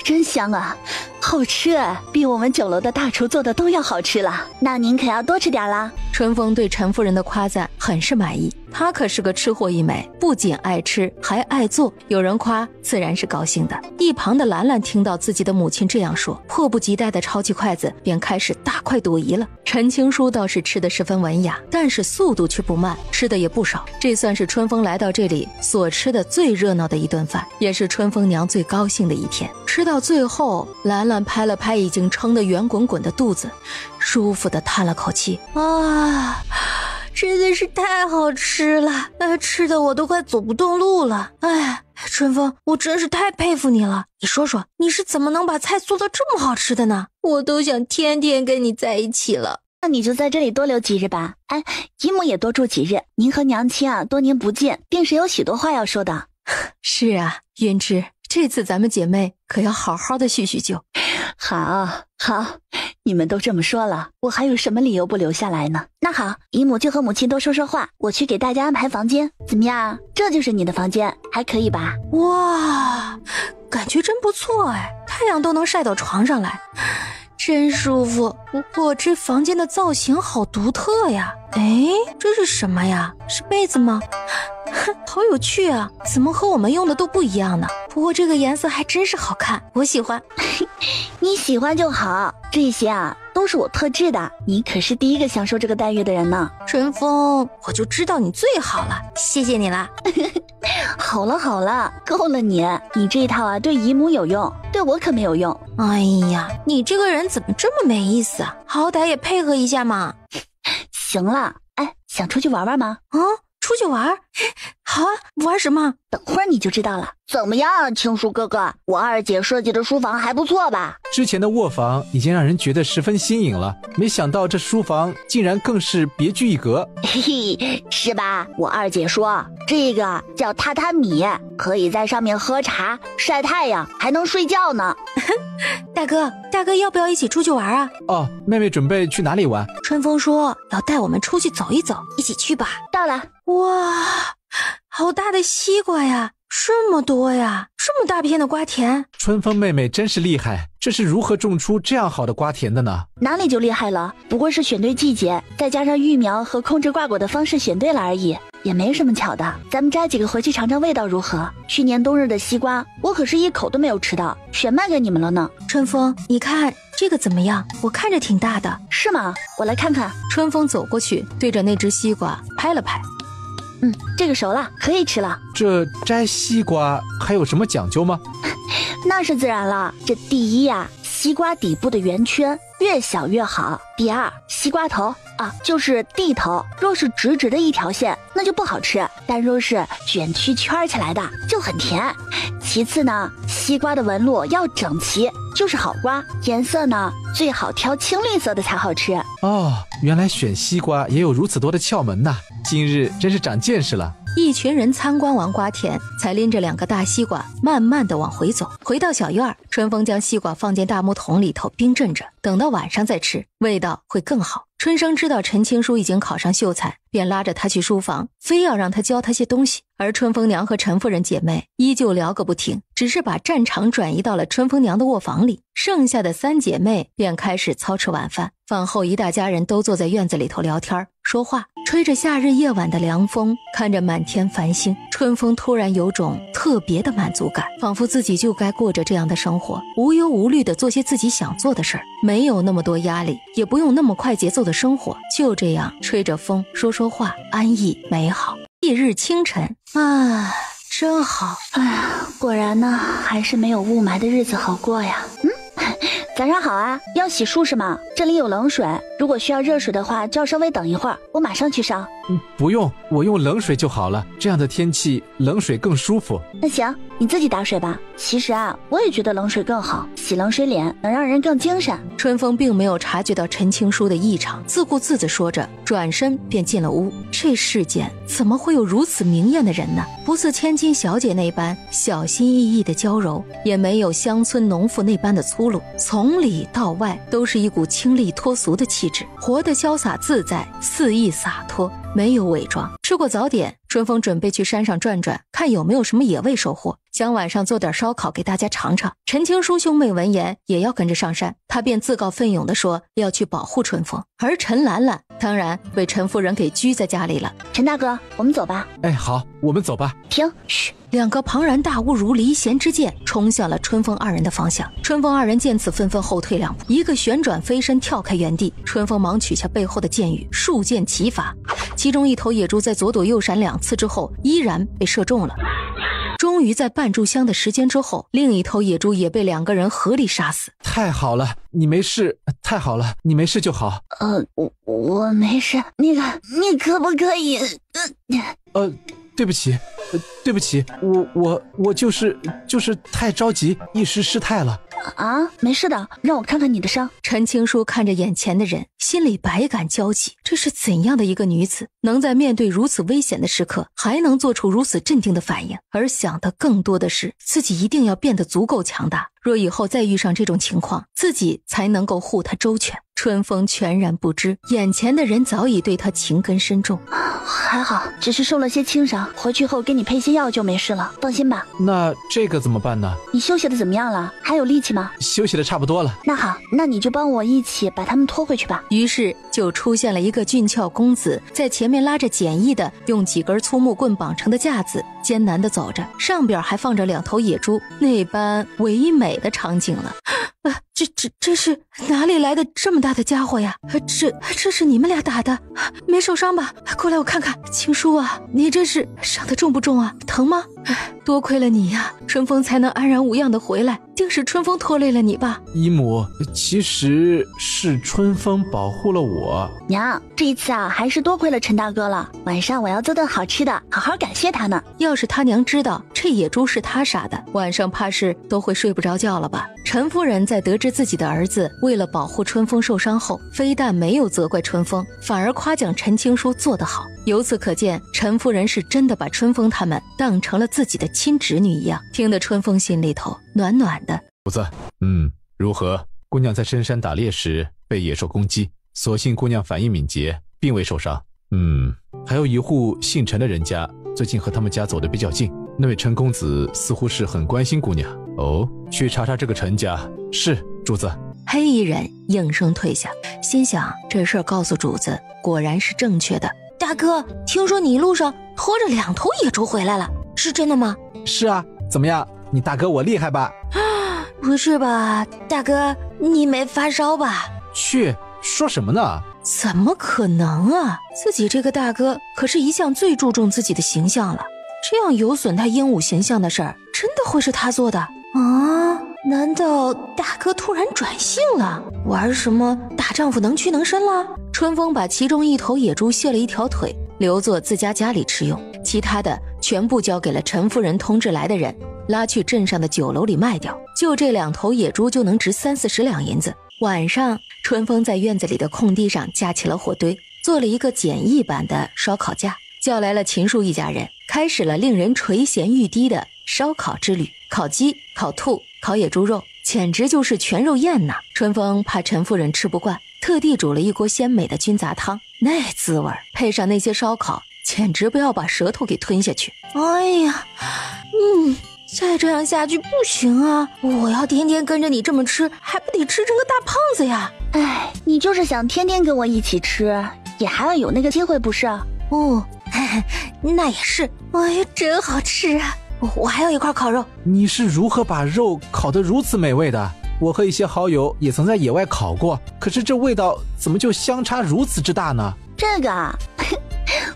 E: 真香啊，好吃啊，比我们酒楼的大厨做的都要好吃了。那您可要多吃点啦。
C: 春风对陈夫人的夸赞很是满意，她可是个吃货一枚，不仅爱吃还爱做，有人夸自然是高兴的。一旁的兰兰听到自己的母亲这样说，迫不及待地抄起筷子便开始大快朵颐了。陈青书倒是吃得十分文雅，但是速度却不慢，吃的也不少。这算是春风来到这里所吃的最热闹的一顿饭，也是春风娘最高兴的一天。吃到最后，兰兰拍了拍已经撑得圆滚滚的肚子，舒服地叹了口气。
D: 真的是太好吃了，吃的我都快走不动路了。哎，春风，我真是太佩服你了。你说说，你是怎么能把菜做得这么好吃的呢？我都想天天跟你在一起了。
E: 那你就在这里多留几日吧。哎，姨母也多住几日。您和娘亲啊，多年不见，定是有许多话要说的。
C: 是啊，云芝，这次咱们姐妹可要好好的叙叙旧。
E: 好，你们都这么说了，我还有什么理由不留下来呢？那好，姨母就和母亲多说说话，我去给大家安排房间，怎么样？这就是你的房间，还可以吧？
D: 哇，感觉真不错哎，太阳都能晒到床上来，真舒服。不过这房间的造型好独特呀。哎，这是什么呀？是被子吗？好有趣啊，怎么和我们用的都不一样呢？不过这个颜色还真是好看，我喜欢。
E: 你喜欢就好，这些啊都是我特制的，你可是第一个享受这个待遇的人呢。
D: 春风，我就知道你最好了，谢谢你啦。
E: 好了，够了你这一套啊对姨母有用，对我可没有用。
D: 哎呀，你这个人怎么这么没意思啊？好歹也配合一下嘛。
E: 行了，哎，想出去玩玩吗？
D: 出去玩？好啊，玩什么？
E: 等会儿你就知道了。怎么样啊，青叔哥哥，我二姐设计的书房还不错吧？
F: 之前的卧房已经让人觉得十分新颖了，没想到这书房竟然更是别具一格。
E: 嘿嘿，是吧？我二姐说这个叫榻榻米，可以在上面喝茶、晒太阳，还能睡觉呢。
D: 大哥要不要一起出去玩啊？
F: 哦，妹妹准备去哪里玩？
D: 春风说要带我们出去走一走，一起去吧。
E: 到了。
D: 哇，好大的西瓜呀，这么多呀，这么大片的瓜田。
F: 春风妹妹真是厉害，这是如何种出这样好的瓜田的呢？
E: 哪里就厉害了，不过是选对季节，再加上育苗和控制挂果的方式选对了而已，也没什么巧的。咱们摘几个回去尝尝味道如何？去年冬日的西瓜，我可是一口都没有吃到，全卖给你们了呢。
D: 春风，你看这个怎么样？我看着挺大的。
E: 是吗？我来看看。
C: 春风走过去，对着那只西瓜拍了拍。
E: 这个熟了，可以吃了。
F: 这摘西瓜还有什么讲究吗？
E: 那是自然了。这第一呀，西瓜底部的圆圈越小越好。第二，西瓜头啊，就是蒂头，若是直直的一条线，那就不好吃；但若是卷曲圈起来的，就很甜。其次呢，西瓜的纹路要整齐，就是好瓜。颜色呢，最好挑青绿色的才好吃。
F: 哦，原来选西瓜也有如此多的窍门呐！今日真是长见识了。
C: 一群人参观完瓜田，才拎着2个大西瓜慢慢的往回走。回到小院，春风将西瓜放进大木桶里头冰镇着，等到晚上再吃，味道会更好。春生知道陈青书已经考上秀才，便拉着他去书房，非要让他教他些东西。而春风娘和陈夫人姐妹依旧聊个不停，只是把战场转移到了春风娘的卧房里。剩下的3姐妹便开始操持晚饭。饭后一大家人都坐在院子里头聊天说话，吹着夏日夜晚的凉风，看着满天繁星，春风突然有种特别的满足感，仿佛自己就该过着这样的生活，无忧无虑地做些自己想做的事儿，没有那么多压力，也不用那么快节奏的生活，就这样吹着风说说话，安逸美好。翌日清晨，
D: 真好。
E: 果然呢，还是没有雾霾的日子好过呀。早上好啊，要洗漱是吗？这里有冷水，如果需要热水的话，就要稍微等一会儿，我马上去烧。
F: 不用，我用冷水就好了，这样的天气冷水更舒服。
E: 那行，你自己打水吧。其实啊，我也觉得冷水更好，洗冷水脸能让人更精神。
C: 春风并没有察觉到陈青书的异常，自顾自地说着，转身便进了屋。这世间怎么会有如此明艳的人呢？不似千金小姐那般小心翼翼的娇柔，也没有乡村农妇那般的粗鲁，从里到外都是一股清丽脱俗的气质，活得潇洒自在，肆意洒脱，没有伪装。吃过早点，春风准备去山上转转，看有没有什么野味收获，想晚上做点烧烤给大家尝尝。陈青书兄妹闻言也要跟着上山，他便自告奋勇地说要去保护春风，而陈兰兰当然被陈夫人给拘在家里了。
E: 陈大哥，我们走吧。
F: 哎，好，我们走吧。
E: 停，嘘
C: ！2个庞然大物如离弦之箭冲向了春风2人的方向。春风2人见此纷纷后退2步，一个旋转飞身跳开原地。春风忙取下背后的箭羽，数箭齐发，其中一头野猪在左躲右闪2次之后依然被射中了。终终于在半炷香的时间之后，另一头野猪也被2个人合力杀死。
F: 太好了，你没事，太好了，你没事就好。
A: 我没事。那个，你可不可以？
F: 对不起，对不起，我就是太着急，一时失态了。
A: 啊，没事的，让我看看你的伤。
C: 陈青书看着眼前的人，心里百感交集。这是怎样的一个女子，能在面对如此危险的时刻，还能做出如此镇定的反应？而想的更多的是，自己一定要变得足够强大。若以后再遇上这种情况，自己才能够护她周全。春风全然不知，眼前的人早已对他情根深重。
A: 还好，只是受了些轻伤，回去后给你配些药就没事了，放心吧。
F: 那这个怎么办呢？
A: 你休息的怎么样了？还有力气吗？
F: 休息的差不多了。
A: 那好，那你就帮我一起把他们拖回去吧。
C: 于是就出现了一个俊俏公子，在前面拉着简易的用几根粗木棍绑成的架子，艰难地走着，上边还放着2头野猪，那般唯美的场景了。这是哪里来的这么大的家伙呀？这是你们俩打的？没受伤吧？过来我看看。青书啊，你这是伤得重不重啊？疼吗？多亏了你呀，春风才能安然无恙的回来，定是春风拖累了你吧？
F: 姨母，其实是春风保护了我。
A: 娘，这一次啊，还是多亏了陈大哥了。晚上我要做顿好吃的，好好感谢他呢。
C: 要是他娘知道这野猪是他杀的，晚上怕是都会睡不着觉了吧？陈夫人在得知自己的儿子为了保护春风受伤后，非但没有责怪春风，反而夸奖陈青书做得好。由此可见，陈夫人是真的把春风他们当成了自己的亲侄女一样，听得春风心里头暖暖的。
F: 主子，如何？姑娘在深山打猎时被野兽攻击，所幸姑娘反应敏捷，并未受伤。还有一户姓陈的人家，最近和他们家走得比较近，那位陈公子似乎是很关心姑娘。去查查这个陈家。是，主子。
C: 黑衣人应声退下，心想这事儿告诉主子果然是正确的。
D: 大哥，听说你一路上拖着2头野猪回来了，是真的吗？
F: 是啊，怎么样？你大哥我厉害吧？
D: 不是吧，大哥，你没发烧吧？
F: 去，说什么呢？
C: 怎么可能啊？自己这个大哥可是一向最注重自己的形象了，这样有损他鹦鹉形象的事儿，真的会是他做的啊？难道大哥突然转性了，玩什么大丈夫能屈能伸了？春风把其中1头野猪卸了一条腿，留作自家家里吃用，其他的全部交给了陈夫人通知来的人，拉去镇上的酒楼里卖掉。就这2头野猪就能值30-40两银子。晚上，春风在院子里的空地上架起了火堆，做了一个简易版的烧烤架，叫来了秦树一家人，开始了令人垂涎欲滴的烧烤之旅。烤鸡、烤兔、烤野猪肉，简直就是全肉宴呐！春风怕陈夫人吃不惯，特地煮了一锅鲜美的菌杂汤，那滋味配上那些烧烤，简直不要把舌头给吞下去。
D: 哎呀，再这样下去不行啊！我要天天跟着你这么吃，还不得吃成个大胖子呀？
A: 哎，你就是想天天跟我一起吃，也还要有那个机会不是？
D: 那也是。哎呀，真好吃啊！我还有1块烤肉。
F: 你是如何把肉烤得如此美味的？我和一些好友也曾在野外烤过，可是这味道怎么就相差如此之大呢？
A: 这个啊，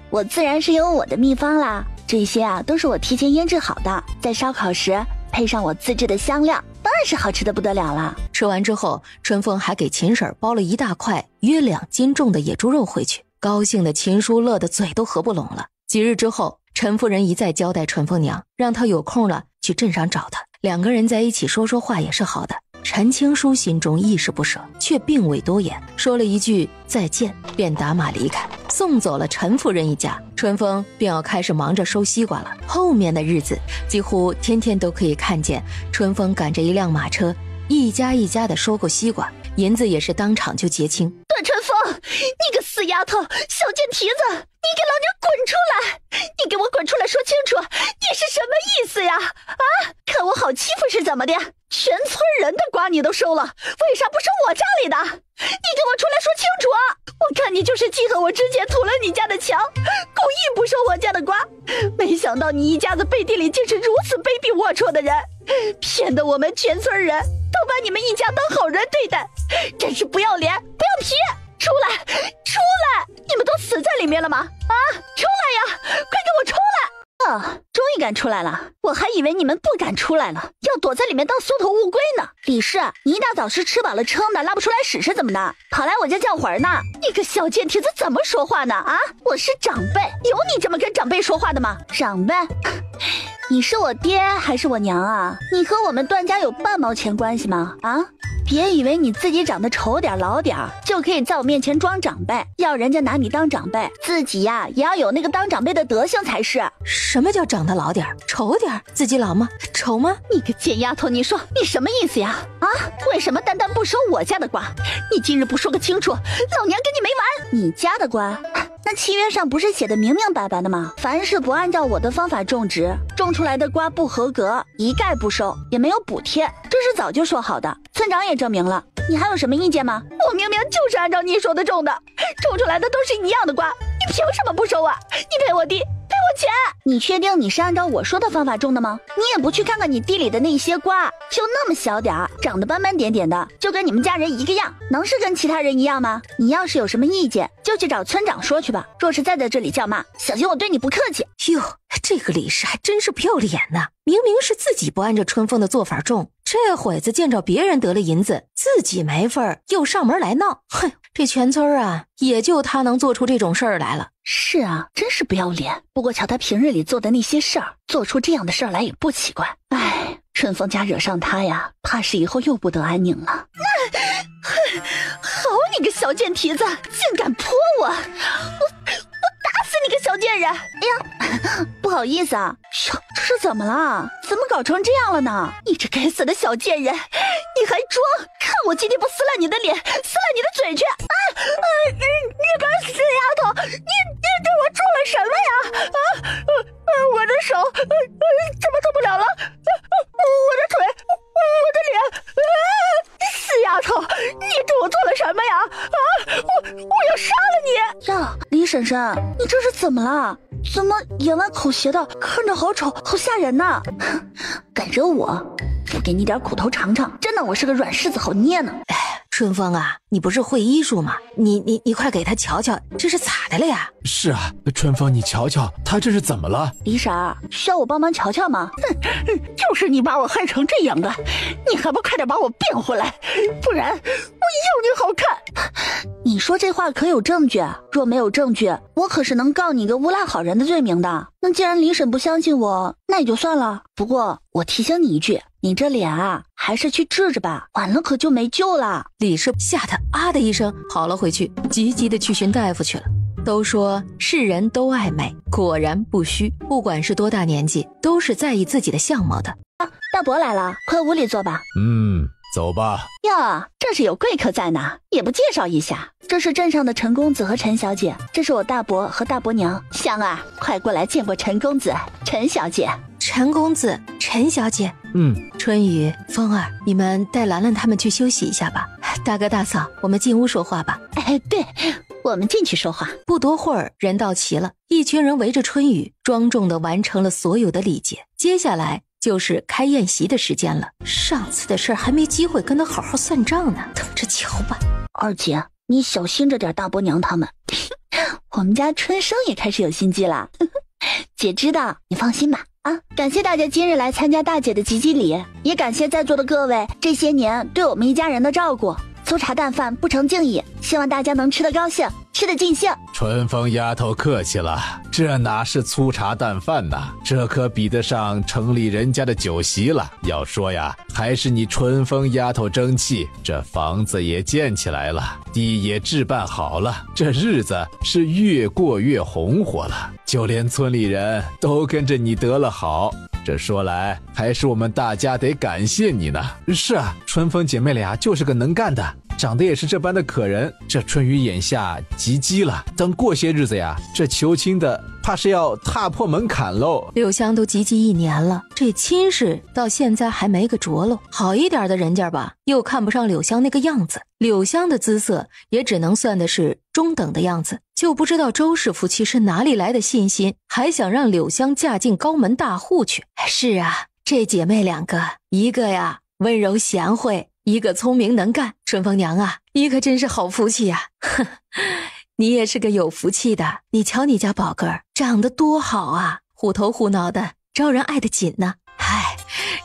A: 我自然是有我的秘方啦。这些啊都是我提前腌制好的，在烧烤时配上我自制的香料，当然是好吃的不得了了。
C: 吃完之后，春风还给秦婶包了1大块约2斤重的野猪肉回去，高兴的秦叔乐得嘴都合不拢了。几日之后，陈夫人一再交代春风娘，让她有空了去镇上找她，2个人在一起说说话也是好的。陈青书心中意识不舍，却并未多言，说了一句再见，便打马离开，送走了陈夫人一家。春风便要开始忙着收西瓜了。后面的日子几乎天天都可以看见春风赶着1辆马车，一家一家的收购西瓜，银子也是当场就结清。
A: 段春风，你个死丫头，小贱蹄子，你给老娘滚出来！你给我滚出来说清楚，你是什么意思呀？啊，看我好欺负是怎么的？全村人的瓜你都收了，为啥不收我家里的？你给我出来说清楚啊！我看你就是记恨我之前屠了你家的强，故意不收我家的瓜。没想到你一家子背地里竟是如此卑鄙龌龊的人，骗得我们全村人都把你们一家当好人对待，真是不要脸，不要皮！出来，出来！你们都死在里面了吗？啊，出来呀！快给我出来！
E: 终于敢出来了，我还以为你们不敢出来了，要躲在里面当缩头乌龟呢。李氏，你一大早是吃饱了撑的，拉不出来屎是怎么的？跑来我家叫魂呢？你个小贱蹄子怎么说话呢？啊，我是长辈，有你这么跟长辈说话的吗？长辈？你是我爹还是我娘啊？你和我们段家有半毛钱关系吗？啊？别以为你自己长得丑点老点就可以在我面前装长辈，要人家拿你当长辈，自己呀也要有那个当长辈的德行才是。
C: 什么叫长得老点丑点？自己老吗？丑吗？
E: 你个贱丫头，你说你什么意思呀？啊，为什么单单不收我家的瓜？你今日不说个清楚，老娘跟你没完！你家的瓜？那契约上不是写的明明白白的吗？凡是不按照我的方法种植，种出来的瓜不合格，一概不收，也没有补贴，这是早就说好的。村长也证明了，你还有什么意见吗？我明明就是按照你说的种的，种出来的都是一样的瓜，你凭什么不收啊？你赔我地，赔我钱！你确定你是按照我说的方法种的吗？你也不去看看你地里的那些瓜，就那么小点儿，长得斑斑点点的，就跟你们家人一个样，能是跟其他人一样吗？你要是有什么意见，就去找村长说去吧。若是再在这里叫骂，小心我对你不客气。
C: 哟，这个李氏还真是不要脸呐！明明是自己不按照春风的做法种，这会子见着别人得了银子，自己没份儿，又上门来闹。哼，这全村啊，也就他能做出这种事儿来了。
E: 是啊，真是不要脸。不过瞧他平日里做的那些事儿，做出这样的事儿来也不奇怪。唉，春风家惹上他呀，怕是以后又不得安宁了。好你个小贱蹄子，竟敢泼我！我打死你个小贱人！哎呀，不好意思啊。哟，这是怎么了？怎么搞成这样了呢？你这该死的小贱人，你还装？看我今天不撕烂你的脸，撕烂你的嘴去！你个死丫头，你对我做了什么呀？我的手怎么动不了了？我的腿，我的脸，死丫头，你对我做了什么呀？我要杀了你！呀，李婶婶，你这是怎么了？怎么眼歪口斜的，看着好丑，好吓人呐！敢惹我，不给你点苦头尝尝，真的我是个软柿子好捏呢。
C: 春风啊，你不是会医术吗？你快给他瞧瞧，这是咋的了呀？
B: 是啊，春风，你瞧瞧，他这是怎么了？
E: 李婶儿，需要我帮忙瞧瞧吗？就是你把我害成这样的，你还不快点把我变回来，不然我要你好看！你说这话可有证据？若没有证据，我可是能告你个诬赖好人的罪名的。那既然李婶不相信我，那也就算了。不过我提醒你一句，你这脸啊，还是去治治吧，晚了可就没救了。
C: 李氏吓得啊的一声跑了回去，急急的去寻大夫去了。都说世人都爱美，果然不虚，不管是多大年纪，都是在意自己的相貌的。
E: 大伯来了，快屋里坐吧。
F: 走吧。
E: 哟，这是有贵客在呢，也不介绍一下。这是镇上的陈公子和陈小姐，这是我大伯和大伯娘。香儿，快过来见过陈公子、陈小姐。
C: 陈公子、陈小姐。春雨、风儿，你们带兰兰他们去休息一下吧。大哥大嫂，我们进屋说话吧。
E: 对，我们进去说话。
C: 不多会儿，人到齐了，一群人围着春雨，庄重地完成了所有的礼节。接下来就是开宴席的时间了。上次的事儿还没机会跟他好好算账呢，等着瞧吧。
E: 二姐，你小心着点大伯娘他们。我们家春生也开始有心机了。姐知道，你放心吧。感谢大家今日来参加大姐的吉吉礼，也感谢在座的各位这些年对我们一家人的照顾。粗茶淡饭不成敬意，希望大家能吃得高兴，吃得尽兴。
F: 春风丫头客气了，这哪是粗茶淡饭呐，这可比得上城里人家的酒席了。要说呀，还是你春风丫头争气，这房子也建起来了，地也置办好了，这日子是越过越红火了，就连村里人都跟着你得了好。这说来还是我们大家得感谢你呢。是啊，春风姐妹俩就是个能干的，长得也是这般的可人。这春雨眼下及笄了，等过些日子呀，这求亲的怕是要踏破门槛喽。
C: 柳香都及笄1年了，这亲事到现在还没个着落。好一点的人家吧，又看不上柳香那个样子。柳香的姿色也只能算的是中等的样子，就不知道周氏夫妻是哪里来的信心，还想让柳香嫁进高门大户去。是啊，这姐妹两个，一个呀温柔贤惠，一个聪明能干。春风娘啊，你可真是好福气呀！你也是个有福气的。你瞧你家宝哥儿长得多好啊，虎头虎脑的，招人爱得紧呢。唉，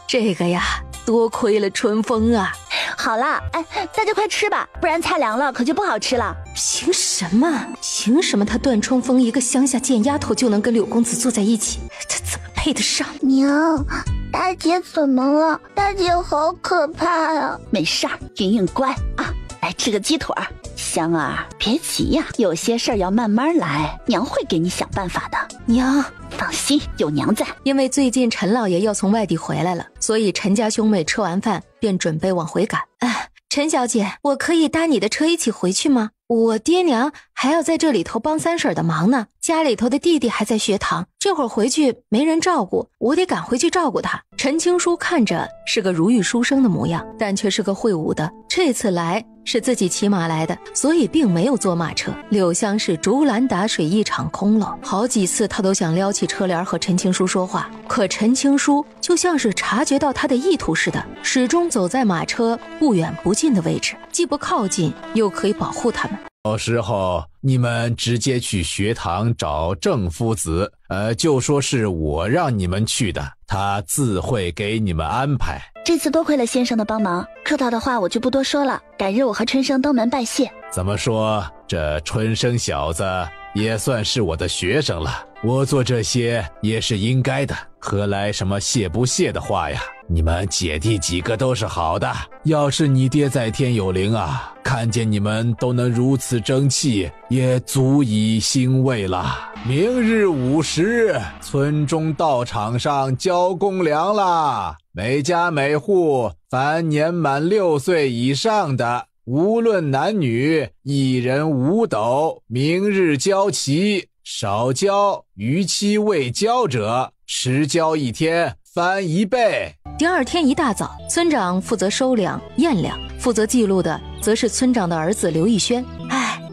C: 这个呀，多亏了春风啊。
E: 好了，哎，大家快吃吧，不然菜凉了可就不好吃了。
C: 凭什么？凭什么他段春风一个乡下贱丫头就能跟柳公子坐在一起？他怎么配得上？
A: 娘，大姐怎么了？大姐好可怕呀！
E: 没事儿，云云乖啊，来吃个鸡腿儿。香儿，别急呀，有些事儿要慢慢来，娘会给你想办法的。
C: 娘，
E: 放心，有娘在。
C: 因为最近陈老爷要从外地回来了，所以陈家兄妹吃完饭便准备往回赶。陈小姐，我可以搭你的车一起回去吗？我爹娘还要在这里头帮三婶的忙呢，家里头的弟弟还在学堂，这会儿回去没人照顾，我得赶回去照顾他。陈青书看着是个如玉书生的模样，但却是个会武的，这次来是自己骑马来的，所以并没有坐马车。柳湘是竹篮打水一场空了，好几次他都想撩起车帘和陈青书说话，可陈青书就像是察觉到他的意图似的，始终走在马车不远不近的位置，既不靠近又可以保护他们。
F: 到时候你们直接去学堂找郑夫子，就说是我让你们去的，他自会给你们安排。
E: 这次多亏了先生的帮忙，客套的话我就不多说了，改日我和春生登门拜谢。
F: 怎么说，这春生小子也算是我的学生了，我做这些也是应该的，何来什么谢不谢的话呀？你们姐弟几个都是好的，要是你爹在天有灵啊，看见你们都能如此争气，也足以欣慰了。明日午时，村中道场上交公粮啦，每家每户凡年满6岁以上的，无论男女，1人5斗，明日交齐，少交逾期未交者，迟交1天，翻1倍。
C: 第二天一大早，村长负责收粮验粮，负责记录的则是村长的儿子刘义轩。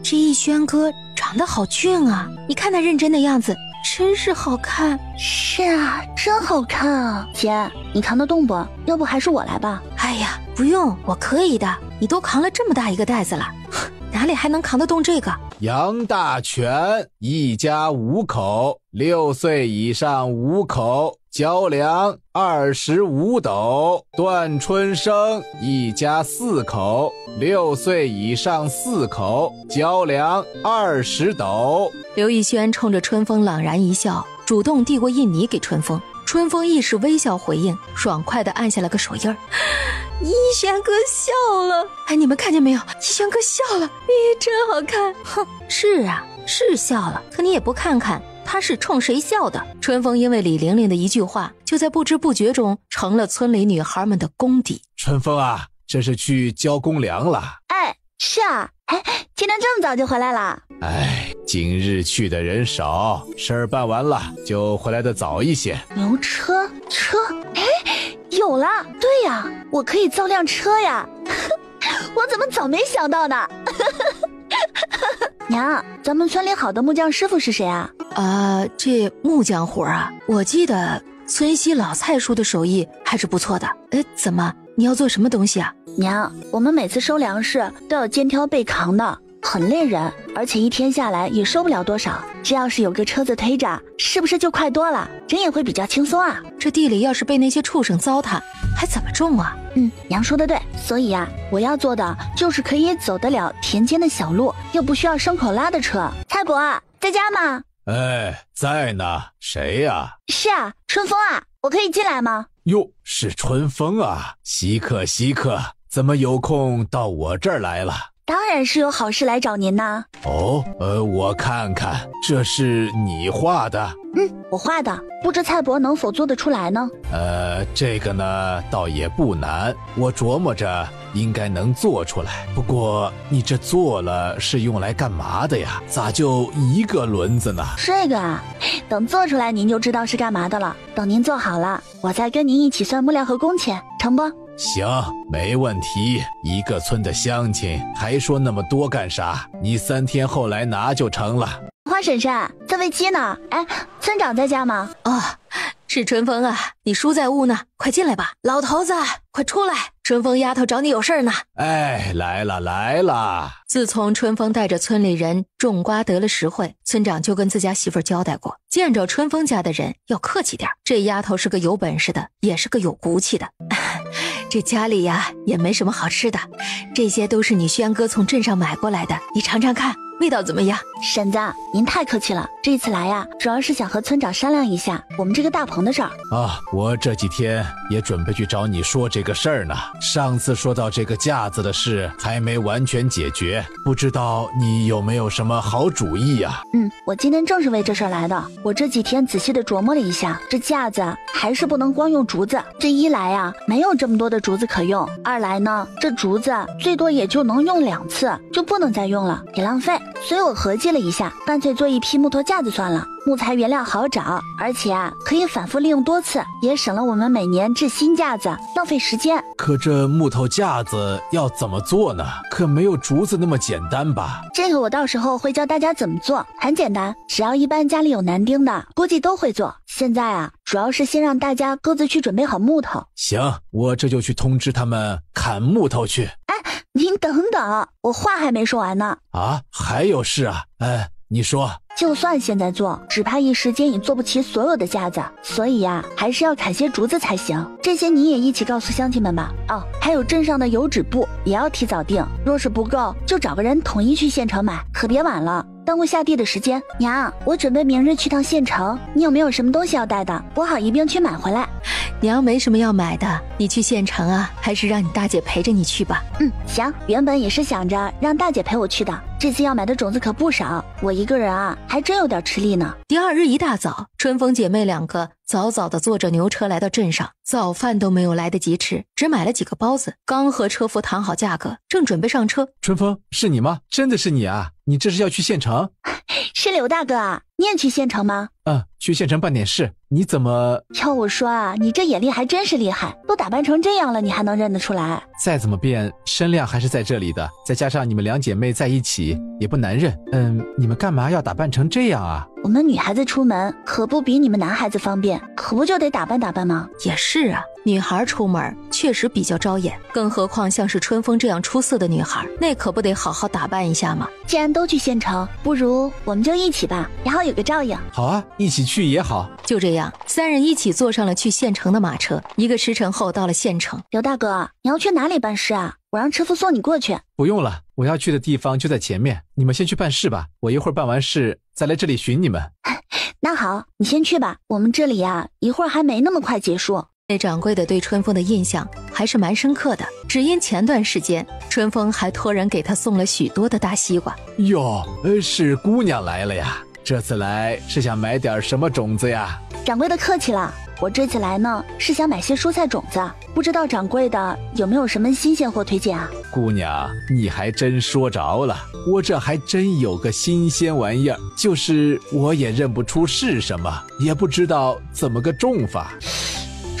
D: 这义轩哥长得好俊啊，你看他认真的样子真是好看。
E: 是啊，真好看啊。姐，你扛得动不？要不还是我来吧。
D: 哎呀，不用，我可以的，你都扛了这么大一个袋子了，哪里还能扛得动这个？
F: 杨大全一家5口，6岁以上5口，交粮25斗。段春生一家4口，6岁以上4口，交粮20斗。
C: 刘义轩冲着春风朗然一笑，主动递过印泥给春风。春风亦是微笑回应，爽快地按下了个手印儿。义轩哥笑了，你们看见没有？义轩哥笑了，真好看。
D: 哼，是啊，是笑了，可你也不看看他是冲谁笑的。
C: 春风因为李玲玲的一句话，就在不知不觉中成了村里女孩们的公敌。
F: 春风啊，这是去交公粮了。
E: 是啊，今天这么早就回来了。
F: 今日去的人少，事儿办完了就回来的早一些。
E: 牛车，有了。对呀，我可以造辆车呀。我怎么早没想到呢？娘，咱们村里好的木匠师傅是谁啊？
C: 这木匠活啊，我记得村西老蔡叔的手艺还是不错的。怎么，你要做什么东西啊？
E: 娘，我们每次收粮食都要肩挑背扛的，很累人，而且一天下来也收不了多少。只要是有个车子推着，是不是就快多了？人也会比较轻松啊。
C: 这地里要是被那些畜生糟蹋，还怎么种啊？
E: 娘说的对，所以啊，我要做的就是可以走得了田间的小路，又不需要牲口拉的车。蔡伯在家吗？
F: 在呢。谁呀？
E: 是啊，春风啊，我可以进来吗？
F: 哟，是春风啊，稀客稀客，怎么有空到我这儿来了？
E: 当然是有好事来找您呐。
F: 我看看，这是你画的？
E: 我画的，不知蔡伯能否做得出来呢？
F: 这个呢倒也不难，我琢磨着应该能做出来。不过你这做了是用来干嘛的呀？咋就一个轮子呢？
E: 这个啊，等做出来您就知道是干嘛的了。等您做好了，我再跟您一起算木料和工钱，成不？
F: 行，没问题。一个村的乡亲，还说那么多干啥？你3天后来拿就成了。
E: 花婶婶，这喂鸡呢？村长在家吗？
C: 是春风啊，你叔在屋呢，快进来吧。老头子，快出来，春风丫头找你有事呢。
F: 哎，来了。
C: 自从春风带着村里人种瓜得了实惠，村长就跟自家媳妇交代过，见着春风家的人要客气点。这丫头是个有本事的，也是个有骨气的。这家里呀也没什么好吃的，这些都是你轩哥从镇上买过来的，你尝尝看味道怎么样？
A: 婶子，您太客气了。这次来呀，主要是想和村长商量一下我们这个大棚的事儿
F: 啊。我这几天也准备去找你说这个事儿呢。上次说到这个架子的事还没完全解决，不知道你有没有什么好主意呀？
A: 我今天正是为这事儿来的。我这几天仔细的琢磨了一下，这架子还是不能光用竹子。这一来呀，没有这么多的竹子可用；二来呢，这竹子最多也就能用2次，就不能再用了，也浪费。所以我合计了一下，干脆做一批木头架子算了。木材原料好找，而且可以反复利用多次，也省了我们每年制新架子，浪费时间。
F: 可这木头架子要怎么做呢？可没有竹子那么简单吧？
A: 这个我到时候会教大家怎么做，很简单，只要一般家里有男丁的，估计都会做。现在啊，主要是先让大家各自去准备好木头。
F: 行，我这就去通知他们砍木头去。
A: 您等等，我话还没说完呢。
F: 啊，还有事啊？你说。
A: 就算现在做，只怕一时间也做不齐所有的架子，所以呀，还是要砍些竹子才行。这些你也一起告诉乡亲们吧。哦，还有镇上的油纸布也要提早订，若是不够，就找个人统一去县城买，可别晚了，耽误下地的时间。娘，我准备明日去趟县城，你有没有什么东西要带的？我好一并去买回来。
C: 娘没什么要买的，你去县城啊，还是让你大姐陪着你去吧。
A: 行，原本也是想着让大姐陪我去的，这次要买的种子可不少，我一个人啊还真有点吃力呢。
C: 第二日一大早，春风姐妹2个早早的坐着牛车来到镇上，早饭都没有来得及吃，只买了几个包子，刚和车夫谈好价格，正准备上车。
F: 春风，是你吗？真的是你啊？你这是要去县城？
A: 是刘大哥啊，你也去县城吗？
F: 去县城办点事。你怎么……
A: 要我说啊，你这眼力还真是厉害，都打扮成这样了，你还能认得出来？
F: 再怎么变，身量还是在这里的，再加上你们2姐妹在一起，也不难认。你们干嘛要打扮成这样啊？
A: 我们女孩子出门可不比你们男孩子方便，可不就得打扮打扮吗？
C: 也是啊，女孩出门确实比较招眼，更何况像是春风这样出色的女孩，那可不得好好打扮一下吗？
A: 既然都去县城，不如我们就一起吧，也好有个照应。
F: 好啊，一起去也好。
C: 就这样，3人一起坐上了去县城的马车。1个时辰后到了县城。
A: 刘大哥，你要去哪里办事啊？我让车夫送你过去。
F: 不用了，我要去的地方就在前面，你们先去办事吧，我一会儿办完事再来这里寻你们。
A: 那好，你先去吧，我们这里呀，一会儿还没那么快结束。
C: 那掌柜的对春风的印象还是蛮深刻的，只因前段时间春风还托人给他送了许多的大西瓜。
F: 哟，是姑娘来了呀，这次来是想买点什么种子呀？
A: 掌柜的客气了，我这次来呢是想买些蔬菜种子，不知道掌柜的有没有什么新鲜货推荐啊？
F: 姑娘，你还真说着了，我这还真有个新鲜玩意儿，就是我也认不出是什么，也不知道怎么个种法。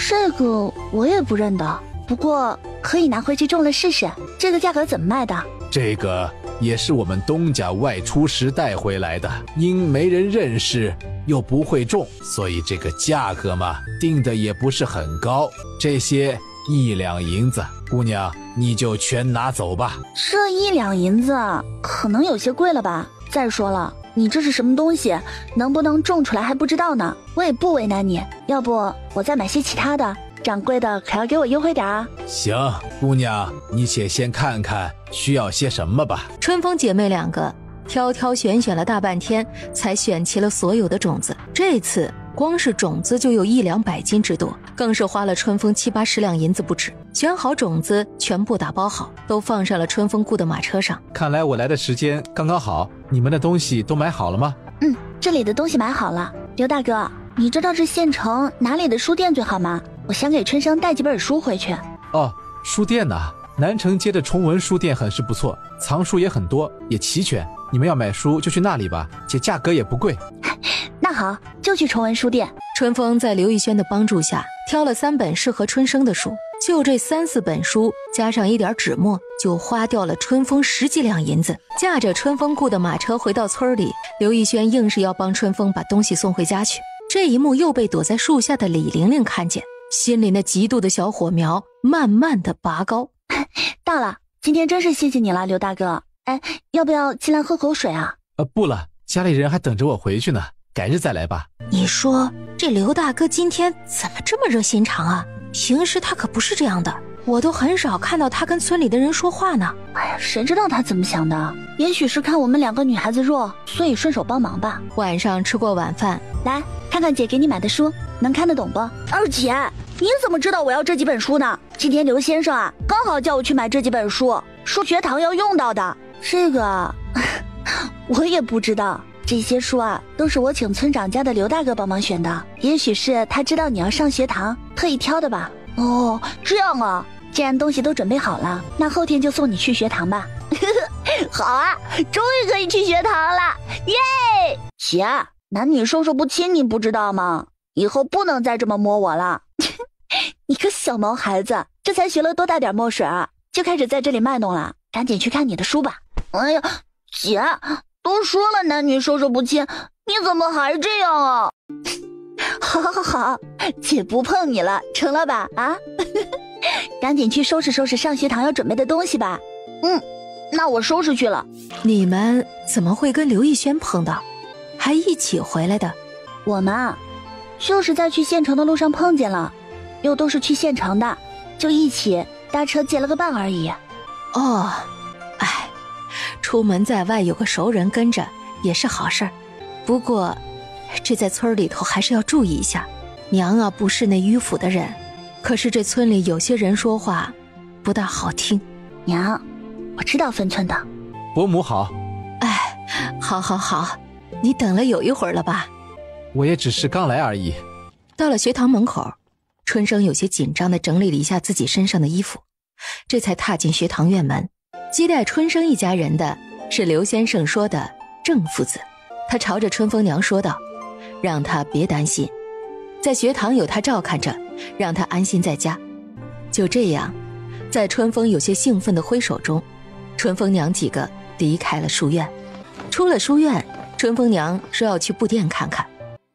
A: 这个我也不认得，不过可以拿回去种了试试。这个价格怎么卖的？
F: 这个也是我们东家外出时带回来的，因没人认识又不会种，所以这个价格嘛定的也不是很高，这些1两银子，姑娘你就全拿走吧。
A: 这1两银子可能有些贵了吧？再说了，你这是什么东西，能不能种出来还不知道呢，我也不为难你，要不我再买些其他的，掌柜的可要给我优惠点啊。
F: 行，姑娘你且先看看需要些什么吧。
C: 春风姐妹2个挑挑选了大半天，才选齐了所有的种子。这次光是种子就有100-200斤之多，更是花了春风70-80两银子不止。选好种子，全部打包好，都放上了春风雇的马车上。
F: 看来我来的时间刚刚好，你们的东西都买好了吗？
A: 这里的东西买好了。刘大哥，你知道这县城哪里的书店最好吗？我想给春生带几本书回去。
F: 哦，书店呐，南城街的崇文书店很是不错，藏书也很多，也齐全。你们要买书就去那里吧，且价格也不贵。
A: 那好，就去崇文书店。
C: 春风在刘逸轩的帮助下，挑了3本适合春生的书。就这3-4本书，加上一点纸墨，就花掉了春风10几两银子。驾着春风雇的马车回到村里，刘逸轩硬是要帮春风把东西送回家去。这一幕又被躲在树下的李玲玲看见，心里那嫉妒的小火苗慢慢的拔高。
A: 到了，今天真是谢谢你了，刘大哥。哎，要不要进来喝口水啊？
F: 不了，家里人还等着我回去呢，改日再来吧。
D: 你说这刘大哥今天怎么这么热心肠啊？平时他可不是这样的，我都很少看到他跟村里的人说话呢。
A: 哎呀，谁知道他怎么想的？也许是看我们2个女孩子弱，所以顺手帮忙吧。
C: 晚上吃过晚饭，
A: 来看看姐给你买的书，能看得懂不？二姐，你怎么知道我要这几本书呢？今天刘先生啊，刚好叫我去买这几本书，说学堂要用到的。这个我也不知道，这些书啊都是我请村长家的刘大哥帮忙选的，也许是他知道你要上学堂，特意挑的吧。哦，这样啊，既然东西都准备好了，那后天就送你去学堂吧。好啊，终于可以去学堂了，耶！姐，男女授受不亲，你不知道吗？以后不能再这么摸我了。你个小毛孩子，这才学了多大点墨水啊，就开始在这里卖弄了，赶紧去看你的书吧。哎呀，姐，都说了男女授受不亲，你怎么还这样啊？好，姐不碰你了，成了吧？啊，赶紧去收拾收拾上学堂要准备的东西吧。那我收拾去了。
C: 你们怎么会跟刘逸轩碰到，还一起回来的？
A: 我们啊，就是在去县城的路上碰见了，又都是去县城的，就一起搭车结了个伴而已。
C: 哦，哎，出门在外有个熟人跟着也是好事儿，不过这在村里头还是要注意一下。娘啊不是那迂腐的人，可是这村里有些人说话不大好听。
A: 娘，我知道分寸的。
F: 伯母好。
C: 哎，好，你等了有一会儿了吧？
F: 我也只是刚来而已。
C: 到了学堂门口，春生有些紧张地整理了一下自己身上的衣服，这才踏进学堂院门。接待春生一家人的是刘先生说的郑父子，他朝着春风娘说道，让他别担心，在学堂有他照看着，让他安心在家。就这样，在春风有些兴奋的挥手中，春风娘几个离开了书院。出了书院，春风娘说要去布店看看。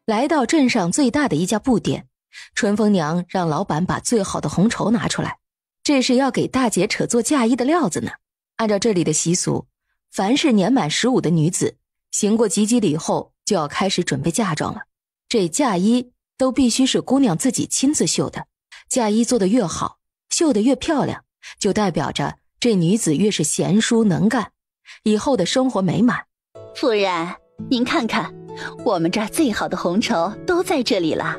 C: 来到镇上最大的一家布店，春风娘让老板把最好的红绸拿出来，这是要给大姐扯做嫁衣的料子呢。按照这里的习俗，凡是年满15的女子，行过及笄礼后就要开始准备嫁妆了。这嫁衣都必须是姑娘自己亲自绣的，嫁衣做得越好，绣得越漂亮，就代表着这女子越是贤淑能干，以后的生活美满。
A: 夫人，您看看，我们这儿最好的红绸都在这里了，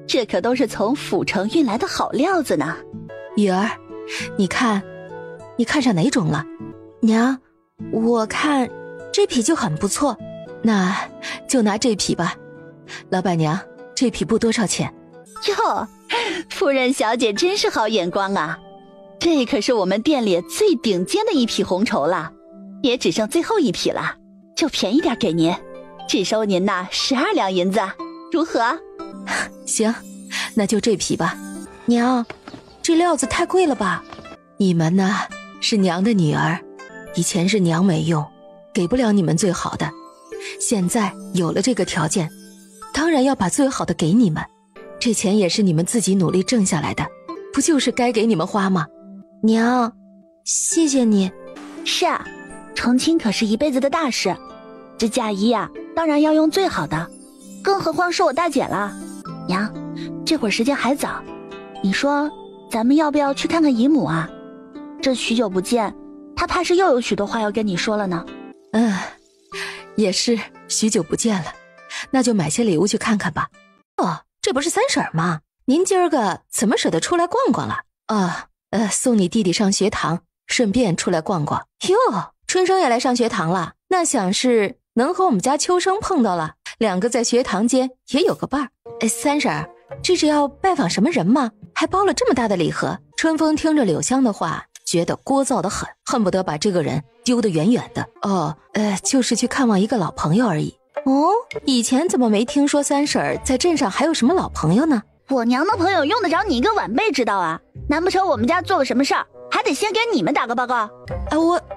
A: 这可都是从府城运来的好料子呢。
C: 雨儿，你看上哪种了？
D: 娘，我看这匹就很不错，
C: 那就拿这匹吧。老板娘，这匹布多少钱？
A: 哟，夫人小姐真是好眼光啊，这可是我们店里最顶尖的一匹红绸了，也只剩最后一匹了，就便宜点给您，只收您那12两银子，如何？
C: 行，那就这匹吧。
D: 娘，这料子太贵了吧？
C: 你们呢，是娘的女儿，以前是娘没用，给不了你们最好的，现在有了这个条件，当然要把最好的给你们。这钱也是你们自己努力挣下来的，不就是该给你们花吗？
D: 娘，谢谢你。
A: 是啊，成亲可是一辈子的大事，这嫁衣啊，当然要用最好的，更何况是我大姐了。娘，这会儿时间还早，你说咱们要不要去看看姨母啊？这许久不见，她怕是又有许多话要跟你说了呢。
C: 也是许久不见了，那就买些礼物去看看吧。哦，这不是三婶吗？您今儿个怎么舍得出来逛逛了？送你弟弟上学堂，顺便出来逛逛。哟，春生也来上学堂了，那想是能和我们家秋生碰到了，两个在学堂间也有个伴儿。三婶，这是要拜访什么人吗？还包了这么大的礼盒。春风听着柳香的话，觉得聒噪得很，恨不得把这个人丢得远远的。就是去看望一个老朋友而已。哦，以前怎么没听说三婶在镇上还有什么老朋友呢？
A: 我娘的朋友用得着你一个晚辈知道啊？难不成我们家做了什么事儿，还得先给你们打个报告？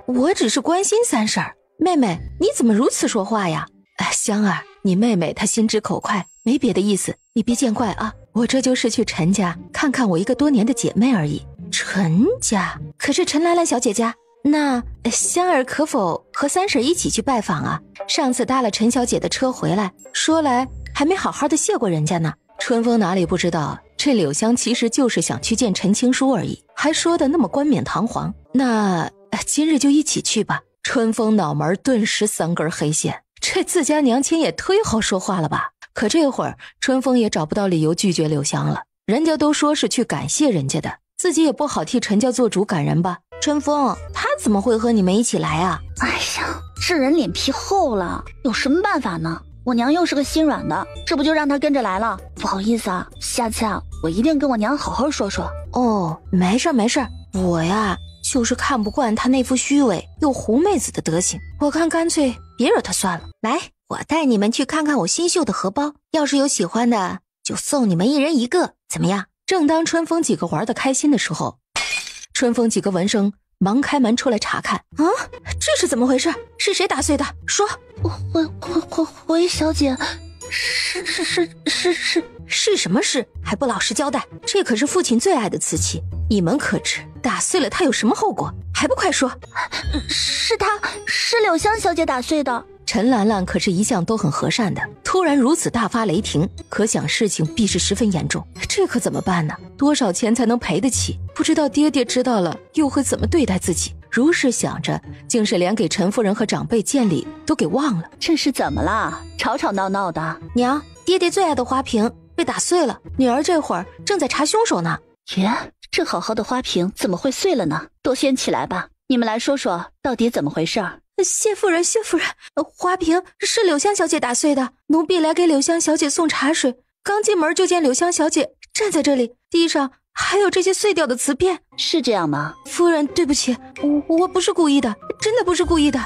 C: 我只是关心三婶。妹妹，你怎么如此说话呀？香儿，你妹妹她心直口快，没别的意思，你别见怪啊。我这就是去陈家看看我一个多年的姐妹而已。陈家？可是陈兰兰小姐家，那香儿可否和三婶一起去拜访啊？上次搭了陈小姐的车回来，说来还没好好的谢过人家呢。春风哪里不知道，这柳香其实就是想去见陈青书而已，还说的那么冠冕堂皇。那今日就一起去吧。春风脑门顿时3根黑线，这自家娘亲也忒好说话了吧？可这会儿春风也找不到理由拒绝柳香了，人家都说是去感谢人家的，自己也不好替陈家做主赶人吧。
D: 春风他怎么会和你们一起来啊？
A: 哎呀，这人脸皮厚了，有什么办法呢？我娘又是个心软的，这不就让她跟着来了。不好意思啊，下次啊，我一定跟我娘好好说说。
D: 哦，没事没事，我呀就是看不惯她那副虚伪又狐妹子的德行，我看干脆别惹她算了。来，我带你们去看看我新绣的荷包，要是有喜欢的就送你们1人1个，怎么样？
C: 正当春风几个玩得开心的时候，春风几个闻声忙开门出来查看。
D: 啊，这是怎么回事？是谁打碎的？说。
A: 回小姐，
D: 是什么事？还不老实交代？这可是父亲最爱的瓷器，你们可知打碎了它有什么后果？还不快说！
A: 是柳香小姐打碎的。
C: 陈兰兰可是一向都很和善的，突然如此大发雷霆，可想事情必是十分严重。这可怎么办呢？多少钱才能赔得起？不知道爹爹知道了又会怎么对待自己。如是想着，竟是连给陈夫人和长辈见礼都给忘了。
A: 这是怎么了？吵吵闹闹的。
D: 娘，爹爹最爱的花瓶被打碎了，女儿这会儿正在查凶手呢。
A: 耶，这好好的花瓶怎么会碎了呢？都先起来吧，你们来说说到底怎么回事。
D: 谢夫人，花瓶是柳香小姐打碎的，奴婢来给柳香小姐送茶水，刚进门就见柳香小姐站在这里，地上还有这些碎掉的瓷片。
A: 是这样吗？
D: 夫人，对不起，我不是故意的，真的不是故意的，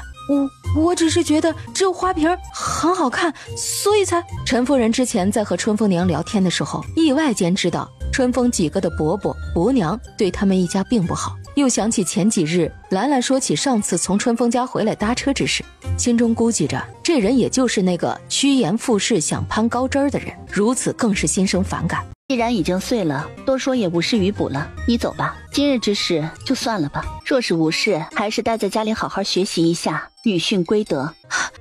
D: 我只是觉得这花瓶很好看，所以才……
C: 陈夫人之前在和春风娘聊天的时候，意外间知道春风几个的伯伯伯娘对他们一家并不好，又想起前几日兰兰说起上次从春风家回来搭车之事，心中估计着这人也就是那个趋炎附势想攀高枝的人，如此更是心生反感。
A: 既然已经碎了，多说也无事于补了，你走吧，今日之事就算了吧，若是无事，还是待在家里好好学习一下，女训归德。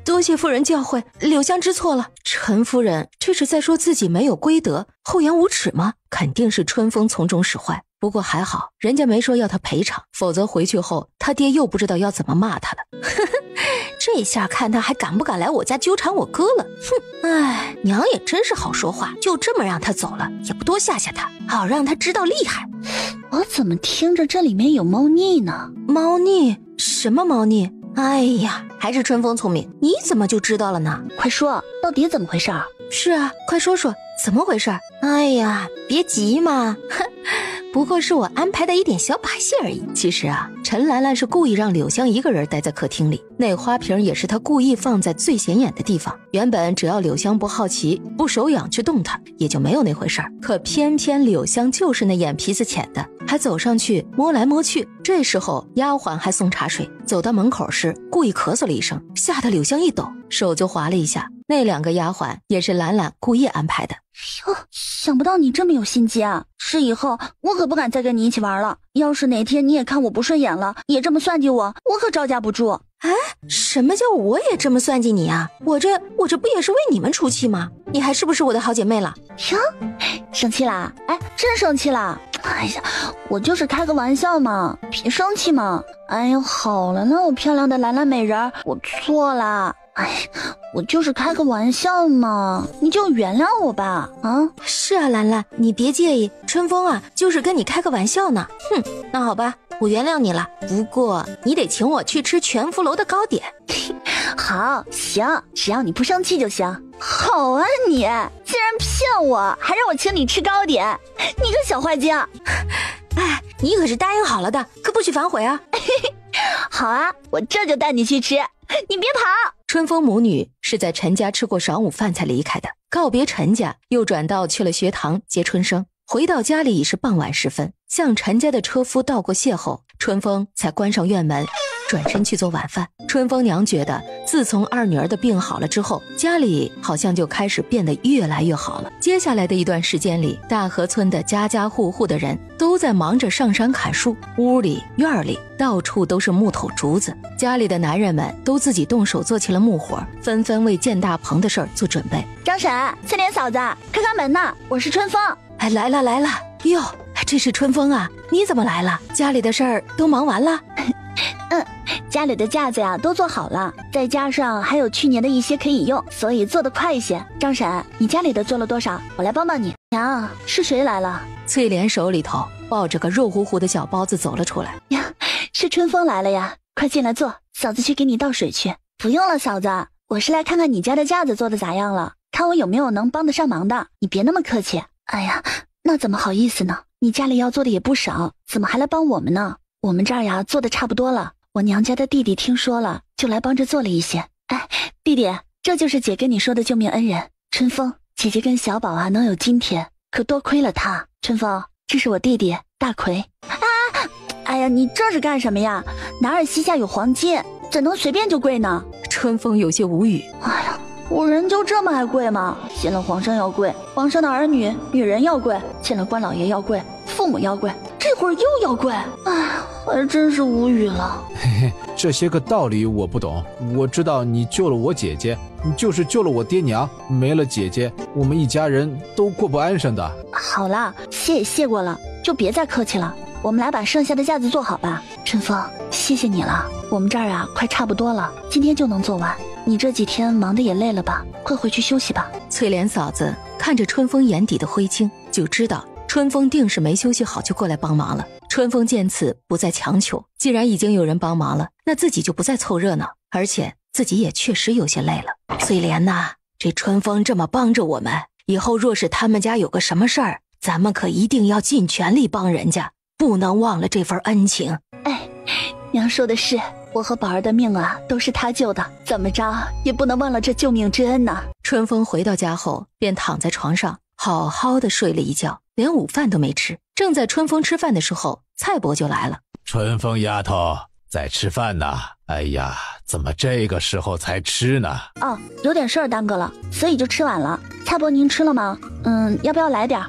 D: 多谢夫人教诲，柳香知错了。
C: 陈夫人这是在说自己没有归德，厚颜无耻吗？肯定是春风从中使坏，不过还好人家没说要他赔偿，否则回去后他爹又不知道要怎么骂他了。
D: 这下看他还敢不敢来我家纠缠我哥了。哼，哎，娘也真是好说话，就这么让他走了，也不多吓吓他，好让他知道厉害。
A: 我怎么听着这里面有猫腻呢？
D: 猫腻？什么猫腻？哎呀，还是春风聪明，你怎么就知道了呢？
A: 快说，到底怎么回事？
D: 是啊，快说说怎么回事？哎呀，别急嘛，不过是我安排的一点小把戏而已。
C: 其实啊，陈兰兰是故意让柳香一个人待在客厅里，那花瓶也是她故意放在最显眼的地方。原本只要柳香不好奇不手痒去动它，也就没有那回事儿。可偏偏柳香就是那眼皮子浅的，还走上去摸来摸去。这时候丫鬟还送茶水，走到门口时故意咳嗽了一声，吓得柳香一抖，手就滑了一下。那2个丫鬟也是兰兰故意安排的。
A: 哟，想不到你这么有心机啊！是以后我可不敢再跟你一起玩了。要是哪天你也看我不顺眼了，也这么算计我，我可招架不住。
D: 哎，什么叫我也这么算计你啊？我这不也是为你们出气吗？你还是不是我的好姐妹了？
A: 哟，生气啦？哎，真生气啦！哎呀，我就是开个玩笑嘛，别生气嘛。哎呦，好了，那我漂亮的兰兰美人，我错啦。哎，我就是开个玩笑嘛，你就原谅我吧。啊，
D: 是啊，兰兰，你别介意，春风啊，就是跟你开个玩笑呢。哼，那好吧，我原谅你了。不过你得请我去吃全福楼的糕点。
A: 好，行，只要你不生气就行。好啊，你竟然骗我，还让我请你吃糕点，你个小坏精！
D: 哎，你可是答应好了的，可不许反悔啊！
A: 好啊，我这就带你去吃，你别跑。
C: 春风母女是在陈家吃过晌午饭才离开的，告别陈家，又转道去了学堂接春生。回到家里已是傍晚时分，向陈家的车夫道过谢后，春风才关上院门，转身去做晚饭。春风娘觉得自从二女儿的病好了之后，家里好像就开始变得越来越好了。接下来的一段时间里，大河村的家家户户的人都在忙着上山砍树，屋里院里到处都是木头竹子，家里的男人们都自己动手做起了木活，纷纷为建大棚的事儿做准备。
E: 张婶，翠莲嫂子，开开门呐，我是春风。
C: 哎，来了来了，哟，这是春风啊，你怎么来了？家里的事儿都忙完了？
E: 家里的架子呀都做好了，再加上还有去年的一些可以用，所以做得快一些。张婶，你家里的做了多少？我来帮帮你。娘，是谁来了？
C: 翠莲手里头抱着个肉乎乎的小包子走了出来。
E: 呀，是春风来了呀，快进来坐，嫂子去给你倒水去。不用了，嫂子，我是来看看你家的架子做的咋样了，看我有没有能帮得上忙的，你别那么客气。哎呀，那怎么好意思呢？你家里要做的也不少，怎么还来帮我们呢？我们这儿呀做的差不多了，我娘家的弟弟听说了，就来帮着做了一些。哎，弟弟，这就是姐跟你说的救命恩人春风。姐姐跟小宝啊能有今天，可多亏了他。春风，这是我弟弟大奎。啊，哎呀，你这是干什么呀？男儿膝下有黄金，怎能随便就跪呢？
C: 春风有些无语。
E: 哎呀，我人就这么爱跪吗？见了皇上要跪，皇上的儿女女人要跪，见了官老爷要跪，父母要跪，这会儿又要跪，哎，还真是无语了。
F: 嘿嘿，这些个道理我不懂，我知道你救了我姐姐，就是救了我爹娘，没了姐姐，我们一家人都过不安生的。
E: 好了，谢也谢过了，就别再客气了。我们来把剩下的架子做好吧。春风，谢谢你了，我们这儿啊快差不多了，今天就能做完。你这几天忙得也累了吧，快回去休息吧。
C: 翠莲嫂子看着春风眼底的灰青，就知道春风定是没休息好就过来帮忙了。春风见此不再强求，既然已经有人帮忙了，那自己就不再凑热闹，而且自己也确实有些累了。翠莲呐，这春风这么帮着我们，以后若是他们家有个什么事儿，咱们可一定要尽全力帮人家，不能忘了这份恩情。
E: 哎，娘说的是，我和宝儿的命啊都是他救的，怎么着也不能忘了这救命之恩呐。
C: 春风回到家后便躺在床上好好的睡了一觉，连午饭都没吃。正在春风吃饭的时候，蔡伯就来了。
F: 春风丫头在吃饭呢？哎呀，怎么这个时候才吃呢？
E: 哦，有点事儿耽搁了，所以就吃晚了。蔡伯您吃了吗？要不要来点？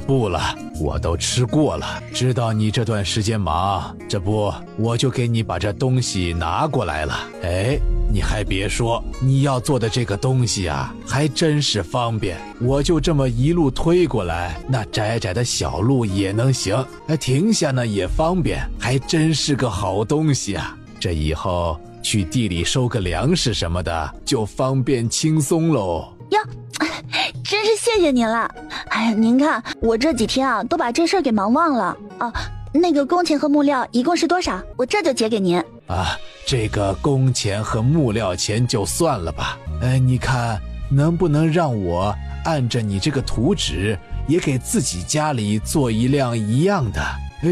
F: 不了，我都吃过了。知道你这段时间忙，这不我就给你把这东西拿过来了。哎，你还别说，你要做的这个东西啊，还真是方便。我就这么一路推过来，那窄窄的小路也能行，停下呢也方便，还真是个好东西啊。这以后去地里收个粮食什么的，就方便轻松喽。
E: 呀，真是谢谢您了。哎呀，您看我这几天啊，都把这事儿给忙忘了啊。那个工钱和木料一共是多少？我这就结给您。
F: 这个工钱和木料钱就算了吧。你看能不能让我按着你这个图纸，也给自己家里做一辆一样的？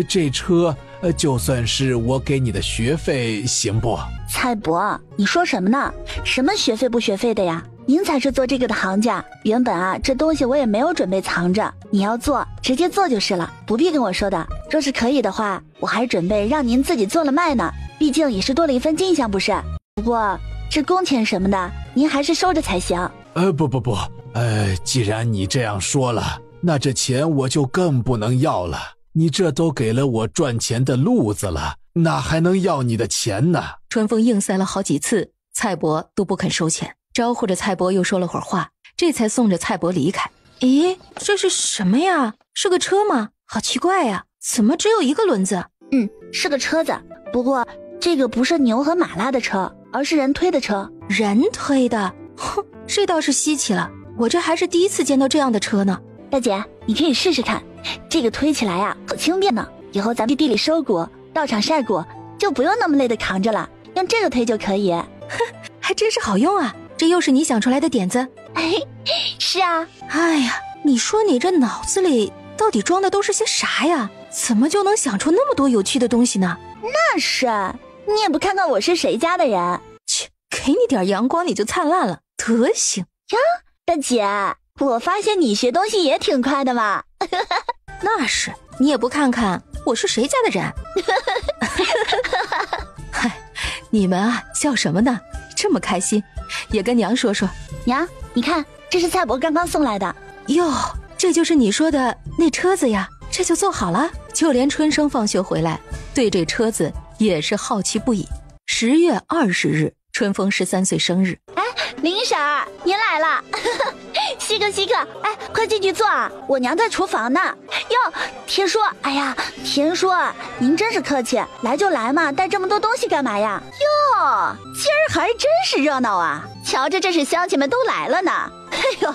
F: 这车就算是我给你的学费，行不？
E: 蔡伯，你说什么呢？什么学费不学费的呀？您才是做这个的行家。原本啊，这东西我也没有准备藏着，你要做直接做就是了，不必跟我说的。若是可以的话，我还准备让您自己做了卖呢，毕竟也是多了一份进项，不是？不过这工钱什么的，您还是收着才行。
F: 不，既然你这样说了，那这钱我就更不能要了。你这都给了我赚钱的路子了，哪还能要你的钱呢？
C: 春风硬塞了好几次，蔡伯都不肯收钱，招呼着蔡伯又说了会儿话，这才送着蔡伯离开。
D: 咦，这是什么呀？是个车吗？好奇怪呀，怎么只有一个轮子？
E: 是个车子，不过这个不是牛和马拉的车，而是人推的车。
D: 人推的？哼，这倒是稀奇了，我这还是第一次见到这样的车呢。
E: 大姐，你可以试试看，这个推起来呀，可轻便呢。以后咱们去地里收谷，到场晒谷，就不用那么累的扛着了，用这个推就可以。
D: 哼，还真是好用啊！这又是你想出来的点子？
E: 是啊。
D: 哎呀，你说你这脑子里到底装的都是些啥呀？怎么就能想出那么多有趣的东西呢？
E: 那是，你也不看看我是谁家的人。
D: 切，给你点阳光你就灿烂了，德行
E: 呀！大姐，我发现你学东西也挺快的嘛。
D: 那是，你也不看看我是谁家的人。嗨，
C: 你们啊，笑什么呢？这么开心，也跟娘说说。
A: 娘，你看，这是蔡伯刚刚送来的。
C: 哟，这就是你说的那车子呀，这就做好了。就连春生放学回来，对这车子也是好奇不已。10月20日，春风13岁生日。
A: 哎，林婶儿，您来了，西哥，哎，快进去坐啊，我娘在厨房呢。哟，田叔，哎呀，田叔，您真是客气，来就来嘛，带这么多东西干嘛呀？哟，今儿还真是热闹啊，瞧着这是乡亲们都来了呢。哎呦，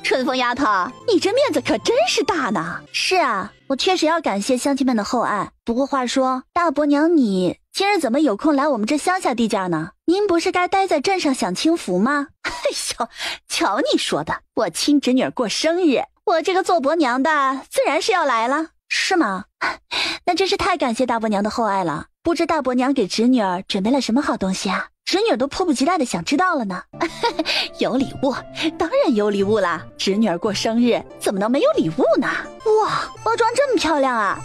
A: 春风丫头，你这面子可真是大呢。是啊，我确实要感谢乡亲们的厚爱。不过话说，大伯娘你今日怎么有空来我们这乡下地界呢？您不是该待在镇上享清福吗？哎呦，瞧你说的，我亲侄女过生日，我这个做伯娘的自然是要来了。是吗？那真是太感谢大伯娘的厚爱了。不知大伯娘给侄女儿准备了什么好东西啊？侄女儿都迫不及待的想知道了呢。有礼物，当然有礼物啦！侄女儿过生日，怎么能没有礼物呢？哇，包装这么漂亮啊！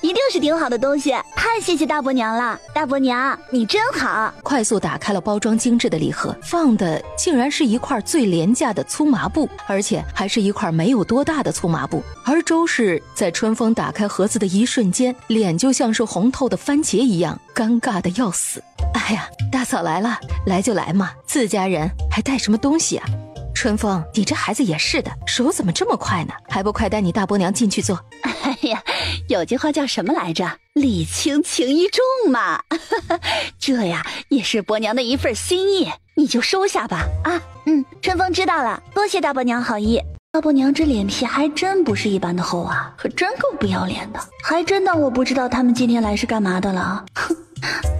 A: 一定是挺好的东西，太谢谢大伯娘了。大伯娘，你真好。
C: 快速打开了包装精致的礼盒，放的竟然是一块最廉价的粗麻布，而且还是一块没有多大的粗麻布。而周氏在春风打开盒子的一瞬间，脸就像是红透的番茄一样，尴尬的要死。哎呀，大嫂来了，来就来嘛，自家人还带什么东西啊？春风，你这孩子也是的，手怎么这么快呢？还不快带你大伯娘进去坐？
A: 哎呀，有句话叫什么来着？礼轻情意重嘛。这呀也是伯娘的一份心意，你就收下吧。啊，春风知道了，多谢大伯娘好意。大伯娘这脸皮还真不是一般的厚啊，可真够不要脸的，还真当我不知道他们今天来是干嘛的了。哼，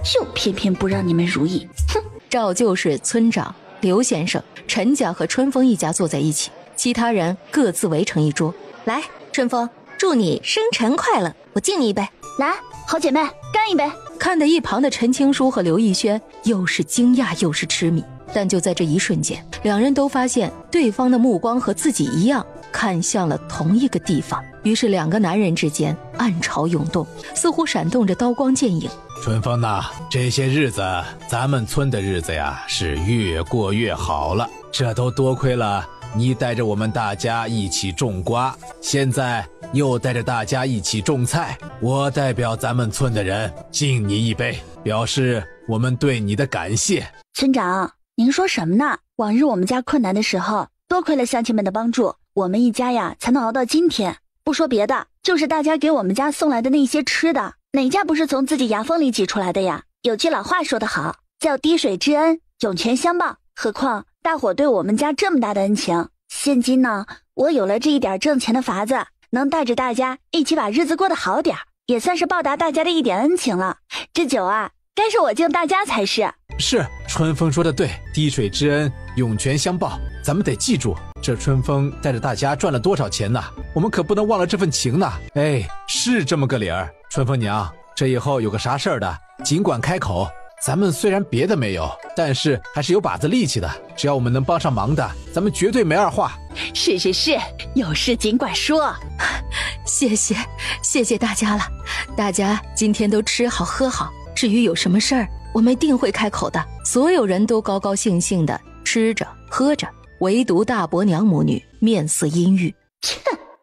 A: 就偏偏不让你们如意。哼，
C: 照旧是村长刘先生、陈家和春风一家坐在一起，其他人各自围成一桌。来，春风，祝你生辰快乐，我敬你一杯。
A: 来，好姐妹，干一杯。
C: 看得一旁的陈青书和刘逸轩又是惊讶又是痴迷，但就在这一瞬间，两人都发现对方的目光和自己一样，看向了同一个地方。于是两个男人之间暗潮涌动，似乎闪动着刀光剑影。
F: 春风呐，这些日子咱们村的日子呀是越过越好了，这都多亏了你带着我们大家一起种瓜，现在又带着大家一起种菜，我代表咱们村的人敬你一杯，表示我们对你的感谢。
A: 村长，您说什么呢？往日我们家困难的时候，多亏了乡亲们的帮助，我们一家呀才能熬到今天。不说别的，就是大家给我们家送来的那些吃的，哪家不是从自己牙缝里挤出来的呀？有句老话说得好，叫滴水之恩，涌泉相报。何况大伙对我们家这么大的恩情，现今呢，我有了这一点挣钱的法子，能带着大家一起把日子过得好点，也算是报答大家的一点恩情了。这酒啊，该是我敬大家才是。
F: 是，春风说的对，滴水之恩，涌泉相报，咱们得记住，这春风带着大家赚了多少钱呢？我们可不能忘了这份情呢。哎，是这么个理儿。春风娘，这以后有个啥事儿的，尽管开口。咱们虽然别的没有，但是还是有把子力气的，只要我们能帮上忙的，咱们绝对没二话。
A: 是，有事尽管说。
C: 谢谢大家了，大家今天都吃好喝好，至于有什么事儿，我们一定会开口的。所有人都高高兴兴的吃着喝着，唯独大伯娘母女面色阴郁。
A: 切，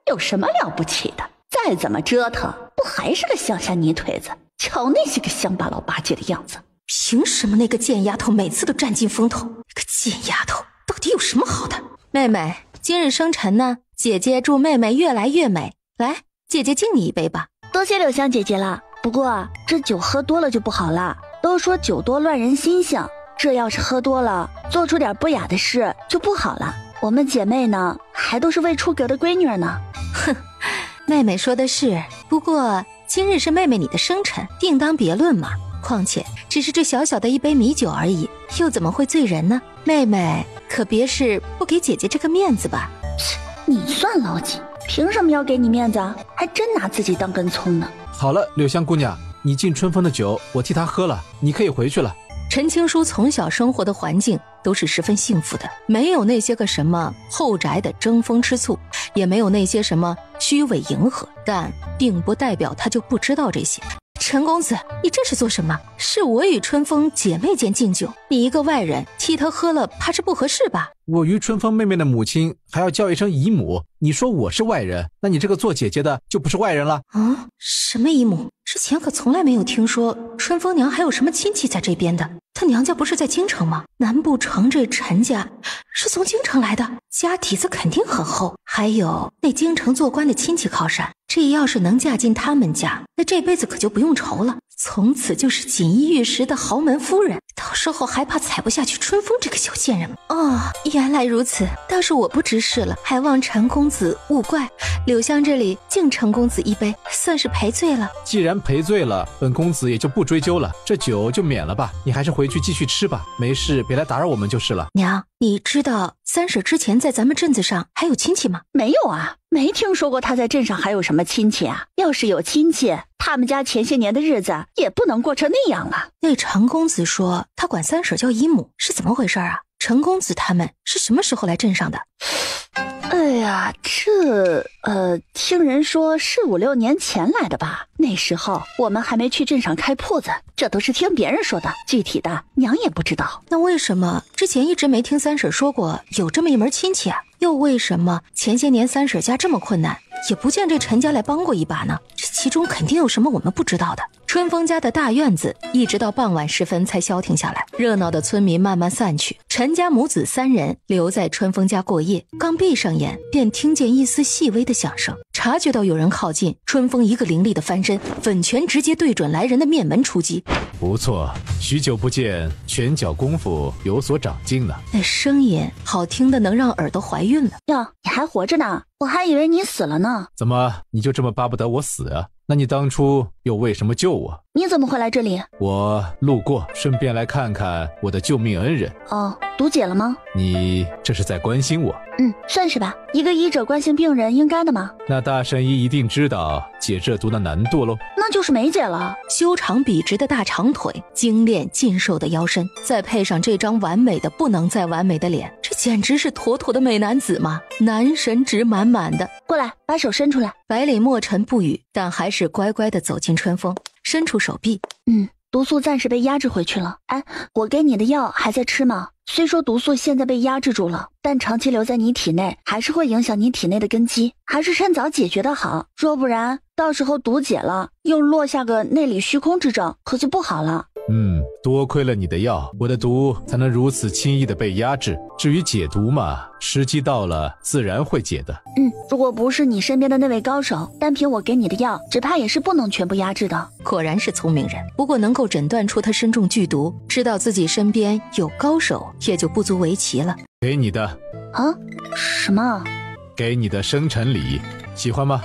A: 有什么了不起的？再怎么折腾，不还是个乡下泥腿子？瞧那些个乡巴佬八戒的样子。
C: 凭什么那个贱丫头每次都占尽风头？那个贱丫头到底有什么好的？妹妹，今日生辰呢，姐姐祝妹妹越来越美。来，姐姐敬你一杯吧。
A: 多谢柳香姐姐了。不过这酒喝多了就不好了，都说酒多乱人心性，这要是喝多了，做出点不雅的事就不好了。我们姐妹呢，还都是未出阁的闺女呢。
C: 哼，妹妹说的是，不过今日是妹妹你的生辰，另当别论嘛。况且只是这小小的一杯米酒而已，又怎么会醉人呢？妹妹可别是不给姐姐这个面子吧？
A: 你算老几？凭什么要给你面子啊？还真拿自己当根葱呢。
F: 好了，柳香姑娘，你敬春风的酒，我替她喝了，你可以回去了。
C: 陈青书从小生活的环境都是十分幸福的，没有那些个什么后宅的争风吃醋，也没有那些什么虚伪迎合，但并不代表他就不知道这些。
D: 陈公子，你这是做什么？是我与春风姐妹间敬酒，你一个外人替她喝了，怕是不合适吧？
F: 我与春风妹妹的母亲还要叫一声姨母，你说我是外人，那你这个做姐姐的就不是外人了？
D: 什么姨母？之前可从来没有听说春风娘还有什么亲戚在这边的。她娘家不是在京城吗？难不成这陈家是从京城来的？家底子肯定很厚。还有那京城做官的亲戚靠山，这要是能嫁进他们家，那这辈子可就不用愁了，从此就是锦衣玉食的豪门夫人，到时候还怕踩不下去春风这个小贱人吗？原来如此，倒是我不知事了，还望陈公子勿怪。柳香这里敬陈公子一杯，算是赔罪了。
F: 既然赔罪了，本公子也就不追究了，这酒就免了吧，你还是回去继续吃吧，没事别来打扰我们就是了。
D: 娘，你知道三婶之前在咱们镇子上还有亲戚吗？
E: 没有啊，没听说过他在镇上还有什么亲戚啊。要是有亲戚，他们家前些年的日子也不能过成那样了。
D: 那陈公子说他管三婶叫姨母，是怎么回事啊？陈公子他们是什么时候来镇上的？
E: 哎呀，听人说是5、6年前来的吧。那时候我们还没去镇上开铺子，这都是听别人说的，具体的娘也不知道。
D: 那为什么之前一直没听三婶说过有这么一门亲戚啊？又为什么前些年三婶家这么困难，也不见这陈家来帮过一把呢？这其中肯定有什么我们不知道的。春风家的大院子一直到傍晚时分才消停下来，热闹的村民慢慢散去，陈家母子3人留在春风家过夜。刚闭上眼，便听见一丝细微的响声，察觉到有人靠近，春风一个凌厉的翻身，粉拳直接对准来人的面门出击。
F: 不错，许久不见，拳脚功夫有所长进呢。
D: 那声音好听的能让耳朵怀孕了。
E: 哟，你还活着呢，我还以为你死了呢。
F: 怎么，你就这么巴不得我死啊？那你当初又为什么救我？
E: 你怎么会来这里？
F: 我路过，顺便来看看我的救命恩人。
E: 毒解了吗？
F: 你这是在关心我？
E: 算是吧，一个医者关心病人应该的嘛。
F: 那大神医一定知道解这毒的难度喽。
E: 那就是没解了。
D: 修长笔直的大长腿，精炼劲瘦的腰身，再配上这张完美的不能再完美的脸，这简直是妥妥的美男子嘛，男神值满满的。
E: 过来，把手伸出来。
D: 百里墨尘不语，但还是乖乖地走进春风，伸出手臂。
E: 毒素暂时被压制回去了。我给你的药还在吃吗？虽说毒素现在被压制住了，但长期留在你体内还是会影响你体内的根基，还是趁早解决的好，若不然到时候毒解了又落下个内里虚空之症，可就不好了。
F: 多亏了你的药，我的毒才能如此轻易的被压制。至于解毒嘛，时机到了自然会解的。
E: 如果不是你身边的那位高手，单凭我给你的药，只怕也是不能全部压制的。
D: 果然是聪明人，不过能够诊断出他身中剧毒，知道自己身边有高手，也就不足为奇了。
F: 给你的。
E: 什么？
F: 给你的生辰礼，喜欢吗？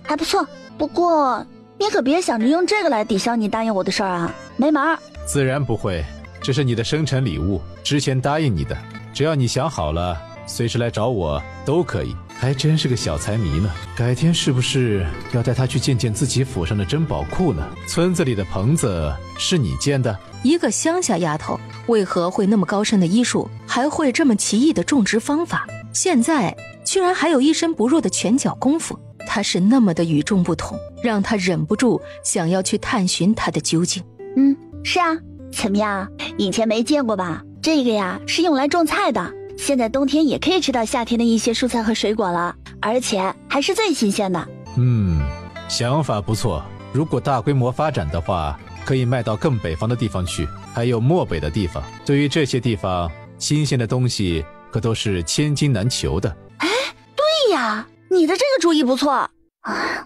E: 还不错，不过你可别想着用这个来抵消你答应我的事儿啊，没门儿。
F: 自然不会，这是你的生辰礼物，之前答应你的，只要你想好了，随时来找我都可以。还真是个小财迷呢，改天是不是要带他去见见自己府上的珍宝库呢？村子里的棚子是你建的？
D: 一个乡下丫头为何会那么高深的医术，还会这么奇异的种植方法？现在居然还有一身不弱的拳脚功夫，他是那么的与众不同，让他忍不住想要去探寻他的究竟。
E: 是啊，怎么样？以前没见过吧？这个呀是用来种菜的，现在冬天也可以吃到夏天的一些蔬菜和水果了，而且还是最新鲜的。
F: 想法不错，如果大规模发展的话，可以卖到更北方的地方去，还有漠北的地方。对于这些地方，新鲜的东西可都是千金难求的。
E: 对呀，你的这个主意不错。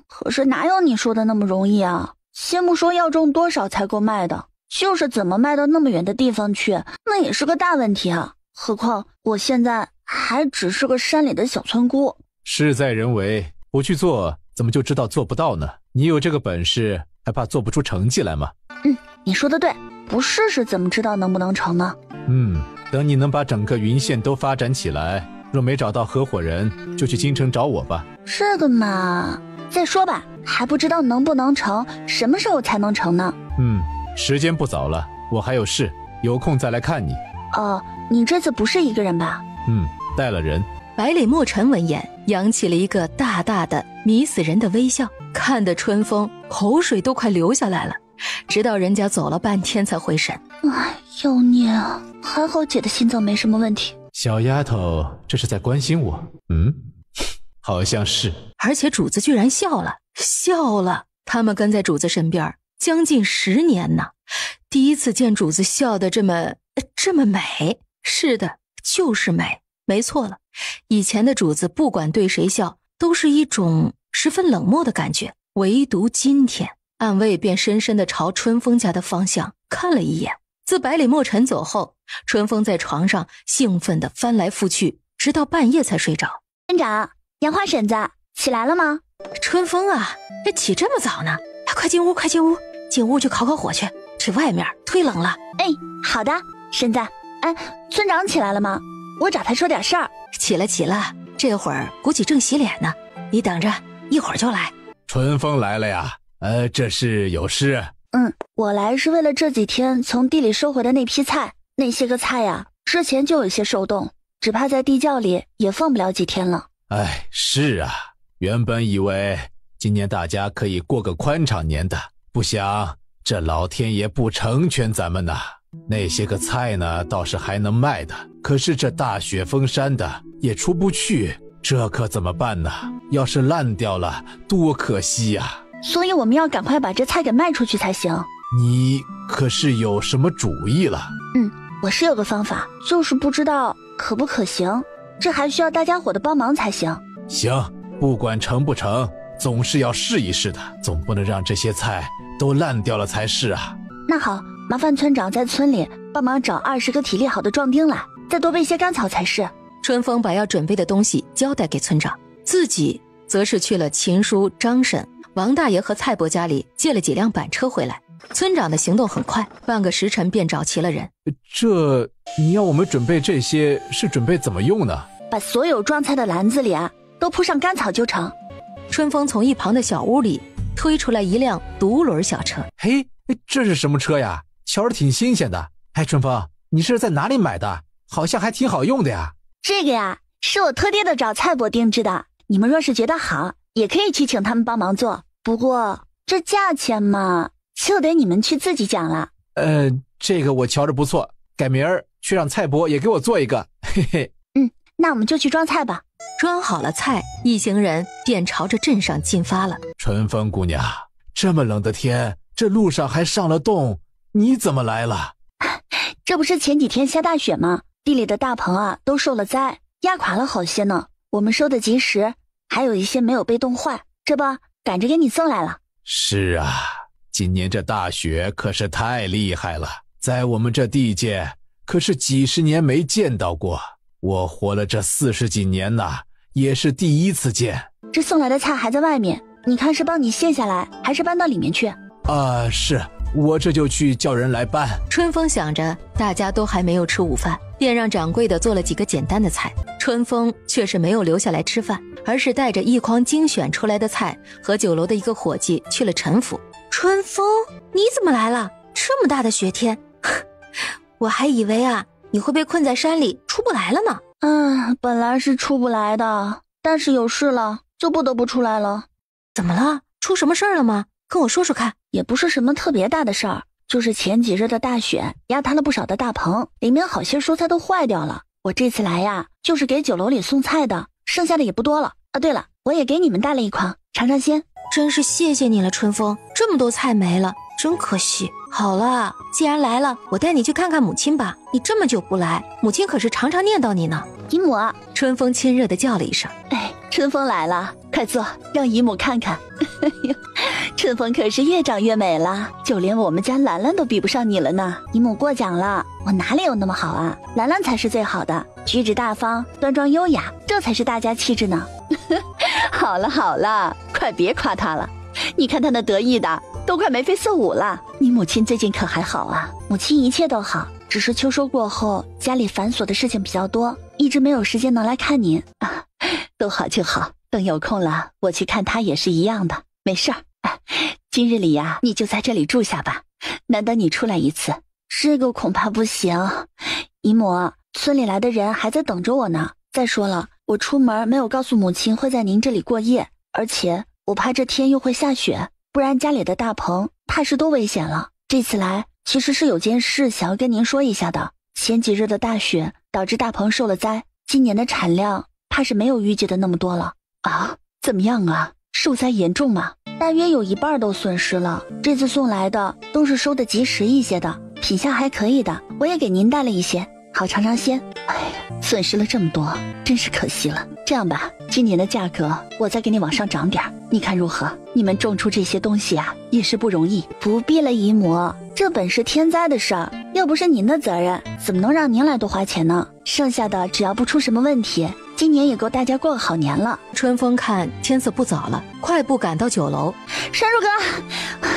E: 可是哪有你说的那么容易啊？先不说要种多少才够卖的，就是怎么卖到那么远的地方去，那也是个大问题啊。何况我现在还只是个山里的小村姑。
F: 事在人为，不去做怎么就知道做不到呢？你有这个本事，还怕做不出成绩来吗？
E: 你说的对，不试试怎么知道能不能成呢？
F: 等你能把整个云县都发展起来，若没找到合伙人，就去京城找我吧。
E: 这个嘛，再说吧，还不知道能不能成，什么时候才能成呢？
F: 时间不早了，我还有事，有空再来看你。
E: 你这次不是一个人吧？
F: 带了人。
D: 百里墨尘闻言扬起了一个大大的迷死人的微笑，看得春风
C: 口水都快流下来了，直到人家走了半天才回神。
A: 哎，妖孽啊！还好姐的心脏没什么问题。
F: 小丫头这是在关心我？好像是。
C: 而且主子居然笑了。他们跟在主子身边将近10年呢，第一次见主子笑得这么美。是的，就是美，没错了。以前的主子不管对谁笑，都是一种十分冷漠的感觉，唯独今天，暗卫便深深地朝春风家的方向看了一眼。自百里墨尘走后，春风在床上兴奋地翻来覆去，直到半夜才睡着。
A: 村长，杨花婶子起来了吗？
C: 春风啊，这起这么早呢？快进屋，快进屋，进屋去烤烤火去，这外面忒冷了。
A: 哎，好的，婶子。哎，村长起来了吗？我找他说点事儿。
C: 起了，这会儿估计正洗脸呢，你等着，一会儿就来。
F: 春风来了呀？这是有事？
A: 我来是为了这几天从地里收回的那批菜，那些个菜呀，之前就有些受冻，只怕在地窖里也放不了几天了。
F: 哎，是啊，原本以为今年大家可以过个宽敞年的，不想这老天爷不成全咱们呐。那些个菜呢倒是还能卖的，可是这大雪封山的也出不去，这可怎么办呢？要是烂掉了多可惜呀。
A: 所以我们要赶快把这菜给卖出去才行。
F: 你可是有什么主意了？
A: 我是有个方法，就是不知道可不可行，这还需要大家伙的帮忙才行。
F: 行，不管成不成，总是要试一试的，总不能让这些菜都烂掉了才是啊。
A: 那好，麻烦村长在村里帮忙找20个体力好的壮丁来，再多备些干草才是。
C: 春风把要准备的东西交代给村长，自己则是去了秦叔、张婶、王大爷和蔡伯家里借了几辆板车回来。村长的行动很快，半个时辰便找齐了人。
F: 这你要我们准备这些是准备怎么用呢？
A: 把所有装菜的篮子里都铺上干草就成。
C: 春风从一旁的小屋里推出来一辆独轮小车。
F: 嘿，这是什么车呀？瞧着挺新鲜的。哎，春风，你是在哪里买的？好像还挺好用的呀。
A: 这个呀，是我特地的找蔡伯定制的。你们若是觉得好，也可以去请他们帮忙做。不过这价钱嘛，就得你们去自己讲了。
F: 这个我瞧着不错，改明儿去让蔡伯也给我做一个。嘿嘿。
A: 那我们就去装菜吧。
C: 装好了菜，一行人便朝着镇上进发了。
F: 春风姑娘，这么冷的天，这路上还上了冻，你怎么来了？
A: 这不是前几天下大雪吗？地里的大棚都受了灾，压垮了好些呢。我们收的及时，还有一些没有被冻坏，这不赶着给你送来了。
F: 是啊，今年这大雪可是太厉害了，在我们这地界可是几十年没见到过。我活了这40几年呐，也是第一次见。
A: 这送来的菜还在外面，你看是帮你卸下来，还是搬到里面去？
F: 是，我这就去叫人来搬。
C: 春风想着大家都还没有吃午饭，便让掌柜的做了几个简单的菜。春风却是没有留下来吃饭，而是带着一筐精选出来的菜和酒楼的一个伙计去了陈府。
D: 春风，你怎么来了？这么大的雪天，我还以为你会被困在山里出不来了呢。
A: 本来是出不来的，但是有事了，就不得不出来了。
D: 怎么了？出什么事儿了吗？跟我说说看。
A: 也不是什么特别大的事儿，就是前几日的大雪压塌了不少的大棚，里面好些蔬菜都坏掉了。我这次来就是给酒楼里送菜的，剩下的也不多了。对了，我也给你们带了一筐，尝尝鲜。
D: 真是谢谢你了，春风，这么多菜没了，真可惜。好了，既然来了，我带你去看看母亲吧。你这么久不来，母亲可是常常念叨你呢。
A: 姨母，
C: 春风亲热地叫了一声。
A: 春风来了，快坐，让姨母看看。春风可是越长越美了，就连我们家兰兰都比不上你了呢。姨母过奖了，我哪里有那么好啊？兰兰才是最好的，举止大方，端庄优雅，这才是大家气质呢。好了好了，快别夸她了，你看她那得意的都快眉飞色舞了。你母亲最近可还好啊？母亲一切都好，只是秋收过后家里繁琐的事情比较多，一直没有时间能来看您。都好就好，等有空了我去看她也是一样的，没事儿。今日里你就在这里住下吧，难得你出来一次。这个恐怕不行，姨母，村里来的人还在等着我呢。再说了，我出门没有告诉母亲会在您这里过夜，而且我怕这天又会下雪，不然家里的大棚怕是多危险了。这次来其实是有件事想要跟您说一下的。前几日的大雪导致大棚受了灾，今年的产量怕是没有预计的那么多了。啊，怎么样啊？受灾严重吗？大约有一半都损失了。这次送来的都是收的及时一些的，品相还可以的，我也给您带了一些，好尝尝鲜。哎呀，损失了这么多，真是可惜了。这样吧，今年的价格我再给你往上涨点，你看如何？你们种出这些东西啊，也是不容易。不必了，姨母，这本是天灾的事儿，又不是您的责任，怎么能让您来多花钱呢？剩下的只要不出什么问题，今年也够大家过个好年了。
C: 春风看天色不早了，快步赶到酒楼。
A: 山如哥，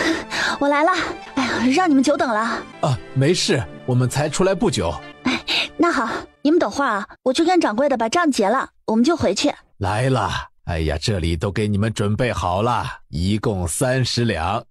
A: 我来了。哎呀，让你们久等了。
F: 啊，没事，我们才出来不久。
A: 那好，你们等会儿啊，我去跟掌柜的把账结了，我们就回去。
F: 来了，哎呀，这里都给你们准备好了，一共30两。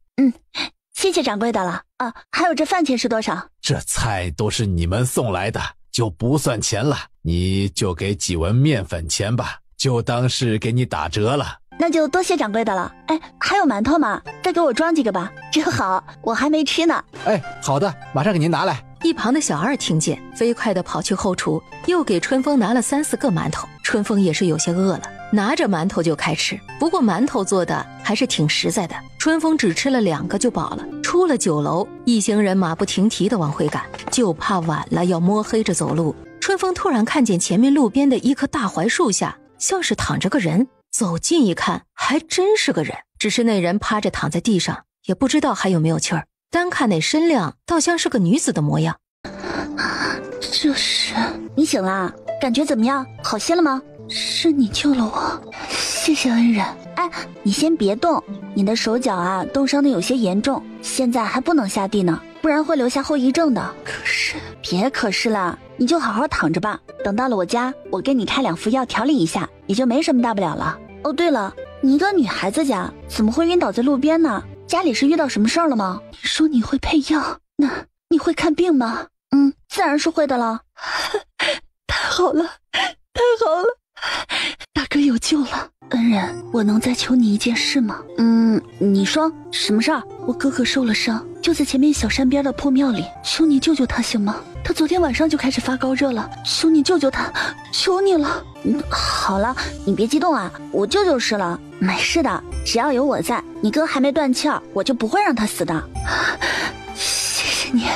A: 谢谢掌柜的了啊。还有这饭钱是多少？
F: 这菜都是你们送来的，就不算钱了，你就给几文面粉钱吧，就当是给你打折了。
A: 那就多谢掌柜的了。哎，还有馒头吗？再给我装几个吧，正好我还没吃呢。
F: 哎，好的，马上给您拿来。
C: 一旁的小二听见，飞快地跑去后厨，又给春风拿了3、4个馒头。春风也是有些饿了，拿着馒头就开吃。不过馒头做的还是挺实在的，春风只吃了2个就饱了。出了酒楼，一行人马不停蹄地往回赶，就怕晚了要摸黑着走路。春风突然看见前面路边的一棵大槐树下，像是躺着个人。走近一看，还真是个人，只是那人趴着躺在地上，也不知道还有没有气儿。单看那身量，倒像是个女子的模样。
A: 这是你醒了，感觉怎么样？好些了吗？是你救了我，谢谢恩人。哎，你先别动，你的手脚啊冻伤的有些严重，现在还不能下地呢，不然会留下后遗症的。别可是了，你就好好躺着吧，等到了我家，我给你开2副药调理一下，也就没什么大不了了。哦，对了，你一个女孩子家怎么会晕倒在路边呢？家里是遇到什么事儿了吗？你说你会配药，那你会看病吗？自然是会的了。太好了，太好了，大哥有救了。恩人，我能再求你一件事吗？你说什么事儿？我哥哥受了伤，就在前面小山边的破庙里，求你救救他行吗？他昨天晚上就开始发高热了，求你救救他，求你了。好了，你别激动啊，我救就是了，没事的，只要有我在，你哥还没断气儿，我就不会让他死的。谢谢你，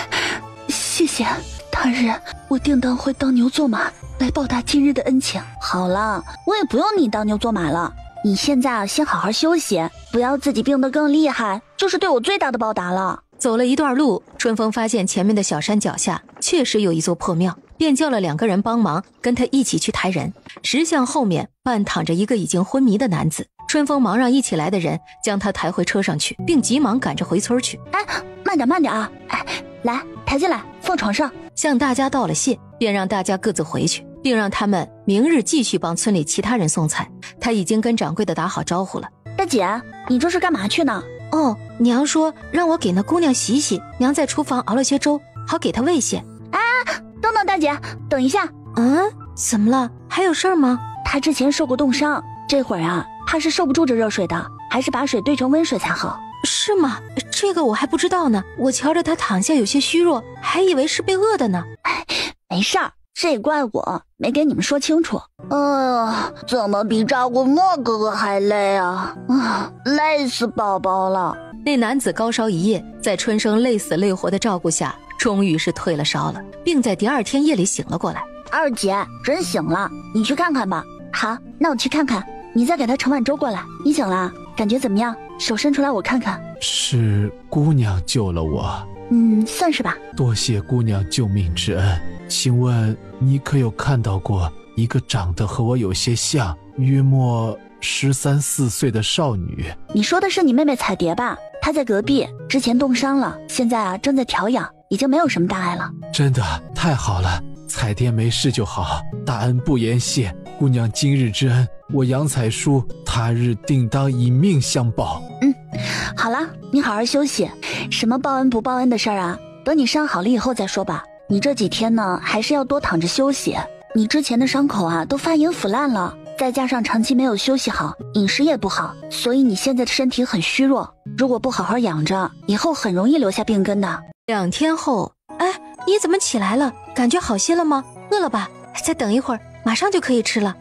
A: 谢谢。他日我定当会当牛做马来报答今日的恩情。好了，我也不用你当牛做马了，你现在啊先好好休息，不要自己病得更厉害，就是对我最大的报答了。
C: 走了一段路，春风发现前面的小山脚下确实有一座破庙，便叫了2个人帮忙，跟他一起去抬人。石像后面半躺着一个已经昏迷的男子，春风忙让一起来的人将他抬回车上去，并急忙赶着回村去。
A: 哎，慢点啊！哎，来抬进来，放床上。
C: 向大家道了谢，便让大家各自回去，并让他们明日继续帮村里其他人送菜。他已经跟掌柜的打好招呼了。
A: 大姐，你这是干嘛去呢？
D: 哦，娘说让我给那姑娘洗洗，娘在厨房熬了些粥，好给她喂些。
A: 等等，大姐，等一下。
D: 怎么了？还有事儿吗？
A: 她之前受过冻伤，这会儿啊，怕是受不住这热水的，还是把水兑成温水才好。
D: 是吗？这个我还不知道呢，我瞧着她躺下有些虚弱，还以为是被饿的呢。
A: 没事儿，这也怪我没给你们说清楚。怎么比照顾莫哥哥还累啊？累死宝宝了。
C: 那男子高烧一夜，在春生累死累活的照顾下，终于是退了烧了，并在第2天夜里醒了过来。
A: 二姐真醒了，你去看看吧。好，那我去看看，你再给他盛碗粥过来。你醒了，感觉怎么样？手伸出来我看看。
B: 是姑娘救了我。
A: 算是吧。
B: 多谢姑娘救命之恩。请问你可有看到过一个长得和我有些像，约莫13、14岁的少女？
A: 你说的是你妹妹彩蝶吧？她在隔壁，之前冻伤了，现在啊正在调养，已经没有什么大碍了。
B: 真的太好了，彩蝶没事就好，大恩不言谢。姑娘今日之恩，我杨彩叔他日定当以命相报。
A: 好了，你好好休息，什么报恩不报恩的事儿啊，等你伤好了以后再说吧。你这几天呢，还是要多躺着休息，你之前的伤口啊都发炎腐烂了，再加上长期没有休息好，饮食也不好，所以你现在的身体很虚弱。如果不好好养着，以后很容易留下病根的。
D: 2天后，哎，你怎么起来了？感觉好些了吗？饿了吧？再等一会儿，马上就可以吃了。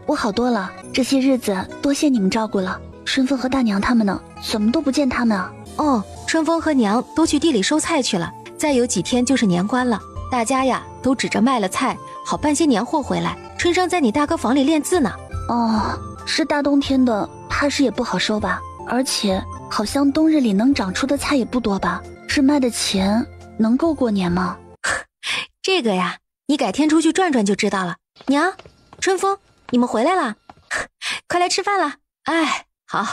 A: 我好多了，这些日子多谢你们照顾了。春风和大娘他们呢？怎么都不见他们啊？
D: 哦，春风和娘都去地里收菜去了，再有几天就是年关了，大家呀都指着卖了菜，好办些年货回来。春生在你大哥房里练字呢。
A: 哦，是大冬天的，怕是也不好收吧？而且好像冬日里能长出的菜也不多吧？这卖的钱能够过年吗？
D: 这个呀，你改天出去转转就知道了。娘，春风，你们回来了，快来吃饭了。哎，好，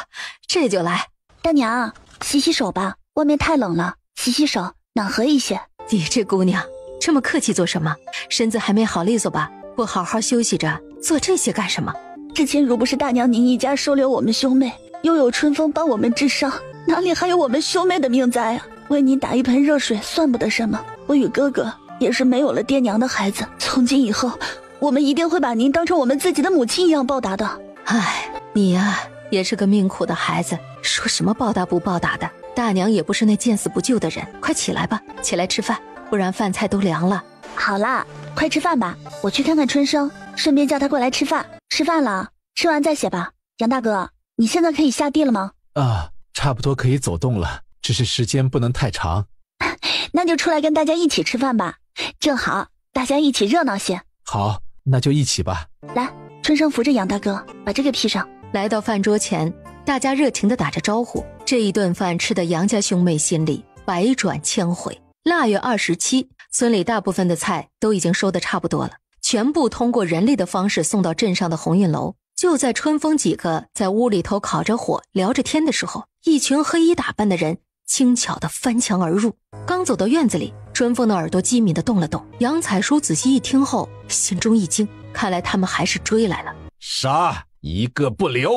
D: 这就来。
A: 大娘，洗洗手吧，外面太冷了，洗洗手暖和一些。
D: 你这姑娘这么客气做什么？身子还没好利索吧？不好好休息着，做这些干什么？
A: 之前如不是大娘您一家收留我们兄妹，又有春风帮我们治伤，哪里还有我们兄妹的命在啊？为你打一盆热水算不得什么。我与哥哥也是没有了爹娘的孩子，从今以后我们一定会把您当成我们自己的母亲一样报答的。
D: 哎，你呀也是个命苦的孩子，说什么报答不报答的，大娘也不是那见死不救的人。快起来吧，起来吃饭，不然饭菜都凉了。
A: 好啦，快吃饭吧，我去看看春生，顺便叫他过来吃饭。吃饭了，吃完再写吧。杨大哥，你现在可以下地了吗？
F: 差不多可以走动了，只是时间不能太长。
A: 那就出来跟大家一起吃饭吧，正好大家一起热闹些。
F: 好，那就一起吧。
A: 来，春生扶着杨大哥，把这个披上。
D: 来到饭桌前，大家热情地打着招呼。这一顿饭吃的杨家兄妹心里百转千回。腊月27，村里大部分的菜都已经收得差不多了，全部通过人力的方式送到镇上的鸿运楼。就在春风几个在屋里头烤着火聊着天的时候，一群黑衣打扮的人轻巧地翻墙而入。刚走到院子里，春风的耳朵机敏地动了动。杨彩叔仔细一听后，心中一惊，看来他们还是追来了。
F: 杀，一个不留！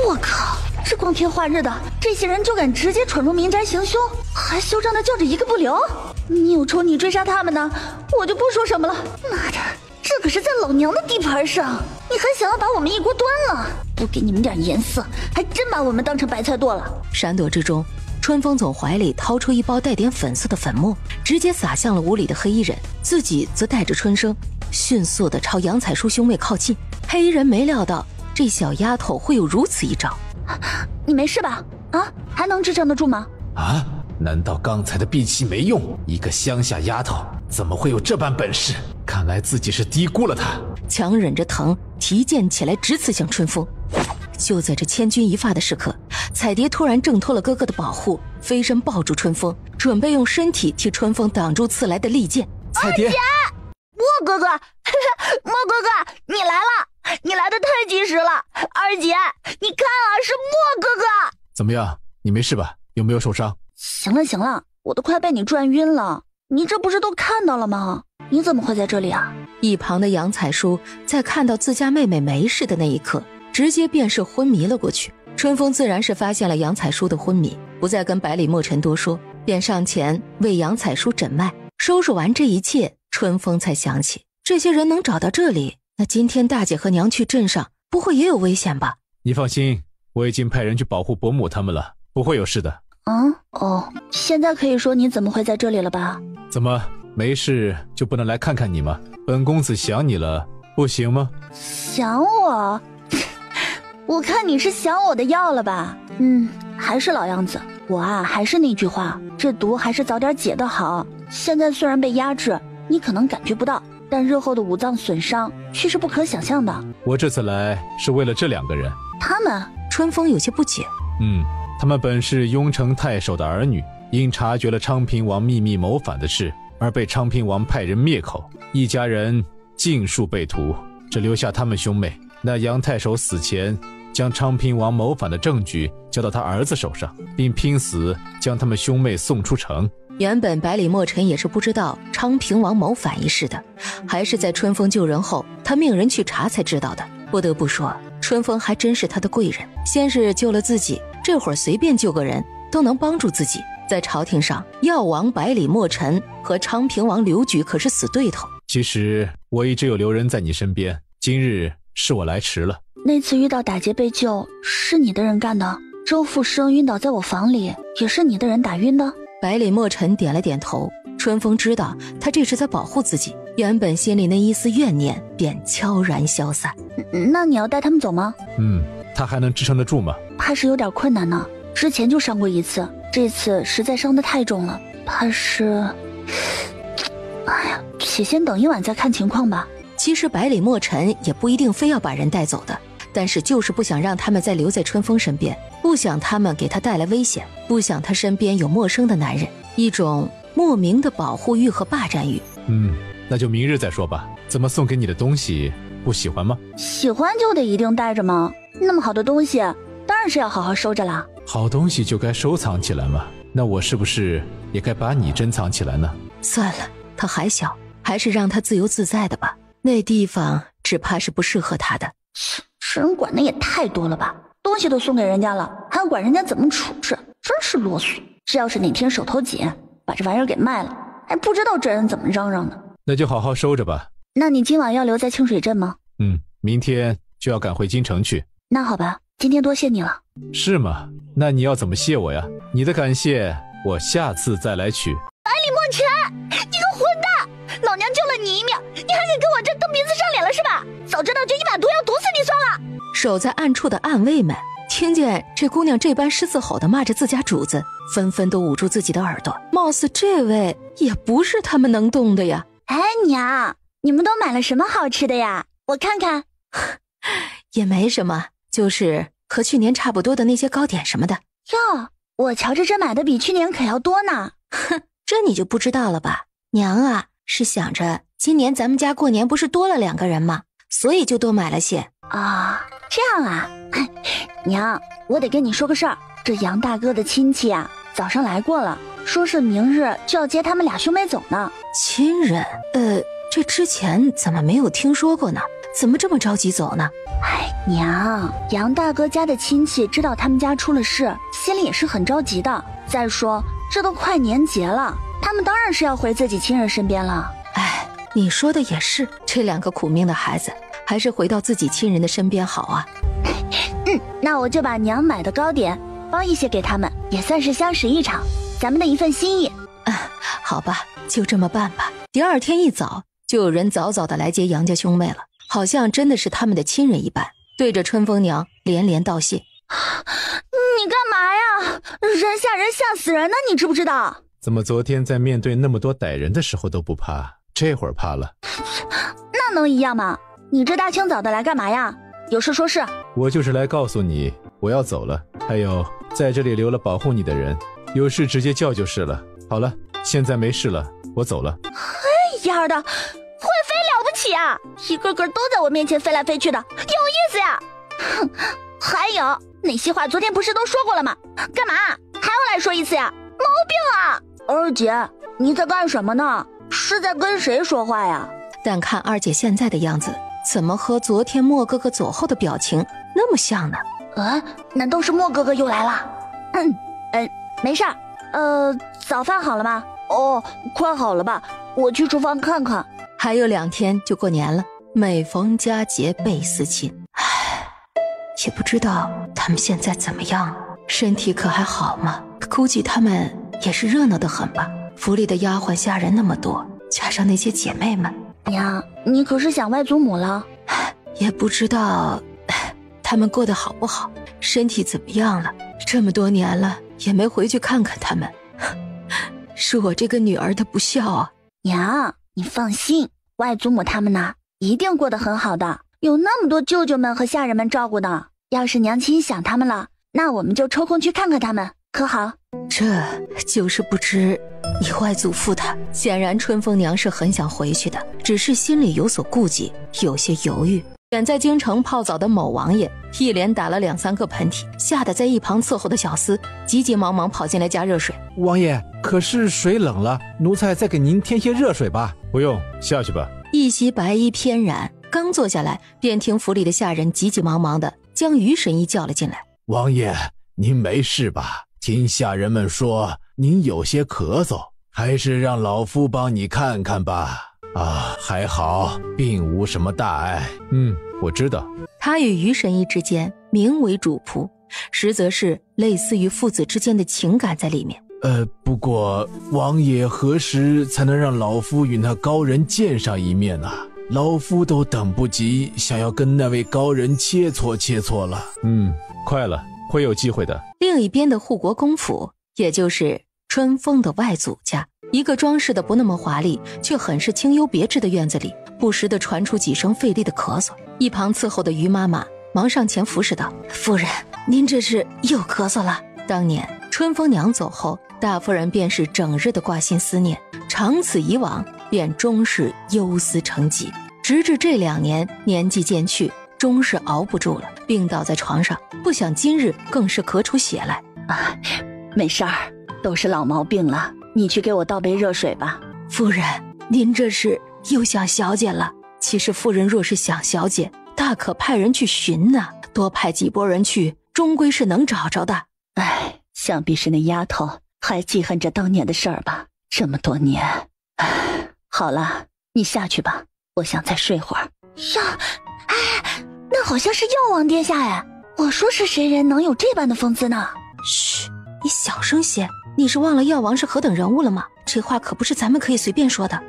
A: 我靠，这光天化日的，这些人就敢直接闯入民宅行凶，还嚣张地叫着一个不留。你有种你追杀他们呢，我就不说什么了。妈的，这可是在老娘的地盘上，你还想要把我们一锅端了？不给你们点颜色，还真把我们当成白菜剁了。
D: 闪躲之中，春风从怀里掏出一包带点粉色的粉末，直接撒向了屋里的黑衣人，自己则带着春生迅速地朝杨彩叔兄妹靠近。黑衣人没料到这小丫头会有如此一招。
A: 你没事吧？啊，还能支撑得住吗？
F: 啊，难道刚才的闭气没用？一个乡下丫头怎么会有这般本事？看来自己是低估了她。
D: 强忍着疼，提剑起来直刺向春风。就在这千钧一发的时刻，彩蝶突然挣脱了哥哥的保护，飞身抱住春风，准备用身体替春风挡住刺来的利剑。
F: 彩蝶，
A: 莫哥哥，莫哥哥，你来了，你来的太及时了。二姐，你看啊，是莫哥哥。
F: 怎么样？你没事吧？有没有受伤？
A: 行了行了，我都快被你转晕了，你这不是都看到了吗？你怎么会在这里啊？
D: 一旁的杨彩叔在看到自家妹妹没事的那一刻，直接便是昏迷了过去。春风自然是发现了杨彩叔的昏迷，不再跟百里墨尘多说，便上前为杨彩叔诊脉。收拾完这一切，春风才想起这些人能找到这里，那今天大姐和娘去镇上不会也有危险吧？
F: 你放心，我已经派人去保护伯母他们了，不会有事的。
A: 现在可以说你怎么会在这里了吧？
F: 怎么没事就不能来看看你吗？本公子想你了，不行吗？
A: 想我？我看你是想我的药了吧？还是老样子，我啊还是那句话，这毒还是早点解得好。现在虽然被压制，你可能感觉不到，但日后的五脏损伤却是不可想象的。
F: 我这次来是为了这2个人。
A: 他们？
D: 春风有些不解。
F: 他们本是雍城太守的儿女，因察觉了昌平王秘密谋反的事，而被昌平王派人灭口，一家人尽数被屠，只留下他们兄妹。那杨太守死前将昌平王谋反的证据交到他儿子手上，并拼死将他们兄妹送出城。
D: 原本百里墨尘也是不知道昌平王谋反一事的，还是在春风救人后，他命人去查才知道的。不得不说，春风还真是他的贵人，先是救了自己，这会儿随便救个人都能帮助自己。在朝廷上，药王百里墨尘和昌平王刘举可是死对头。
F: 其实我一直有留人在你身边，今日是我来迟了。
A: 那次遇到打劫被救，是你的人干的。周副生晕倒在我房里，也是你的人打晕的。
C: 百里墨尘点了点头。春风知道他这是在保护自己，原本心里那一丝怨念便悄然消散。
A: 那你要带他们走吗？
F: 他还能支撑得住吗？
A: 怕是有点困难呢。之前就伤过一次，这次实在伤得太重了，怕是……哎呀，且先等一晚再看情况吧。
C: 其实百里墨尘也不一定非要把人带走的，但是就是不想让他们再留在春风身边，不想他们给他带来危险，不想他身边有陌生的男人，一种莫名的保护欲和霸占欲。
F: 那就明日再说吧。怎么送给你的东西不喜欢吗？
A: 喜欢就得一定带着吗？那么好的东西当然是要好好收着啦。
F: 好东西就该收藏起来嘛，那我是不是也该把你珍藏起来呢？
C: 算了，他还小，还是让他自由自在的吧。那地方只怕是不适合他的。
A: 这人管的也太多了吧，东西都送给人家了，还要管人家怎么处置，真是啰嗦。这要是哪天手头紧，把这玩意儿给卖了，还不知道这人怎么嚷嚷呢。
F: 那就好好收着吧。
A: 那你今晚要留在清水镇吗？
F: 明天就要赶回京城去。
A: 那好吧，今天多谢你了。
F: 是吗？那你要怎么谢我呀？你的感谢我下次再来取。
A: 百里墨尘，你个混蛋！老娘救了你一命，你还敢跟我这蹬鼻子上脸了是吧？早知道就一把毒药毒死你算了。
C: 守在暗处的暗卫们听见这姑娘这般狮子吼的骂着自家主子，纷纷都捂住自己的耳朵。貌似这位也不是他们能动的呀。
A: 哎娘，你们都买了什么好吃的呀？我看看。
C: 也没什么，就是和去年差不多的那些糕点什么的。
A: 哟，我瞧着这买的比去年可要多呢。
C: 哼，这你就不知道了吧？娘啊，是想着今年咱们家过年不是多了2个人吗？所以就多买了些。
A: 啊，这样啊。娘，我得跟你说个事儿，这杨大哥的亲戚啊，早上来过了，说是明日就要接他们俩兄妹走呢。
C: 亲人？这之前怎么没有听说过呢？怎么这么着急走呢？
A: 娘，杨大哥家的亲戚知道他们家出了事，心里也是很着急的。再说这都快年节了，他们当然是要回自己亲人身边了。
C: 你说的也是，这2个苦命的孩子还是回到自己亲人的身边好啊。
A: 那我就把娘买的糕点包一些给他们，也算是相识一场，咱们的一份心意。
C: 好吧，就这么办吧。第二天一早，就有人早早的来接杨家兄妹了，好像真的是他们的亲人一般，对着春风娘连连道谢。
A: 你干嘛呀？人吓人吓死人呢，你知不知道？
F: 怎么昨天在面对那么多歹人的时候都不怕，这会儿怕了？
A: 那能一样吗？你这大清早的来干嘛呀？有事说事。
F: 我就是来告诉你我要走了，还有在这里留了保护你的人，有事直接叫就是了。好了，现在没事了，我走了。
A: 丫的，会飞了不起啊！一个个都在我面前飞来飞去的，有意思呀！哼，还有那些话昨天不是都说过了吗？干嘛还要来说一次呀？毛病啊！二姐，你在干什么呢？是在跟谁说话呀？
C: 但看二姐现在的样子，怎么和昨天莫哥哥走后的表情那么像呢？
A: 难道是莫哥哥又来了？没事儿。早饭好了吗？哦，快好了吧，我去厨房看看。
C: 还有2天就过年了，每逢佳节倍思亲。也不知道他们现在怎么样，身体可还好吗？估计他们也是热闹得很吧。府里的丫鬟下人那么多，加上那些姐妹们。
A: 娘，你可是想外祖母了？
C: 也不知道他们过得好不好，身体怎么样了。这么多年了也没回去看看他们，是我这个女儿的不孝啊。
A: 娘，你放心，外祖母他们呢一定过得很好的，有那么多舅舅们和下人们照顾呢。要是娘亲想他们了，那我们就抽空去看看他们，可好？
C: 这就是不知你外祖父他。显然春风娘是很想回去的，只是心里有所顾忌，有些犹豫。远在京城泡澡的某王爷一连打了2、3个喷嚏，吓得在一旁伺候的小厮急急忙忙跑进来加热水。
F: 王爷，可是水冷了，奴才再给您添些热水吧。不用，下去吧。
C: 一袭白衣翩然，刚坐下来，便听府里的下人急急忙忙的将于神医叫了进来。
B: 王爷，您没事吧？听下人们说您有些咳嗽，还是让老夫帮你看看吧。
F: 还好，并无什么大碍。我知道。
C: 他与于神医之间名为主仆，实则是类似于父子之间的情感在里面。
B: 不过王爷何时才能让老夫与那高人见上一面呢？老夫都等不及，想要跟那位高人切磋切磋了。
F: 快了，会有机会的。
C: 另一边的护国公府，也就是春风的外祖家，一个装饰的不那么华丽，却很是清幽别致的院子里，不时地传出几声费力的咳嗽。一旁伺候的于妈妈忙上前服侍道：“夫人，您这是又咳嗽了。”当年春风娘走后，大夫人便是整日的挂心思念，长此以往，便终是忧思成疾。直至这2年年纪渐去，终是熬不住了，病倒在床上，不想今日更是咳出血来。
E: 没事儿，都是老毛病了，你去给我倒杯热水吧。
C: 夫人，您这是又想小姐了。其实夫人若是想小姐，大可派人去寻呐，多派几拨人去，终归是能找着的。
E: 想必是那丫头还记恨着当年的事儿吧，这么多年。好了，你下去吧，我想再睡会儿。
A: 那好像是药王殿下哎，我说是谁人能有这般的风姿呢？
C: 嘘，你小声些，你是忘了药王是何等人物了吗？这话可不是咱们可以随便说的。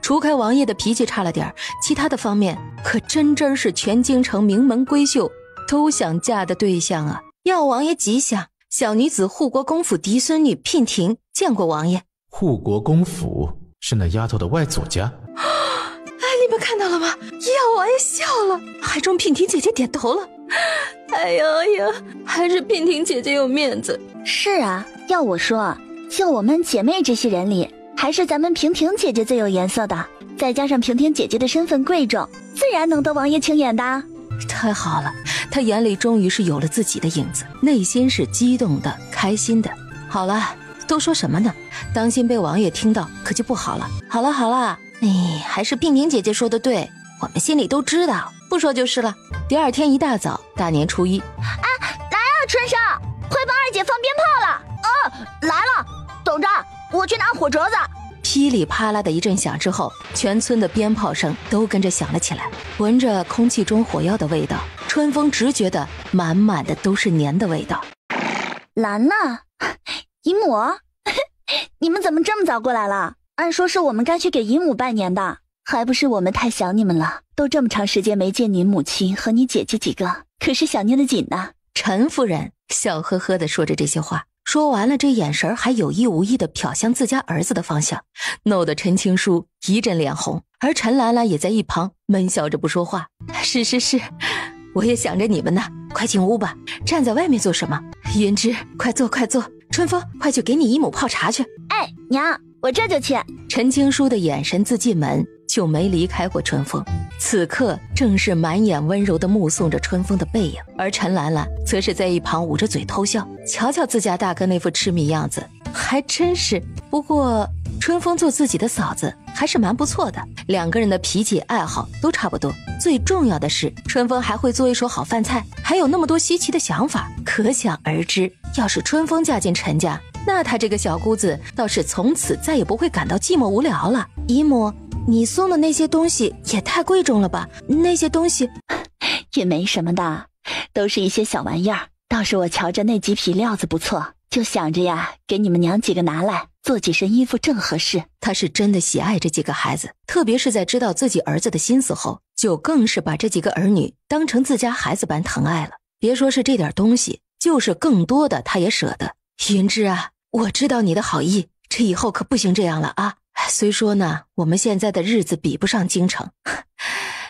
C: 除开王爷的脾气差了点，其他的方面可真是全京城名门闺秀都想嫁的对象啊。药王爷吉祥，小女子护国公府嫡孙女娉婷见过王爷。
F: 护国公府是那丫头的外祖家。
C: 你们看到了吗？药王爷笑了，还冲娉婷姐姐点头了。哎呀，还是娉婷姐姐有面子。
A: 是啊，要我说，就我们姐妹这些人里，还是咱们娉婷姐姐最有颜色的。再加上娉婷姐姐的身份贵重，自然能得王爷青眼的。
C: 太好了，她眼里终于是有了自己的影子，内心是激动的、开心的。好了，都说什么呢？当心被王爷听到，可就不好了。好了，还是娉婷姐姐说的对，我们心里都知道，不说就是了。第二天一大早，大年初一，
A: 来啊，春生，快帮二姐放鞭炮了！
E: 来了，等着，我去拿火折子。
C: 噼里啪啦的一阵响之后，全村的鞭炮声都跟着响了起来。闻着空气中火药的味道，春风直觉得满满的都是年的味道。
A: 兰娜，姨母，你们怎么这么早过来了？按说是我们该去给姨母拜年的，还不是我们太想你们了，都这么长时间没见你母亲和你姐姐几个，可是想念的紧呐。
C: 陈夫人笑呵呵地说着这些话，说完了，这眼神还有意无意地瞟向自家儿子的方向，弄得陈青书一阵脸红，而陈兰兰也在一旁闷笑着不说话。是，我也想着你们呢，快进屋吧，站在外面做什么？云芝，快坐，春风，快去给你姨母泡茶去。
A: 娘，我这就去。
C: 陈青书的眼神自进门就没离开过春风，此刻正是满眼温柔地目送着春风的背影，而陈兰兰则是在一旁捂着嘴偷笑。瞧瞧自家大哥那副痴迷样子，还真是。不过春风做自己的嫂子还是蛮不错的，两个人的脾气爱好都差不多。最重要的是，春风还会做一手好饭菜，还有那么多稀奇的想法，可想而知，要是春风嫁进陈家，那她这个小姑子倒是从此再也不会感到寂寞无聊了。姨母，你送的那些东西也太贵重了吧？那些东西
A: 也没什么的，都是一些小玩意儿。倒是我瞧着那几匹料子不错，就想着呀，给你们娘几个拿来做几身衣服正合适。
C: 她是真的喜爱这几个孩子，特别是在知道自己儿子的心思后，就更是把这几个儿女当成自家孩子般疼爱了。别说是这点东西，就是更多的她也舍得。云芝啊，我知道你的好意，这以后可不行这样了啊。虽说呢，我们现在的日子比不上京城，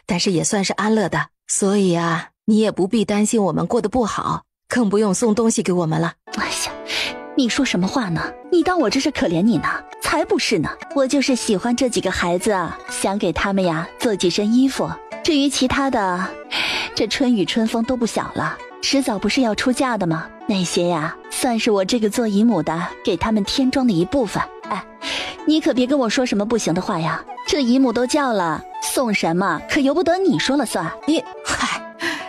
C: 但是也算是安乐的，所以啊，你也不必担心我们过得不好，更不用送东西给我们了。
A: 哎呀，你说什么话呢？你当我这是可怜你呢？才不是呢，我就是喜欢这几个孩子啊，想给他们呀做几身衣服。至于其他的，这春雨春风都不小了，迟早不是要出嫁的吗？那些呀，算是我这个做姨母的给他们添妆的一部分。哎，你可别跟我说什么不行的话呀！这姨母都叫了，送什么可由不得你说了算。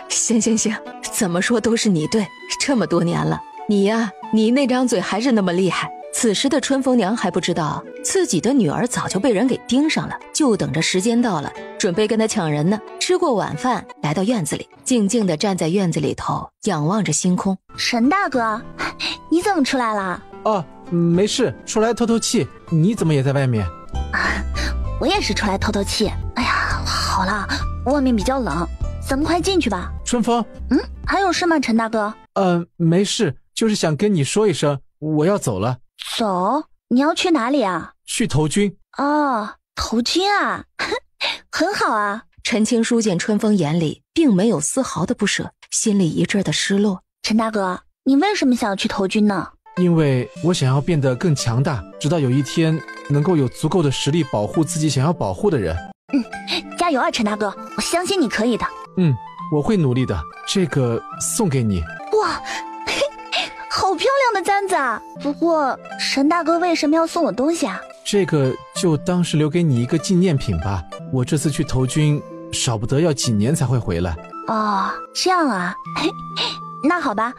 C: 行，怎么说都是你对，这么多年了，你呀，你那张嘴还是那么厉害，此时的春风娘还不知道自己的女儿早就被人给盯上了，就等着时间到了，准备跟她抢人呢。吃过晚饭，来到院子里，静静地站在院子里头，仰望着星空。
A: 陈大哥，你怎么出来了？
F: 哦，没事，出来透透气。你怎么也在外面？
A: 我也是出来透透气。哎呀，好了，外面比较冷，咱们快进去吧。
F: 春风，
A: 还有事吗，陈大哥？
F: 没事，就是想跟你说一声，我要走了。
A: 走？你要去哪里啊？
F: 去投军。
A: 哦，投军啊，很好啊。
C: 陈青书见春风眼里并没有丝毫的不舍，心里一阵的失落。
A: 陈大哥，你为什么想要去投军呢？
F: 因为我想要变得更强大，直到有一天能够有足够的实力保护自己想要保护的人。
A: 加油啊，陈大哥，我相信你可以的。
F: 我会努力的。这个送给你。
A: 哇，好漂亮的簪子啊！不过陈大哥为什么要送我东西啊？
F: 这个就当是留给你一个纪念品吧。我这次去投军，少不得要几年才会回来。
A: 哦，这样啊。那好吧，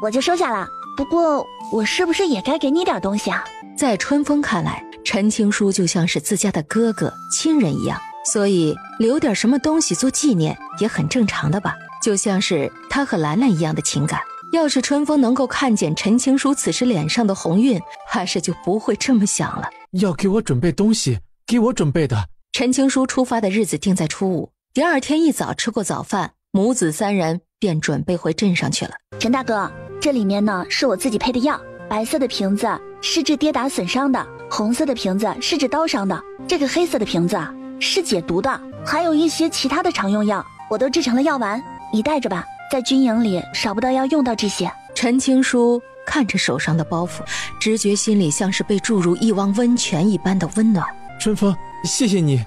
A: 我就收下了。不过我是不是也该给你点东西啊？
C: 在春风看来，陈青书就像是自家的哥哥亲人一样，所以留点什么东西做纪念也很正常的吧，就像是他和兰兰一样的情感。要是春风能够看见陈青书此时脸上的红晕，还是就不会这么想了。
F: 要给我准备东西，给我准备的。
C: 陈青书出发的日子定在初5，第二天一早吃过早饭，母子3人便准备回镇上去了。
A: 陈大哥，这里面呢是我自己配的药，白色的瓶子是治跌打损伤的，红色的瓶子是治刀伤的，这个黑色的瓶子是解毒的，还有一些其他的常用药，我都制成了药丸，你带着吧，在军营里少不得要用到这些。
C: 陈青书看着手上的包袱，直觉心里像是被注入一汪温泉一般的温暖。
F: 春风，谢谢你。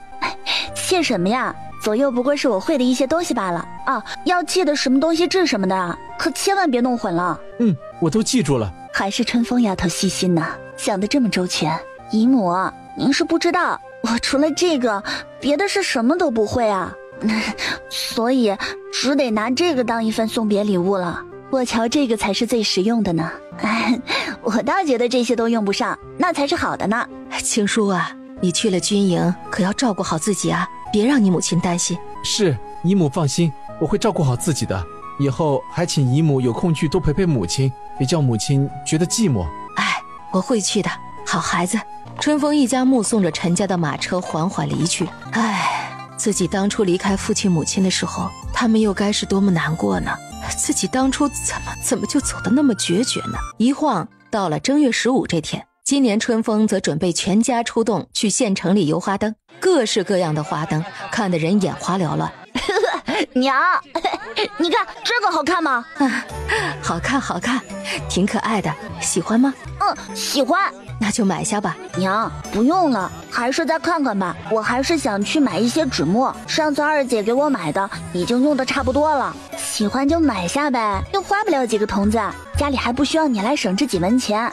A: 谢什么呀，左右不过是我会的一些东西罢了啊！要记得什么东西治什么的，可千万别弄混了。
F: 我都记住了。
A: 还是春风丫头细心呢，想得这么周全。姨母，您是不知道，我除了这个，别的是什么都不会啊，所以只得拿这个当一份送别礼物了。我瞧这个才是最实用的呢。我倒觉得这些都用不上，那才是好的呢。
C: 青书啊，你去了军营，可要照顾好自己啊，别让你母亲担心。
F: 是，姨母放心，我会照顾好自己的。以后还请姨母有空去多陪陪母亲，别叫母亲觉得寂寞。
C: 我会去的，好孩子。春风一家目送着陈家的马车缓缓离去。自己当初离开父亲母亲的时候，他们又该是多么难过呢？自己当初怎么就走得那么决绝呢？一晃到了正月15这天，今年春风则准备全家出动去县城里游花灯，各式各样的花灯，看得人眼花缭乱。
A: 娘，你看这个好看吗？
C: 好看好看，挺可爱的，喜欢吗？
A: 喜欢。
C: 那就买下吧。
A: 娘，不用了，还是再看看吧。我还是想去买一些纸墨，上次二姐给我买的已经用的差不多了。喜欢就买下呗，又花不了几个铜子，家里还不需要你来省这几文钱。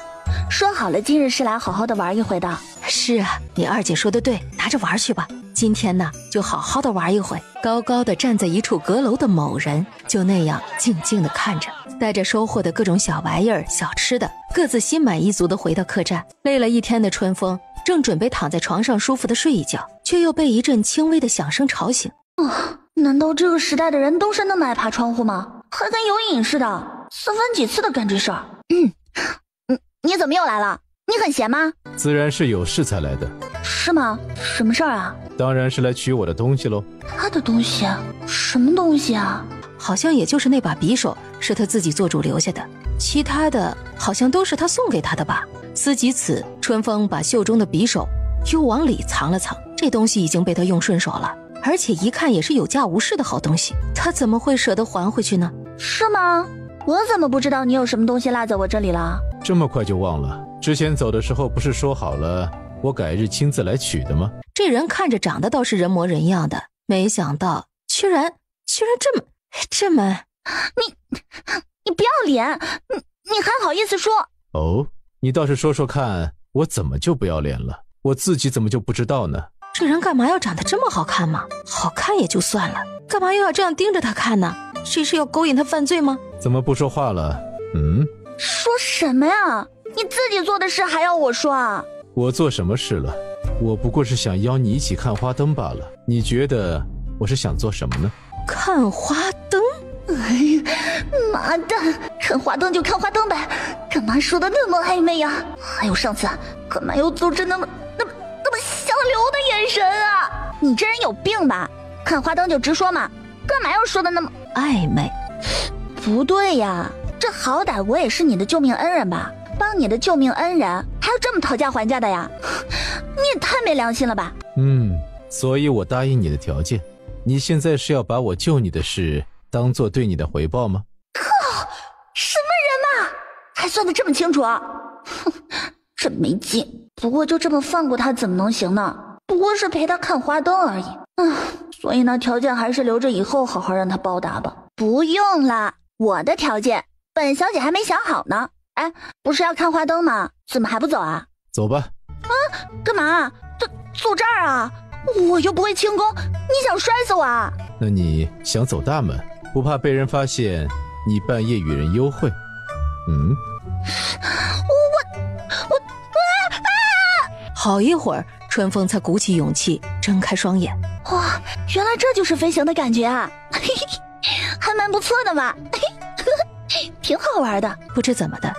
A: 说好了今日是来好好的玩一回的。
C: 是啊，你二姐说的对，拿着玩去吧。今天呢，就好好的玩一回。高高的站在一处阁楼的某人，就那样静静的看着，带着收获的各种小玩意儿、小吃的，各自心满意足的回到客栈。累了一天的春风，正准备躺在床上舒服的睡一觉，却又被一阵轻微的响声吵醒。
A: 难道这个时代的人都是那么爱爬窗户吗？还跟有瘾似的，4分几次的干这事儿。你怎么又来了？你很闲吗？
F: 自然是有事才来的。
A: 是吗？什么事儿啊？
F: 当然是来取我的东西喽。
A: 他的东西？什么东西啊？
C: 好像也就是那把匕首是他自己做主留下的，其他的好像都是他送给他的吧。思及此，春风把袖中的匕首又往里藏了藏，这东西已经被他用顺手了，而且一看也是有价无市的好东西，他怎么会舍得还回去呢？
A: 是吗？我怎么不知道你有什么东西落在我这里了？
F: 这么快就忘了？之前走的时候不是说好了我改日亲自来取的吗？
C: 这人看着长得倒是人模人样的，没想到居然这么……
A: 你不要脸，你还好意思说？
F: 哦，你倒是说说看，我怎么就不要脸了？我自己怎么就不知道呢？
C: 这人干嘛要长得这么好看吗？好看也就算了，干嘛又要这样盯着他看呢？这是要勾引他犯罪吗？
F: 怎么不说话了？
A: 说什么呀？你自己做的事还要我说啊？
F: 我做什么事了？我不过是想邀你一起看花灯罢了。你觉得我是想做什么呢？
C: 看花灯？
A: 妈的，看花灯就看花灯呗，干嘛说的那么暧昧呀？还有上次干嘛又露着那么想流的眼神啊？你这人有病吧？看花灯就直说嘛，干嘛要说的那么
C: 暧昧？
A: 不对呀，这好歹我也是你的救命恩人吧，帮你的救命恩人还要这么讨价还价的呀？你也太没良心了吧！
F: 所以我答应你的条件，你现在是要把我救你的事当做对你的回报吗？
A: 靠，什么人嘛，还算得这么清楚啊？哼，真没劲。不过就这么放过他怎么能行呢？不过是陪他看花灯而已。所以呢，条件还是留着以后好好让他报答吧。不用了，我的条件本小姐还没想好呢。哎，不是要看花灯吗？怎么还不走啊？
F: 走吧。
A: 干嘛？走这儿啊？我又不会轻功，你想摔死我啊？
F: 那你想走大门，不怕被人发现你半夜与人幽会？
C: 好一会儿，春风才鼓起勇气睁开双眼。
A: 哇，原来这就是飞行的感觉啊！还蛮不错的嘛，挺好玩的。
C: 不知怎么的，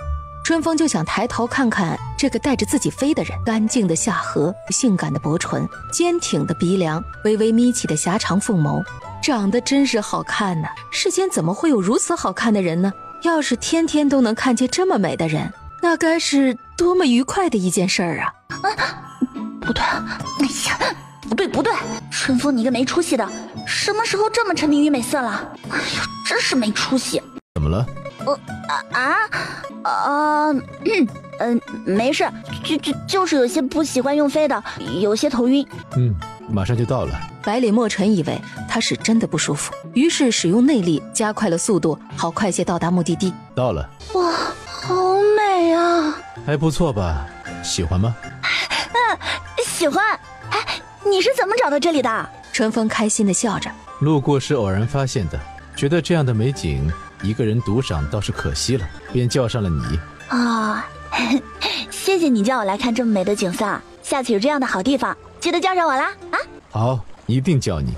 C: 春风就想抬头看看这个带着自己飞的人。干净的下颌，性感的薄唇，坚挺的鼻梁，微微眯起的狭长凤眸，长得真是好看呐！世间怎么会有如此好看的人呢？要是天天都能看见这么美的人，那该是多么愉快的一件事儿啊！
A: 不对，哎呀，不对，春风你个没出息的，什么时候这么沉迷于美色了？哎呦，真是没出息！
F: 怎么了？
A: 没事，就是有些不喜欢用飞的，有些头晕。
F: 马上就到了。
C: 百里墨尘以为他是真的不舒服，于是使用内力加快了速度，好快些到达目的地。
F: 到了。
A: 哇，好美啊！
F: 还不错吧？喜欢吗？
A: 喜欢。哎，你是怎么找到这里的？
C: 春风开心地笑着。
F: 路过时偶然发现的，觉得这样的美景一个人独赏倒是可惜了，便叫上了你。
A: 谢谢你叫我来看这么美的景色，下次有这样的好地方记得叫上我啦啊！
F: 好，一定叫你。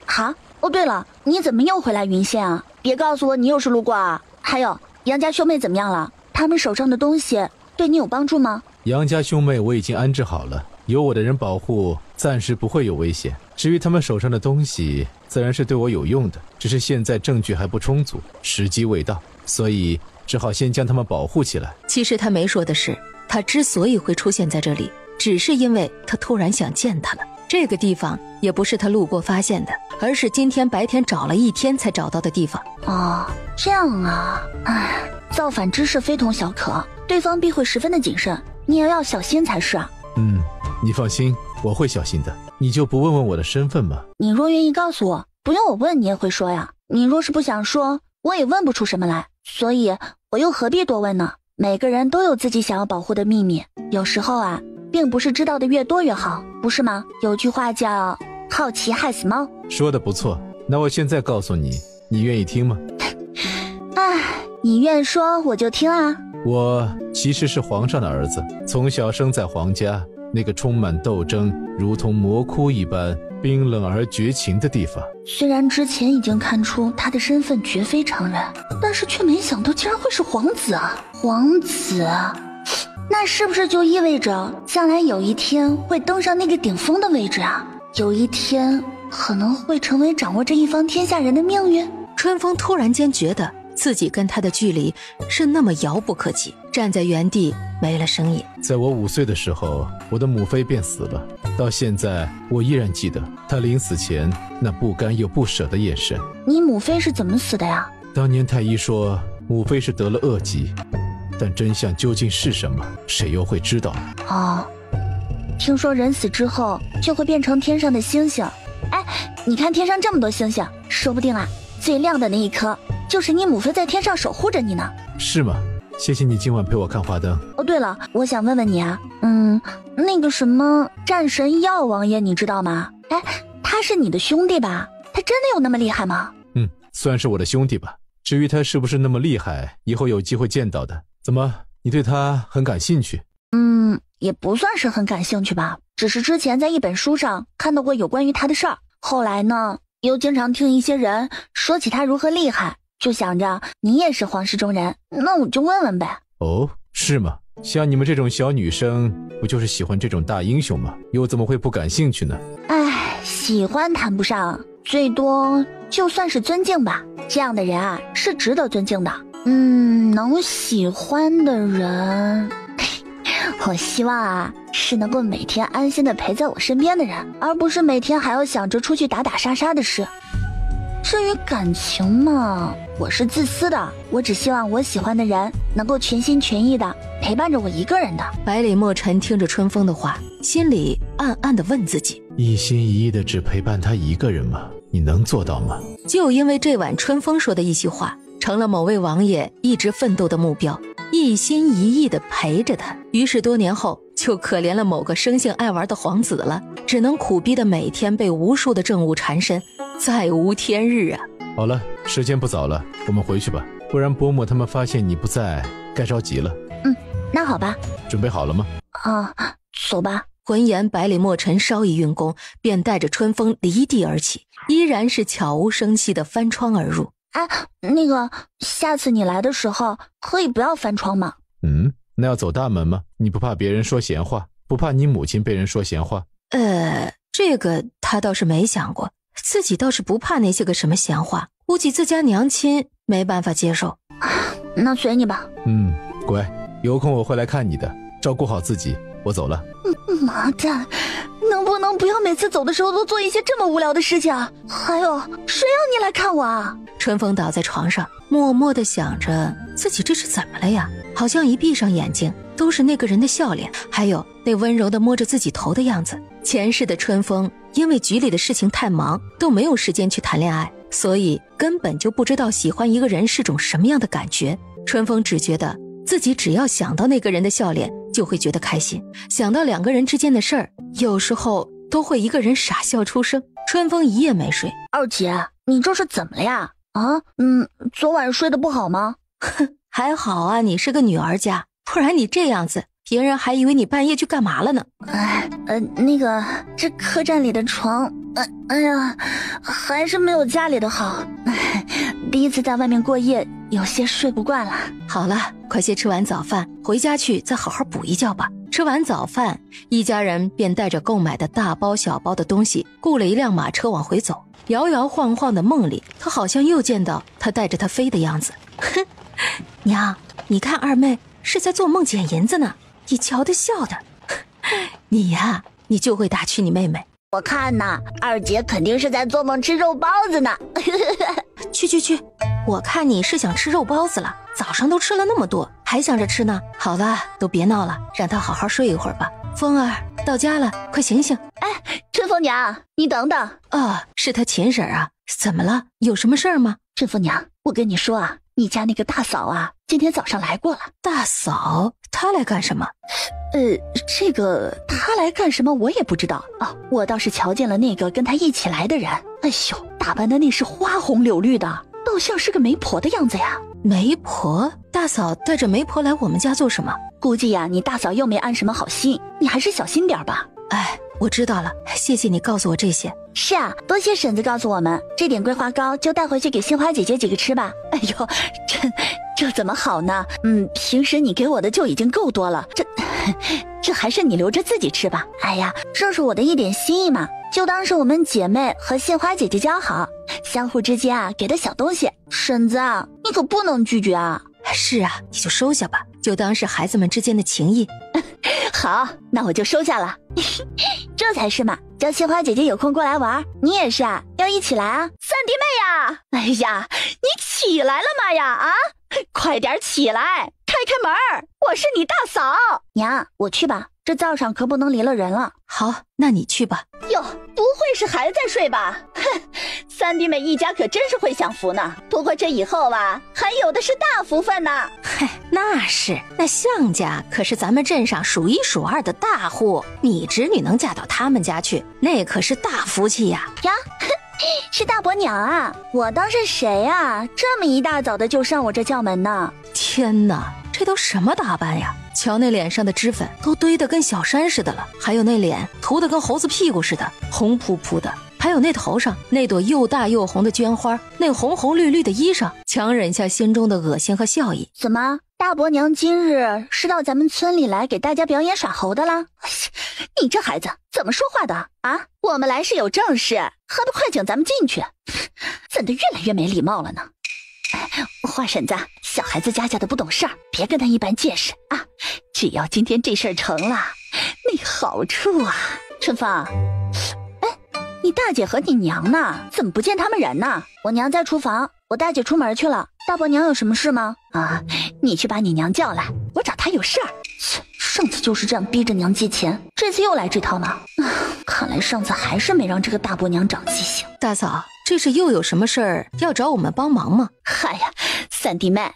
A: 好。哦对了，你怎么又回来云县啊？别告诉我你又是路过啊！还有杨家兄妹怎么样了？他们手上的东西对你有帮助吗？
F: 杨家兄妹我已经安置好了，有我的人保护，暂时不会有危险。至于他们手上的东西，自然是对我有用的，只是现在证据还不充足，时机未到，所以只好先将他们保护起来。
C: 其实他没说的是，他之所以会出现在这里，只是因为他突然想见他了。这个地方也不是他路过发现的，而是今天白天找了一天才找到的地方。
A: 这样啊。造反之事非同小可，对方必会十分的谨慎，你也要小心才是啊。
F: 你放心，我会小心的。你就不问问我的身份吗？
A: 你若愿意告诉我，不用我问你也会说呀。你若是不想说，我也问不出什么来，所以我又何必多问呢？每个人都有自己想要保护的秘密，有时候啊，并不是知道的越多越好，不是吗？有句话叫好奇害死猫。
F: 说得不错，那我现在告诉你，你愿意听吗？
A: 你愿说我就听啊。
F: 我其实是皇上的儿子，从小生在皇家那个充满斗争，如同魔窟一般冰冷而绝情的地方。
A: 虽然之前已经看出他的身份绝非常人，但是却没想到竟然会是皇子啊！皇子，那是不是就意味着将来有一天会登上那个顶峰的位置啊？有一天可能会成为掌握这一方天下人的命运？
C: 春风突然间觉得自己跟他的距离是那么遥不可及，站在原地没了声音。
F: 在我5岁的时候，我的母妃便死了，到现在我依然记得她临死前那不甘又不舍的眼神。
A: 你母妃是怎么死的呀？
F: 当年太医说母妃是得了恶疾，但真相究竟是什么，谁又会知道呢？
A: 听说人死之后就会变成天上的星星。你看天上这么多星星，说不定啊，最亮的那一颗就是你母妃在天上守护着你呢。
F: 是吗？谢谢你今晚陪我看花灯。
A: 对了，我想问问你啊，那个什么战神耀王爷你知道吗？他是你的兄弟吧？他真的有那么厉害吗？
F: 算是我的兄弟吧。至于他是不是那么厉害，以后有机会见到的。怎么，你对他很感兴趣？
A: 也不算是很感兴趣吧，只是之前在一本书上看到过有关于他的事儿，后来呢，又经常听一些人说起他如何厉害，就想着你也是皇室中人，那我就问问呗。
F: 哦，是吗？像你们这种小女生，不就是喜欢这种大英雄吗？又怎么会不感兴趣呢？
A: 喜欢谈不上，最多就算是尊敬吧。这样的人啊，是值得尊敬的。能喜欢的人，我希望啊，是能够每天安心的陪在我身边的人，而不是每天还要想着出去打打杀杀的事。至于感情嘛，我是自私的，我只希望我喜欢的人能够全心全意的陪伴着我一个人的。
C: 百里墨尘听着春风的话，心里暗暗地问自己，
B: 一心一意的只陪伴他一个人吗？你能做到吗？
C: 就因为这晚春风说的一席话，成了某位王爷一直奋斗的目标，一心一意地陪着他。于是多年后，就可怜了某个生性爱玩的皇子了，只能苦逼的每天被无数的政务缠身，再无天日啊。
F: 好了，时间不早了，我们回去吧，不然伯母他们发现你不在，该着急了。
A: 那好吧。
F: 准备好了吗？
A: 走吧。
C: 闻言，百里墨尘稍一运功，便带着春风离地而起，依然是悄无声息地翻窗而入。
A: 那个，下次你来的时候可以不要翻窗吗？
F: 那要走大门吗？你不怕别人说闲话？不怕你母亲被人说闲话？
C: 这个他倒是没想过，自己倒是不怕那些个什么闲话，估计自家娘亲没办法接受。
A: 那随你吧。
F: 乖，有空我会来看你的，照顾好自己，我走了。
A: 妈蛋，能不能不要每次走的时候都做一些这么无聊的事情？还有，谁要你来看我啊？
C: 春风倒在床上，默默地想着自己这是怎么了呀？好像一闭上眼睛都是那个人的笑脸，还有那温柔地摸着自己头的样子。前世的春风因为局里的事情太忙，都没有时间去谈恋爱，所以根本就不知道喜欢一个人是种什么样的感觉。春风只觉得自己只要想到那个人的笑脸就会觉得开心，想到两个人之间的事儿，有时候都会一个人傻笑出声。春风一夜没睡。
A: 二姐，你这是怎么了呀？昨晚睡得不好吗？
C: 还好啊，你是个女儿家，不然你这样子，别人还以为你半夜去干嘛了呢。
A: 那个，这客栈里的床，还是没有家里的好。第一次在外面过夜，有些睡不惯了。
C: 好了，快些吃完早饭，回家去再好好补一觉吧。吃完早饭，一家人便带着购买的大包小包的东西，雇了一辆马车往回走。摇摇晃晃的梦里，他好像又见到他带着他飞的样子。娘，你看二妹是在做梦捡银子呢，你瞧她笑的。你呀，你就会打趣你妹妹。
A: 我看呐，二姐肯定是在做梦吃肉包子呢。
C: 去，我看你是想吃肉包子了，早上都吃了那么多，还想着吃呢。好了，都别闹了，让她好好睡一会儿吧。风儿，到家了，快醒醒。
A: 春风娘，你等等。
C: 是她秦婶啊，怎么了？有什么事儿吗？
A: 春风娘，我跟你说啊，你家那个大嫂啊，今天早上来过了。
C: 大嫂？她来干什么？
A: 这个她来干什么我也不知道啊。我倒是瞧见了那个跟她一起来的人，哎呦，打扮的那是花红柳绿的，倒像是个媒婆的样子呀。
C: 媒婆？大嫂带着媒婆来我们家做什么？
A: 估计呀，你大嫂又没安什么好心，你还是小心点吧。
C: 我知道了，谢谢你告诉我这些。
A: 是啊，多谢婶子告诉我们，这点桂花糕就带回去给杏花姐姐几个吃吧。哎呦，这怎么好呢？平时你给我的就已经够多了，这还是你留着自己吃吧。哎呀，这是我的一点心意嘛，就当是我们姐妹和杏花姐姐交好，相互之间啊给的小东西。婶子啊，你可不能拒绝啊。
C: 是啊，你就收下吧，就当是孩子们之间的情谊。
A: 好，那我就收下了。这才是嘛，叫杏花姐姐有空过来玩，你也是啊，要一起来啊。三弟妹呀，哎呀，你起来了吗呀？快点起来，开门，我是你大嫂。娘，我去吧，这灶上可不能离了人了。
C: 好，那你去吧。
A: 哟，不会是还在睡吧？三弟妹一家可真是会享福呢，不过这以后啊，还有的是大福分呢。
C: 那是，那向家可是咱们镇上数一数二的大户，你侄女能嫁到他们家去，那可是大福气呀。
A: 是大伯娘啊，我当是谁啊？这么一大早的就上我这叫门呢？
C: 天哪，这都什么打扮呀？瞧那脸上的脂粉都堆得跟小山似的了，还有那脸涂得跟猴子屁股似的，红扑扑的。还有那头上那朵又大又红的绢花，那红红绿绿的衣裳，强忍下心中的恶心和笑意。
A: 怎么，大伯娘今日是到咱们村里来给大家表演耍猴的啦？你这孩子怎么说话的啊？我们来是有正事，还不快请咱们进去？怎的越来越没礼貌了呢？花婶子，小孩子家的不懂事儿，别跟他一般见识啊！只要今天这事儿成了，那好处啊！春芳，你大姐和你娘呢？怎么不见他们人呢？我娘在厨房，我大姐出门去了。大伯娘有什么事吗？啊，你去把你娘叫来，我找她有事儿。上次就是这样逼着娘借钱，这次又来这套呢。看来上次还是没让这个大伯娘长记性。
C: 大嫂，这是又有什么事儿要找我们帮忙吗？
A: 嗨呀，三弟妹，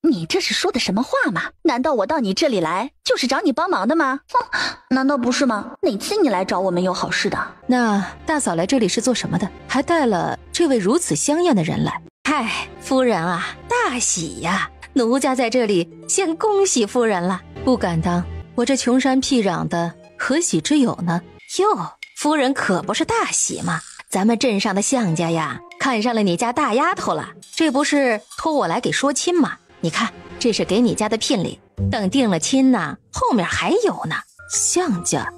A: 你这是说的什么话吗？难道我到你这里来就是找你帮忙的吗？难道不是吗？哪次你来找我们有好事的？
C: 那大嫂来这里是做什么的？还带了这位如此香艳的人来？嗨，夫人啊，大喜呀！奴家在这里先恭喜夫人了。不敢当，我这穷山僻壤的何喜之有呢？哟，夫人可不是大喜嘛！咱们镇上的相家呀，看上了你家大丫头了，这不是托我来给说亲吗？你看，这是给你家的聘礼，等定了亲呢，后面还有呢。相家，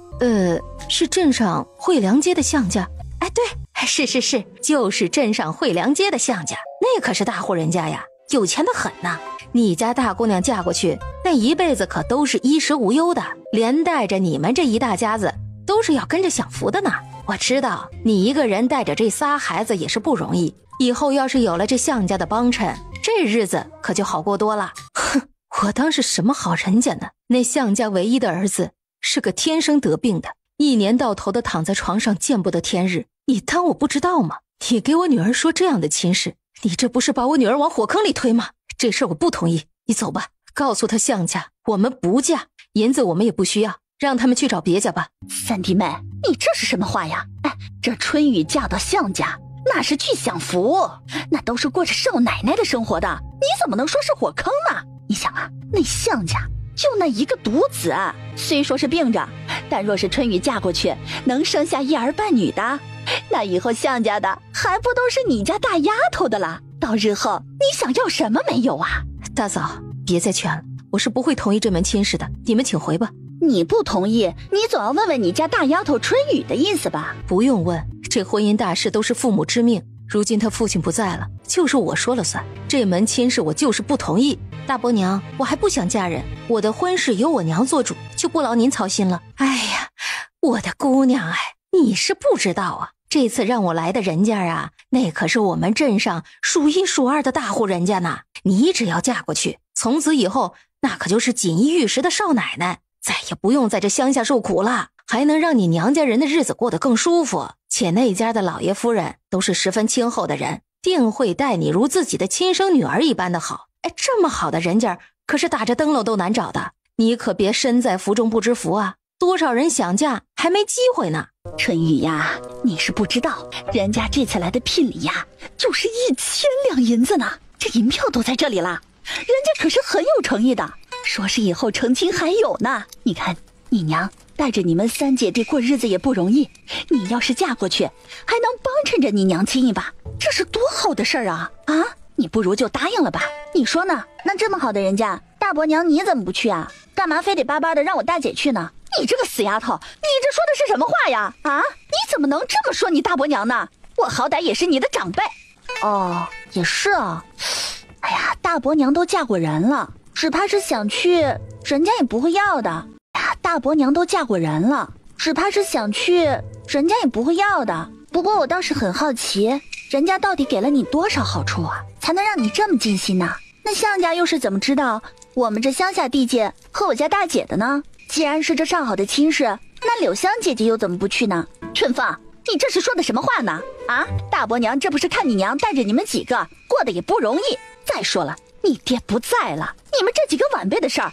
C: 是镇上惠良街的相家。哎，对，是，就是镇上惠良街的相家，那可是大户人家呀，有钱的很呐。你家大姑娘嫁过去，那一辈子可都是衣食无忧的，连带着你们这一大家子都是要跟着享福的呢。我知道你一个人带着这仨孩子也是不容易，以后要是有了这相家的帮衬，这日子可就好过多了。哼，我当是什么好人家呢？那相家唯一的儿子是个天生得病的，一年到头的躺在床上见不得天日，你当我不知道吗？你给我女儿说这样的亲事，你这不是把我女儿往火坑里推吗？这事我不同意，你走吧，告诉他相家我们不嫁，银子我们也不需要，让他们去找别家吧。
A: 三弟妹，你这是什么话呀？这春雨嫁到相家，那是去享福，那都是过着少奶奶的生活的，你怎么能说是火坑呢？你想啊，那相家就那一个独子，虽说是病着，但若是春雨嫁过去，能生下一儿半女的，那以后相家的还不都是你家大丫头的了？到日后你想要什么没有啊？
C: 大嫂，别再劝了，我是不会同意这门亲事的，你们请回吧。
A: 你不同意，你总要问问你家大丫头春雨的意思吧？
C: 不用问，这婚姻大事都是父母之命，如今他父亲不在了，就是我说了算，这门亲事我就是不同意。大伯娘，我还不想嫁人，我的婚事由我娘做主，就不劳您操心了。哎呀，我的姑娘，你是不知道啊，这次让我来的人家啊，那可是我们镇上数一数二的大户人家呢。你只要嫁过去，从此以后那可就是锦衣玉食的少奶奶，再也不用在这乡下受苦了，还能让你娘家人的日子过得更舒服。且那家的老爷夫人都是十分亲厚的人，定会待你如自己的亲生女儿一般的好。这么好的人家可是打着灯笼都难找的，你可别身在福中不知福啊，多少人想嫁还没机会呢。
A: 春雨呀，你是不知道，人家这次来的聘礼呀，就是1000两银子呢，这银票都在这里了，人家可是很有诚意的，说是以后成亲还有呢。你看你娘带着你们3姐弟过日子也不容易，你要是嫁过去，还能帮衬着你娘亲一把，这是多好的事儿啊！你不如就答应了吧，你说呢？那这么好的人家，大伯娘你怎么不去啊？干嘛非得巴巴的让我大姐去呢？你这个死丫头，你这说的是什么话呀？你怎么能这么说你大伯娘呢？我好歹也是你的长辈。哦，也是啊。哎呀，大伯娘都嫁过人了，只怕是想去，人家也不会要的。大伯娘都嫁过人了，只怕是想去，人家也不会要的。不过我倒是很好奇，人家到底给了你多少好处啊，才能让你这么尽心呢？那相家又是怎么知道我们这乡下地界和我家大姐的呢？既然是这上好的亲事，那柳香姐姐又怎么不去呢？春芳，你这是说的什么话呢？大伯娘这不是看你娘带着你们几个过得也不容易。再说了，你爹不在了，你们这几个晚辈的事儿，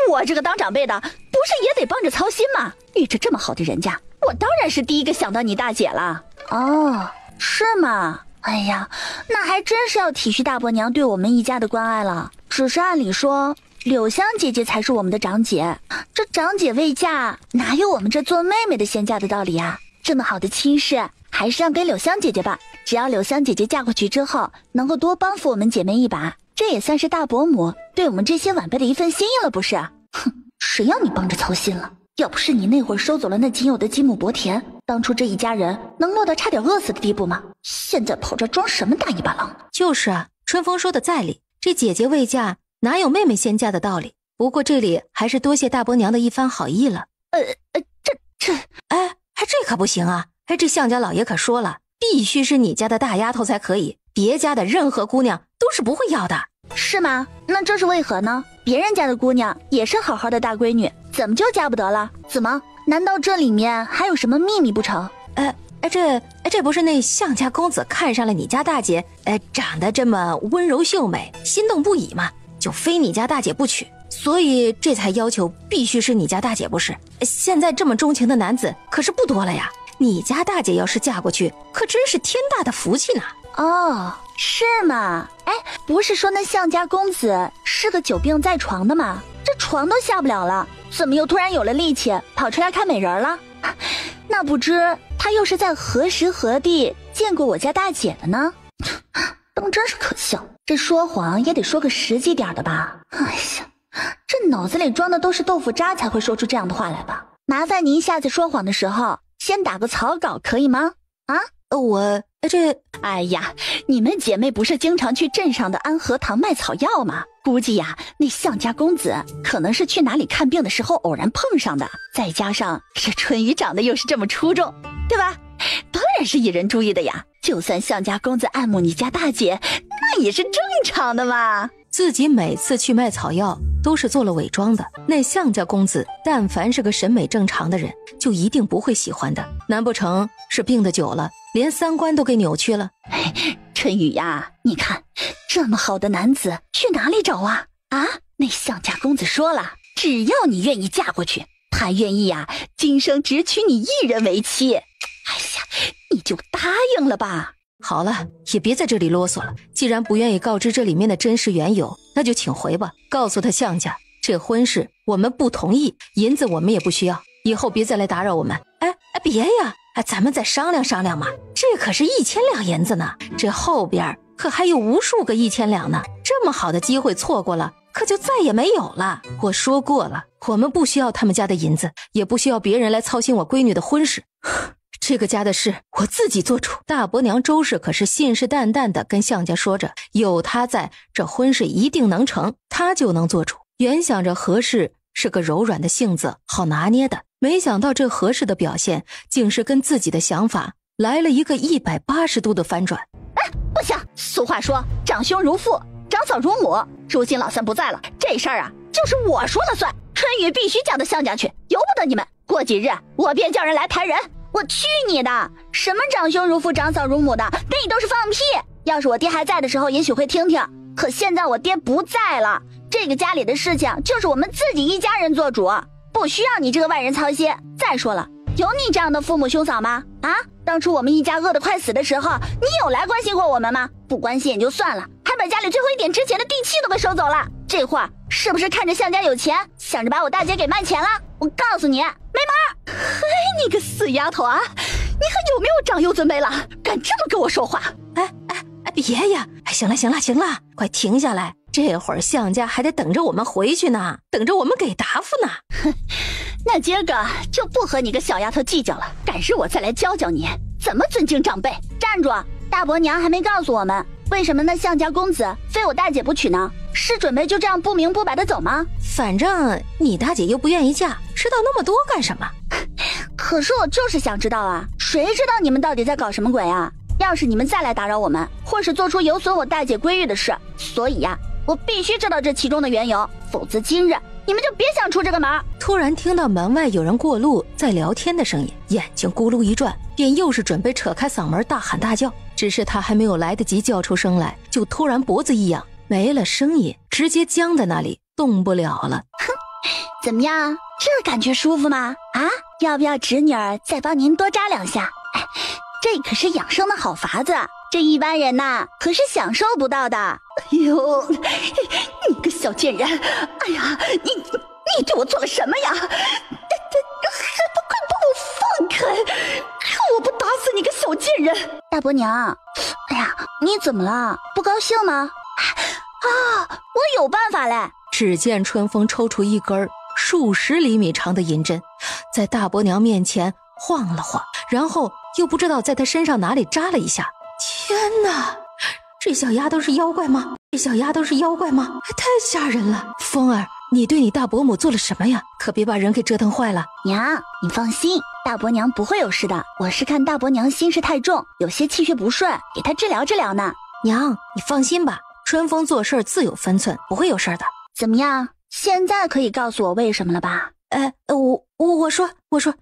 A: 我这个当长辈的不是也得帮着操心吗？遇着这么好的人家，我当然是第一个想到你大姐了。哦，是吗？哎呀，那还真是要体恤大伯娘对我们一家的关爱了。只是按理说，柳香姐姐才是我们的长姐，这长姐未嫁，哪有我们这做妹妹的先嫁的道理啊？这么好的亲事，还是让给柳香姐姐吧。只要柳香姐姐嫁过去之后，能够多帮扶我们姐妹一把，这也算是大伯母对我们这些晚辈的一份心意了，不是？哼，谁要你帮着操心了？要不是你那会儿收走了那仅有的几亩薄田，当初这一家人能落到差点饿死的地步吗？现在跑这装什么大尾巴狼？
D: 就是啊，春风说的在理，这姐姐未嫁，哪有妹妹先嫁的道理？不过这里还是多谢大伯娘的一番好意了。这可不行啊！这向家老爷可说了，必须是你家的大丫头才可以，别家的任何姑娘都是不会要的。
A: 是吗？那这是为何呢？别人家的姑娘也是好好的大闺女，怎么就嫁不得了？怎么？难道这里面还有什么秘密不成？
D: 这不是那向家公子看上了你家大姐，长得这么温柔秀美，心动不已嘛，就非你家大姐不娶，所以这才要求必须是你家大姐不是？现在这么钟情的男子可是不多了呀，你家大姐要是嫁过去，可真是天大的福气呢。
A: 哦，是吗？不是说那向家公子是个久病在床的吗？这床都下不了了，怎么又突然有了力气跑出来看美人了？那不知他又是在何时何地见过我家大姐的呢？当真是可笑，这说谎也得说个实际点的吧。哎呀，这脑子里装的都是豆腐渣才会说出这样的话来吧。麻烦您下次说谎的时候先打个草稿可以吗？哎呀，你们姐妹不是经常去镇上的安和堂卖草药吗？估计呀，那向家公子可能是去哪里看病的时候偶然碰上的，再加上这春雨长得又是这么出众，对吧？当然是引人注意的呀。就算向家公子爱慕你家大姐，那也是正常的嘛。
D: 自己每次去卖草药都是做了伪装的，那向家公子但凡是个审美正常的人，就一定不会喜欢的。难不成是病得久了，连三观都给扭曲了？
A: 春雨呀，你看这么好的男子去哪里找啊？那向家公子说了，只要你愿意嫁过去，他愿意呀，今生只娶你一人为妻。哎呀，你就答应了吧。
D: 好了，也别在这里啰嗦了。既然不愿意告知这里面的真实缘由，那就请回吧。告诉他向家，这婚事我们不同意，银子我们也不需要，以后别再来打扰我们。别呀，咱们再商量商量嘛。这可是1000两银子呢，这后边可还有无数个1000两呢。这么好的机会错过了，可就再也没有了。我说过了，我们不需要他们家的银子，也不需要别人来操心我闺女的婚事。这个家的事我自己做主。大伯娘周氏可是信誓旦旦的跟向家说着，有她在，这婚事一定能成，她就能做主。原想着何氏是个柔软的性子，好拿捏的，没想到这何氏的表现竟是跟自己的想法来了一个180度的翻转。
A: 不行，俗话说长兄如父，长嫂如母，如今老三不在了，这事儿啊就是我说了算。春雨必须嫁到向家去，由不得你们。过几日我便叫人来抬人。我去你的！什么长兄如父长嫂如母的，跟你都是放屁。要是我爹还在的时候也许会听听，可现在我爹不在了，这个家里的事情就是我们自己一家人做主，不需要你这个外人操心。再说了，有你这样的父母兄嫂吗？当初我们一家饿得快死的时候，你有来关心过我们吗？不关心也就算了，还把家里最后一点值钱的地契都给收走了。这话是不是看着向家有钱，想着把我大姐给卖钱了？我告诉你，没门！嘿，你个死丫头啊，你还有没有长幼尊卑了？敢这么跟我说话？
D: 别呀！行了，快停下来！这会儿向家还得等着我们回去呢，等着我们给答复呢。
A: 哼，那今儿个就不和你个小丫头计较了，改日我再来教教你怎么尊敬长辈。站住！大伯娘还没告诉我们，为什么那向家公子非我大姐不娶呢？是准备就这样不明不白的走吗？
D: 反正你大姐又不愿意嫁，知道那么多干什么？
A: 可是我就是想知道啊，谁知道你们到底在搞什么鬼啊？要是你们再来打扰我们，或是做出有损我大姐闺玉的事，所以呀，我必须知道这其中的缘由，否则今日你们就别想出这个门。
D: 突然听到门外有人过路在聊天的声音，眼睛咕噜一转，便又是准备扯开嗓门大喊大叫。只是他还没有来得及叫出声来，就突然脖子一痒，没了声音，直接僵在那里动不了了。
A: 哼，怎么样，这感觉舒服吗？要不要侄女儿再帮您多扎2下？这可是养生的好法子，这一般人呐可是享受不到的。
E: 哎呦，你个小贱人！哎呀，你对我做了什么呀？还不快把我放开！看我不打死你个小贱人！
A: 大伯娘，哎呀，你怎么了？不高兴吗？啊，我有办法嘞！
C: 只见春风抽出一根数十厘米长的银针，在大伯娘面前晃了晃，然后又不知道在她身上哪里扎了一下。天哪，这小丫头是妖怪吗？这小丫头是妖怪吗？太吓人了！风儿，你对你大伯母做了什么呀？可别把人给折腾坏了。
A: 娘，你放心，大伯娘不会有事的。我是看大伯娘心事太重，有些气血不顺，给她治疗治疗呢。
C: 娘，你放心吧，春风做事自有分寸，不会有事的。
A: 怎么样？现在可以告诉我为什么了吧？
C: 我说，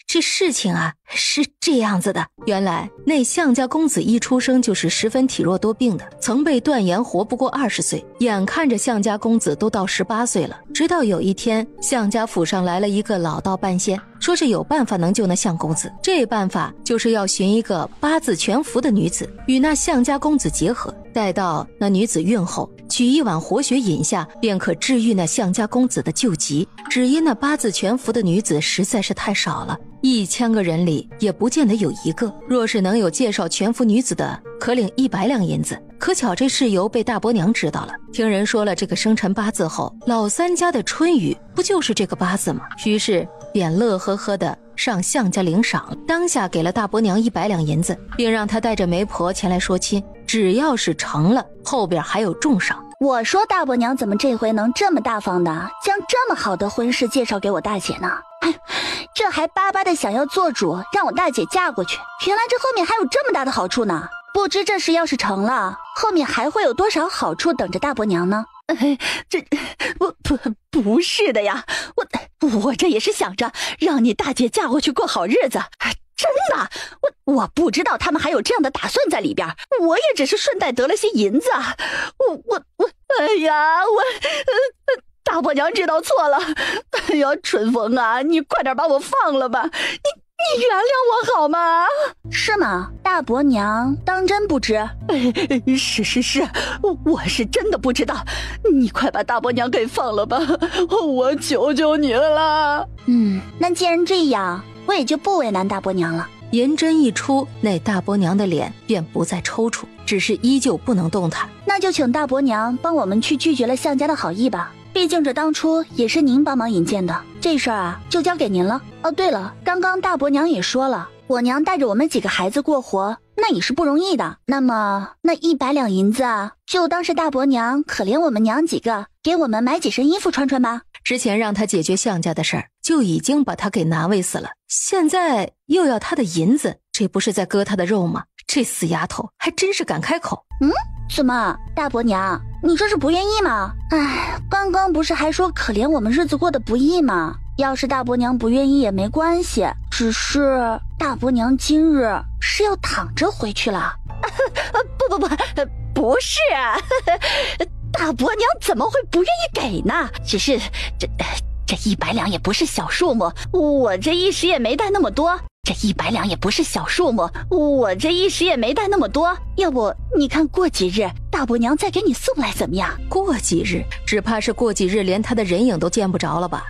C: 这事情啊是这样子的，原来那项家公子一出生就是十分体弱多病的，曾被断言活不过20岁，眼看着项家公子都到18岁了，直到有一天项家府上来了一个老道半仙，说是有办法能救那项公子，这办法就是要寻一个八字全符的女子与那项家公子结合，待到那女子孕后，取一碗活血饮下，便可治愈那项家公子的旧疾。只因那八字全符的女子实在是太少了，1000个人里也不见得有一个，若是能有介绍全符女子的，可领100两银子。可巧这事由被大伯娘知道了，听人说了这个生辰八字后，老三家的春雨不就是这个八字吗？于是便乐呵呵的上项家领赏，当下给了大伯娘100两银子，并让她带着媒婆前来说亲，只要是成了，后边还有重赏。
A: 我说大伯娘怎么这回能这么大方的将这么好的婚事介绍给我大姐呢？这还巴巴的想要做主让我大姐嫁过去，原来这后面还有这么大的好处呢。不知这事要是成了，后面还会有多少好处等着大伯娘呢？
E: 这不是的呀，我这也是想着让你大姐嫁过去过好日子，真的，我不知道他们还有这样的打算在里边，我也只是顺带得了些银子啊，哎呀，大伯娘知道错了，哎呀，春风啊，你快点把我放了吧，你原谅我好吗？
A: 是吗？大伯娘当真不知？
E: 是，我是真的不知道，你快把大伯娘给放了吧，我求求你了。
A: 那既然这样，我也就不为难大伯娘了。
C: 银针一出，那大伯娘的脸便不再抽搐，只是依旧不能动弹。
A: 那就请大伯娘帮我们去拒绝了项家的好意吧，毕竟这当初也是您帮忙引荐的，这事儿啊就交给您了。哦，对了，刚刚大伯娘也说了，我娘带着我们几个孩子过活，那也是不容易的。那么那100两银子啊，就当是大伯娘可怜我们娘几个，给我们买几身衣服穿穿吧。
C: 之前让他解决项家的事儿，就已经把他给难为死了，现在又要他的银子，这不是在割他的肉吗？这死丫头还真是敢开口。
A: 怎么，大伯娘，你这是不愿意吗？刚刚不是还说可怜我们日子过得不易吗？要是大伯娘不愿意也没关系，只是大伯娘今日是要躺着回去了。
E: 不是啊，大伯娘怎么会不愿意给呢？只是这100两也不是小数目，我这一时也没带那么多。这100两也不是小数目，我这一时也没带那么多。要不你看过几日，大伯娘再给你送来怎么样？
C: 过几日，只怕是过几日连他的人影都见不着了吧？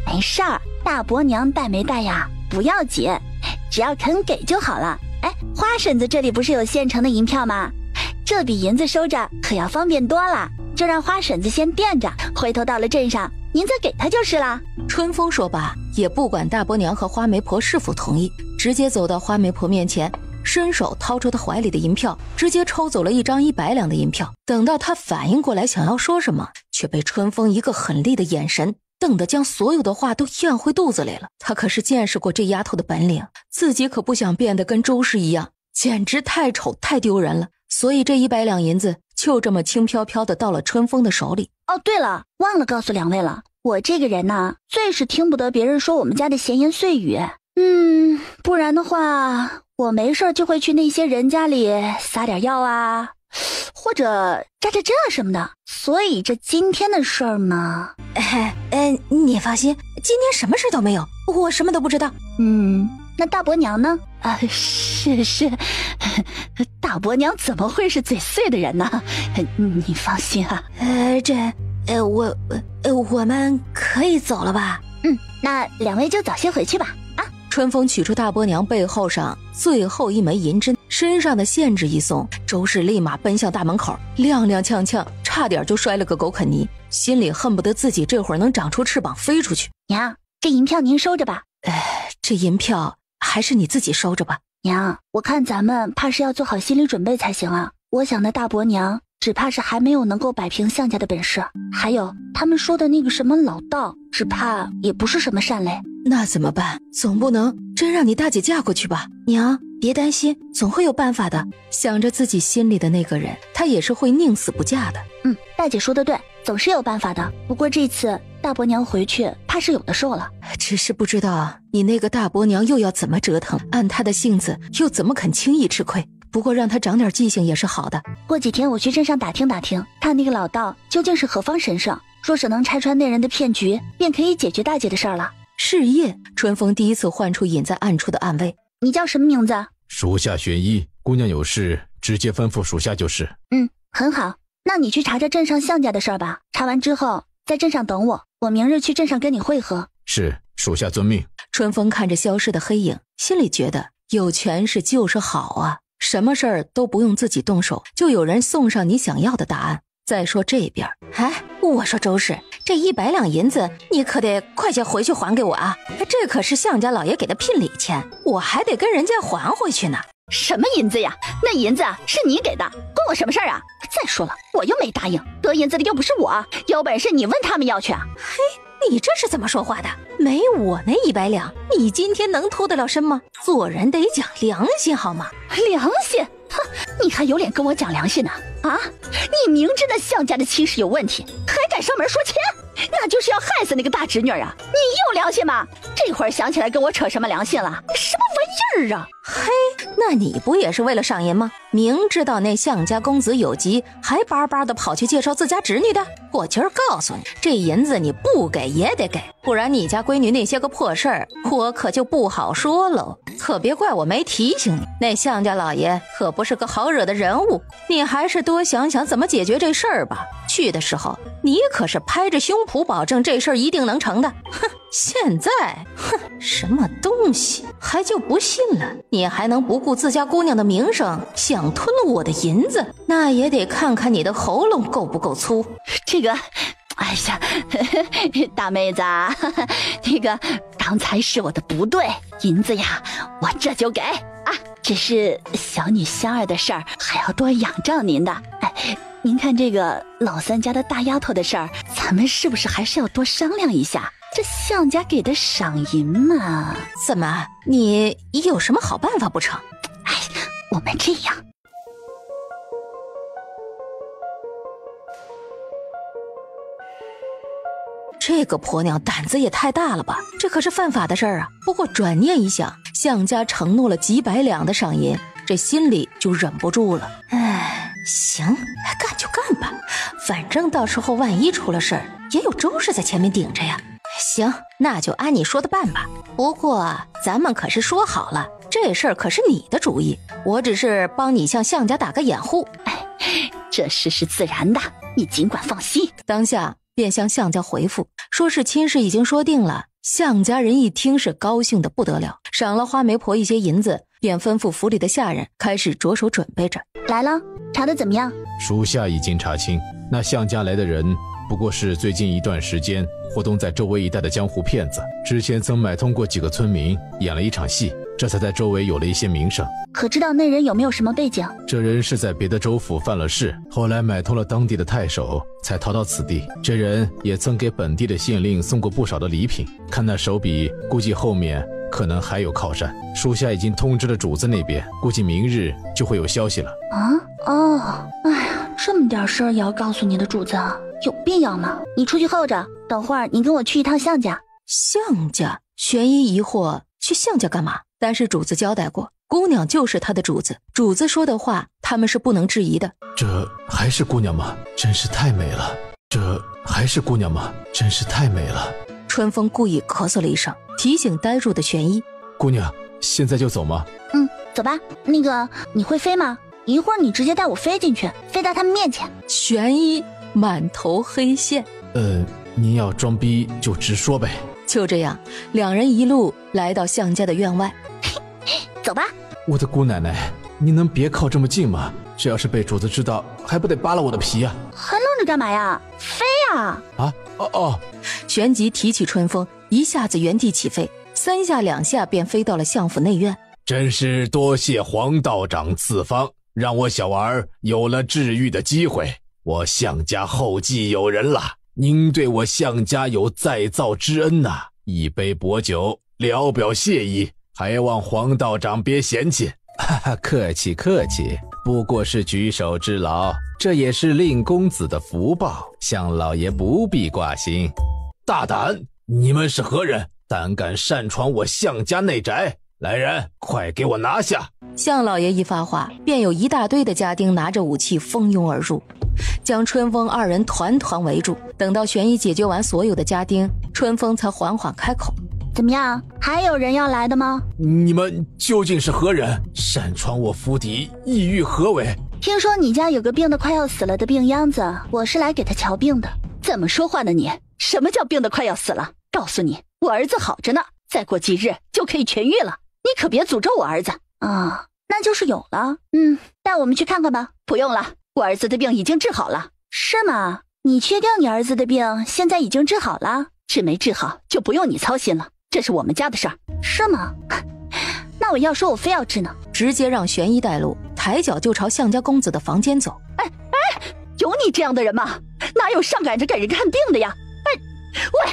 A: 没事儿，大伯娘带没带呀不要紧，只要肯给就好了。花婶子这里不是有现成的银票吗？这笔银子收着可要方便多了，就让花婶子先垫着，回头到了镇上您再给她就是了。
C: 春风说罢，也不管大伯娘和花媒婆是否同意，直接走到花媒婆面前，伸手掏出她怀里的银票，直接抽走了一张100两的银票。等到她反应过来想要说什么，却被春风一个狠厉的眼神瞪得将所有的话都咽回肚子里了。他可是见识过这丫头的本领，自己可不想变得跟周氏一样，简直太丑太丢人了。所以这100两银子就这么轻飘飘的到了春风的手里。
A: 哦，对了，忘了告诉两位了，我这个人呢，最是听不得别人说我们家的闲言碎语。不然的话，我没事就会去那些人家里撒点药啊，或者扎扎针啊什么的。所以这今天的事儿嘛，
D: 你放心，今天什么事都没有，我什么都不知道。
A: 那大伯娘呢？
E: 是，大伯娘怎么会是嘴碎的人呢？你放心啊。
D: 我们可以走了吧？
E: 那两位就早些回去吧。啊！
C: 春风取出大伯娘背后上最后一枚银针，身上的限制一松，周氏立马奔向大门口，踉踉跄跄，差点就摔了个狗啃泥，心里恨不得自己这会儿能长出翅膀飞出去。
E: 娘，这银票您收着吧。
C: 这银票还是你自己收着吧。
E: 娘，我看咱们怕是要做好心理准备才行啊。我想那大伯娘只怕是还没有能够摆平项家的本事，还有他们说的那个什么老道，只怕也不是什么善类。
C: 那怎么办？总不能真让你大姐嫁过去吧？
D: 娘，别担心，总会有办法的。
C: 想着自己心里的那个人，她也是会宁死不嫁的。
E: 大姐说的对，总是有办法的。不过这次大伯娘回去怕是有的受了。
C: 只是不知道你那个大伯娘又要怎么折腾，按她的性子又怎么肯轻易吃亏。不过让她长点记性也是好的。
E: 过几天我去镇上打听打听，看那个老道究竟是何方神圣，若是能拆穿那人的骗局，便可以解决大姐的事儿了。
C: 是夜，春风第一次唤出隐在暗处的暗卫。
E: 你叫什么名字？
F: 属下玄一，姑娘有事直接吩咐属下就是。
E: 很好，那你去查查镇上项家的事儿吧。查完之后在镇上等我，我明日去镇上跟你会合。
F: 是，属下遵命。
C: 春风看着消失的黑影，心里觉得有权势就是好啊，什么事儿都不用自己动手，就有人送上你想要的答案。再说这边，
D: 我说周氏，这100两银子你可得快些回去还给我啊！这可是项家老爷给的聘礼钱，我还得跟人家还回去呢。
E: 什么银子呀？那银子是你给的，关我什么事儿啊？再说了，我又没答应，得银子的又不是我，有本事你问他们要去啊！
D: 你这是怎么说话的？没我那100两，你今天能脱得了身吗？做人得讲良心好吗？
E: 良心？哼，你还有脸跟我讲良心呢？啊！你明知那项家的亲事有问题，还敢上门说钱，那就是要害死那个大侄女啊！你有良心吗？这会儿想起来跟我扯什么良心了？什么玩意儿啊！
D: 那你不也是为了上银吗？明知道那项家公子有疾，还巴巴的跑去介绍自家侄女的。我今儿告诉你，这银子你不给也得给，不然你家闺女那些个破事儿，我可就不好说喽。可别怪我没提醒你，那项家老爷可不是个好惹的人物，你还是多想想怎么解决这事儿吧。去的时候，你可是拍着胸脯保证这事儿一定能成的。哼，现在，什么东西，还就不信了？你还能不顾自家姑娘的名声，想吞了我的银子？那也得看看你的喉咙够不够粗。
E: 这个，哎呀，大妹子，那个刚才是我的不对，银子呀，我这就给啊。只是小女香儿的事儿，还要多仰仗您的。您看这个老三家的大丫头的事儿，咱们是不是还是要多商量一下？这项家给的赏银嘛，
D: 怎么，你有什么好办法不成？
E: 我们这样。
C: 这个婆娘胆子也太大了吧，这可是犯法的事儿啊。不过转念一想，项家承诺了几百两的赏银，这心里就忍不住了。
D: 行，干就干吧，反正到时候万一出了事儿，也有周氏在前面顶着呀。行，那就按你说的办吧。不过咱们可是说好了，这事儿可是你的主意，我只是帮你向项家打个掩护。
E: 这事是自然的，你尽管放心。
C: 当下便向项家回复，说是亲事已经说定了。项家人一听是高兴的不得了，赏了花媒婆一些银子，便吩咐府里的下人开始着手准备着。
E: 来了，查得怎么样？
F: 属下已经查清，那项家来的人不过是最近一段时间活动在周围一带的江湖骗子，之前曾买通过几个村民演了一场戏，这才在周围有了一些名声。
E: 可知道那人有没有什么背景？
F: 这人是在别的州府犯了事，后来买通了当地的太守，才逃到此地。这人也曾给本地的县令送过不少的礼品，看那手笔，估计后面可能还有靠山。属下已经通知了主子那边，估计明日就会有消息了。
E: 这么点事儿也要告诉你的主子啊，有必要吗？你出去候着，等会儿你跟我去一趟项家。
C: 项家？玄一疑惑，去项家干嘛？但是主子交代过，姑娘就是他的主子，主子说的话他们是不能质疑的。
B: 这还是姑娘吗？真是太美了。这还是姑娘吗？真是太美了。
C: 春风故意咳嗽了一声，提醒呆住的玄一。
B: 姑娘，现在就走吗？
A: 走吧。那个，你会飞吗？一会儿你直接带我飞进去，飞到他们面前。
C: 玄一满头黑线。
B: 你要装逼就直说呗。
C: 就这样，两人一路来到向家的院外。
A: 走吧。
B: 我的姑奶奶，你能别靠这么近吗？这要是被主子知道，还不得扒了我的皮啊！
A: 还愣着干嘛呀？飞啊！
C: 旋即提起春风，一下子原地起飞，3下2下便飞到了相府内院。
F: 真是多谢黄道长赐方，让我小儿有了治愈的机会。我向家后继有人了，您对我向家有再造之恩呐，一杯薄酒聊表谢意，还望黄道长别嫌弃。
B: 哈哈，客气客气，不过是举手之劳，这也是令公子的福报，向老爷不必挂心。
F: 大胆！你们是何人？胆敢擅闯我向家内宅？来人，快给我拿下！
C: 向老爷一发话，便有一大堆的家丁拿着武器蜂拥而入，将春风二人团团围住。等到玄一解决完所有的家丁，春风才缓缓开口：
A: 怎么样？还有人要来的吗？
F: 你们究竟是何人？擅闯我府邸，意欲何为？
A: 听说你家有个病得快要死了的病秧子，我是来给他瞧病的。
E: 怎么说话呢你？什么叫病得快要死了？告诉你，我儿子好着呢，再过几日就可以痊愈了。你可别诅咒我儿子
A: 啊！那就是有了。带我们去看看吧。
E: 不用了，我儿子的病已经治好了。
A: 是吗？你确定你儿子的病现在已经治好了？
E: 治没治好就不用你操心了，这是我们家的事儿。
A: 是吗？那我要说我非要治呢。
C: 直接让玄一带路，抬脚就朝向家公子的房间走。
E: 有你这样的人吗？哪有上赶着给人看病的呀？喂，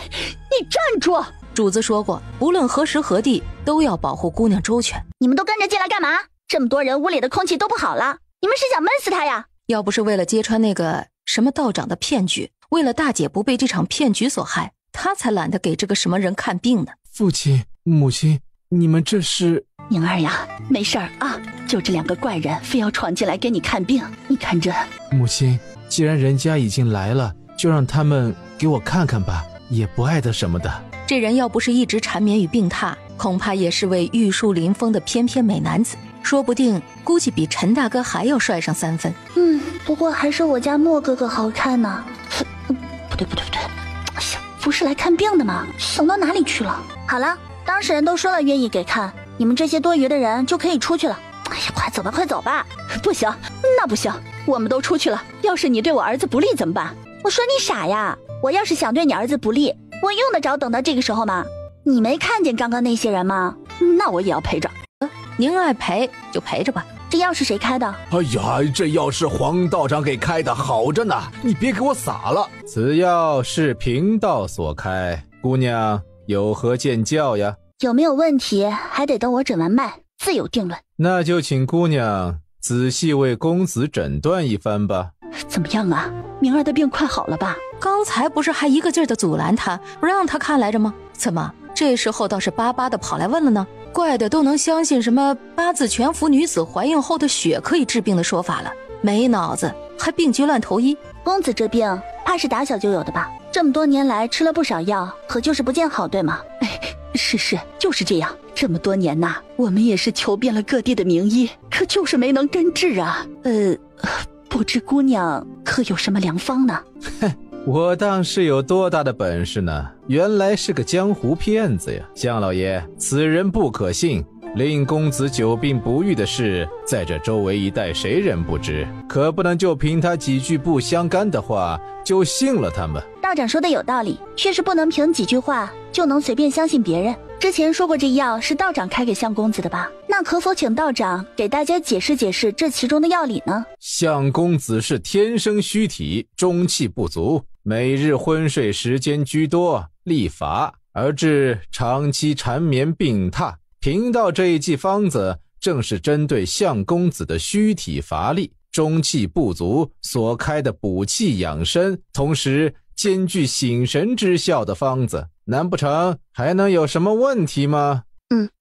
E: 你站住！
C: 主子说过，无论何时何地都要保护姑娘周全。
A: 你们都跟着进来干嘛？这么多人，屋里的空气都不好了，你们是想闷死他呀？
C: 要不是为了揭穿那个什么道长的骗局，为了大姐不被这场骗局所害，他才懒得给这个什么人看病呢。
B: 父亲母亲，你们这是……
E: 宁儿呀，没事儿啊，就这2个怪人非要闯进来给你看病，你看这……
B: 母亲，既然人家已经来了，就让他们给我看看吧，也不碍得什么的。
C: 这人要不是一直缠绵于病榻，恐怕也是位玉树临风的翩翩美男子，说不定估计比陈大哥还要帅上3分。
A: 不过还是我家莫哥哥好看呢。
E: 不对，哎呀，不是来看病的吗？
A: 想到哪里去了？好了，当事人都说了愿意给看，你们这些多余的人就可以出去了。
E: 哎呀，快走吧快走吧。不行，那不行，我们都出去了，要是你对我儿子不利怎么办？
A: 我说你傻呀，我要是想对你儿子不利，我用得着等到这个时候吗？你没看见刚刚那些人吗？
E: 那我也要陪着。
C: 您爱陪就陪着吧。
A: 这药是谁开的？
F: 哎呀，这药是黄道长给开的，好着呢，你别给我洒了。
B: 此药是贫道所开，姑娘有何见教呀？
A: 有没有问题还得等我诊完脉自有定论。
B: 那就请姑娘仔细为公子诊断一番吧。
E: 怎么样啊？明儿的病快好了吧？
C: 刚才不是还一个劲儿的阻拦他，不让他看来着吗？怎么这时候倒是巴巴的跑来问了呢？怪的都能相信什么八字全符女子怀孕后的血可以治病的说法了，没脑子还病急乱投医。
A: 公子这病怕是打小就有的吧？这么多年来吃了不少药，可就是不见好，对吗？
E: 是，就是这样。这么多年呐，我们也是求遍了各地的名医，可就是没能根治啊。不知姑娘可有什么良方呢？
B: 我当是有多大的本事呢？原来是个江湖骗子呀！向老爷，此人不可信，令公子久病不愈的事，在这周围一带谁人不知？可不能就凭他几句不相干的话就信了他们。
A: 道长说的有道理，确实不能凭几句话就能随便相信别人。之前说过这药是道长开给相公子的吧？那可否请道长给大家解释解释这其中的要理呢？
B: 相公子是天生虚体，中气不足，每日昏睡时间居多，力乏，而致长期缠绵病榻。贫道这一剂方子正是针对相公子的虚体乏力、中气不足所开的补气养生，同时兼具醒神之效的方子，难不成还能有什么问题吗？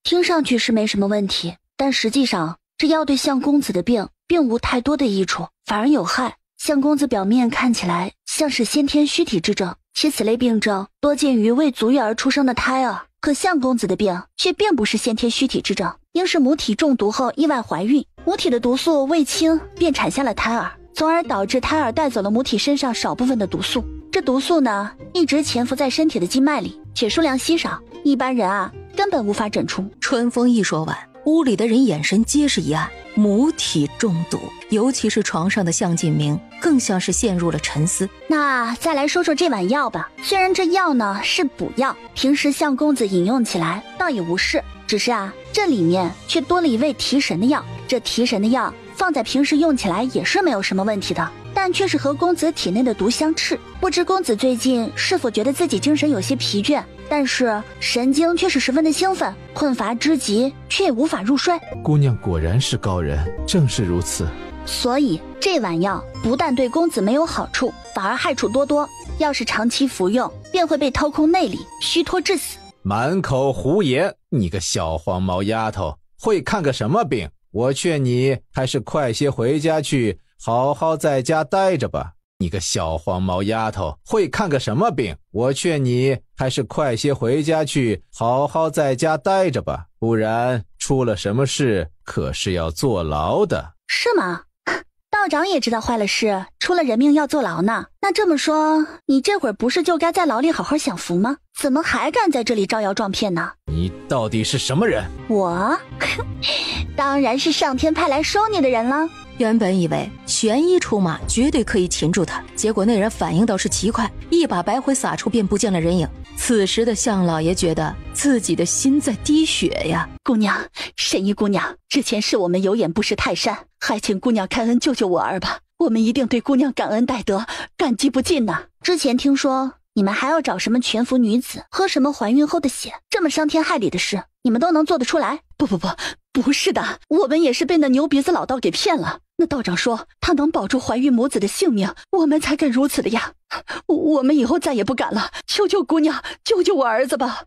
A: 听上去是没什么问题，但实际上这药对相公子的病并无太多的益处，反而有害。相公子表面看起来像是先天虚体之症，其此类病症多见于未足月而出生的胎儿，可相公子的病却并不是先天虚体之症，应是母体中毒后意外怀孕，母体的毒素未清便产下了胎儿，从而导致胎儿带走了母体身上少部分的毒素。这毒素呢，一直潜伏在身体的经脉里，且数量稀少，一般人啊根本无法诊出。
C: 春风一说完，屋里的人眼神皆是一暗，母体中毒，尤其是床上的向进明更像是陷入了沉思。
A: 那再来说说这碗药吧，虽然这药呢是补药，平时相公子饮用起来倒也无事，只是啊这里面却多了一味提神的药。这提神的药放在平时用起来也是没有什么问题的，但却是和公子体内的毒相斥。不知公子最近是否觉得自己精神有些疲倦，但是神经却是十分的兴奋，困乏之极，却也无法入睡。
B: 姑娘果然是高人，正是如此。
A: 所以这碗药不但对公子没有好处，反而害处多多。要是长期服用，便会被掏空内力，虚脱致死。
F: 满口胡言！你个小黄毛丫头，会看个什么病？我劝你还是快些回家去，好好在家待着吧。你个小黄毛丫头，会看个什么病？我劝你还是快些回家去，好好在家待着吧，不然出了什么事，可是要坐牢的。
A: 是吗？道长也知道坏了事，出了人命要坐牢呢。那这么说，你这会儿不是就该在牢里好好享福吗？怎么还敢在这里招摇撞骗呢？
F: 你到底是什么人？
A: 我当然是上天派来收你的人了。
C: 原本以为玄一出马绝对可以擒住他，结果那人反应倒是奇快，一把白灰撒出便不见了人影。此时的向老爷觉得自己的心在滴血呀。
E: 姑娘，神医姑娘，之前是我们有眼不识泰山，还请姑娘开恩救救我儿吧，我们一定对姑娘感恩戴德，感激不尽呐。
A: 之前听说你们还要找什么全服女子，喝什么怀孕后的血，这么伤天害理的事，你们都能做得出来？
E: 不是的，我们也是被那牛鼻子老道给骗了。那道长说他能保住怀孕母子的性命，我们才敢如此的呀。我们以后再也不敢了，求求姑娘救救我儿子吧。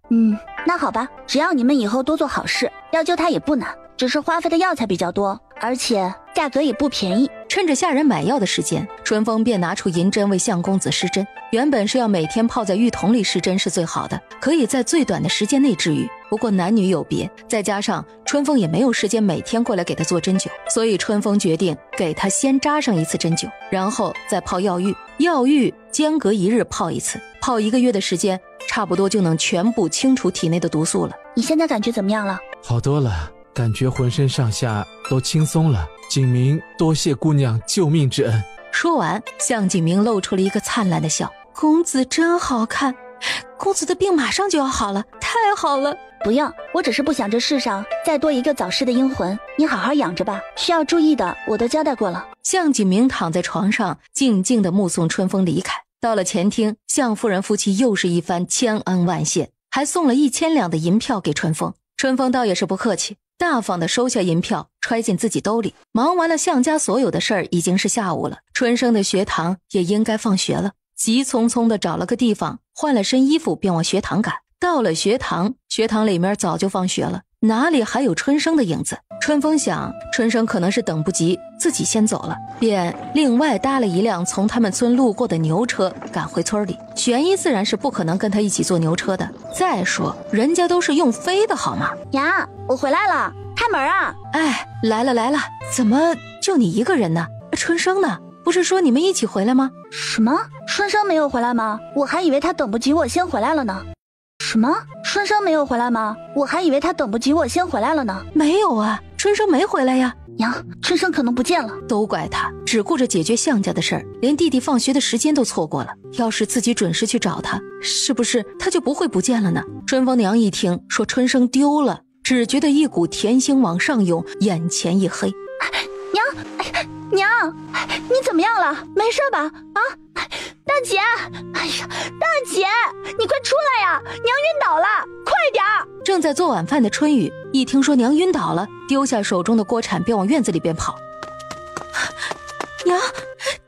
A: 那好吧，只要你们以后多做好事，要救他也不难，只是花费的药材比较多，而且价格也不便宜。
C: 趁着下人买药的时间，春风便拿出银针为相公子施针。原本是要每天泡在浴桶里施针是最好的，可以在最短的时间内治愈。不过男女有别，再加上春风也没有时间每天过来给他做针灸，所以春风决定给他先扎上一次针灸，然后再泡药浴。药浴间隔1日泡一次，泡1个月的时间，差不多就能全部清除体内的毒素了。
A: 你现在感觉怎么样了？
B: 好多了，感觉浑身上下都轻松了。景明，多谢姑娘救命之恩。
C: 说完，向景明露出了一个灿烂的笑。公子真好看，公子的病马上就要好了，太好了。
A: 不用，我只是不想这世上再多一个早逝的阴魂，你好好养着吧，需要注意的我都交代过了。
C: 向景明躺在床上，静静地目送春风离开。到了前厅，向夫人夫妻又是一番千恩万谢，还送了1000两的银票给春风。春风倒也是不客气，大方地收下银票，揣进自己兜里。忙完了向家所有的事儿，已经是下午了。春生的学堂也应该放学了，急匆匆地找了个地方，换了身衣服，便往学堂赶。到了学堂，学堂里面早就放学了，哪里还有春生的影子？春风想，春生可能是等不及，自己先走了，便另外搭了一辆从他们村路过的牛车，赶回村里。玄一自然是不可能跟他一起坐牛车的，再说人家都是用飞的好吗？
A: 娘，我回来了，开门啊！
C: 哎，来了，怎么就你一个人呢？春生呢？不是说你们一起回来吗？
A: 什么？春生没有回来吗？我还以为他等不及我先回来了呢。什么？春生没有回来吗？我还以为他等不及我先回来了呢。
C: 没有啊，春生没回来呀。
A: 娘，春生可能不见了。
C: 都怪他，只顾着解决向家的事儿，连弟弟放学的时间都错过了。要是自己准时去找他，是不是他就不会不见了呢？春风娘一听说春生丢了，只觉得一股甜腥往上涌，眼前一黑。
A: 娘，你怎么样了？没事吧？啊，大姐，哎呀，大姐，你快出来呀！娘晕倒了，快点！
C: 正在做晚饭的春雨一听说娘晕倒了，丢下手中的锅铲，便往院子里边跑。娘，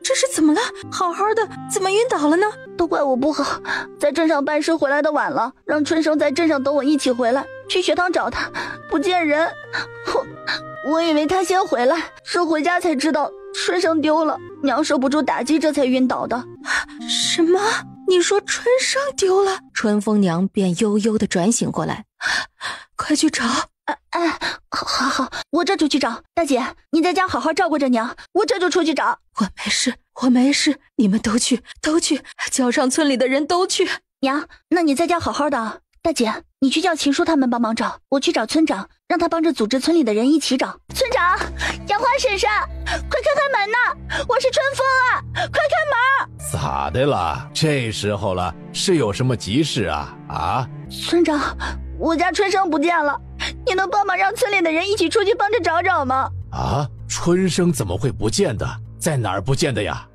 C: 这是怎么了？好好的，怎么晕倒了呢？
A: 都怪我不好，在镇上办事回来的晚了，让春生在镇上等我一起回来，去学堂找他，不见人。我以为他先回来，是回家才知道春生丢了，娘受不住打击，这才晕倒的。
C: 什么？
D: 你说春生丢了？春风娘便悠悠地转醒过来，快去找。
A: 好，我这就去找。大姐，你在家好好照顾着娘，我这就出去找。
D: 我没事，你们都去，叫上村里的人都去。
A: 娘，那你在家好好的。大姐，你去叫秦叔他们帮忙找，我去找村长，让他帮着组织村里的人一起找。
E: 村长，杨花婶婶，快开开门呐！我是春风啊，快开门！
F: 咋的了？这时候了，是有什么急事啊？啊？
E: 村长，我家春生不见了，你能帮忙让村里的人一起出去帮着找找吗？
F: 啊？春生怎么会不见的？在哪儿不见的呀？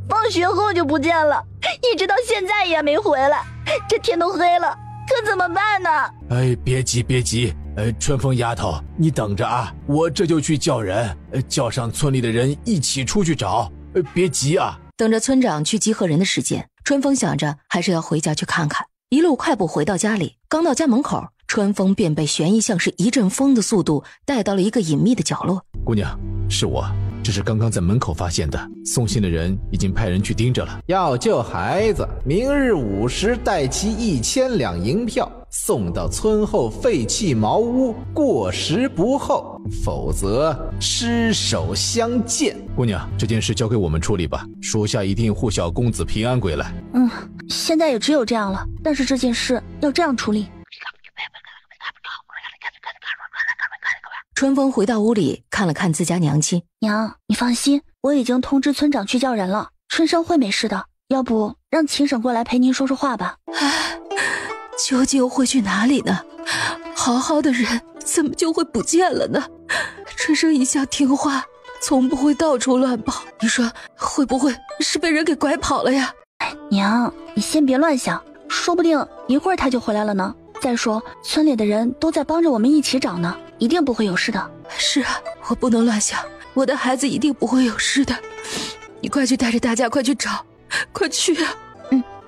E: 放学后就不见了，一直到现在也没回来。这天都黑了，可怎么办呢？
F: 哎，别急，春风丫头，你等着啊，我这就去叫人，叫上村里的人一起出去找。别急啊。
C: 等着村长去集合人的时间，春风想着还是要回家去看看，一路快步回到家里。刚到家门口，春风便被玄一像是一阵风的速度带到了一个隐秘的角落。
F: 姑娘，是我，这是刚刚在门口发现的，送信的人已经派人去盯着了。
B: 要救孩子，明日午时带齐1000两银票，送到村后废弃茅屋，过时不候，否则尸首相见。
F: 姑娘，这件事交给我们处理吧，属下一定护小公子平安归来。
A: 现在也只有这样了，但是这件事要这样处理。
C: 春风回到屋里，看了看自家娘亲。
A: 娘，你放心，我已经通知村长去叫人了，春生会没事的。要不让秦婶过来陪您说说话吧。
D: 究竟会去哪里呢？好好的人怎么就会不见了呢？春生一向听话，从不会到处乱跑，你说会不会是被人给拐跑了呀？
A: 娘，你先别乱想，说不定一会儿他就回来了呢。再说村里的人都在帮着我们一起找呢，一定不会有事的。
D: 是啊，我不能乱想，我的孩子一定不会有事的。你快去带着大家快去找，快去啊！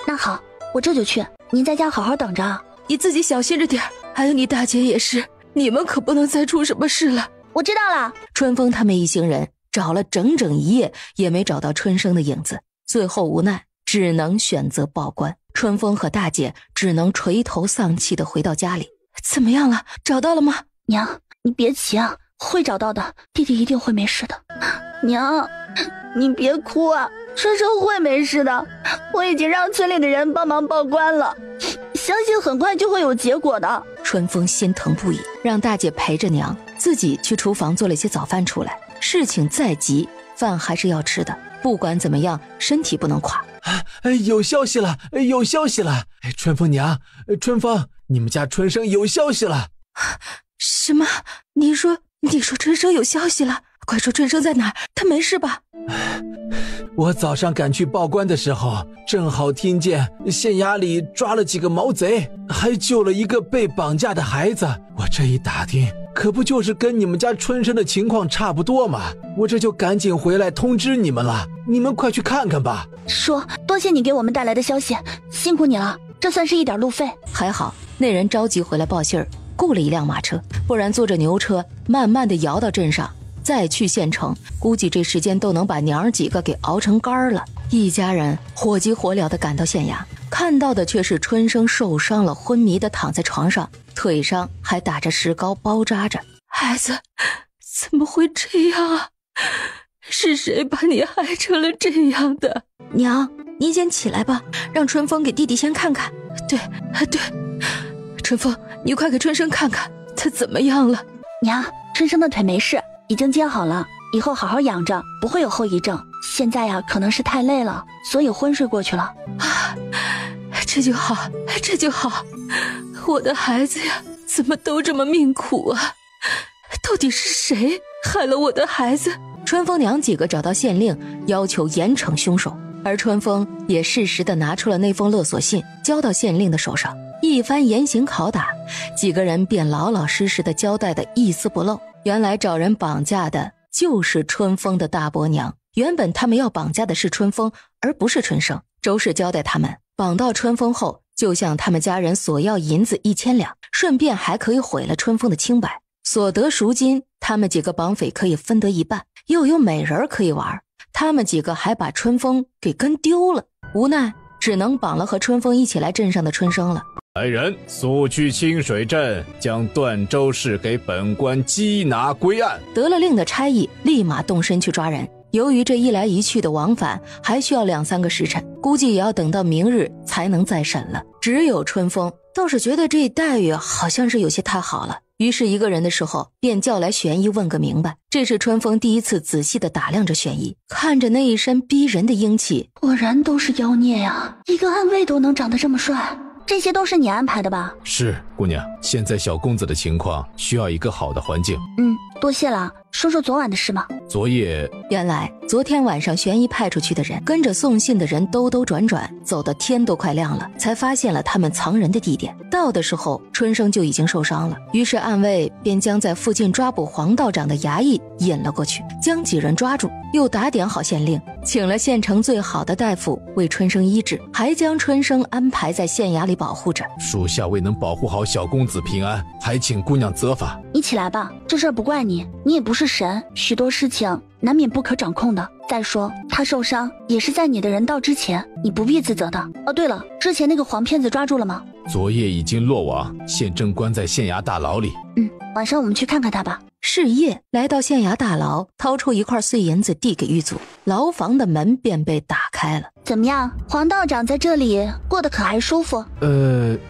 A: 那好，我这就去，您在家好好等着啊。
D: 你自己小心着点，还有你大姐也是，你们可不能再出什么事了。
A: 我知道了。
C: 春风他们一行人找了整整一夜，也没找到春生的影子，最后无奈只能选择报官。春风和大姐只能垂头丧气地回到家里。
D: 怎么样了？找到了吗？
A: 娘，你别急啊，会找到的，弟弟一定会没事的。
E: 娘，你别哭啊，春生会没事的，我已经让村里的人帮忙报官了，相信很快就会有结果的。
C: 春风心疼不已，让大姐陪着娘，自己去厨房做了些早饭出来。事情再急，饭还是要吃的，不管怎么样，身体不能垮。
F: 有消息了，有消息了！春风娘，春风，你们家春生有消息了。
D: 什么？你说春生有消息了？快说春生在哪儿？他没事吧？
B: 我早上赶去报官的时候，正好听见县衙里抓了几个毛贼，还救了一个被绑架的孩子。我这一打听，可不就是跟你们家春生的情况差不多吗？我这就赶紧回来通知你们了，你们快去看看吧。
A: 叔，多谢你给我们带来的消息，辛苦你了，这算是一点路费。
C: 还好那人着急回来报信儿，雇了一辆马车，不然坐着牛车慢慢的摇到镇上，再去县城，估计这时间都能把娘儿几个给熬成干了。一家人火急火燎地赶到县衙，看到的却是春生受伤了，昏迷的躺在床上，腿上还打着石膏包扎着。
D: 孩子，怎么会这样啊？是谁把你害成了这样的？娘，您先起来吧，让春风给弟弟先看看。对，春风，你快给春生看看他怎么样了。
A: 娘，春生的腿没事，已经接好了，以后好好养着，不会有后遗症。现在呀，可能是太累了，所以昏睡过去了。
D: 这就好，这就好。我的孩子呀，怎么都这么命苦啊？到底是谁害了我的孩子？
C: 春风娘几个找到县令，要求严惩凶手，而春风也适时地拿出了那封勒索信，交到县令的手上。一番严刑拷打，几个人便老老实实地交代的一丝不漏。原来找人绑架的就是春风的大伯娘，原本他们要绑架的是春风，而不是春生。周氏交代他们，绑到春风后，就向他们家人索要银子1000两，顺便还可以毁了春风的清白。所得赎金，他们几个绑匪可以分得一半，又有美人可以玩。他们几个还把春风给跟丢了，无奈只能绑了和春风一起来镇上的春生了。
F: 来人，速去清水镇，将段州市给本官缉拿归案。
C: 得了令的差役立马动身去抓人。由于这一来一去的往返还需要2-3个时辰，估计也要等到明日才能再审了。只有春风倒是觉得这待遇好像是有些太好了，于是一个人的时候便叫来玄衣问个明白。这是春风第一次仔细地打量着玄衣，看着那一身逼人的英气，
A: 果然都是妖孽呀，一个暗卫都能长得这么帅。
E: 这些都是你安排的吧？
F: 是，姑娘，现在小公子的情况需要一个好的环境。
E: 多谢了。说说昨晚的事吗？
F: 昨夜，
C: 原来昨天晚上玄衣派出去的人跟着送信的人兜兜转转，走得天都快亮了，才发现了他们藏人的地点。到的时候春生就已经受伤了，于是暗卫便将在附近抓捕黄道长的衙役引了过去，将几人抓住，又打点好县令，请了县城最好的大夫为春生医治，还将春生安排在县衙里保护着。
F: 属下未能保护好小公子平安，还请姑娘责罚。
E: 你起来吧，这事儿不怪你，你也不是神，许多事情难免不可掌控的。再说他受伤也是在你的人到之前，你不必自责的。哦，对了，之前那个黄骗子抓住了吗？
F: 昨夜已经落网，现正关在县衙大牢里。
E: 晚上我们去看看他吧。
C: 是夜来到县衙大牢，掏出一块碎银子递给狱卒，牢房的门便被打开了。
E: 怎么样，黄道长在这里过得可还舒服？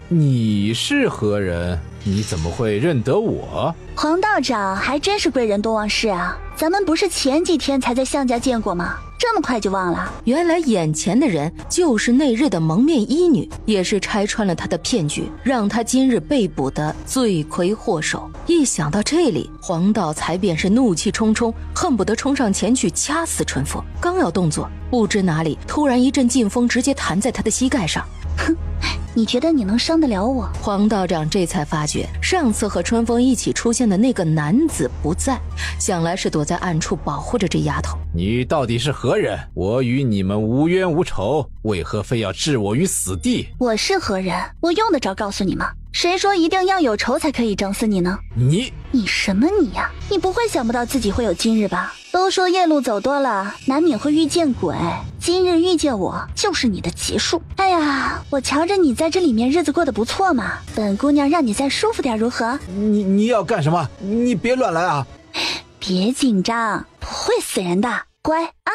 F: 你是何人？你怎么会认得我？
E: 黄道长还真是贵人多忘事啊，咱们不是前几天才在项家见过吗？这么快就忘了？
C: 原来眼前的人就是那日的蒙面医女，也是拆穿了他的骗局，让他今日被捕的罪魁祸首。一想到这里，黄道才便是怒气冲冲，恨不得冲上前去掐死春风。刚要动作，不知哪里突然一阵劲风直接弹在他的膝盖上。
E: 哼，你觉得你能伤得了我？
C: 黄道长这才发觉上次和春风一起出现的那个男子不在，想来是躲在暗处保护着这丫头。
F: 你到底是何人？我与你们无冤无仇，为何非要置我于死地？
E: 我是何人？我用得着告诉你吗？谁说一定要有仇才可以整死你呢？
F: 你
E: 什么你呀？你不会想不到自己会有今日吧？都说夜路走多了，难免会遇见鬼。今日遇见我，就是你的结束。哎呀，我瞧着你在这里面日子过得不错嘛，本姑娘让你再舒服点如何？
F: 你要干什么？你别乱来啊！
E: 别紧张，不会死人的，乖啊！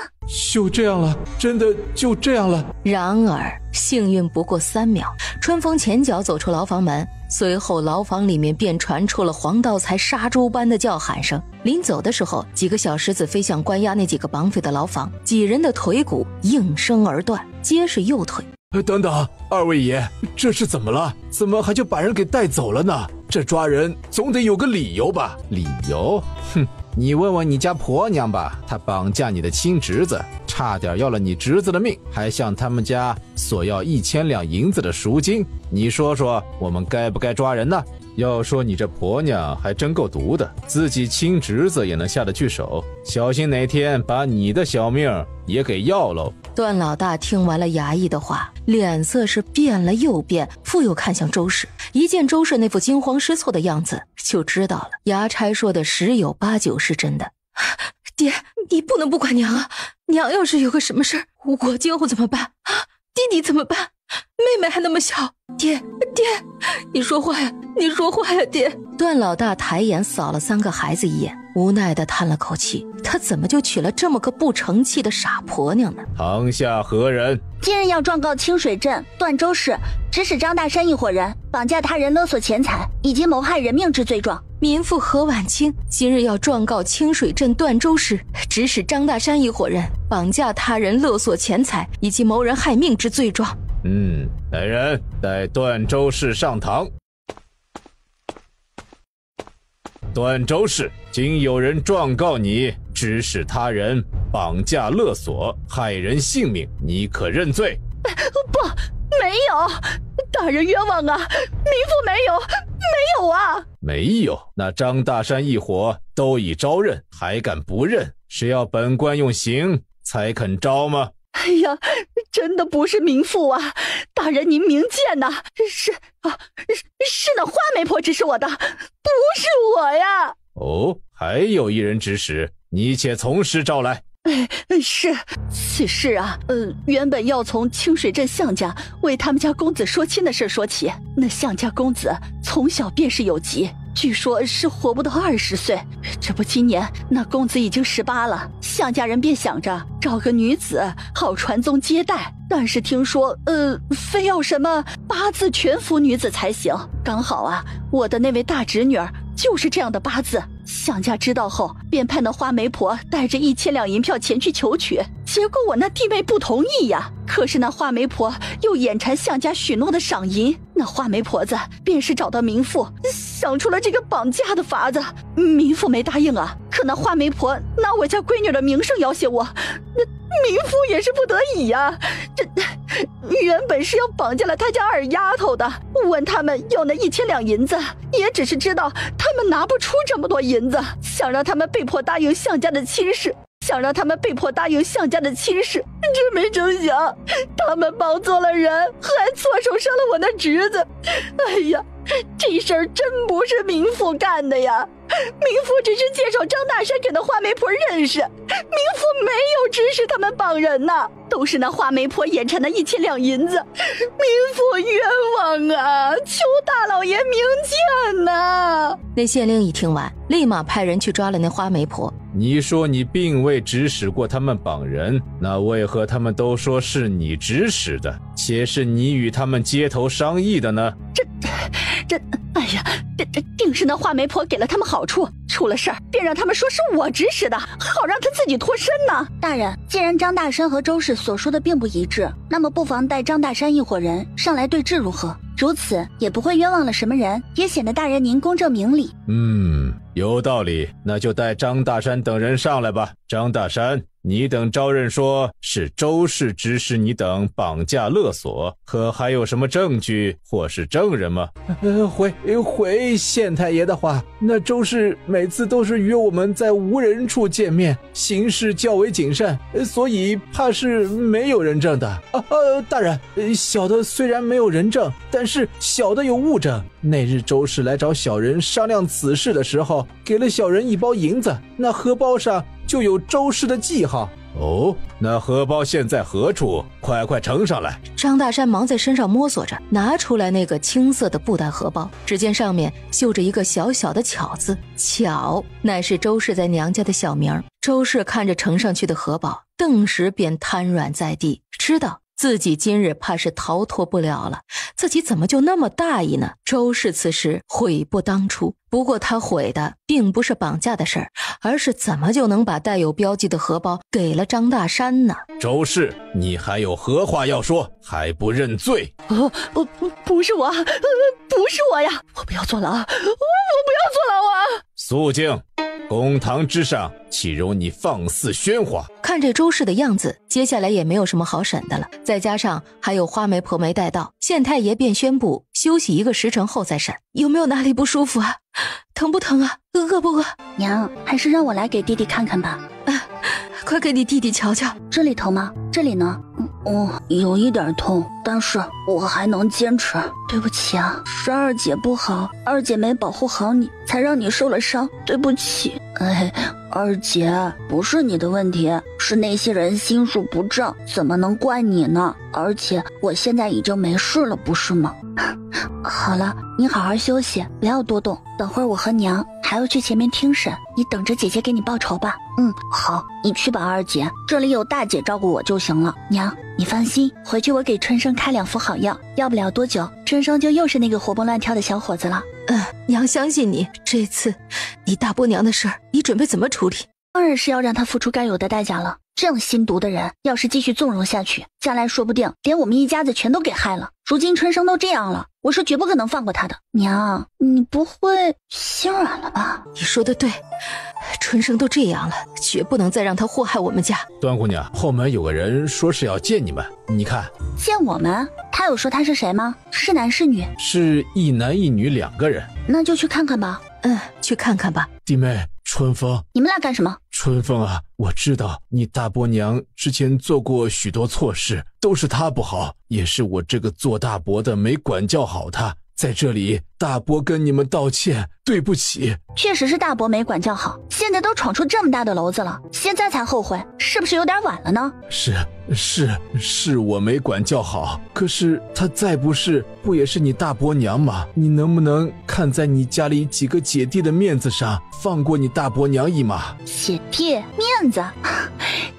F: 就这样了，真的就这样了。
C: 然而幸运不过3秒，春风前脚走出牢房门，随后牢房里面便传出了黄道才杀猪般的叫喊声。临走的时候，几个小石子飞向关押那几个绑匪的牢房，几人的腿骨应声而断，皆是右腿。
F: 等等，二位爷，这是怎么了？怎么还就把人给带走了呢？这抓人总得有个理由吧？理由？哼，你问问你家婆娘吧，她绑架你的亲侄子，差点要了你侄子的命，还向他们家索要1000两银子的赎金。你说说，我们该不该抓人呢？要说你这婆娘还真够毒的，自己亲侄子也能下得去手，小心哪天把你的小命也给要喽。
C: 段老大听完了衙役的话，脸色是变了又变，复又看向周氏，一见周氏那副惊慌失措的样子，就知道了衙差说的10有8九是真的。爹，你不能不管娘啊！娘要是有个什么事，我今后怎么办啊？弟弟怎么办？妹妹还那么小，爹，你说话呀，爹！段老大抬眼扫了3个孩子一眼，无奈地叹了口气，他怎么就娶了这么个不成器的傻婆娘呢？
F: 堂下何人？
E: 今日要状告清水镇段州市指使张大山一伙人绑架他人勒索钱财以及谋害人命之罪状。
C: 民妇何婉清今日要状告清水镇段州市指使张大山一伙人绑架他人勒索钱财以及谋人害命之罪状。
F: 来人，带段州市上堂。段州市，今有人状告你指使他人绑架勒索，害人性命，你可认罪？
E: 不，没有，大人冤枉啊！民妇没有啊！
F: 没有？那张大山一伙都已招认，还敢不认？是要本官用刑才肯招吗？
E: 哎呀，真的不是民妇啊！大人您明鉴呐，是那花媒婆指使我的，不是我呀！
F: 哦，还有一人指使，你且从实招来。
E: 是，此事啊，原本要从清水镇向家为他们家公子说亲的事说起。那向家公子从小便是有疾，据说是活不到20岁。这不，今年那公子已经18了，向家人便想着找个女子好传宗接代，但是听说非要什么8字全福女子才行。刚好啊，我的那位大侄女儿就是这样的8字。向家知道后，便派那花媒婆带着1000两银票前去求娶，结果我那弟妹不同意呀。可是那花媒婆又眼馋向家许诺的赏银，那花媒婆子便是找到民妇，想出了这个绑架的法子。民妇没答应啊，可那花媒婆拿我家闺女的名声要挟我，那民妇也是不得已呀。这原本是要绑架了他家2丫头的，问他们要那1000两银子，也只是知道他们拿不出这么多银子，想让他们被迫答应向家的亲事，这没成想他们绑错了人，还错手杀了我的侄子。哎呀，这事儿真不是民妇干的呀，民妇只是介绍张大山给那花媒婆认识，民妇没有指使他们绑人呐，都是那花媒婆眼馋的1000两银子，民妇冤枉啊，求大老爷明鉴呐。
C: 那县令一听完，立马派人去抓了那花媒婆。
F: 你说你并未指使过他们绑人，那为何他们都说是你指使的，且是你与他们接头商议的呢？
E: 哎呀，这定是那花媒婆给了他们好处，出了事儿便让他们说是我指使的，好让他自己脱身呢。
A: 大人，既然张大山和周氏所说的并不一致，那么不妨带张大山一伙人上来对质如何？如此也不会冤枉了什么人，也显得大人您公正明理。
F: 有道理，那就带张大山等人上来吧。张大山，你等招认说是周氏指使你等绑架勒索，可还有什么证据或是证人吗？
B: 回县太爷的话，那周氏每次都是约我们在无人处见面，行事较为谨慎，所以怕是没有人证的。大人，小的虽然没有人证，但是小的有物证。那日周氏来找小人商量此事的时候，给了小人1包银子，那荷包上就有周氏的记号。
F: 哦，那荷包现在何处？快呈上来。
C: 张大山忙在身上摸索着，拿出来那个青色的布袋荷包，只见上面绣着一个小小的巧字，巧乃是周氏在娘家的小名。周氏看着呈上去的荷包，顿时便瘫软在地，知道自己今日怕是逃脱不了了，自己怎么就那么大意呢？周氏此时悔不当初，不过他悔的并不是绑架的事儿，而是怎么就能把带有标记的荷包给了张大山呢？
F: 周氏，你还有何话要说？还不认罪？
E: 不是我，不是我呀！我不要坐牢，我不要坐牢啊！
F: 肃静！公堂之上，岂容你放肆喧哗？
C: 看这周氏的样子，接下来也没有什么好审的了。再加上还有花媒婆没带到，县太爷便宣布休息1个时辰后再审。有没有哪里不舒服啊？疼不疼啊？饿不饿？
A: 娘，还是让我来给弟弟看看吧。
C: 快给你弟弟瞧瞧。
A: 这里疼吗？这里呢？有一点痛，但是我还能坚持。对不起啊，是二姐不好，二姐没保护好你，才让你受了伤，对不起。二姐，不是你的问题，是那些人心术不正，怎么能怪你呢？而且我现在已经没事了，不是吗？好了，你好好休息，不要多动。等会儿我和娘还要去前面听审，你等着姐姐给你报仇吧。好，你去吧，二姐，这里有大姐照顾我就行了。娘，你放心，回去我给春生开2副好药，要不了多久，春生就又是那个活蹦乱跳的小伙子了。
C: 娘相信你，这次你大伯娘的事儿，你准备怎么处理？
A: 当然是要让他付出该有的代价了。这样心毒的人，要是继续纵容下去，将来说不定连我们一家子全都给害了。如今春生都这样了，我是绝不可能放过他的。娘，你不会心软了吧？
C: 你说的对，春生都这样了，绝不能再让他祸害我们家。
F: 段姑娘，后门有个人说是要见你们，你看。
A: 见我们？他有说他是谁吗？是男是女？
F: 是一男一女2个人。
A: 那就去看看吧。
C: 去看看吧。
B: 弟妹，春风，
A: 你们俩干什么？
B: 春风啊，我知道你大伯娘之前做过许多错事，都是她不好，也是我这个做大伯的没管教好她。在这里大伯跟你们道歉，对不起。
A: 确实是大伯没管教好，现在都闯出这么大的篓子了，现在才后悔，是不是有点晚了呢？
B: 是我没管教好，可是她再不是，不也是你大伯娘吗？你能不能看在你家里几个姐弟的面子上，放过你大伯娘一马？
A: 姐弟面子，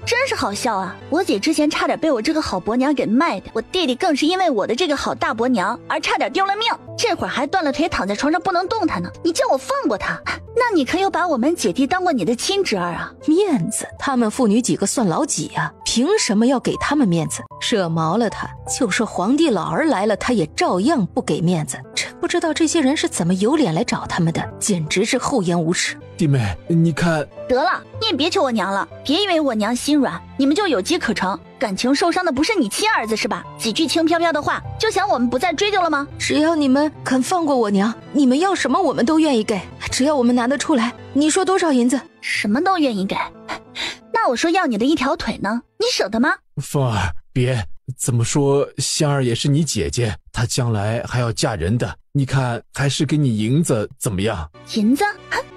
A: 真是好笑啊！我姐之前差点被我这个好伯娘给卖的，我弟弟更是因为我的这个好大伯娘而差点丢了命，这会儿还断了腿躺在床上不能动弹呢。你叫我放过他，那你可有把我们姐弟当过你的亲侄儿啊？
C: 面子，他们父女几个算老几呀？凭什么要给他们面子？惹毛了他，就是皇帝老儿来了，他也照样不给面子。真不知道这些人是怎么有脸来找他们的，简直是厚颜无耻。
B: 弟妹，你看，
A: 得了，你也别求我娘了，别以为我娘心软，你们就有机可乘。感情受伤的不是你亲儿子是吧？几句轻飘飘的话，就想我们不再追究了吗？
C: 只要你们肯放过我娘，你们要什么我们都愿意给，只要我们拿得出来。你说多少银子？
A: 什么都愿意给。那我说要你的一条腿呢，你舍得吗？
B: 凤儿，别，怎么说香儿也是你姐姐，她将来还要嫁人的，你看还是给你银子怎么样？
A: 银子？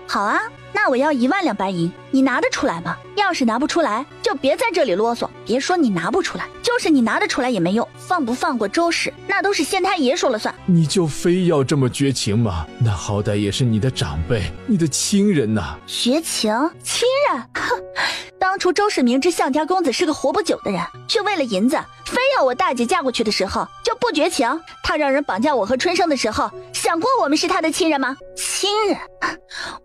A: 好啊，那我要1万两白银，你拿得出来吗？要是拿不出来，就别在这里啰嗦。别说你拿不出来，就是你拿得出来也没用。放不放过周氏，那都是县太爷说了算。
B: 你就非要这么绝情吗？那好歹也是你的长辈，你的亲人呐。
A: 绝情？亲人？哼！当初周氏明知向家公子是个活不久的人，却为了银子非要我大姐嫁过去的时候就不绝情。他让人绑架我和春生的时候，想过我们是他的亲人吗？亲人？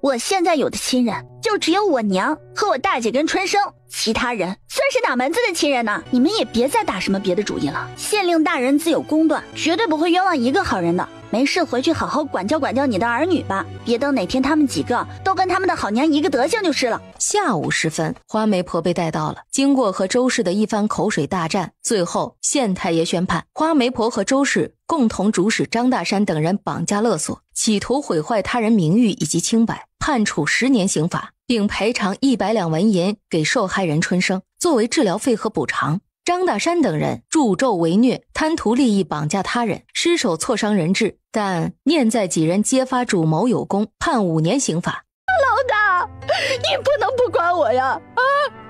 A: 我现在有的亲人就只有我娘和我大姐跟春生，其他人算是哪门子的亲人呢？你们也别再打什么别的主意了。县令大人自有公断，绝对不会冤枉一个好人的。没事回去好好管教管教你的儿女吧，别等哪天他们几个都跟他们的好娘一个德行就是了。
C: 下午时分，花媒婆被带到了。经过和周氏的一番口水大战，最后县太爷宣判，花媒婆和周氏共同主使张大山等人绑架勒索，企图毁坏他人名誉以及清白，判处10年刑罚，并赔偿100两纹银给受害人春生作为治疗费和补偿。张大山等人助纣为虐，贪图利益绑架他人，失手挫伤人质，但念在几人揭发主谋有功，判5年刑罚。
E: 老大，你不能不管我呀！啊，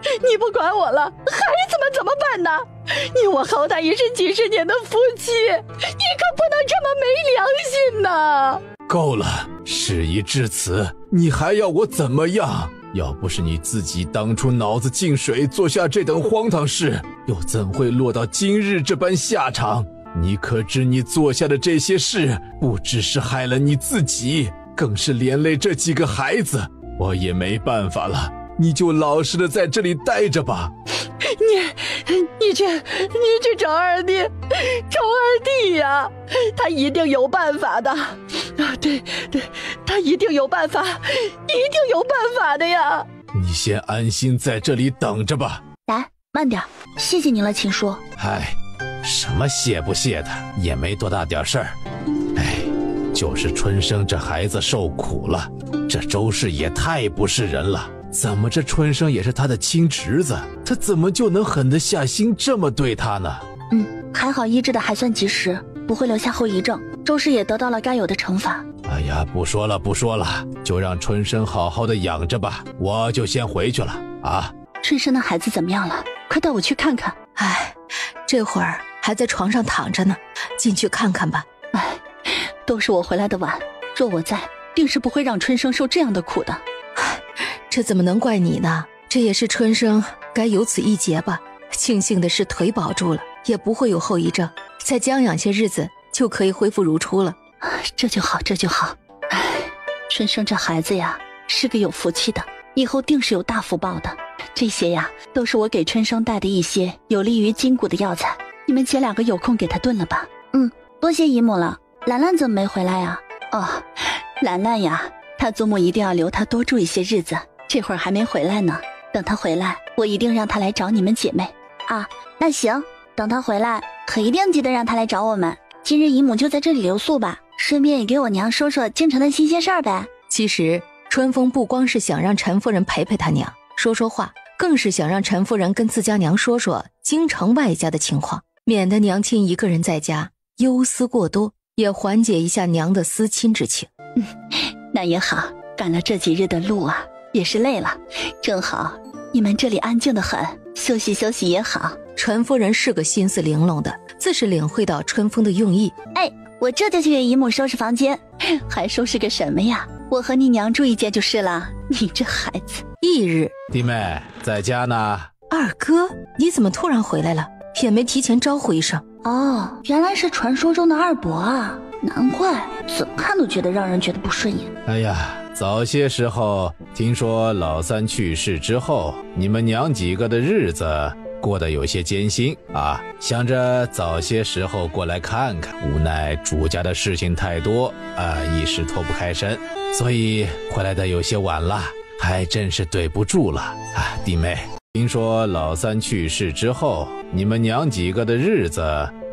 E: 你不管我了，孩子们怎么办呢？你我好歹也是几十年的夫妻，你可不能这么没良心呐！
B: 够了，事已至此，你还要我怎么样？要不是你自己当初脑子进水，做下这等荒唐事，又怎会落到今日这般下场？你可知你做下的这些事，不只是害了你自己，更是连累这几个孩子。我也没办法了，你就老实的在这里待着吧。
E: 你去找二弟，找二弟呀，他一定有办法的。啊，对，他一定有办法，一定有办法的呀。
B: 你先安心在这里等着吧。
A: 来，慢点，谢谢您了，秦叔。
F: 嗨，什么谢不谢的，也没多大点事儿。哎，就是春生这孩子受苦了，这周氏也太不是人了。怎么这春生也是他的亲侄子，他怎么就能狠得下心这么对他呢？
A: 还好医治的还算及时，不会留下后遗症。周氏也得到了该有的惩罚。
F: 哎呀，不说了，就让春生好好的养着吧，我就先回去了啊。
A: 春生的孩子怎么样了？快带我去看看。
C: 哎，这会儿还在床上躺着呢，进去看看吧。
A: 哎，都是我回来的晚，若我在，定是不会让春生受这样的苦的。
C: 这怎么能怪你呢？这也是春生该有此一劫吧。庆幸的是腿保住了，也不会有后遗症，再将养些日子就可以恢复如初了。
A: 这就好。哎，春生这孩子呀，是个有福气的，以后定是有大福报的。这些呀，都是我给春生带的一些有利于筋骨的药材，你们姐2个有空给他炖了吧。多谢姨母了。兰兰怎么没回来呀？哦，兰兰呀，她祖母一定要留她多住一些日子，这会儿还没回来呢。等她回来，我一定让她来找你们姐妹啊。那行，等她回来，可一定记得让她来找我们。今日姨母就在这里留宿吧，顺便也给我娘说说京城的新鲜事儿呗。
C: 其实春风不光是想让陈夫人陪陪他娘说说话，更是想让陈夫人跟自家娘说说京城外家的情况，免得娘亲一个人在家忧思过多。也缓解一下娘的思亲之情。
E: 那也好，赶了这几日的路啊，也是累了，正好你们这里安静得很，休息休息也好。
C: 传夫人是个心思玲珑的，自是领会到春风的用意。
E: 哎，我这就去给姨母收拾房间，还收拾个什么呀？我和你娘住一间就是了。你这孩子。
C: 翌日，
F: 弟妹在家呢。
C: 二哥，你怎么突然回来了？也没提前招呼一声。
A: 哦，原来是传说中的二伯啊，难怪怎么看都觉得让人觉得不顺眼。
F: 哎呀，早些时候听说老三去世之后，你们娘几个的日子过得有些艰辛啊，想着早些时候过来看看，无奈主家的事情太多啊，一时脱不开身，所以回来的有些晚了，还真是对不住了啊，弟妹。听说老三去世之后，你们娘几个的日子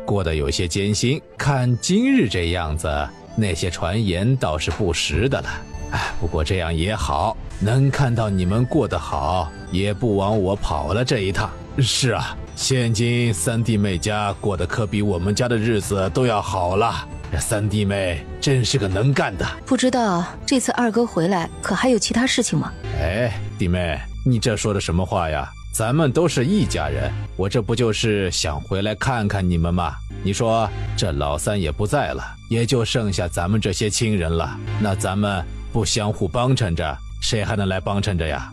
F: 过得有些艰辛，看今日这样子，那些传言倒是不实的了。哎，不过这样也好，能看到你们过得好，也不枉我跑了这一趟。是啊，现今三弟妹家过得可比我们家的日子都要好了。这三弟妹真是个能干的。
C: 不知道这次二哥回来可还有其他事情吗？
F: 哎，弟妹，你这说的什么话呀？咱们都是一家人，我这不就是想回来看看你们吗？你说这老三也不在了，也就剩下咱们这些亲人了，那咱们不相互帮衬着，谁还能来帮衬着呀？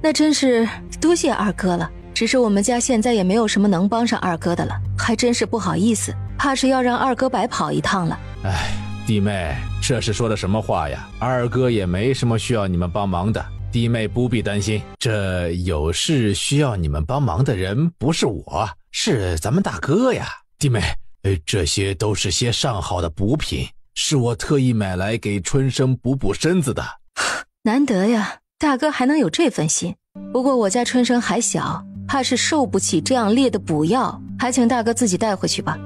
C: 那真是多谢二哥了，只是我们家现在也没有什么能帮上二哥的了，还真是不好意思，怕是要让二哥白跑一趟了。
F: 哎，弟妹，这是说的什么话呀？二哥也没什么需要你们帮忙的，弟妹不必担心，这有事需要你们帮忙的人不是我，是咱们大哥呀。弟妹，这些都是些上好的补品，是我特意买来给春生补身子的。
C: 难得呀，大哥还能有这份心。不过我家春生还小，怕是受不起这样烈的补药，还请大哥自己带回去吧。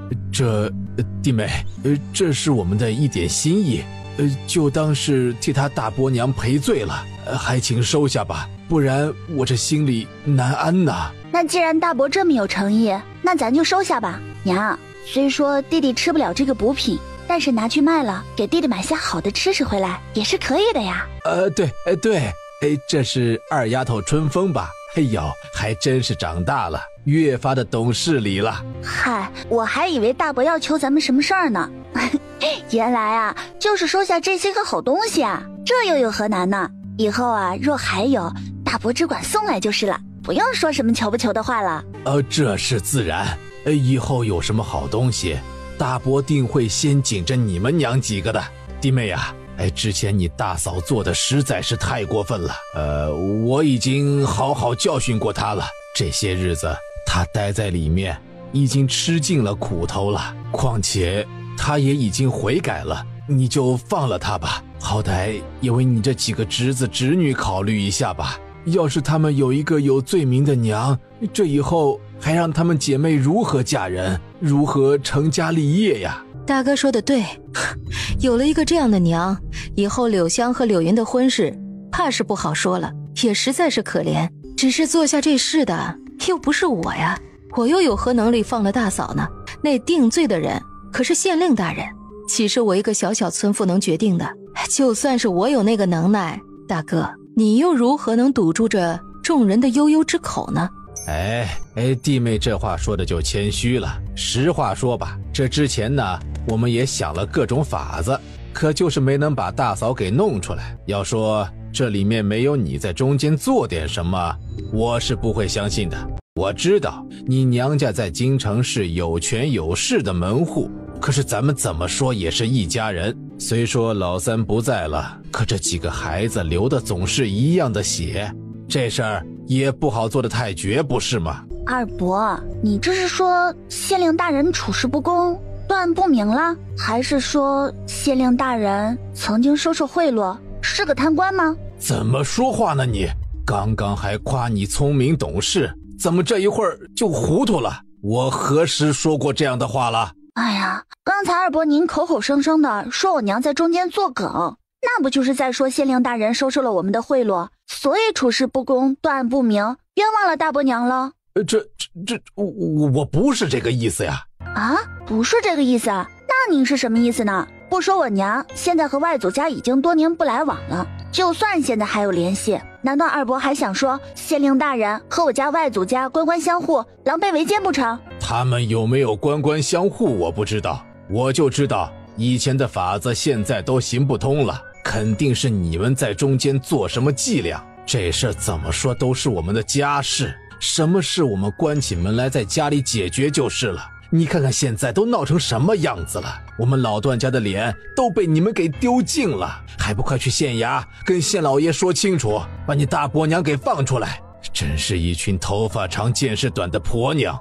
F: 弟妹，这是我们的一点心意，就当是替他大伯娘赔罪了，还请收下吧，不然我这心里难安呐。
A: 那既然大伯这么有诚意，那咱就收下吧。娘，虽说弟弟吃不了这个补品，但是拿去卖了，给弟弟买些好的吃回来也是可以的呀。
F: 对，这是二丫头春风吧？哎呦，还真是长大了，越发的懂事理了。
A: 嗨，我还以为大伯要求咱们什么事儿呢。原来啊，就是收下这些个好东西啊，这又有何难呢？以后啊，若还有，大伯只管送来就是了，不用说什么求不求的话了。
F: 这是自然。以后有什么好东西，大伯定会先紧着你们娘几个的。弟妹呀，之前你大嫂做的实在是太过分了，我已经好好教训过她了。这些日子她待在里面，已经吃尽了苦头了，况且她也已经悔改了，你就放了她吧，好歹也为你这几个侄子侄女考虑一下吧。要是他们有一个有罪名的娘，这以后还让他们姐妹如何嫁人，如何成家立业呀？
C: 大哥说的对，有了一个这样的娘，以后柳香和柳云的婚事怕是不好说了，也实在是可怜。只是做下这事的又不是我呀，我又有何能力放了大嫂呢？那定罪的人可是县令大人，岂是我一个小小村妇能决定的？就算是我有那个能耐，大哥，你又如何能堵住这众人的悠悠之口呢？
F: 弟妹这话说的就谦虚了。实话说吧，这之前呢，我们也想了各种法子，可就是没能把大嫂给弄出来。要说这里面没有你在中间做点什么，我是不会相信的。我知道你娘家在京城是有权有势的门户，可是咱们怎么说也是一家人。虽说老三不在了，可这几个孩子流的总是一样的血，这事儿也不好做得太绝，不是吗？
A: 二伯，你这是说县令大人处事不公，断案不明了，还是说县令大人曾经收受贿赂，是个贪官吗？
F: 怎么说话呢你？刚刚还夸你聪明懂事，怎么这一会儿就糊涂了？我何时说过这样的话了？
A: 哎呀，刚才二伯您口口声声的说我娘在中间作梗，那不就是在说县令大人收受了我们的贿赂，所以处事不公，断案不明，冤枉了大伯娘了？
F: 我不是这个意思呀。
A: 啊，不是这个意思啊？那您是什么意思呢？不说我娘现在和外祖家已经多年不来往了，就算现在还有联系，难道二伯还想说县令大人和我家外祖家官官相护，狼狈为奸不成？
F: 他们有没有官官相护我不知道，我就知道以前的法子现在都行不通了，肯定是你们在中间做什么伎俩。这事怎么说都是我们的家事，什么事我们关起门来在家里解决就是了。你看看现在都闹成什么样子了，我们老段家的脸都被你们给丢尽了，还不快去县衙跟县老爷说清楚，把你大伯娘给放出来。真是一群头发长见识短的婆娘。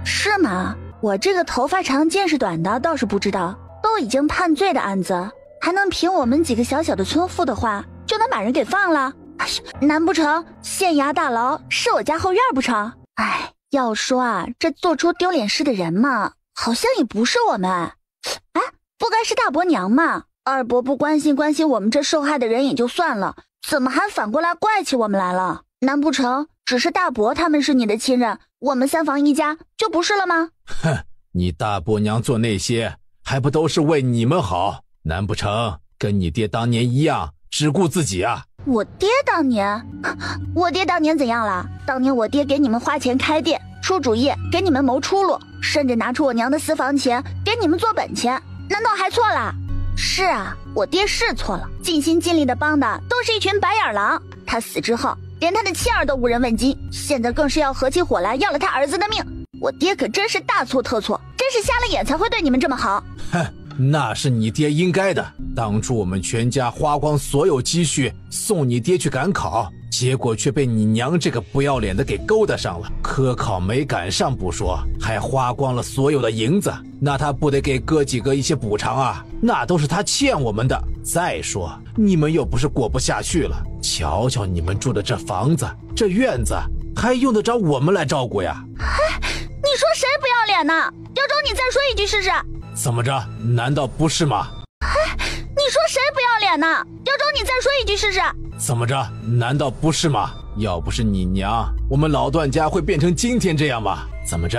A: 是吗？我这个头发长见识短的倒是不知道，都已经判罪的案子，还能凭我们几个小小的村妇的话就能把人给放了？哎呀，难不成县衙大牢是我家后院不成？哎，要说啊，这做出丢脸事的人嘛，好像也不是我们。哎，不该是大伯娘吗？二伯不关心我们这受害的人也就算了，怎么还反过来怪起我们来了？难不成只是大伯他们是你的亲人，我们三房一家就不是了吗？
F: 哼，你大伯娘做那些还不都是为你们好？难不成跟你爹当年一样只顾自己啊？
A: 我爹当年怎样了？当年我爹给你们花钱开店，出主意给你们谋出路，甚至拿出我娘的私房钱给你们做本钱，难道还错了？是啊，我爹是错了，尽心尽力的帮的都是一群白眼狼。他死之后连他的妻儿都无人问津，现在更是要合起伙来要了他儿子的命。我爹可真是大错特错，真是瞎了眼才会对你们这么好。
F: 哼，那是你爹应该的，当初我们全家花光所有积蓄送你爹去赶考，结果却被你娘这个不要脸的给勾搭上了，科考没赶上不说，还花光了所有的银子，那他不得给哥几个一些补偿啊？那都是他欠我们的。再说你们又不是过不下去了，瞧瞧你们住的这房子这院子还用得着我们来照顾呀？
A: 你说谁不要脸呢？有种你再说一句试试。
F: 怎么着，难道不是吗？
A: 你说谁不要脸呢？有种你再说一句试试。
F: 怎么着，难道不是吗？要不是你娘，我们老段家会变成今天这样吗？怎么着，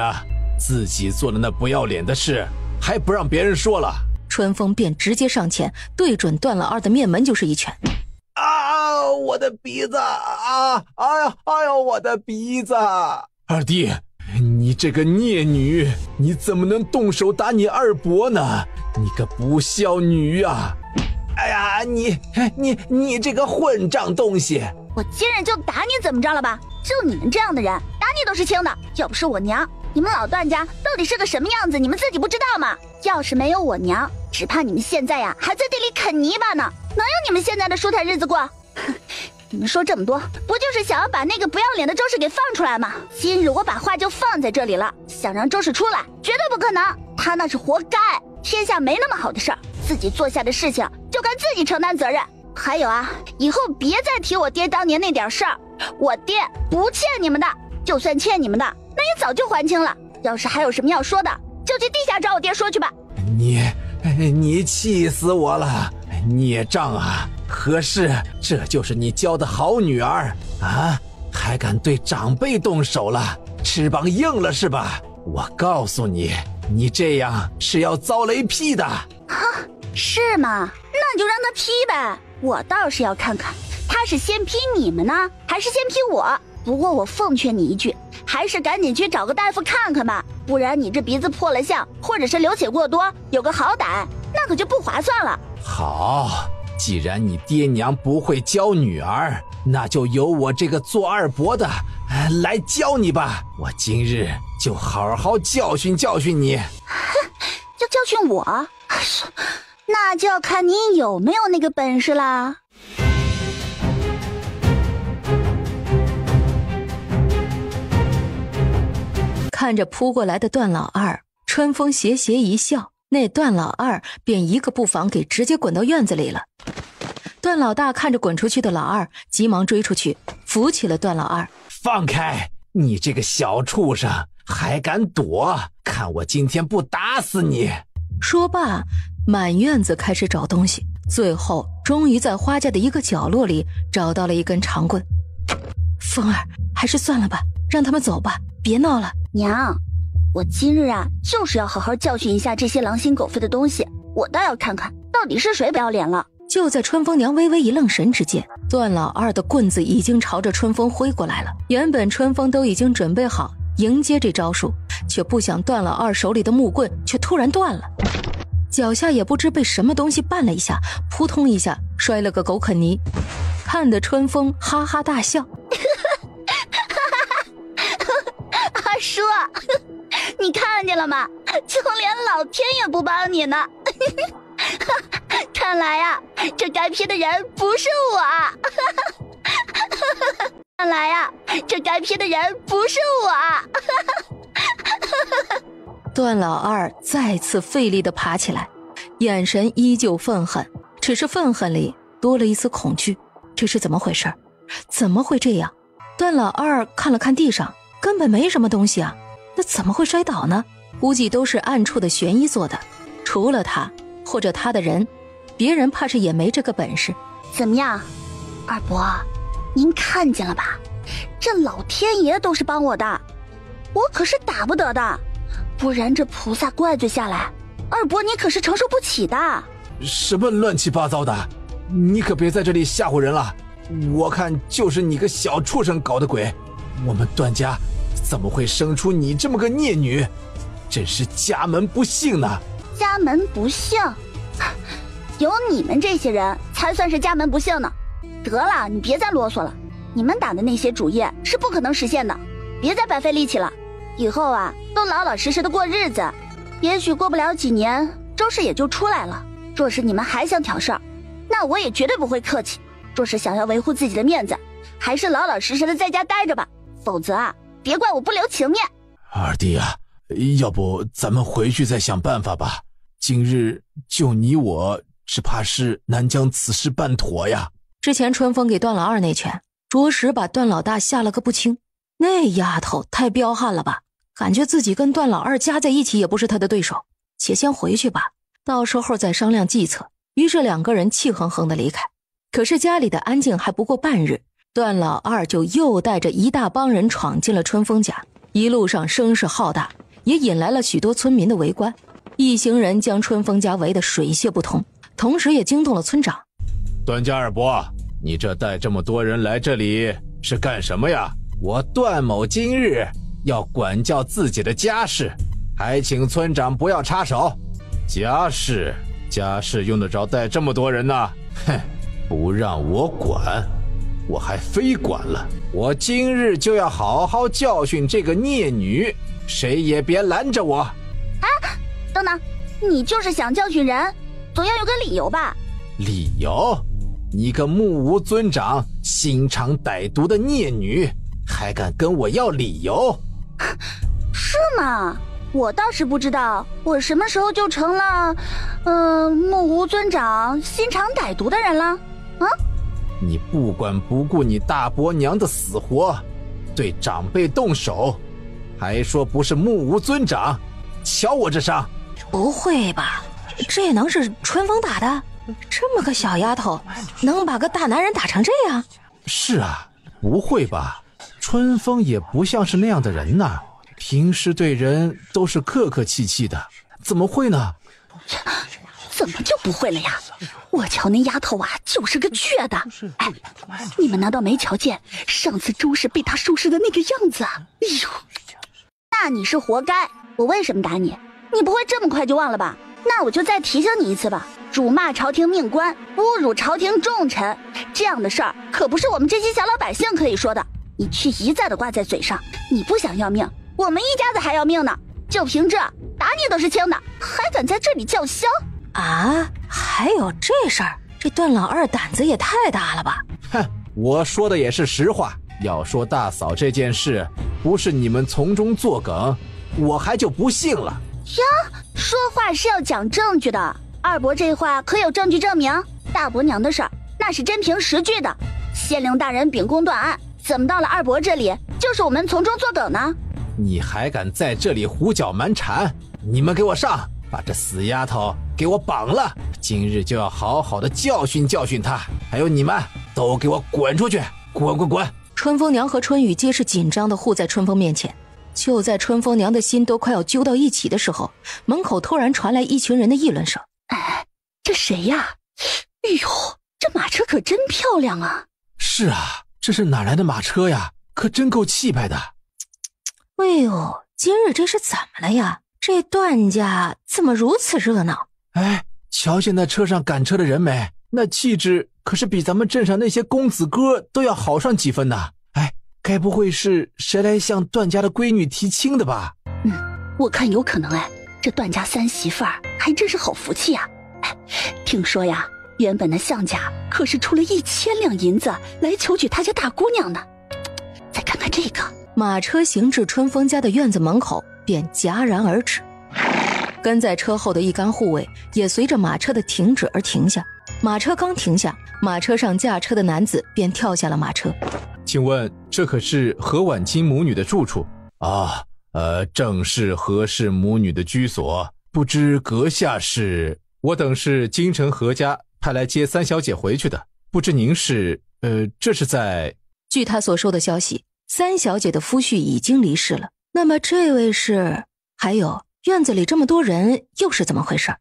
F: 自己做了那不要脸的事还不让别人说了？
C: 春风便直接上前对准段老二的面门就是一拳。
F: 啊，我的鼻子啊！哎呀，我的鼻子！二弟，你这个孽女，你怎么能动手打你二伯呢？你个不孝女啊！哎呀，你这个混账东西！
A: 我今日就打你怎么着了吧？就你们这样的人，打你都是轻的。要不是我娘，你们老段家到底是个什么样子，你们自己不知道吗？要是没有我娘，只怕你们现在呀还在地里啃泥巴呢，哪有你们现在的舒坦日子过？哼，你们说这么多，不就是想要把那个不要脸的周氏给放出来吗？今日我把话就放在这里了，想让周氏出来，绝对不可能，他那是活该。天下没那么好的事儿，自己做下的事情就该自己承担责任。还有啊，以后别再提我爹当年那点事儿，我爹不欠你们的，就算欠你们的，那也早就还清了。要是还有什么要说的，就去地下找我爹说去吧。
F: 你气死我了，孽障啊！何事？这就是你教的好女儿啊？还敢对长辈动手了？翅膀硬了是吧？我告诉你，你这样是要遭雷劈的。
A: 是吗？那就让他劈呗，我倒是要看看他是先劈你们呢，还是先劈我。不过我奉劝你一句，还是赶紧去找个大夫看看吧，不然你这鼻子破了相，或者是流血过多，有个好歹，那可就不划算了。
F: 好，既然你爹娘不会教女儿，那就由我这个做二伯的来教你吧。我今日就好好教训教训你。
A: 要教训我？那就要看你有没有那个本事啦。
C: 看着扑过来的段老二，春风斜斜一笑，那段老二便一个不防给直接滚到院子里了。段老大看着滚出去的老二，急忙追出去扶起了段老二。
F: 放开，你这个小畜生，还敢躲？看我今天不打死你！
C: 说罢，满院子开始找东西，最后终于在花架的一个角落里找到了一根长棍。风儿，还是算了吧，让他们走吧，别闹了。
A: 娘，我今日啊，就是要好好教训一下这些狼心狗肺的东西，我倒要看看到底是谁不要脸了。
C: 就在春风娘微微一愣神之间，段老二的棍子已经朝着春风挥过来了。原本春风都已经准备好迎接这招数，却不想段老二手里的木棍却突然断了，脚下也不知被什么东西绊了一下，扑通一下摔了个狗啃泥，看得春风哈哈大笑。
A: 二叔，你看见了吗？就连老天也不帮你呢。看来呀，这该批的人不是我。看来呀，这该批的人不是我。
C: 段老二再次费力地爬起来，眼神依旧愤恨，只是愤恨里多了一丝恐惧。这是怎么回事？怎么会这样？段老二看了看地上，根本没什么东西啊，那怎么会摔倒呢？估计都是暗处的玄医做的，除了他或者他的人，别人怕是也没这个本事。
A: 怎么样，二伯，您看见了吧？这老天爷都是帮我的，我可是打不得的，不然这菩萨怪罪下来，二伯你可是承受不起的。
F: 什么乱七八糟的，你可别在这里吓唬人了，我看就是你个小畜生搞的鬼，我们段家怎么会生出你这么个孽女，真是家门不幸呢。
A: 家门不幸？有你们这些人才算是家门不幸呢。得了，你别再啰嗦了，你们打的那些主意是不可能实现的，别再白费力气了。以后啊，都老老实实的过日子，也许过不了几年，周氏也就出来了。若是你们还想挑事儿，那我也绝对不会客气。若是想要维护自己的面子，还是老老实实的在家待着吧，否则啊，别怪我不留情面。
F: 二弟啊，要不咱们回去再想办法吧，今日就你我，只怕是难将此事办妥呀。
C: 之前春风给段老二那拳，着实把段老大吓了个不轻。那丫头太彪悍了吧，感觉自己跟段老二加在一起也不是他的对手。且先回去吧，到时候再商量计策。于是两个人气哼哼地离开。可是家里的安静还不过半日，段老二就又带着一大帮人闯进了春风家，一路上声势浩大，也引来了许多村民的围观。一行人将春风家围得水泄不通，同时也惊动了村长。
F: 段家二伯，你这带这么多人来这里是干什么呀？我段某今日要管教自己的家事，还请村长不要插手。家事用得着带这么多人呢？哼，不让我管，我还非管了。我今日就要好好教训这个孽女，谁也别拦着我。
A: 啊，等等，你就是想教训人，总要有个理由吧？
F: 理由？你个目无尊长、心肠歹毒的孽女，还敢跟我要理由？
A: 是吗？我倒是不知道，我什么时候就成了，目无尊长、心肠歹毒的人了？啊？
F: 你不管不顾你大伯娘的死活，对长辈动手，还说不是目无尊长，瞧我这伤！
D: 不会吧？这也能是春风打的？这么个小丫头，能把个大男人打成这样？
F: 是啊，不会吧？春风也不像是那样的人呐，平时对人都是客客气气的，怎么会呢？
A: 怎么就不会了呀？我瞧那丫头啊，就是个倔的。哎，你们难道没瞧见上次周氏被她收拾的那个样子啊？哎呦，那你是活该。我为什么打你？你不会这么快就忘了吧？那我就再提醒你一次吧。辱骂朝廷命官，侮辱朝廷重臣，这样的事儿可不是我们这些小老百姓可以说的。你却一再的挂在嘴上，你不想要命，我们一家子还要命呢。就凭这，打你都是轻的，还敢在这里叫嚣
D: 啊？还有这事儿？这段老二胆子也太大了吧？
F: 哼，我说的也是实话。要说大嫂这件事不是你们从中作梗，我还就不信了
A: 呀。说话是要讲证据的，二伯这话可有证据证明？大伯娘的事儿那是真凭实据的，县令大人秉公断案，怎么到了二伯这里就是我们从中作梗呢？
F: 你还敢在这里胡搅蛮缠？你们给我上，把这死丫头给我绑了，今日就要好好的教训教训她。还有你们都给我滚出去，滚滚滚！
C: 春风娘和春雨皆是紧张的护在春风面前，就在春风娘的心都快要揪到一起的时候，门口突然传来一群人的议论声。
E: 哎，这谁呀？哎呦，这马车可真漂亮啊！
F: 是啊，这是哪来的马车呀？可真够气派的。
D: 哎呦，今日这是怎么了呀？这段家怎么如此热闹？
F: 哎，瞧见那车上赶车的人没？那气质可是比咱们镇上那些公子哥都要好上几分呢。哎，该不会是谁来向段家的闺女提亲的吧？
E: 我看有可能。哎，这段家三媳妇儿还真是好福气呀。哎，听说呀，原本的项家可是出了1000两银子来求娶他家大姑娘呢。再看看这个，
C: 马车行至春风家的院子门口，便戛然而止。跟在车后的一干护卫也随着马车的停止而停下。马车刚停下，马车上驾车的男子便跳下了马车。
F: 请问这可是何婉清母女的住处啊？正是何氏母女的居所。不知阁下是？我等是京城何家派来接三小姐回去的。不知您是？这是在……
C: 据他所收的消息，三小姐的夫婿已经离世了。那么这位是？还有院子里这么多人又是怎么回事？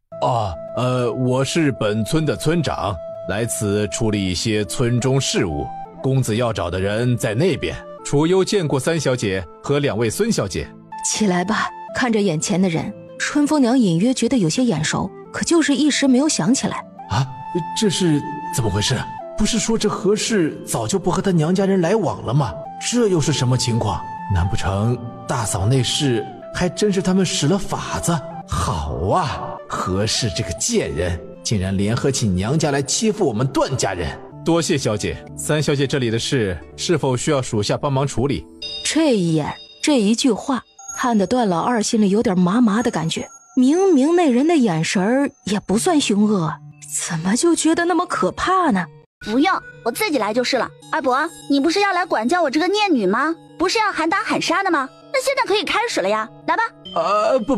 F: 我是本村的村长，来此处理一些村中事务。公子要找的人在那边。楚幽见过三小姐和2位孙小姐。
C: 起来吧。看着眼前的人，春风娘隐约觉得有些眼熟，可就是一时没有想起来。
F: 啊，这是怎么回事？不是说这何氏早就不和他娘家人来往了吗？这又是什么情况？难不成大嫂那事还真是他们使了法子？好啊，何氏这个贱人竟然联合起娘家来欺负我们段家人。多谢小姐，三小姐这里的事是否需要属下帮忙处理？
C: 这一眼，这一句话，看得段老二心里有点麻麻的感觉。明明那人的眼神也不算凶恶，怎么就觉得那么可怕呢？
E: 不用，我自己来就是了。二伯，你不是要来管教我这个孽女吗？不是要喊打喊杀的吗？那现在可以开始了呀，来吧。
F: 不，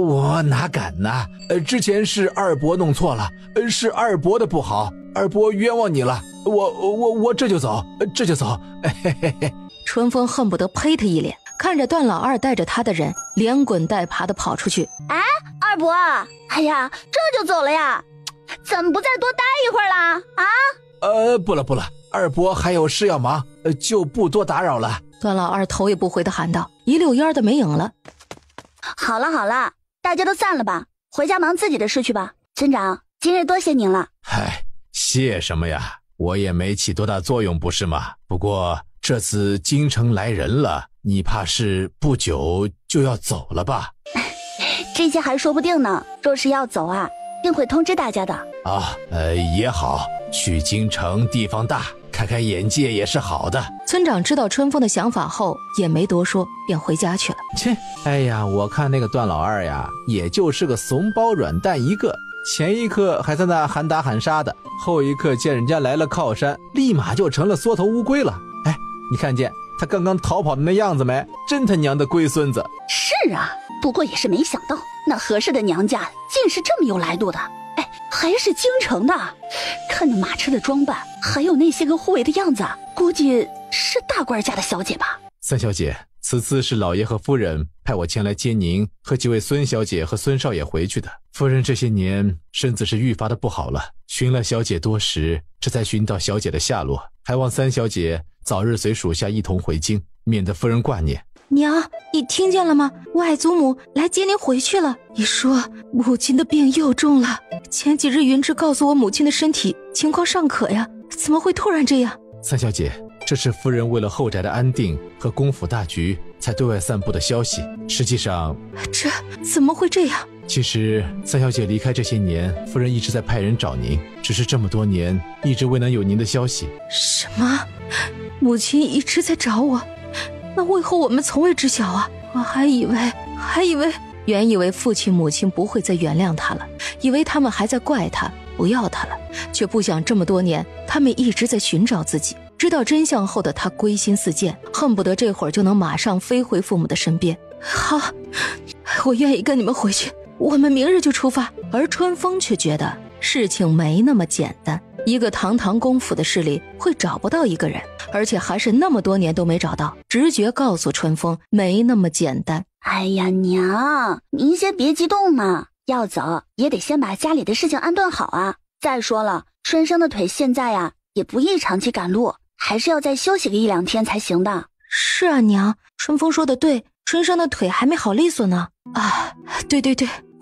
F: 我哪敢呢？之前是二伯弄错了，是二伯的不好，二伯冤枉你了。我这就走，这就走。嘿嘿嘿。
C: 春风恨不得呸他一脸，看着段老二带着他的人连滚带爬的跑出去。
E: 哎，二伯，哎呀，这就走了呀？怎么不再多待一会儿啦？啊？
F: 不了，二伯还有事要忙，就不多打扰了。
C: 段老二头也不回的喊道，一溜烟的没影了。
E: 好了，大家都散了吧，回家忙自己的事去吧。村长，今日多谢您了。
F: 嗨，谢什么呀？我也没起多大作用，不是吗？不过这次京城来人了，你怕是不久就要走了吧？
E: 这些还说不定呢。若是要走啊，定会通知大家的。
F: 啊，也好，去京城地方大，开开眼界也是好的。
C: 村长知道春风的想法后也没多说，便回家去了。
F: 切，哎呀，我看那个段老二呀，也就是个怂包软蛋一个，前一刻还在那喊打喊杀的，后一刻见人家来了靠山，立马就成了缩头乌龟了。哎，你看见他刚刚逃跑的那样子没？真他娘的龟孙子。
E: 是啊，不过也是没想到那何氏的娘家竟是这么有来路的。哎，还是京城的，看那马车的装扮，还有那些个护卫的样子，估计是大官家的小姐吧。
F: 三小姐，此次是老爷和夫人派我前来接您和几位孙小姐和孙少爷回去的。夫人这些年身子是愈发的不好了，寻了小姐多时，这才寻到小姐的下落，还望三小姐早日随属下一同回京，免得夫人挂念。
D: 娘，你听见了吗？外祖母来接您回去了。
C: 你说母亲的病又重了，前几日云芝告诉我母亲的身体情况尚可呀，怎么会突然这样？
F: 三小姐，这是夫人为了后宅的安定和公府大局才对外散布的消息，实际上……
C: 这怎么会这样？
F: 其实三小姐离开这些年，夫人一直在派人找您，只是这么多年一直未能有您的消息。
C: 什么？母亲一直在找我？那为何我们从未知晓啊？我还以为原以为父亲母亲不会再原谅他了，以为他们还在怪他不要他了，却不想这么多年他们一直在寻找自己。知道真相后的他归心似箭，恨不得这会儿就能马上飞回父母的身边。好，我愿意跟你们回去，我们明日就出发。而春风却觉得事情没那么简单，一个堂堂公府的势力会找不到一个人，而且还是那么多年都没找到。直觉告诉春风，没那么简单。
A: 哎呀，娘，您先别激动嘛，要走也得先把家里的事情安顿好啊。再说了，春生的腿现在呀也不宜长期赶路，还是要再休息个1-2天才行的。
D: 是啊，娘，春风说的对，春生的腿还没好利索呢。
C: 啊，对，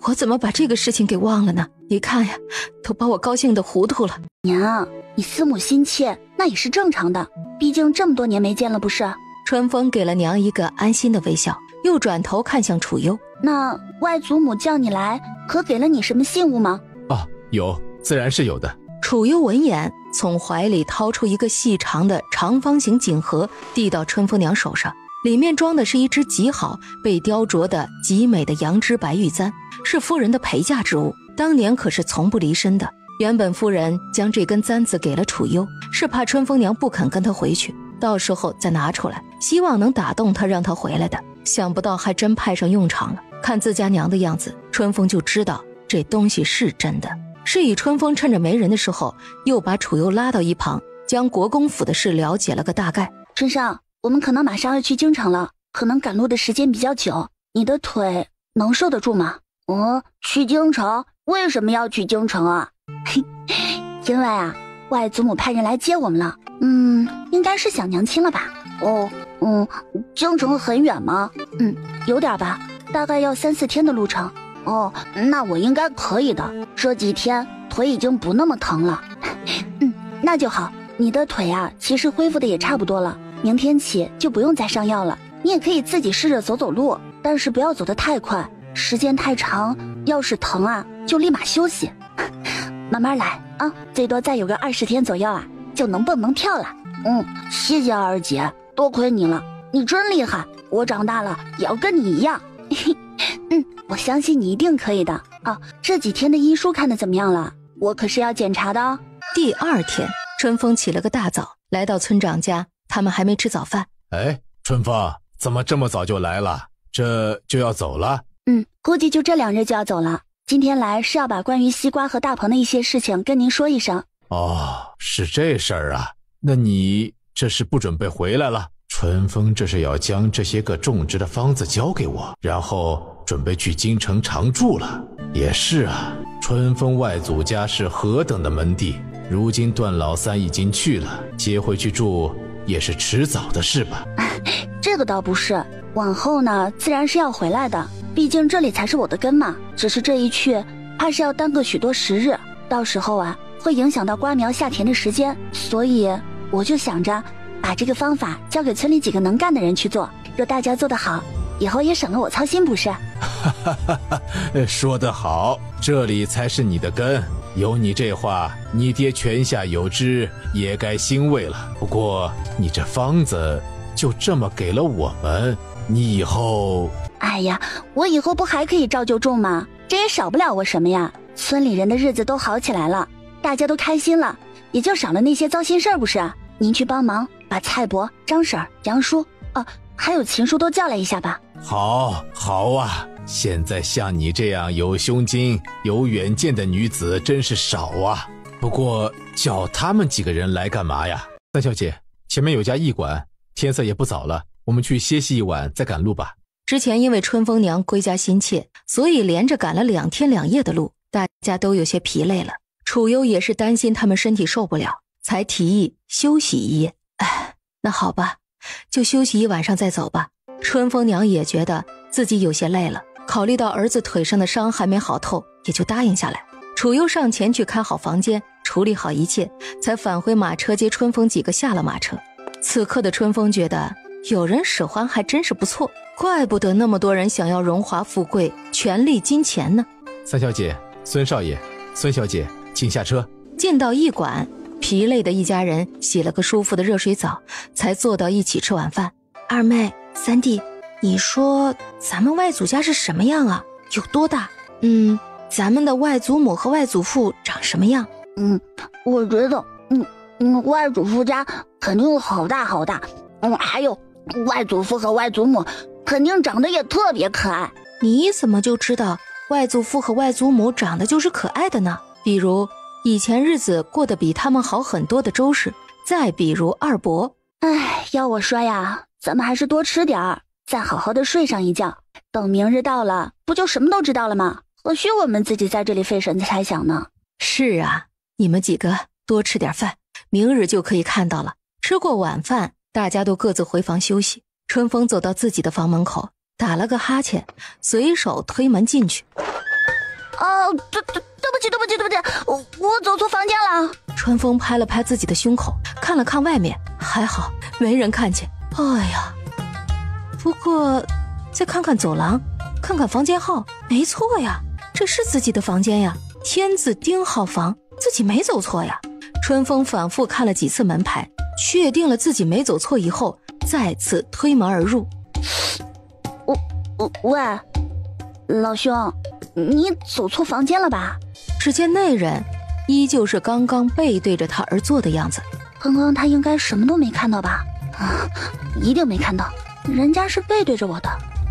C: 我怎么把这个事情给忘了呢？你看呀，都把我高兴得糊涂了。
A: 娘，你思母心切那也是正常的，毕竟这么多年没见了不是？
C: 春风给了娘一个安心的微笑，又转头看向楚幽。
A: 那外祖母叫你来，可给了你什么信物吗？
F: 啊，有，自然是有的。
C: 楚幽闻言，从怀里掏出一个细长的长方形锦盒，递到春风娘手上，里面装的是一只极好、被雕琢的极美的羊脂白玉簪，是夫人的陪嫁之物，当年可是从不离身的。原本夫人将这根簪子给了楚幽，是怕春风娘不肯跟她回去，到时候再拿出来，希望能打动她让她回来的。想不到还真派上用场了，看自家娘的样子，春风就知道这东西是真的。是以春风趁着没人的时候，又把楚幽拉到一旁，将国公府的事了解了个大概。
A: 春生，我们可能马上要去京城了，可能赶路的时间比较久，你的腿能受得住吗？去京城？为什么要去京城啊？因为啊，外祖母派人来接我们了。应该是想娘亲了吧？京城很远吗？有点吧，大概要3-4天的路程。那我应该可以的，这几天腿已经不那么疼了。那就好，你的腿啊，其实恢复的也差不多了，明天起就不用再上药了。你也可以自己试着走走路，但是不要走得太快，时间太长，要是疼啊，就立马休息。慢慢来啊，最多再有个20天左右啊，就能蹦能跳了。谢谢二姐，多亏你了，你真厉害，我长大了也要跟你一样。我相信你一定可以的。这几天的医书看得怎么样了？我可是要检查的哦。
C: 第2天，春风起了个大早，来到村长家，他们还没吃早饭。
F: 哎，春风，怎么这么早就来了？这就要走了？
A: 估计就这2日就要走了。今天来是要把关于西瓜和大鹏的一些事情跟您说一声。
F: 是这事儿啊？那你这是不准备回来了？春风这是要将这些个种植的方子交给我，然后准备去京城常住了。也是啊，春风外祖家是何等的门第，如今段老三已经去了，接回去住也是迟早的事吧？
A: 这个倒不是，往后呢自然是要回来的，毕竟这里才是我的根嘛。只是这一去怕是要耽搁许多时日，到时候啊会影响到瓜苗下田的时间，所以我就想着把这个方法交给村里几个能干的人去做，若大家做得好，以后也省了我操心不是？
F: 说得好，这里才是你的根，有你这话，你爹泉下有知，也该欣慰了。不过你这方子就这么给了我们，你以后……
A: 哎呀，我以后不还可以照旧种吗？这也少不了我什么呀。村里人的日子都好起来了，大家都开心了，也就少了那些糟心事儿不是？您去帮忙把蔡伯、张婶、杨叔还有秦叔都叫来一下吧。
F: 好啊，现在像你这样有胸襟有远见的女子真是少啊。不过叫他们几个人来干嘛呀？三小姐，前面有家驿馆，天色也不早了，我们去歇息一晚再赶路吧。
C: 之前因为春风娘归家心切，所以连着赶了2天2夜的路，大家都有些疲累了。楚幽也是担心他们身体受不了，才提议休息一夜。那好吧，就休息一晚上再走吧。春风娘也觉得自己有些累了，考虑到儿子腿上的伤还没好透，也就答应下来。楚幽上前去开好房间，处理好一切，才返回马车接春风几个下了马车。此刻的春风觉得有人使唤还真是不错，怪不得那么多人想要荣华富贵、权力金钱呢。
F: 三小姐、孙少爷、孙小姐，请下车。
C: 进到驿馆，疲累的一家人洗了个舒服的热水澡，才坐到一起吃晚饭。
D: 二妹、三弟，你说咱们外祖家是什么样啊？有多大？咱们的外祖母和外祖父长什么样？
A: 我觉得外祖父家肯定好大好大，还有外祖父和外祖母肯定长得也特别可爱。
D: 你怎么就知道外祖父和外祖母长得就是可爱的呢？
C: 比如以前日子过得比他们好很多的周氏，再比如二伯，
A: 哎，要我说呀，咱们还是多吃点儿，再好好的睡上一觉，等明日到了，不就什么都知道了吗？何须我们自己在这里费神猜想呢？
C: 是啊，你们几个多吃点饭，明日就可以看到了。吃过晚饭，大家都各自回房休息。春风走到自己的房门口，打了个哈欠，随手推门进去。
A: 哦，对不起，我走错房间了。
C: 春风拍了拍自己的胸口，看了看外面，还好没人看见。哎呀，不过再看看走廊，看看房间号，没错呀，这是自己的房间呀，天字丁号房，自己没走错呀。春风反复看了几次门牌，确定了自己没走错以后，再次推门而入。
A: 喂，老兄，你走错房间了吧？
C: 只见那人依旧是刚刚背对着他而坐的样子。
A: 刚刚他应该什么都没看到吧？一定没看到，人家是背对着我的，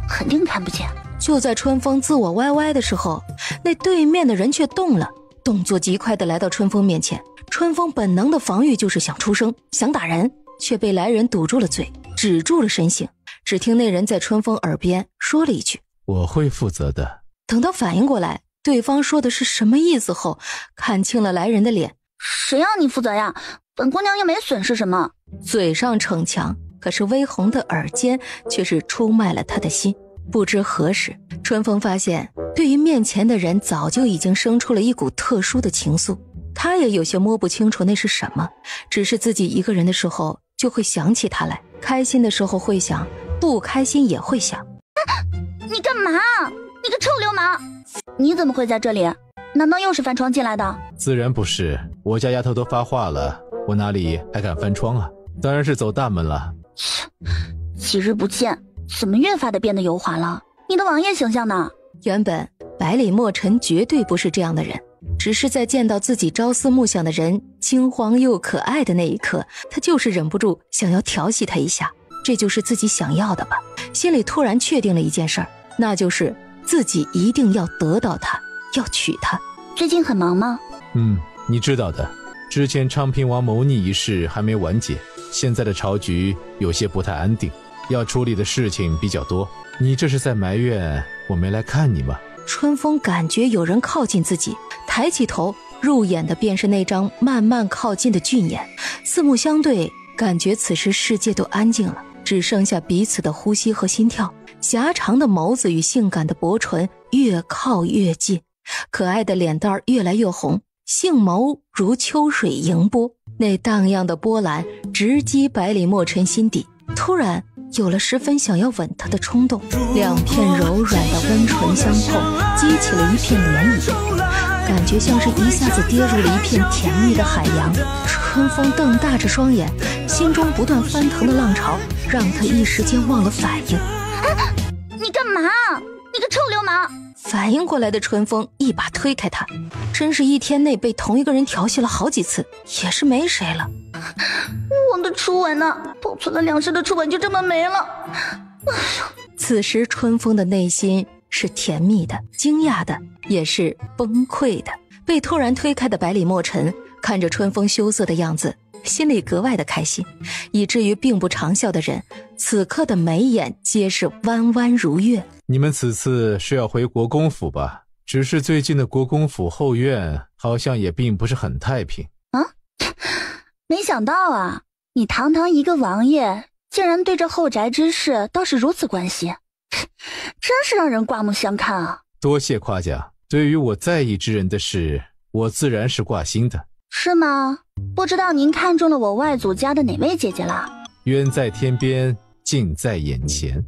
A: 肯定看不见。
C: 就在春风自我歪歪的时候，那对面的人却动了，动作极快地来到春风面前。春风本能的防御就是想出声，想打人，却被来人堵住了嘴，止住了身形。只听那人在春风耳边说了一句：
B: 我会负责的。
C: 等到反应过来对方说的是什么意思后，看清了来人的脸。
A: 谁让你负责呀？本姑娘又没损失什么。
C: 嘴上逞强，可是微红的耳尖却是出卖了他的心。不知何时，春风发现对于面前的人早就已经生出了一股特殊的情愫。他也有些摸不清楚那是什么，只是自己一个人的时候就会想起他来，开心的时候会想，不开心也会想。
A: 你干嘛？你个臭流氓！你怎么会在这里？难道又是翻窗进来的？
B: 自然不是，我家丫头都发话了，我哪里还敢翻窗啊？当然是走大门了。
A: 切，几日不见，怎么越发的变得油滑了？你的王爷形象呢？
C: 原本百里墨尘绝对不是这样的人，只是在见到自己朝思暮想的人惊慌又可爱的那一刻，他就是忍不住想要调戏他一下。这就是自己想要的吧？心里突然确定了一件事儿，那就是自己一定要得到他，要娶她。
A: 最近很忙吗？
B: 你知道的，之前昌平王谋逆一事还没完结，现在的朝局有些不太安定，要处理的事情比较多。你这是在埋怨我没来看你吗？
C: 春风感觉有人靠近自己，抬起头，入眼的便是那张慢慢靠近的俊眼，四目相对，感觉此时世界都安静了，只剩下彼此的呼吸和心跳。狭长的眸子与性感的薄唇越靠越近，可爱的脸蛋越来越红，杏眸如秋水盈波，那荡漾的波澜直击百里墨尘心底，突然有了十分想要吻她的冲动。两片柔软的温唇相碰，激起了一片涟漪，感觉像是一下子跌入了一片甜蜜的海洋。春风瞪大着双眼，心中不断翻腾的浪潮让他一时间忘了反应。
A: 你干嘛？你个臭流氓！
C: 反应过来的春风一把推开他，真是一天内被同一个人调戏了好几次，也是没谁了。
A: 我的初吻呢？保存了2世的初吻就这么没了。
C: 此时春风的内心是甜蜜的、惊讶的，也是崩溃的。被突然推开的百里墨尘看着春风羞涩的样子，心里格外的开心，以至于并不长笑的人此刻的眉眼皆是弯弯如月。
B: 你们此次是要回国公府吧？只是最近的国公府后院好像也并不是很太平
A: 啊。没想到啊，你堂堂一个王爷，竟然对这后宅之事倒是如此关心，真是让人刮目相看啊。
B: 多谢夸奖，对于我在意之人的事，我自然是挂心的。
A: 是吗？不知道您看中了我外祖家的哪位姐姐了？
B: 远在天边，近在眼前。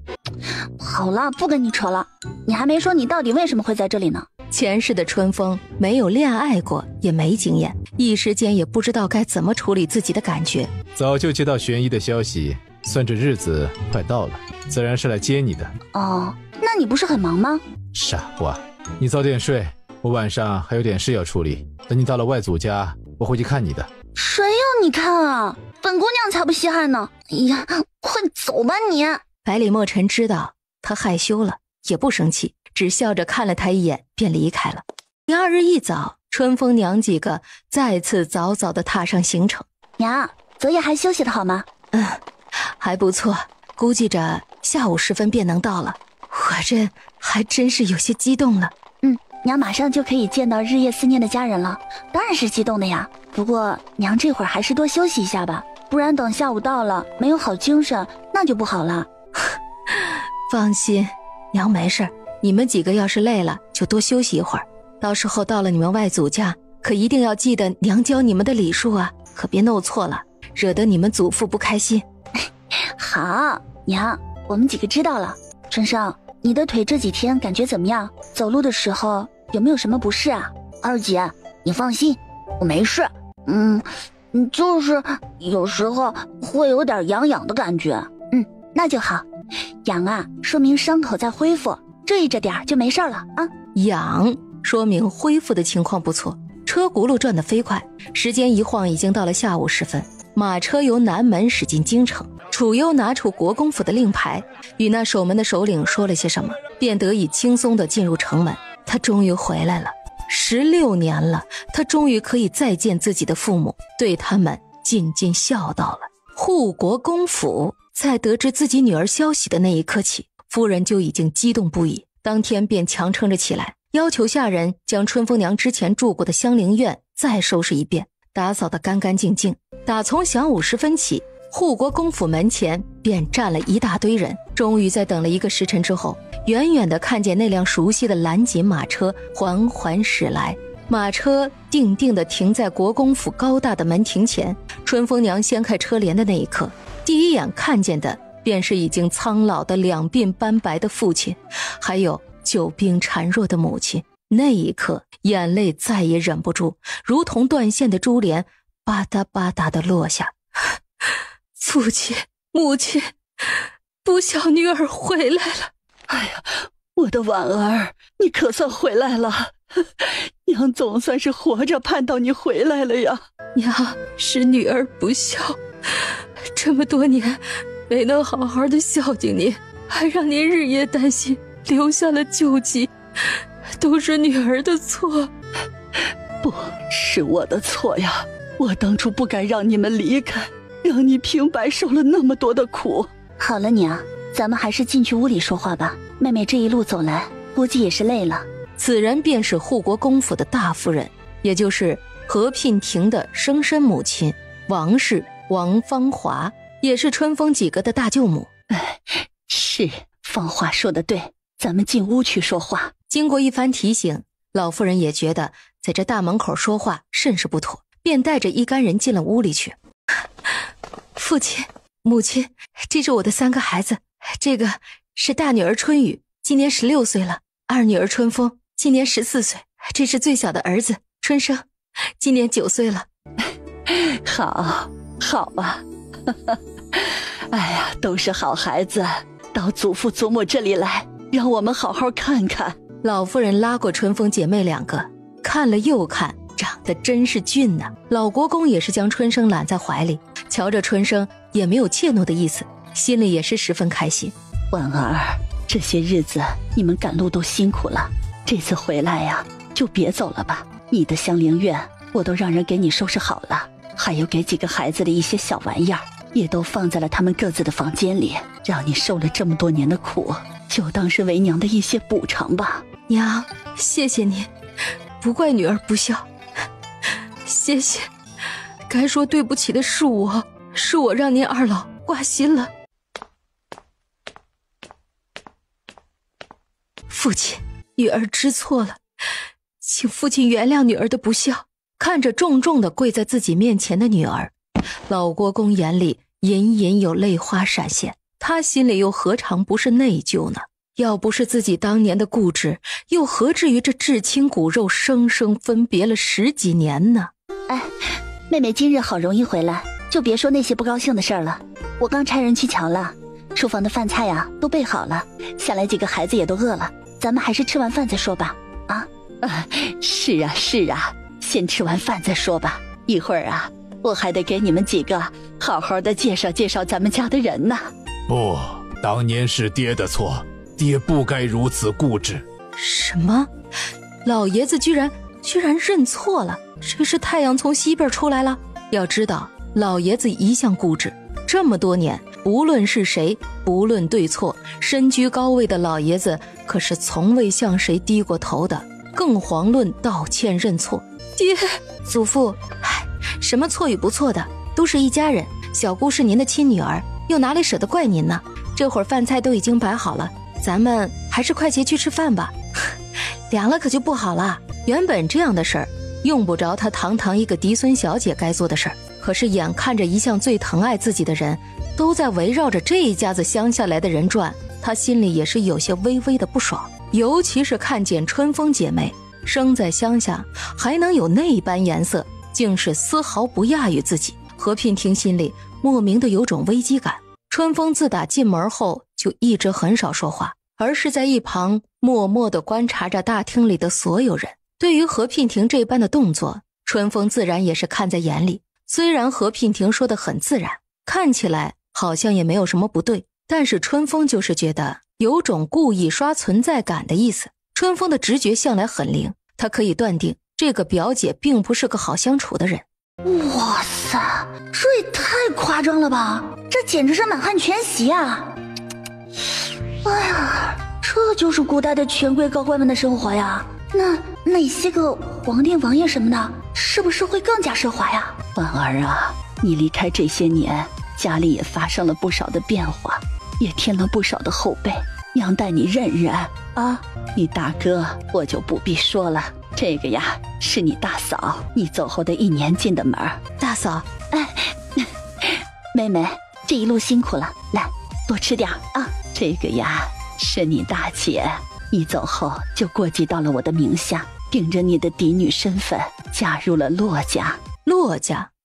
A: 好了，不跟你扯了，你还没说你到底为什么会在这里呢？
C: 前世的春风没有恋爱过，也没经验，一时间也不知道该怎么处理自己的感觉。
B: 早就接到玄一的消息，算着日子快到了，自然是来接你的。
A: 哦，那你不是很忙吗？
B: 傻瓜，你早点睡，我晚上还有点事要处理，等你到了外祖家，我会去看你的。
A: 谁要你看啊？本姑娘才不稀罕呢！哎呀，快走吧你！
C: 百里墨尘知道他害羞了，也不生气，只笑着看了他一眼，便离开了。第二日一早，春风娘几个再次早早地踏上行程。
A: 娘，昨夜还休息的好吗？
C: 还不错，估计着下午时分便能到了。我这还真是有些激动了。
A: 娘马上就可以见到日夜思念的家人了，当然是激动的呀。不过娘这会儿还是多休息一下吧，不然等下午到了没有好精神，那就不好了。
C: 放心，娘没事，你们几个要是累了就多休息一会儿，到时候到了你们外祖家，可一定要记得娘教你们的礼数啊，可别弄错了，惹得你们祖父不开心。
A: 好，娘，我们几个知道了。春生，你的腿这几天感觉怎么样？走路的时候有没有什么不适啊？二姐，你放心，我没事。就是有时候会有点痒痒的感觉。那就好，痒啊，说明伤口在恢复，注意着点就没事了啊。
C: 痒，说明恢复的情况不错。车轱辘转得飞快，时间一晃已经到了下午时分。马车由南门驶进京城，楚幽拿出国公府的令牌，与那守门的首领说了些什么，便得以轻松地进入城门。他终于回来了，16年了，他终于可以再见自己的父母，对他们尽尽孝道了。护国公府在得知自己女儿消息的那一刻起，夫人就已经激动不已，当天便强撑着起来，要求下人将春风娘之前住过的香菱院再收拾一遍，打扫得干干净净。打从晌午时分起，护国公府门前便站了一大堆人。终于在等了1个时辰之后，远远地看见那辆熟悉的蓝锦马车缓缓驶来。马车定定地停在国公府高大的门庭前，春风娘掀开车帘的那一刻，第一眼看见的便是已经苍老的两鬓斑白的父亲，还有久病孱弱的母亲。那一刻，眼泪再也忍不住，如同断线的珠帘，吧嗒吧嗒地落下。父亲，母亲，不孝女儿回来了。
G: 哎呀，我的婉儿，你可算回来了，娘总算是活着盼到你回来了呀。
C: 娘，是女儿不孝，这么多年没能好好的孝敬您，还让您日夜担心，留下了旧疾，都是女儿的错。
G: 不是我的错呀，我当初不该让你们离开，让你平白受了那么多的苦。
A: 好了娘，咱们还是进去屋里说话吧，妹妹这一路走来估计也是累了。
C: 此人便是护国公府的大夫人，也就是和聘亭的生身母亲王氏王芳华，也是春风几个的大舅母。
G: 是，芳华说的对，咱们进屋去说话。
C: 经过一番提醒，老妇人也觉得在这大门口说话甚是不妥，便带着一干人进了屋里去。父亲，母亲，这是我的3个孩子，这个是大女儿春雨，今年16岁了；二女儿春风，今年14岁；这是最小的儿子春生，今年9岁了。
G: 好啊，哎呀，都是好孩子，到祖父祖母这里来，让我们好好看看。
C: 老妇人拉过春风姐妹2个，看了又看，长得真是俊呐。老国公也是将春生揽在怀里，瞧着春生也没有怯懦的意思，心里也是十分开心。
G: 婉儿，这些日子你们赶路都辛苦了，这次回来呀，就别走了吧。你的香菱院我都让人给你收拾好了，还有给几个孩子的一些小玩意儿，也都放在了他们各自的房间里。让你受了这么多年的苦，就当是为娘的一些补偿吧。
C: 娘，谢谢您，不怪女儿不孝，谢谢。该说对不起的是我让您二老挂心了。父亲，女儿知错了，请父亲原谅女儿的不孝。看着重重地跪在自己面前的女儿，老国公眼里隐隐有泪花闪现，他心里又何尝不是内疚呢？要不是自己当年的固执，又何至于这至亲骨肉生生分别了10几年呢？
A: 妹妹今日好容易回来，就别说那些不高兴的事儿了。我刚差人去瞧了，厨房的饭菜啊都备好了，想来几个孩子也都饿了，咱们还是吃完饭再说吧。
G: 是啊，先吃完饭再说吧。一会儿啊，我还得给你们几个好好的介绍介绍咱们家的人呢。
B: 不，当年是爹的错，爹不该如此固执。
C: 什么？老爷子居然认错了？这是太阳从西边出来了？要知道，老爷子一向固执，这么多年，不论是谁，不论对错，身居高位的老爷子可是从未向谁低过头的，更遑论道歉认错。爹，
D: 祖父，什么错与不错的，都是一家人。小姑是您的亲女儿，又哪里舍得怪您呢？这会儿饭菜都已经摆好了，咱们还是快些去吃饭吧。凉了可就不好了。
C: 原本这样的事儿用不着他堂堂一个嫡孙小姐该做的事儿，可是眼看着一向最疼爱自己的人都在围绕着这一家子乡下来的人转，他心里也是有些微微的不爽。尤其是看见春风姐妹生在乡下还能有那般颜色，竟是丝毫不亚于自己。何娉婷心里莫名的有种危机感。春风自打进门后就一直很少说话，而是在一旁默默地观察着大厅里的所有人。对于何娉婷这般的动作，春风自然也是看在眼里。虽然何娉婷说得很自然，看起来好像也没有什么不对，但是春风就是觉得有种故意刷存在感的意思。春风的直觉向来很灵，他可以断定这个表姐并不是个好相处的人。
A: 哇塞，这也太夸张了吧，这简直是满汉全席啊！哎呀，这就是古代的权贵高官们的生活呀。那些个皇帝王爷什么的，是不是会更加奢华呀？
G: 婉儿啊，你离开这些年，家里也发生了不少的变化，也添了不少的后辈，娘带你认认啊。你大哥我就不必说了，这个呀是你大嫂，你走后的1年进的门。
A: 大嫂，妹妹这一路辛苦了，来多吃点啊。
G: 这个呀是你大姐，你走后就过继到了我的名下，顶着你的嫡女身份加入了骆家。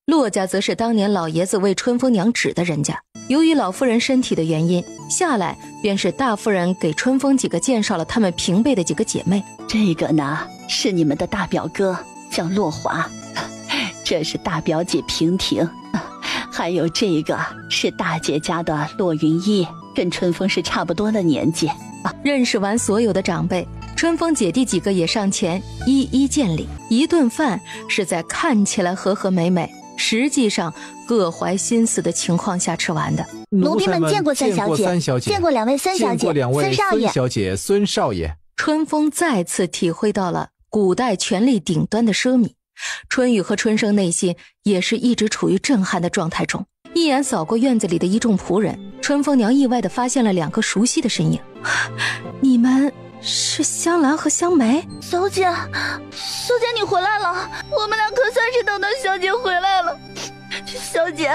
C: 骆家则是当年老爷子为春风娘指的人家。由于老夫人身体的原因，下来便是大夫人给春风几个介绍了他们平辈的几个姐妹。
G: 这个呢是你们的大表哥，叫骆华，这是大表姐平婷，还有这个是大姐家的骆云依，跟春风是差不多的年纪。
C: 认识完所有的长辈，春风姐弟几个也上前一一见礼。一顿饭是在看起来和和美美，实际上各怀心思的情况下吃完的。
A: 奴婢们见过三小姐，见过2位孙小姐，
F: 见过2位
A: 孙少爷，
F: 孙小姐、孙少爷。
C: 春风再次体会到了古代权力顶端的奢靡。春雨和春生内心也是一直处于震撼的状态中。一眼扫过院子里的一众仆人，春风娘意外地发现了2个熟悉的身影。
D: 你们是香兰和香梅？
A: 小姐你回来了，我们俩可算是等到小姐回来了。小姐，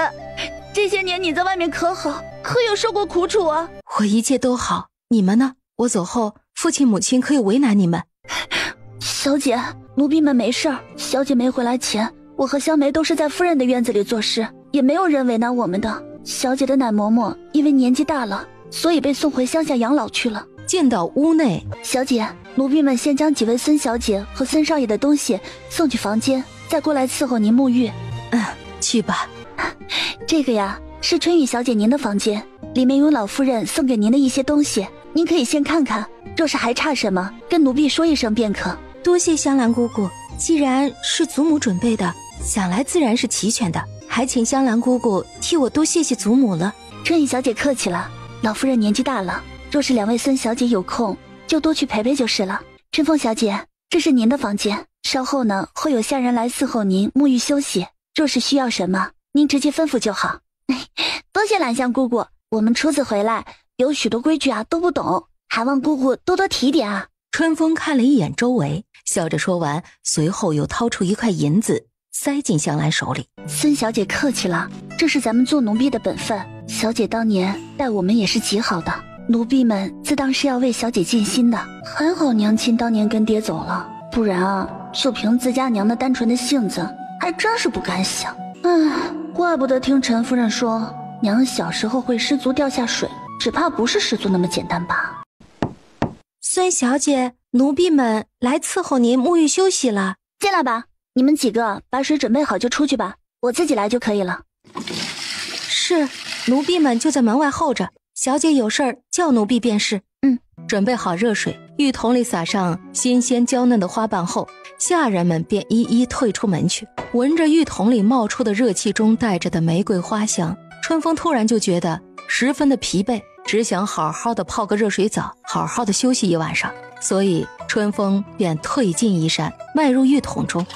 A: 这些年你在外面可好，可有受过苦楚啊？
D: 我一切都好，你们呢？我走后父亲母亲可有为难你们？
A: 小姐，奴婢们没事儿。小姐没回来前，我和香梅都是在夫人的院子里做事，也没有人为难我们的。小姐的奶嬷嬷因为年纪大了，所以被送回乡下养老去了。
C: 见到屋内，
A: 小姐，奴婢们先将几位孙小姐和孙少爷的东西送去房间，再过来伺候您沐浴。
C: 去吧。
A: 这个呀是春雨小姐您的房间，里面有老夫人送给您的一些东西，您可以先看看，若是还差什么，跟奴婢说一声便可。
D: 多谢香兰姑姑，既然是祖母准备的，想来自然是齐全的，还请香兰姑姑替我多谢谢祖母了。
A: 春雨小姐客气了，老夫人年纪大了，若是2位孙小姐有空，就多去陪陪就是了。春风小姐，这是您的房间，稍后呢会有下人来伺候您沐浴休息，若是需要什么，您直接吩咐就好。多谢兰香姑姑，我们初次回来，有许多规矩啊都不懂，还望姑姑多多提点啊。
C: 春风看了一眼周围，笑着说完，随后又掏出1块银子塞进香兰手里。
A: 孙小姐客气了，这是咱们做奴婢的本分，小姐当年待我们也是极好的，奴婢们自当是要为小姐尽心的。还好娘亲当年跟爹走了，不然啊，就凭自家娘的单纯的性子，还真是不敢想。怪不得听陈夫人说娘小时候会失足掉下水，只怕不是失足那么简单吧。
D: 孙小姐，奴婢们来伺候您沐浴休息了。
A: 进来吧，你们几个把水准备好就出去吧，我自己来就可以了。
D: 是，奴婢们就在门外候着，小姐有事儿叫奴婢便是。
C: 准备好热水，浴桶里撒上新鲜娇嫩的花瓣后，下人们便一一退出门去。闻着浴桶里冒出的热气中带着的玫瑰花香，春风突然就觉得十分的疲惫，只想好好的泡个热水澡，好好的休息一晚上。所以春风便退进衣衫，迈入浴桶中，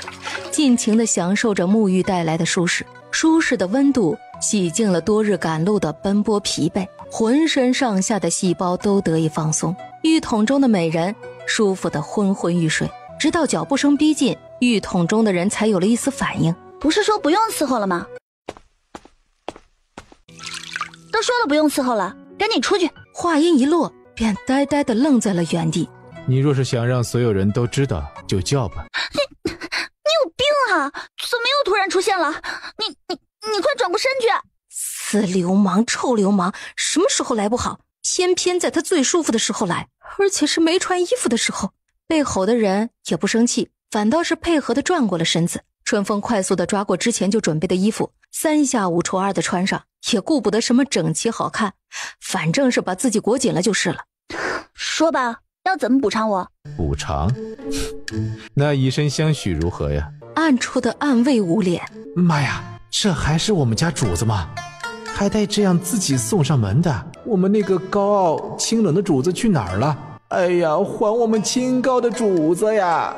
C: 尽情地享受着沐浴带来的舒适。舒适的温度洗净了多日赶路的奔波疲惫，浑身上下的细胞都得以放松。浴桶中的美人舒服的昏昏欲睡，直到脚步声逼近，浴桶中的人才有了一丝反应。
E: 不是说不用伺候了吗？都说了不用伺候了，赶紧出去。
C: 话音一落，便呆呆地愣在了原地。
F: 你若是想让所有人都知道，就叫吧。
E: 你有病啊！怎么又突然出现了？你快转过身去！
C: 死流氓，臭流氓，什么时候来不好？偏偏在他最舒服的时候来，而且是没穿衣服的时候。被吼的人也不生气，反倒是配合地转过了身子。春风快速地抓过之前就准备的衣服，3下5除2地穿上，也顾不得什么整齐好看，反正是把自己裹紧了就是了。
E: 说吧，要怎么补偿我？
F: 补偿？那以身相许如何呀？
C: 暗处的暗卫捂脸。
F: 妈呀，这还是我们家主子吗？还带这样自己送上门的？我们那个高傲清冷的主子去哪儿了？哎呀，还我们清高的主子呀！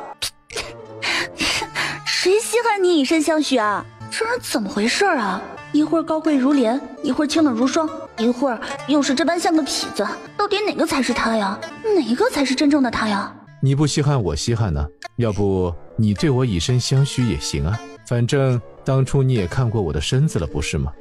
E: 谁稀罕你以身相许啊？这人怎么回事啊？一会儿高贵如莲，一会儿清冷如霜，一会儿又是这般像个痞子，到底哪个才是他呀？哪个才是真正的他呀？
F: 你不稀罕我稀罕呢？要不你对我以身相许也行啊，反正当初你也看过我的身子了不是吗？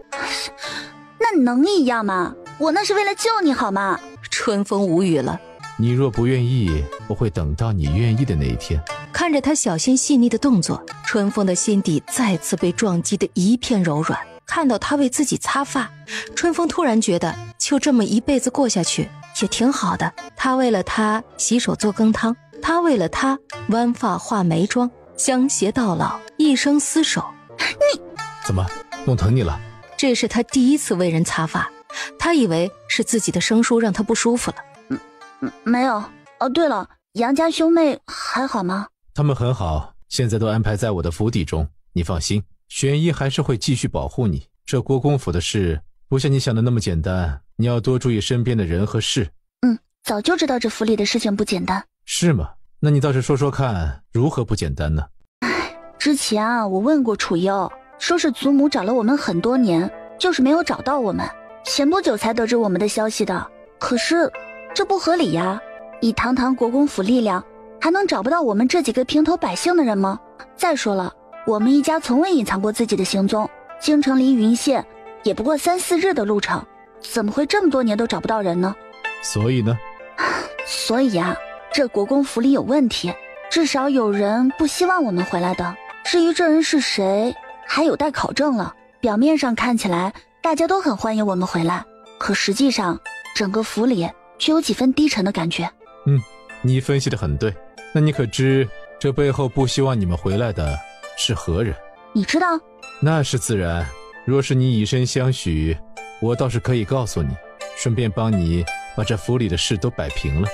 E: 那能一样吗？我那是为了救你好吗？
C: 春风无语了。
F: 你若不愿意，我会等到你愿意的那一天。
C: 看着他小心细腻的动作，春风的心底再次被撞击得一片柔软。看到他为自己擦发，春风突然觉得就这么一辈子过下去也挺好的。他为了他洗手做羹汤，他为了他弯发画眉妆，相携到老，一生厮守。
E: 你
F: 怎么弄疼你了？
C: 这是他第一次为人擦发，他以为是自己的生疏让他不舒服了。
E: 没有。哦，对了，杨家兄妹还好吗？
F: 他们很好，现在都安排在我的府邸中。你放心，玄一还是会继续保护你。这国公府的事不像你想的那么简单，你要多注意身边的人和事。
E: 早就知道这府里的事情不简单。
F: 是吗？那你倒是说说看，如何不简单呢？
E: 之前啊，我问过楚幽，说是祖母找了我们很多年，就是没有找到我们，前不久才得知我们的消息的。可是这不合理呀，以堂堂国公府力量，还能找不到我们这几个平头百姓的人吗？再说了，我们一家从未隐藏过自己的行踪，京城离云县也不过3、4日的路程，怎么会这么多年都找不到人呢？
F: 所以呢？
E: 所以啊，这国公府里有问题，至少有人不希望我们回来的。至于这人是谁，还有待考证了。表面上看起来大家都很欢迎我们回来，可实际上整个府里却有几分低沉的感觉。
F: 你分析得很对。那你可知这背后不希望你们回来的是何人？
E: 你知道？
F: 那是自然。若是你以身相许，我倒是可以告诉你，顺便帮你把这府里的事都摆平了。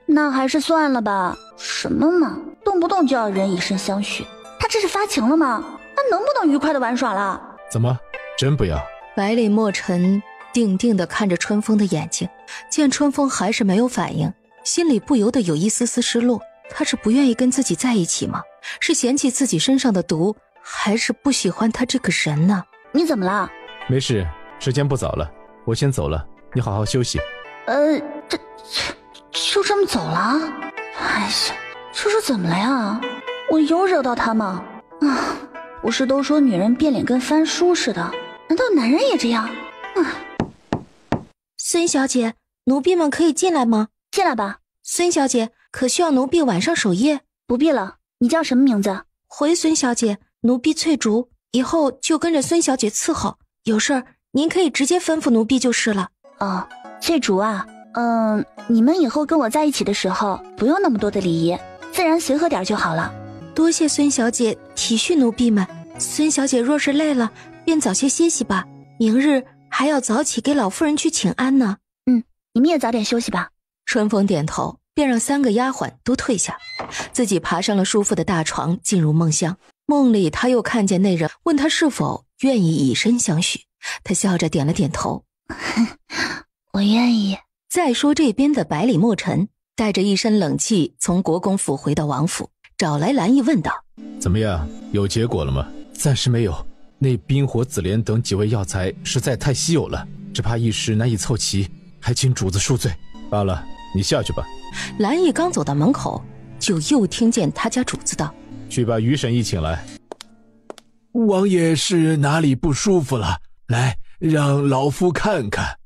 E: 那还是算了吧。什么嘛，动不动就要人以身相许，他这是发情了吗？他能不能愉快的玩耍了？
F: 怎么，真不要？
C: 百里墨尘定定地看着春风的眼睛，见春风还是没有反应，心里不由得有一丝丝失落。他是不愿意跟自己在一起吗？是嫌弃自己身上的毒，还是不喜欢他这个人呢？
E: 你怎么了？
F: 没事，时间不早了，我先走了，你好好休息。
E: 就这么走了？哎呀，这是怎么了呀？我有惹到他吗？不是都说女人变脸跟翻书似的，难道男人也这样？
D: 孙小姐，奴婢们可以进来吗？
E: 进来吧。
D: 孙小姐，可需要奴婢晚上守夜？
E: 不必了。你叫什么名字？
D: 回孙小姐，奴婢翠竹，以后就跟着孙小姐伺候，有事儿您可以直接吩咐奴婢就是了。
E: 哦，翠竹啊，你们以后跟我在一起的时候，不用那么多的礼仪，自然随和点就好了。
D: 多谢孙小姐体恤奴婢们。孙小姐若是累了，便早些歇息吧，明日还要早起给老夫人去请安呢。
E: 你们也早点休息吧。
C: 春风点头，便让3个丫鬟都退下，自己爬上了舒服的大床，进入梦乡。梦里他又看见那人问他是否愿意以身相许，他笑着点了点头。
A: 我愿意。
C: 再说这边的百里墨尘带着一身冷气从国公府回到王府，找来蓝毅问道：
F: 怎么样，有结果了吗？
B: 暂时没有，
F: 那冰火紫莲等几味药材实在太稀有了，只怕一时难以凑齐，还请主子恕罪。罢了，你下去吧。
C: 蓝毅刚走到门口，就又听见他家主子道：
F: 去把于神医请来。
B: 王爷是哪里不舒服了？来，让老夫看看。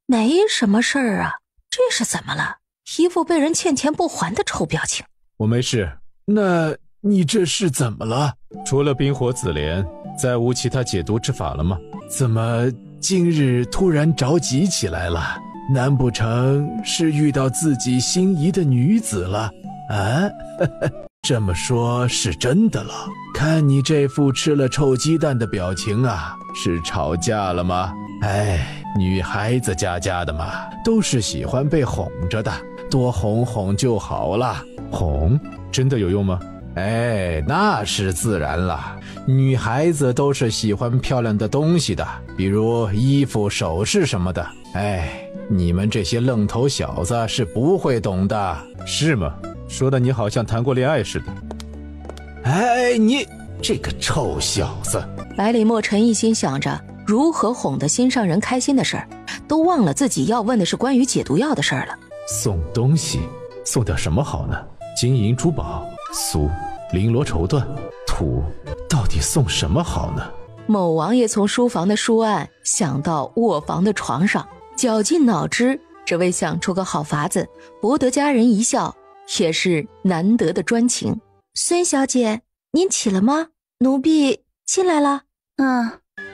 C: 没什么事儿啊，这是怎么了？一副被人欠钱不还的臭表情。
F: 我没事。
B: 那你这是怎么了？
F: 除了冰火紫莲，再无其他解毒之法了吗？
B: 怎么今日突然着急起来了？难不成是遇到自己心仪的女子了？啊，这么说是真的了。看你这副吃了臭鸡蛋的表情啊，是吵架了吗？哎，女孩子家的嘛，都是喜欢被哄着的，多哄哄就好了。
F: 哄？真的有用吗？
B: 哎，那是自然了。女孩子都是喜欢漂亮的东西的，比如衣服、首饰什么的。哎，你们这些愣头小子是不会懂的。
F: 是吗？说的你好像谈过恋爱似的。
B: 哎，你这个臭小子！
C: 百里墨尘一心想着如何哄得心上人开心的事儿，都忘了自己要问的是关于解毒药的事儿了。
F: 送东西，送点什么好呢？金银珠宝，俗，绫罗绸缎，土，到底送什么好呢？
C: 某王爷从书房的书案想到卧房的床上，绞尽脑汁，只为想出个好法子，博得家人一笑，也是难得的专情。
D: 孙小姐，您起了吗？奴婢进来了。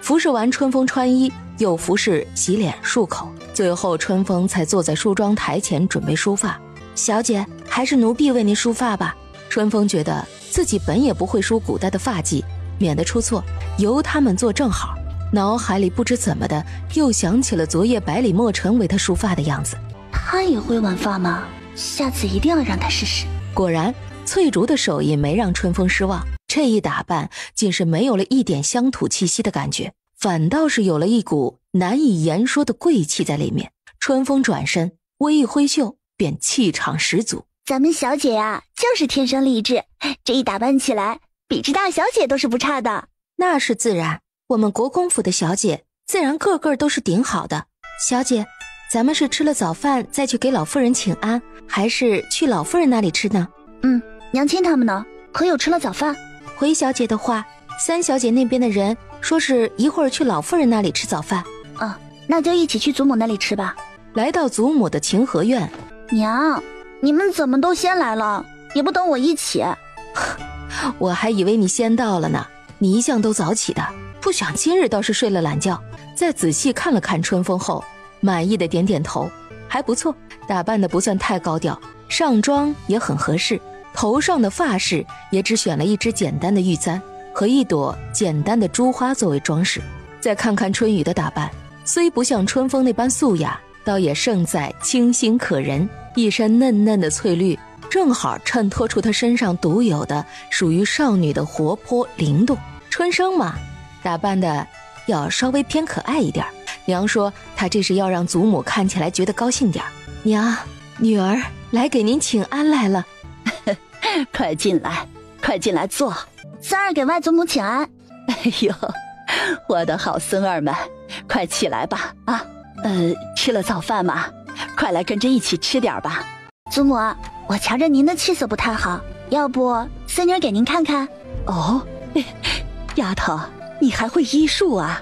C: 服侍完春风穿衣，又服侍洗脸漱口，最后春风才坐在梳妆台前准备梳发。
D: 小姐，还是奴婢为您梳发吧。
C: 春风觉得自己本也不会梳古代的发髻，免得出错，由他们做正好。脑海里不知怎么的又想起了昨夜百里墨尘为他梳发的样子。
A: 他也会挽发吗？下次一定要让他试试。
C: 果然，翠竹的手艺没让春风失望，这一打扮竟是没有了一点乡土气息的感觉，反倒是有了一股难以言说的贵气在里面。春风转身微一挥袖，便气场十足。
A: 咱们小姐呀，就是天生丽质，这一打扮起来，比这大小姐都是不差的。
D: 那是自然，我们国公府的小姐自然个个都是顶好的。小姐，咱们是吃了早饭再去给老夫人请安，还是去老夫人那里吃呢？
A: 娘亲他们呢？可有吃了早饭？
D: 回小姐的话，三小姐那边的人说是一会儿去老夫人那里吃早饭。
A: 那就一起去祖母那里吃吧。
C: 来到祖母的晴和院，
A: 娘，你们怎么都先来了，也不等我一起？
C: 我还以为你先到了呢，你一向都早起的，不想今日倒是睡了懒觉。再仔细看了看春风后，满意的点点头，还不错，打扮的不算太高调，上妆也很合适，头上的发饰也只选了一支简单的玉簪和一朵简单的珠花作为装饰。再看看春雨的打扮，虽不像春风那般素雅，倒也胜在清新可人，一身嫩嫩的翠绿，正好衬托出她身上独有的属于少女的活泼灵动。春生嘛，打扮的要稍微偏可爱一点，娘说她这是要让祖母看起来觉得高兴点。娘，女儿来给您请安来了。
G: 快进来，快进来坐。
A: 孙儿给外祖母请安。
G: 哎呦，我的好孙儿们，快起来吧！啊，吃了早饭吗？快来跟着一起吃点吧。
A: 祖母，我瞧着您的气色不太好，要不孙女给您看看？
G: 哦，丫头，你还会医术啊？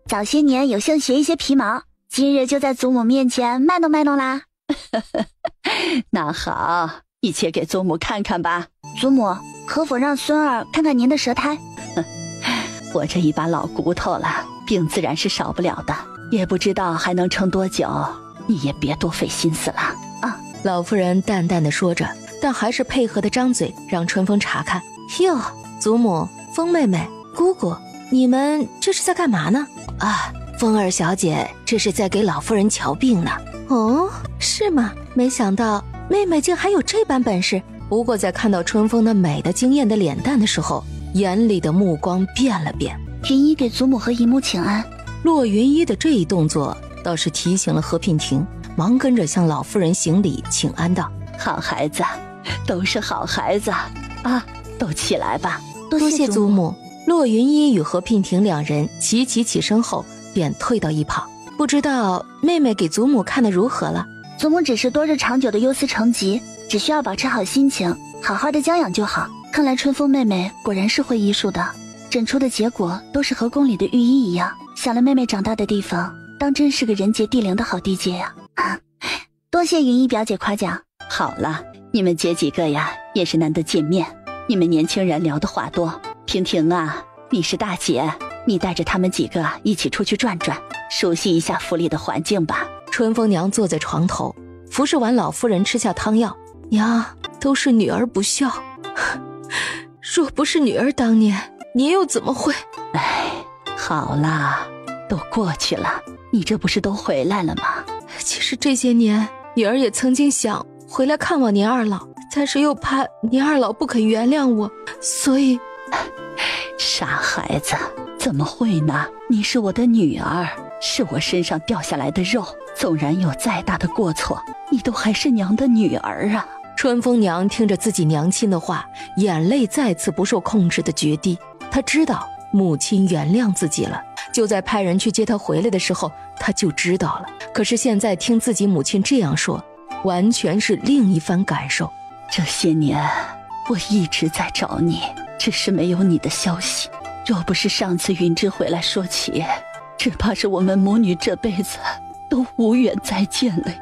A: 早些年有幸学一些皮毛，今日就在祖母面前卖弄卖弄啦。
G: 那好，一起给祖母看看吧。
A: 祖母，可否让孙儿看看您的舌苔？
G: 我这一把老骨头了，病自然是少不了的，也不知道还能撑多久，你也别多费心思了啊。
C: 老夫人淡淡的说着，但还是配合的张嘴让春风查看。
D: 哟，祖母、风妹妹、姑姑，你们这是在干嘛呢？
C: 啊，风儿小姐这是在给老夫人瞧病呢。
D: 哦，是吗？没想到妹妹竟还有这般本事。
C: 不过在看到春风那美的惊艳的脸蛋的时候，眼里的目光变了变。
A: 云衣给祖母和姨母请安。
C: 骆云衣的这一动作倒是提醒了何娉婷，忙跟着向老夫人行礼请安道：
G: 好孩子，都是好孩子啊，都起来吧。
C: 多谢祖母。骆云衣与何娉婷两人齐齐起身后便退到一旁。不知道妹妹给祖母看得如何了？
A: 祖母只是多日长久的忧思成疾，只需要保持好心情，好好的将养就好。看来春风妹妹果然是会医术的，诊出的结果都是和宫里的御医一样。想了妹妹长大的地方，当真是个人杰地灵的好地界呀！多谢云衣表姐夸奖。
G: 好了，你们姐几个呀，也是难得见面。你们年轻人聊的话多，婷婷啊，你是大姐，你带着他们几个一起出去转转，熟悉一下府里的环境吧。
C: 春风娘坐在床头，服侍完老夫人吃下汤药。娘，都是女儿不孝，若不是女儿当年，您又怎么会……
G: 哎，好啦，都过去了，你这不是都回来了吗？
C: 其实这些年，女儿也曾经想回来看望您二老，但是又怕您二老不肯原谅我，所以……
G: 傻孩子，怎么会呢？你是我的女儿，是我身上掉下来的肉，纵然有再大的过错，你都还是娘的女儿啊。
C: 春风娘听着自己娘亲的话，眼泪再次不受控制的决堤。她知道母亲原谅自己了，就在派人去接她回来的时候，她就知道了。可是现在听自己母亲这样说，完全是另一番感受。
G: 这些年我一直在找你，只是没有你的消息。若不是上次云芝回来说起，只怕是我们母女这辈子都无缘再见了。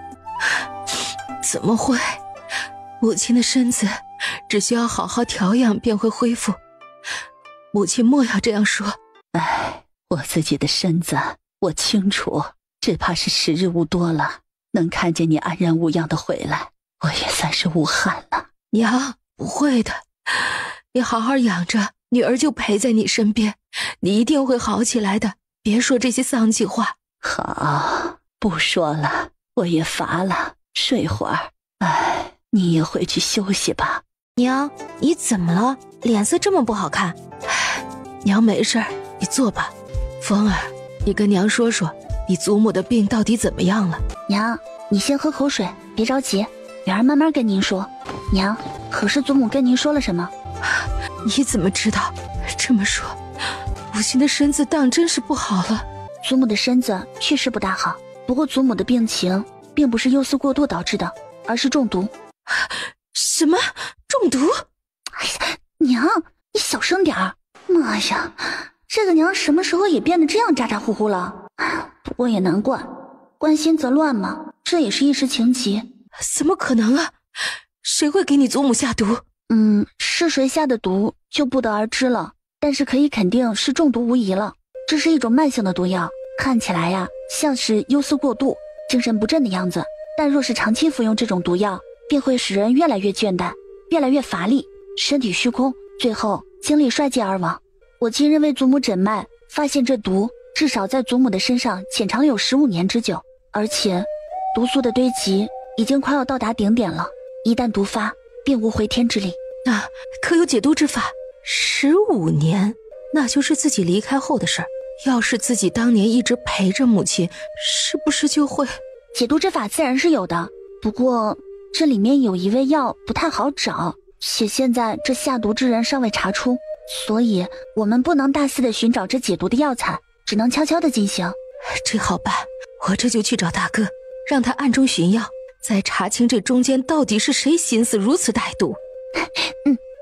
C: 怎么会？母亲的身子只需要好好调养便会恢复，母亲莫要这样说。
G: 哎，我自己的身子我清楚，只怕是时日无多了，能看见你安然无恙的回来，我也算是无憾了。
C: 娘，不会的，你好好养着，女儿就陪在你身边，你一定会好起来的，别说这些丧气话。
G: 好，不说了，我也乏了，睡会儿。哎，你也回去休息吧。
D: 娘，你怎么了？脸色这么不好看。
C: 娘没事儿，你坐吧。风儿，你跟娘说说，你祖母的病到底怎么样了？
A: 娘，你先喝口水，别着急，女儿慢慢跟您说。娘，可是祖母跟您说了什么？
C: 你怎么知道？这么说，母亲的身子当真是不好了。
A: 祖母的身子确实不大好，不过祖母的病情并不是忧思过度导致的，而是中毒。
C: 什么？中毒？
A: 哎呀，娘，你小声点儿。妈呀，这个娘什么时候也变得这样咋咋呼呼了？不过也难怪，关心则乱嘛，这也是一时情急。
C: 怎么可能啊？谁会给你祖母下毒？
A: 是谁下的毒就不得而知了，但是可以肯定是中毒无疑了。这是一种慢性的毒药，看起来呀像是忧思过度、精神不振的样子，但若是长期服用这种毒药，便会使人越来越倦怠，越来越乏力，身体虚空，最后精力衰竭而亡。我今日为祖母诊脉，发现这毒至少在祖母的身上潜藏了有15年之久，而且毒素的堆积已经快要到达顶点了，一旦毒发，便无回天之力。
C: 那可有解毒之法？15年，那就是自己离开后的事儿。要是自己当年一直陪着母亲，是不是就会……
A: 解毒之法自然是有的，不过这里面有一味药不太好找，且现在这下毒之人尚未查出，所以我们不能大肆的寻找这解毒的药材，只能悄悄的进行。
C: 这好办，我这就去找大哥，让他暗中寻药，再查清这中间到底是谁心思如此歹毒。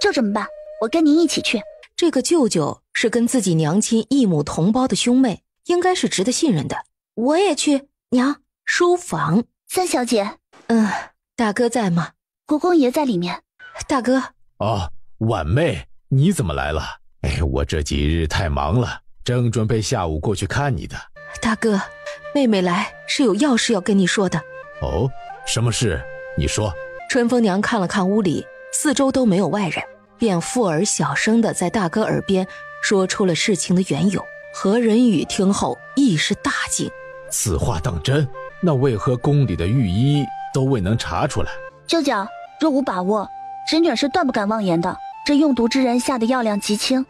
A: 就这么办，我跟您一起去。
C: 这个舅舅是跟自己娘亲异母同胞的兄妹，应该是值得信任的。
D: 我也去。
C: 娘，书房。
A: 三小姐。
C: 大哥在吗？
A: 国公爷在里面。
C: 大哥。
F: 哦，婉妹，你怎么来了？哎，我这几日太忙了，正准备下午过去看你的。
C: 大哥，妹妹来是有要事要跟你说的。
F: 哦，什么事？你说。
C: 春风娘看了看屋里，四周都没有外人，便附耳小声地在大哥耳边说出了事情的缘由。何仁宇听后亦是大惊，
F: 此话当真？那为何宫里的御医都未能查出来？
A: 舅舅，若无把握，侄女是断不敢妄言的。这用毒之人下的药量极轻，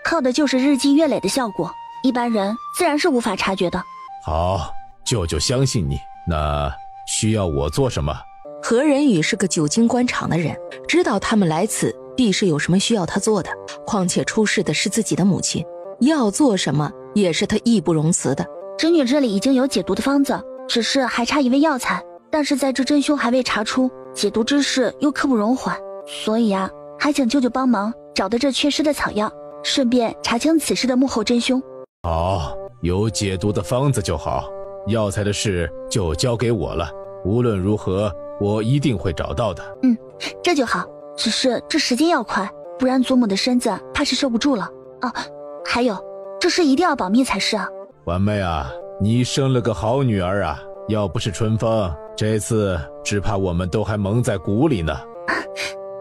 A: 靠的就是日积月累的效果，一般人自然是无法察觉的。
F: 好，舅舅相信你，那需要我做什么？
C: 何仁宇是个久经官场的人，知道他们来此必是有什么需要他做的，况且出事的是自己的母亲，要做什么也是他义不容辞的。
A: 侄女这里已经有解毒的方子，只是还差一味药材，但是在这真凶还未查出，解毒之事又刻不容缓，所以啊，还请舅舅帮忙找到这缺失的草药，顺便查清此事的幕后真凶。
F: 好，有解毒的方子就好，药材的事就交给我了，无论如何我一定会找到的。
A: 这就好，只是这时间要快，不然祖母的身子怕是受不住了。哦，还有，这事一定要保密才是啊。
F: 婉妹啊，你生了个好女儿啊，要不是春风，这次只怕我们都还蒙在鼓里呢。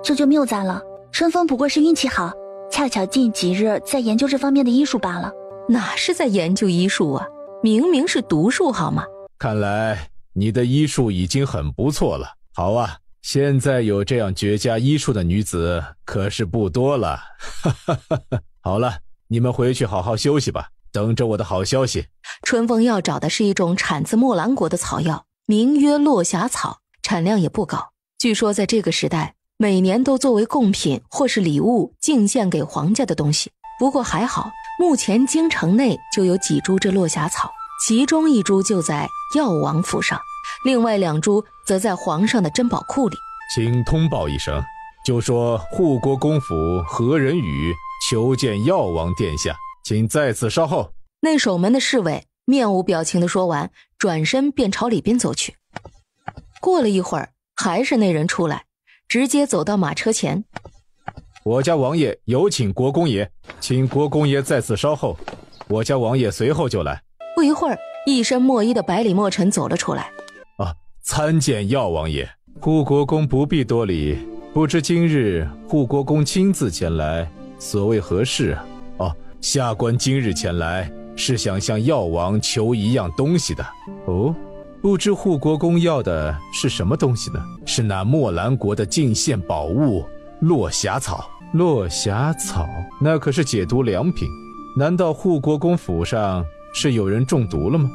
A: 这就谬赞了，春风不过是运气好，恰巧近几日在研究这方面的医术罢了。
C: 哪是在研究医术啊，明明是毒术好吗？
F: 看来你的医术已经很不错了。好啊，现在有这样绝佳医术的女子可是不多了。好了，你们回去好好休息吧，等着我的好消息。
C: 春风要找的是一种产自墨兰国的草药，名曰落霞草，产量也不高，据说在这个时代每年都作为贡品或是礼物进献给皇家的东西。不过还好，目前京城内就有几株这落霞草，其中一株就在药王府上，另外2株则在皇上的珍宝库里。
F: 请通报一声，就说护国公府何仁宇求见药王殿下，请在此稍后。
C: 内守门的侍卫面无表情地说完，转身便朝里边走去。过了一会儿，还是那人出来，直接走到马车前。
F: 我家王爷有请国公爷，请国公爷在此稍后，我家王爷随后就来。
C: 不一会儿，一身墨衣的百里墨尘走了出来。
F: 参见药王爷。护国公不必多礼，不知今日护国公亲自前来，所谓何事啊？下官今日前来是想向药王求一样东西的。不知护国公要的是什么东西呢？是那墨兰国的进献宝物落霞草。落霞草那可是解毒良品，难道护国公府上是有人中毒了吗？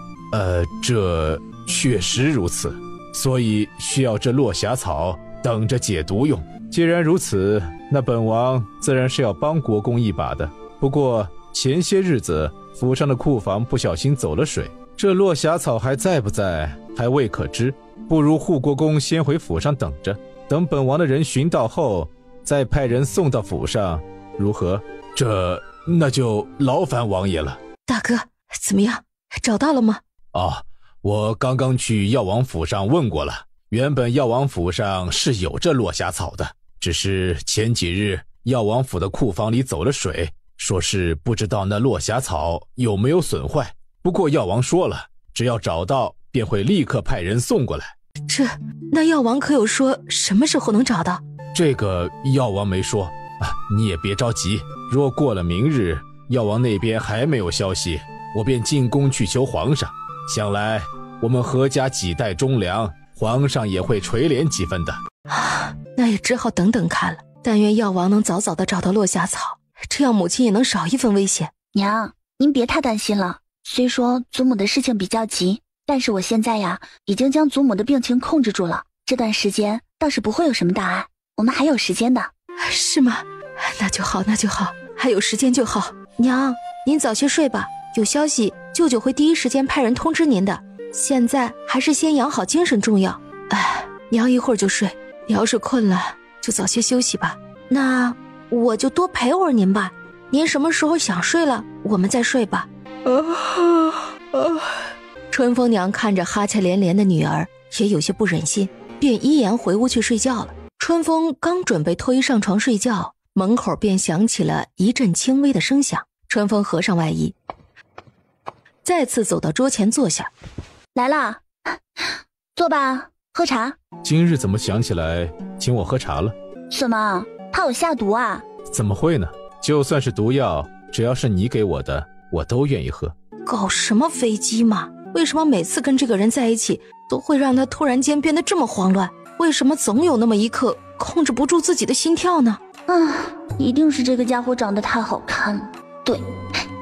F: 这确实如此，所以需要这落霞草等着解毒用。既然如此，那本王自然是要帮国公一把的。不过前些日子府上的库房不小心走了水，这落霞草还在不在还未可知，不如护国公先回府上等着，等本王的人寻到后再派人送到府上，如何？那就劳烦王爷了。
C: 大哥，怎么样？找到了吗？
F: 我刚刚去药王府上问过了，原本药王府上是有这落霞草的，只是前几日药王府的库房里走了水，说是不知道那落霞草有没有损坏。不过药王说了，只要找到便会立刻派人送过来。
C: 那药王可有说什么时候能找到？
F: 这个药王没说你也别着急，若过了明日药王那边还没有消息，我便进宫去求皇上。想来我们何家几代忠良，皇上也会垂怜几分的。
C: 那也只好等等看了。但愿药王能早早的找到落霞草，这样母亲也能少一分危险。
A: 娘，您别太担心了，虽说祖母的事情比较急，但是我现在呀已经将祖母的病情控制住了，这段时间倒是不会有什么大碍，我们还有时间的。
C: 是吗？那就好，还有时间就好。
D: 娘，您早些睡吧，有消息舅舅会第一时间派人通知您的。现在还是先养好精神重要。
C: 娘一会儿就睡，你要是困了就早些休息吧。
D: 那我就多陪会儿您吧，您什么时候想睡了我们再睡吧。
C: 春风娘看着哈欠连连的女儿也有些不忍心，便依言回屋去睡觉了。春风刚准备脱衣上床睡觉，门口便响起了一阵轻微的声响。春风合上外衣，再次走到桌前坐下。
A: 来啦，坐吧，喝茶。
F: 今日怎么想起来请我喝茶了？
A: 什么？怕我下毒啊？
F: 怎么会呢？就算是毒药，只要是你给我的，我都愿意喝。
C: 搞什么飞机嘛？为什么每次跟这个人在一起都会让他突然间变得这么慌乱？为什么总有那么一刻控制不住自己的心跳呢？
A: 一定是这个家伙长得太好看了，对，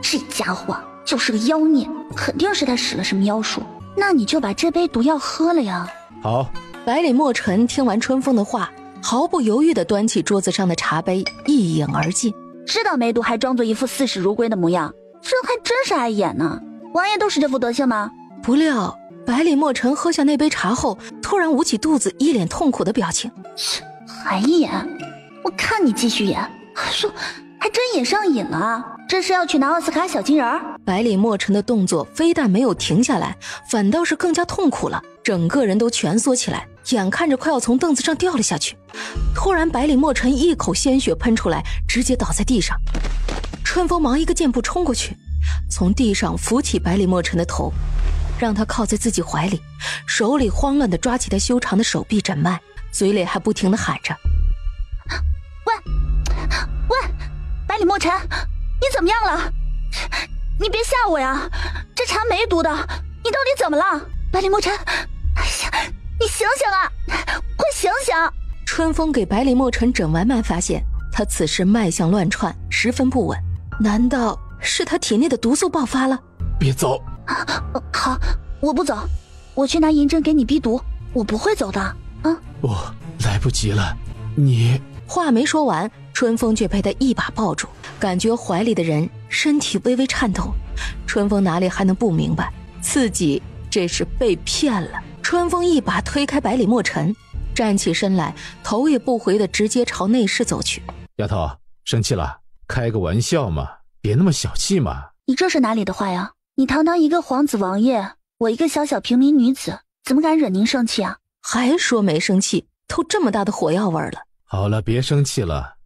A: 这家伙就是个妖孽，肯定是他使了什么妖术。那你就把这杯毒药喝了呀。
F: 好。
C: 百里墨尘听完春风的话，毫不犹豫地端起桌子上的茶杯，一饮而尽。
A: 知道没毒还装作一副视死如归的模样，这还真是碍眼呢。王爷都是这副德性吗？
C: 不料百里墨尘喝下那杯茶后，突然捂起肚子，一脸痛苦的表情。
A: 还演？我看你继续演，说还真演上瘾了。这是要去拿奥斯卡小金人？
C: 百里墨尘的动作非但没有停下来，反倒是更加痛苦了，整个人都蜷缩起来，眼看着快要从凳子上掉了下去。突然百里墨尘一口鲜血喷出来，直接倒在地上。春风忙一个箭步冲过去，从地上扶起百里墨尘的头，让他靠在自己怀里，手里慌乱地抓起他修长的手臂诊脉，嘴里还不停地喊着：
A: 喂，百里墨尘，你怎么样了？你别吓我呀，这茶没毒的，你到底怎么了？百里墨尘，哎呀，你醒醒啊，快醒醒！
C: 春风给百里墨尘诊完脉，发现他此时脉象乱窜，十分不稳。难道是他体内的毒素爆发了？
B: 别走！
A: 好，我不走，我去拿银针给你逼毒，我不会走的。啊！
B: 不，来不及了，你……
C: 话没说完，春风却被他一把抱住，感觉怀里的人身体微微颤抖。春风哪里还能不明白，自己这是被骗了。春风一把推开百里墨尘，站起身来，头也不回的直接朝内室走去。
F: 丫头，生气了？开个玩笑嘛，别那么小气嘛。
A: 你这是哪里的话呀？你堂堂一个皇子王爷，我一个小小平民女子，怎么敢惹您生气啊？
C: 还说没生气，都这么大的火药味了。
F: 好了，别生气了，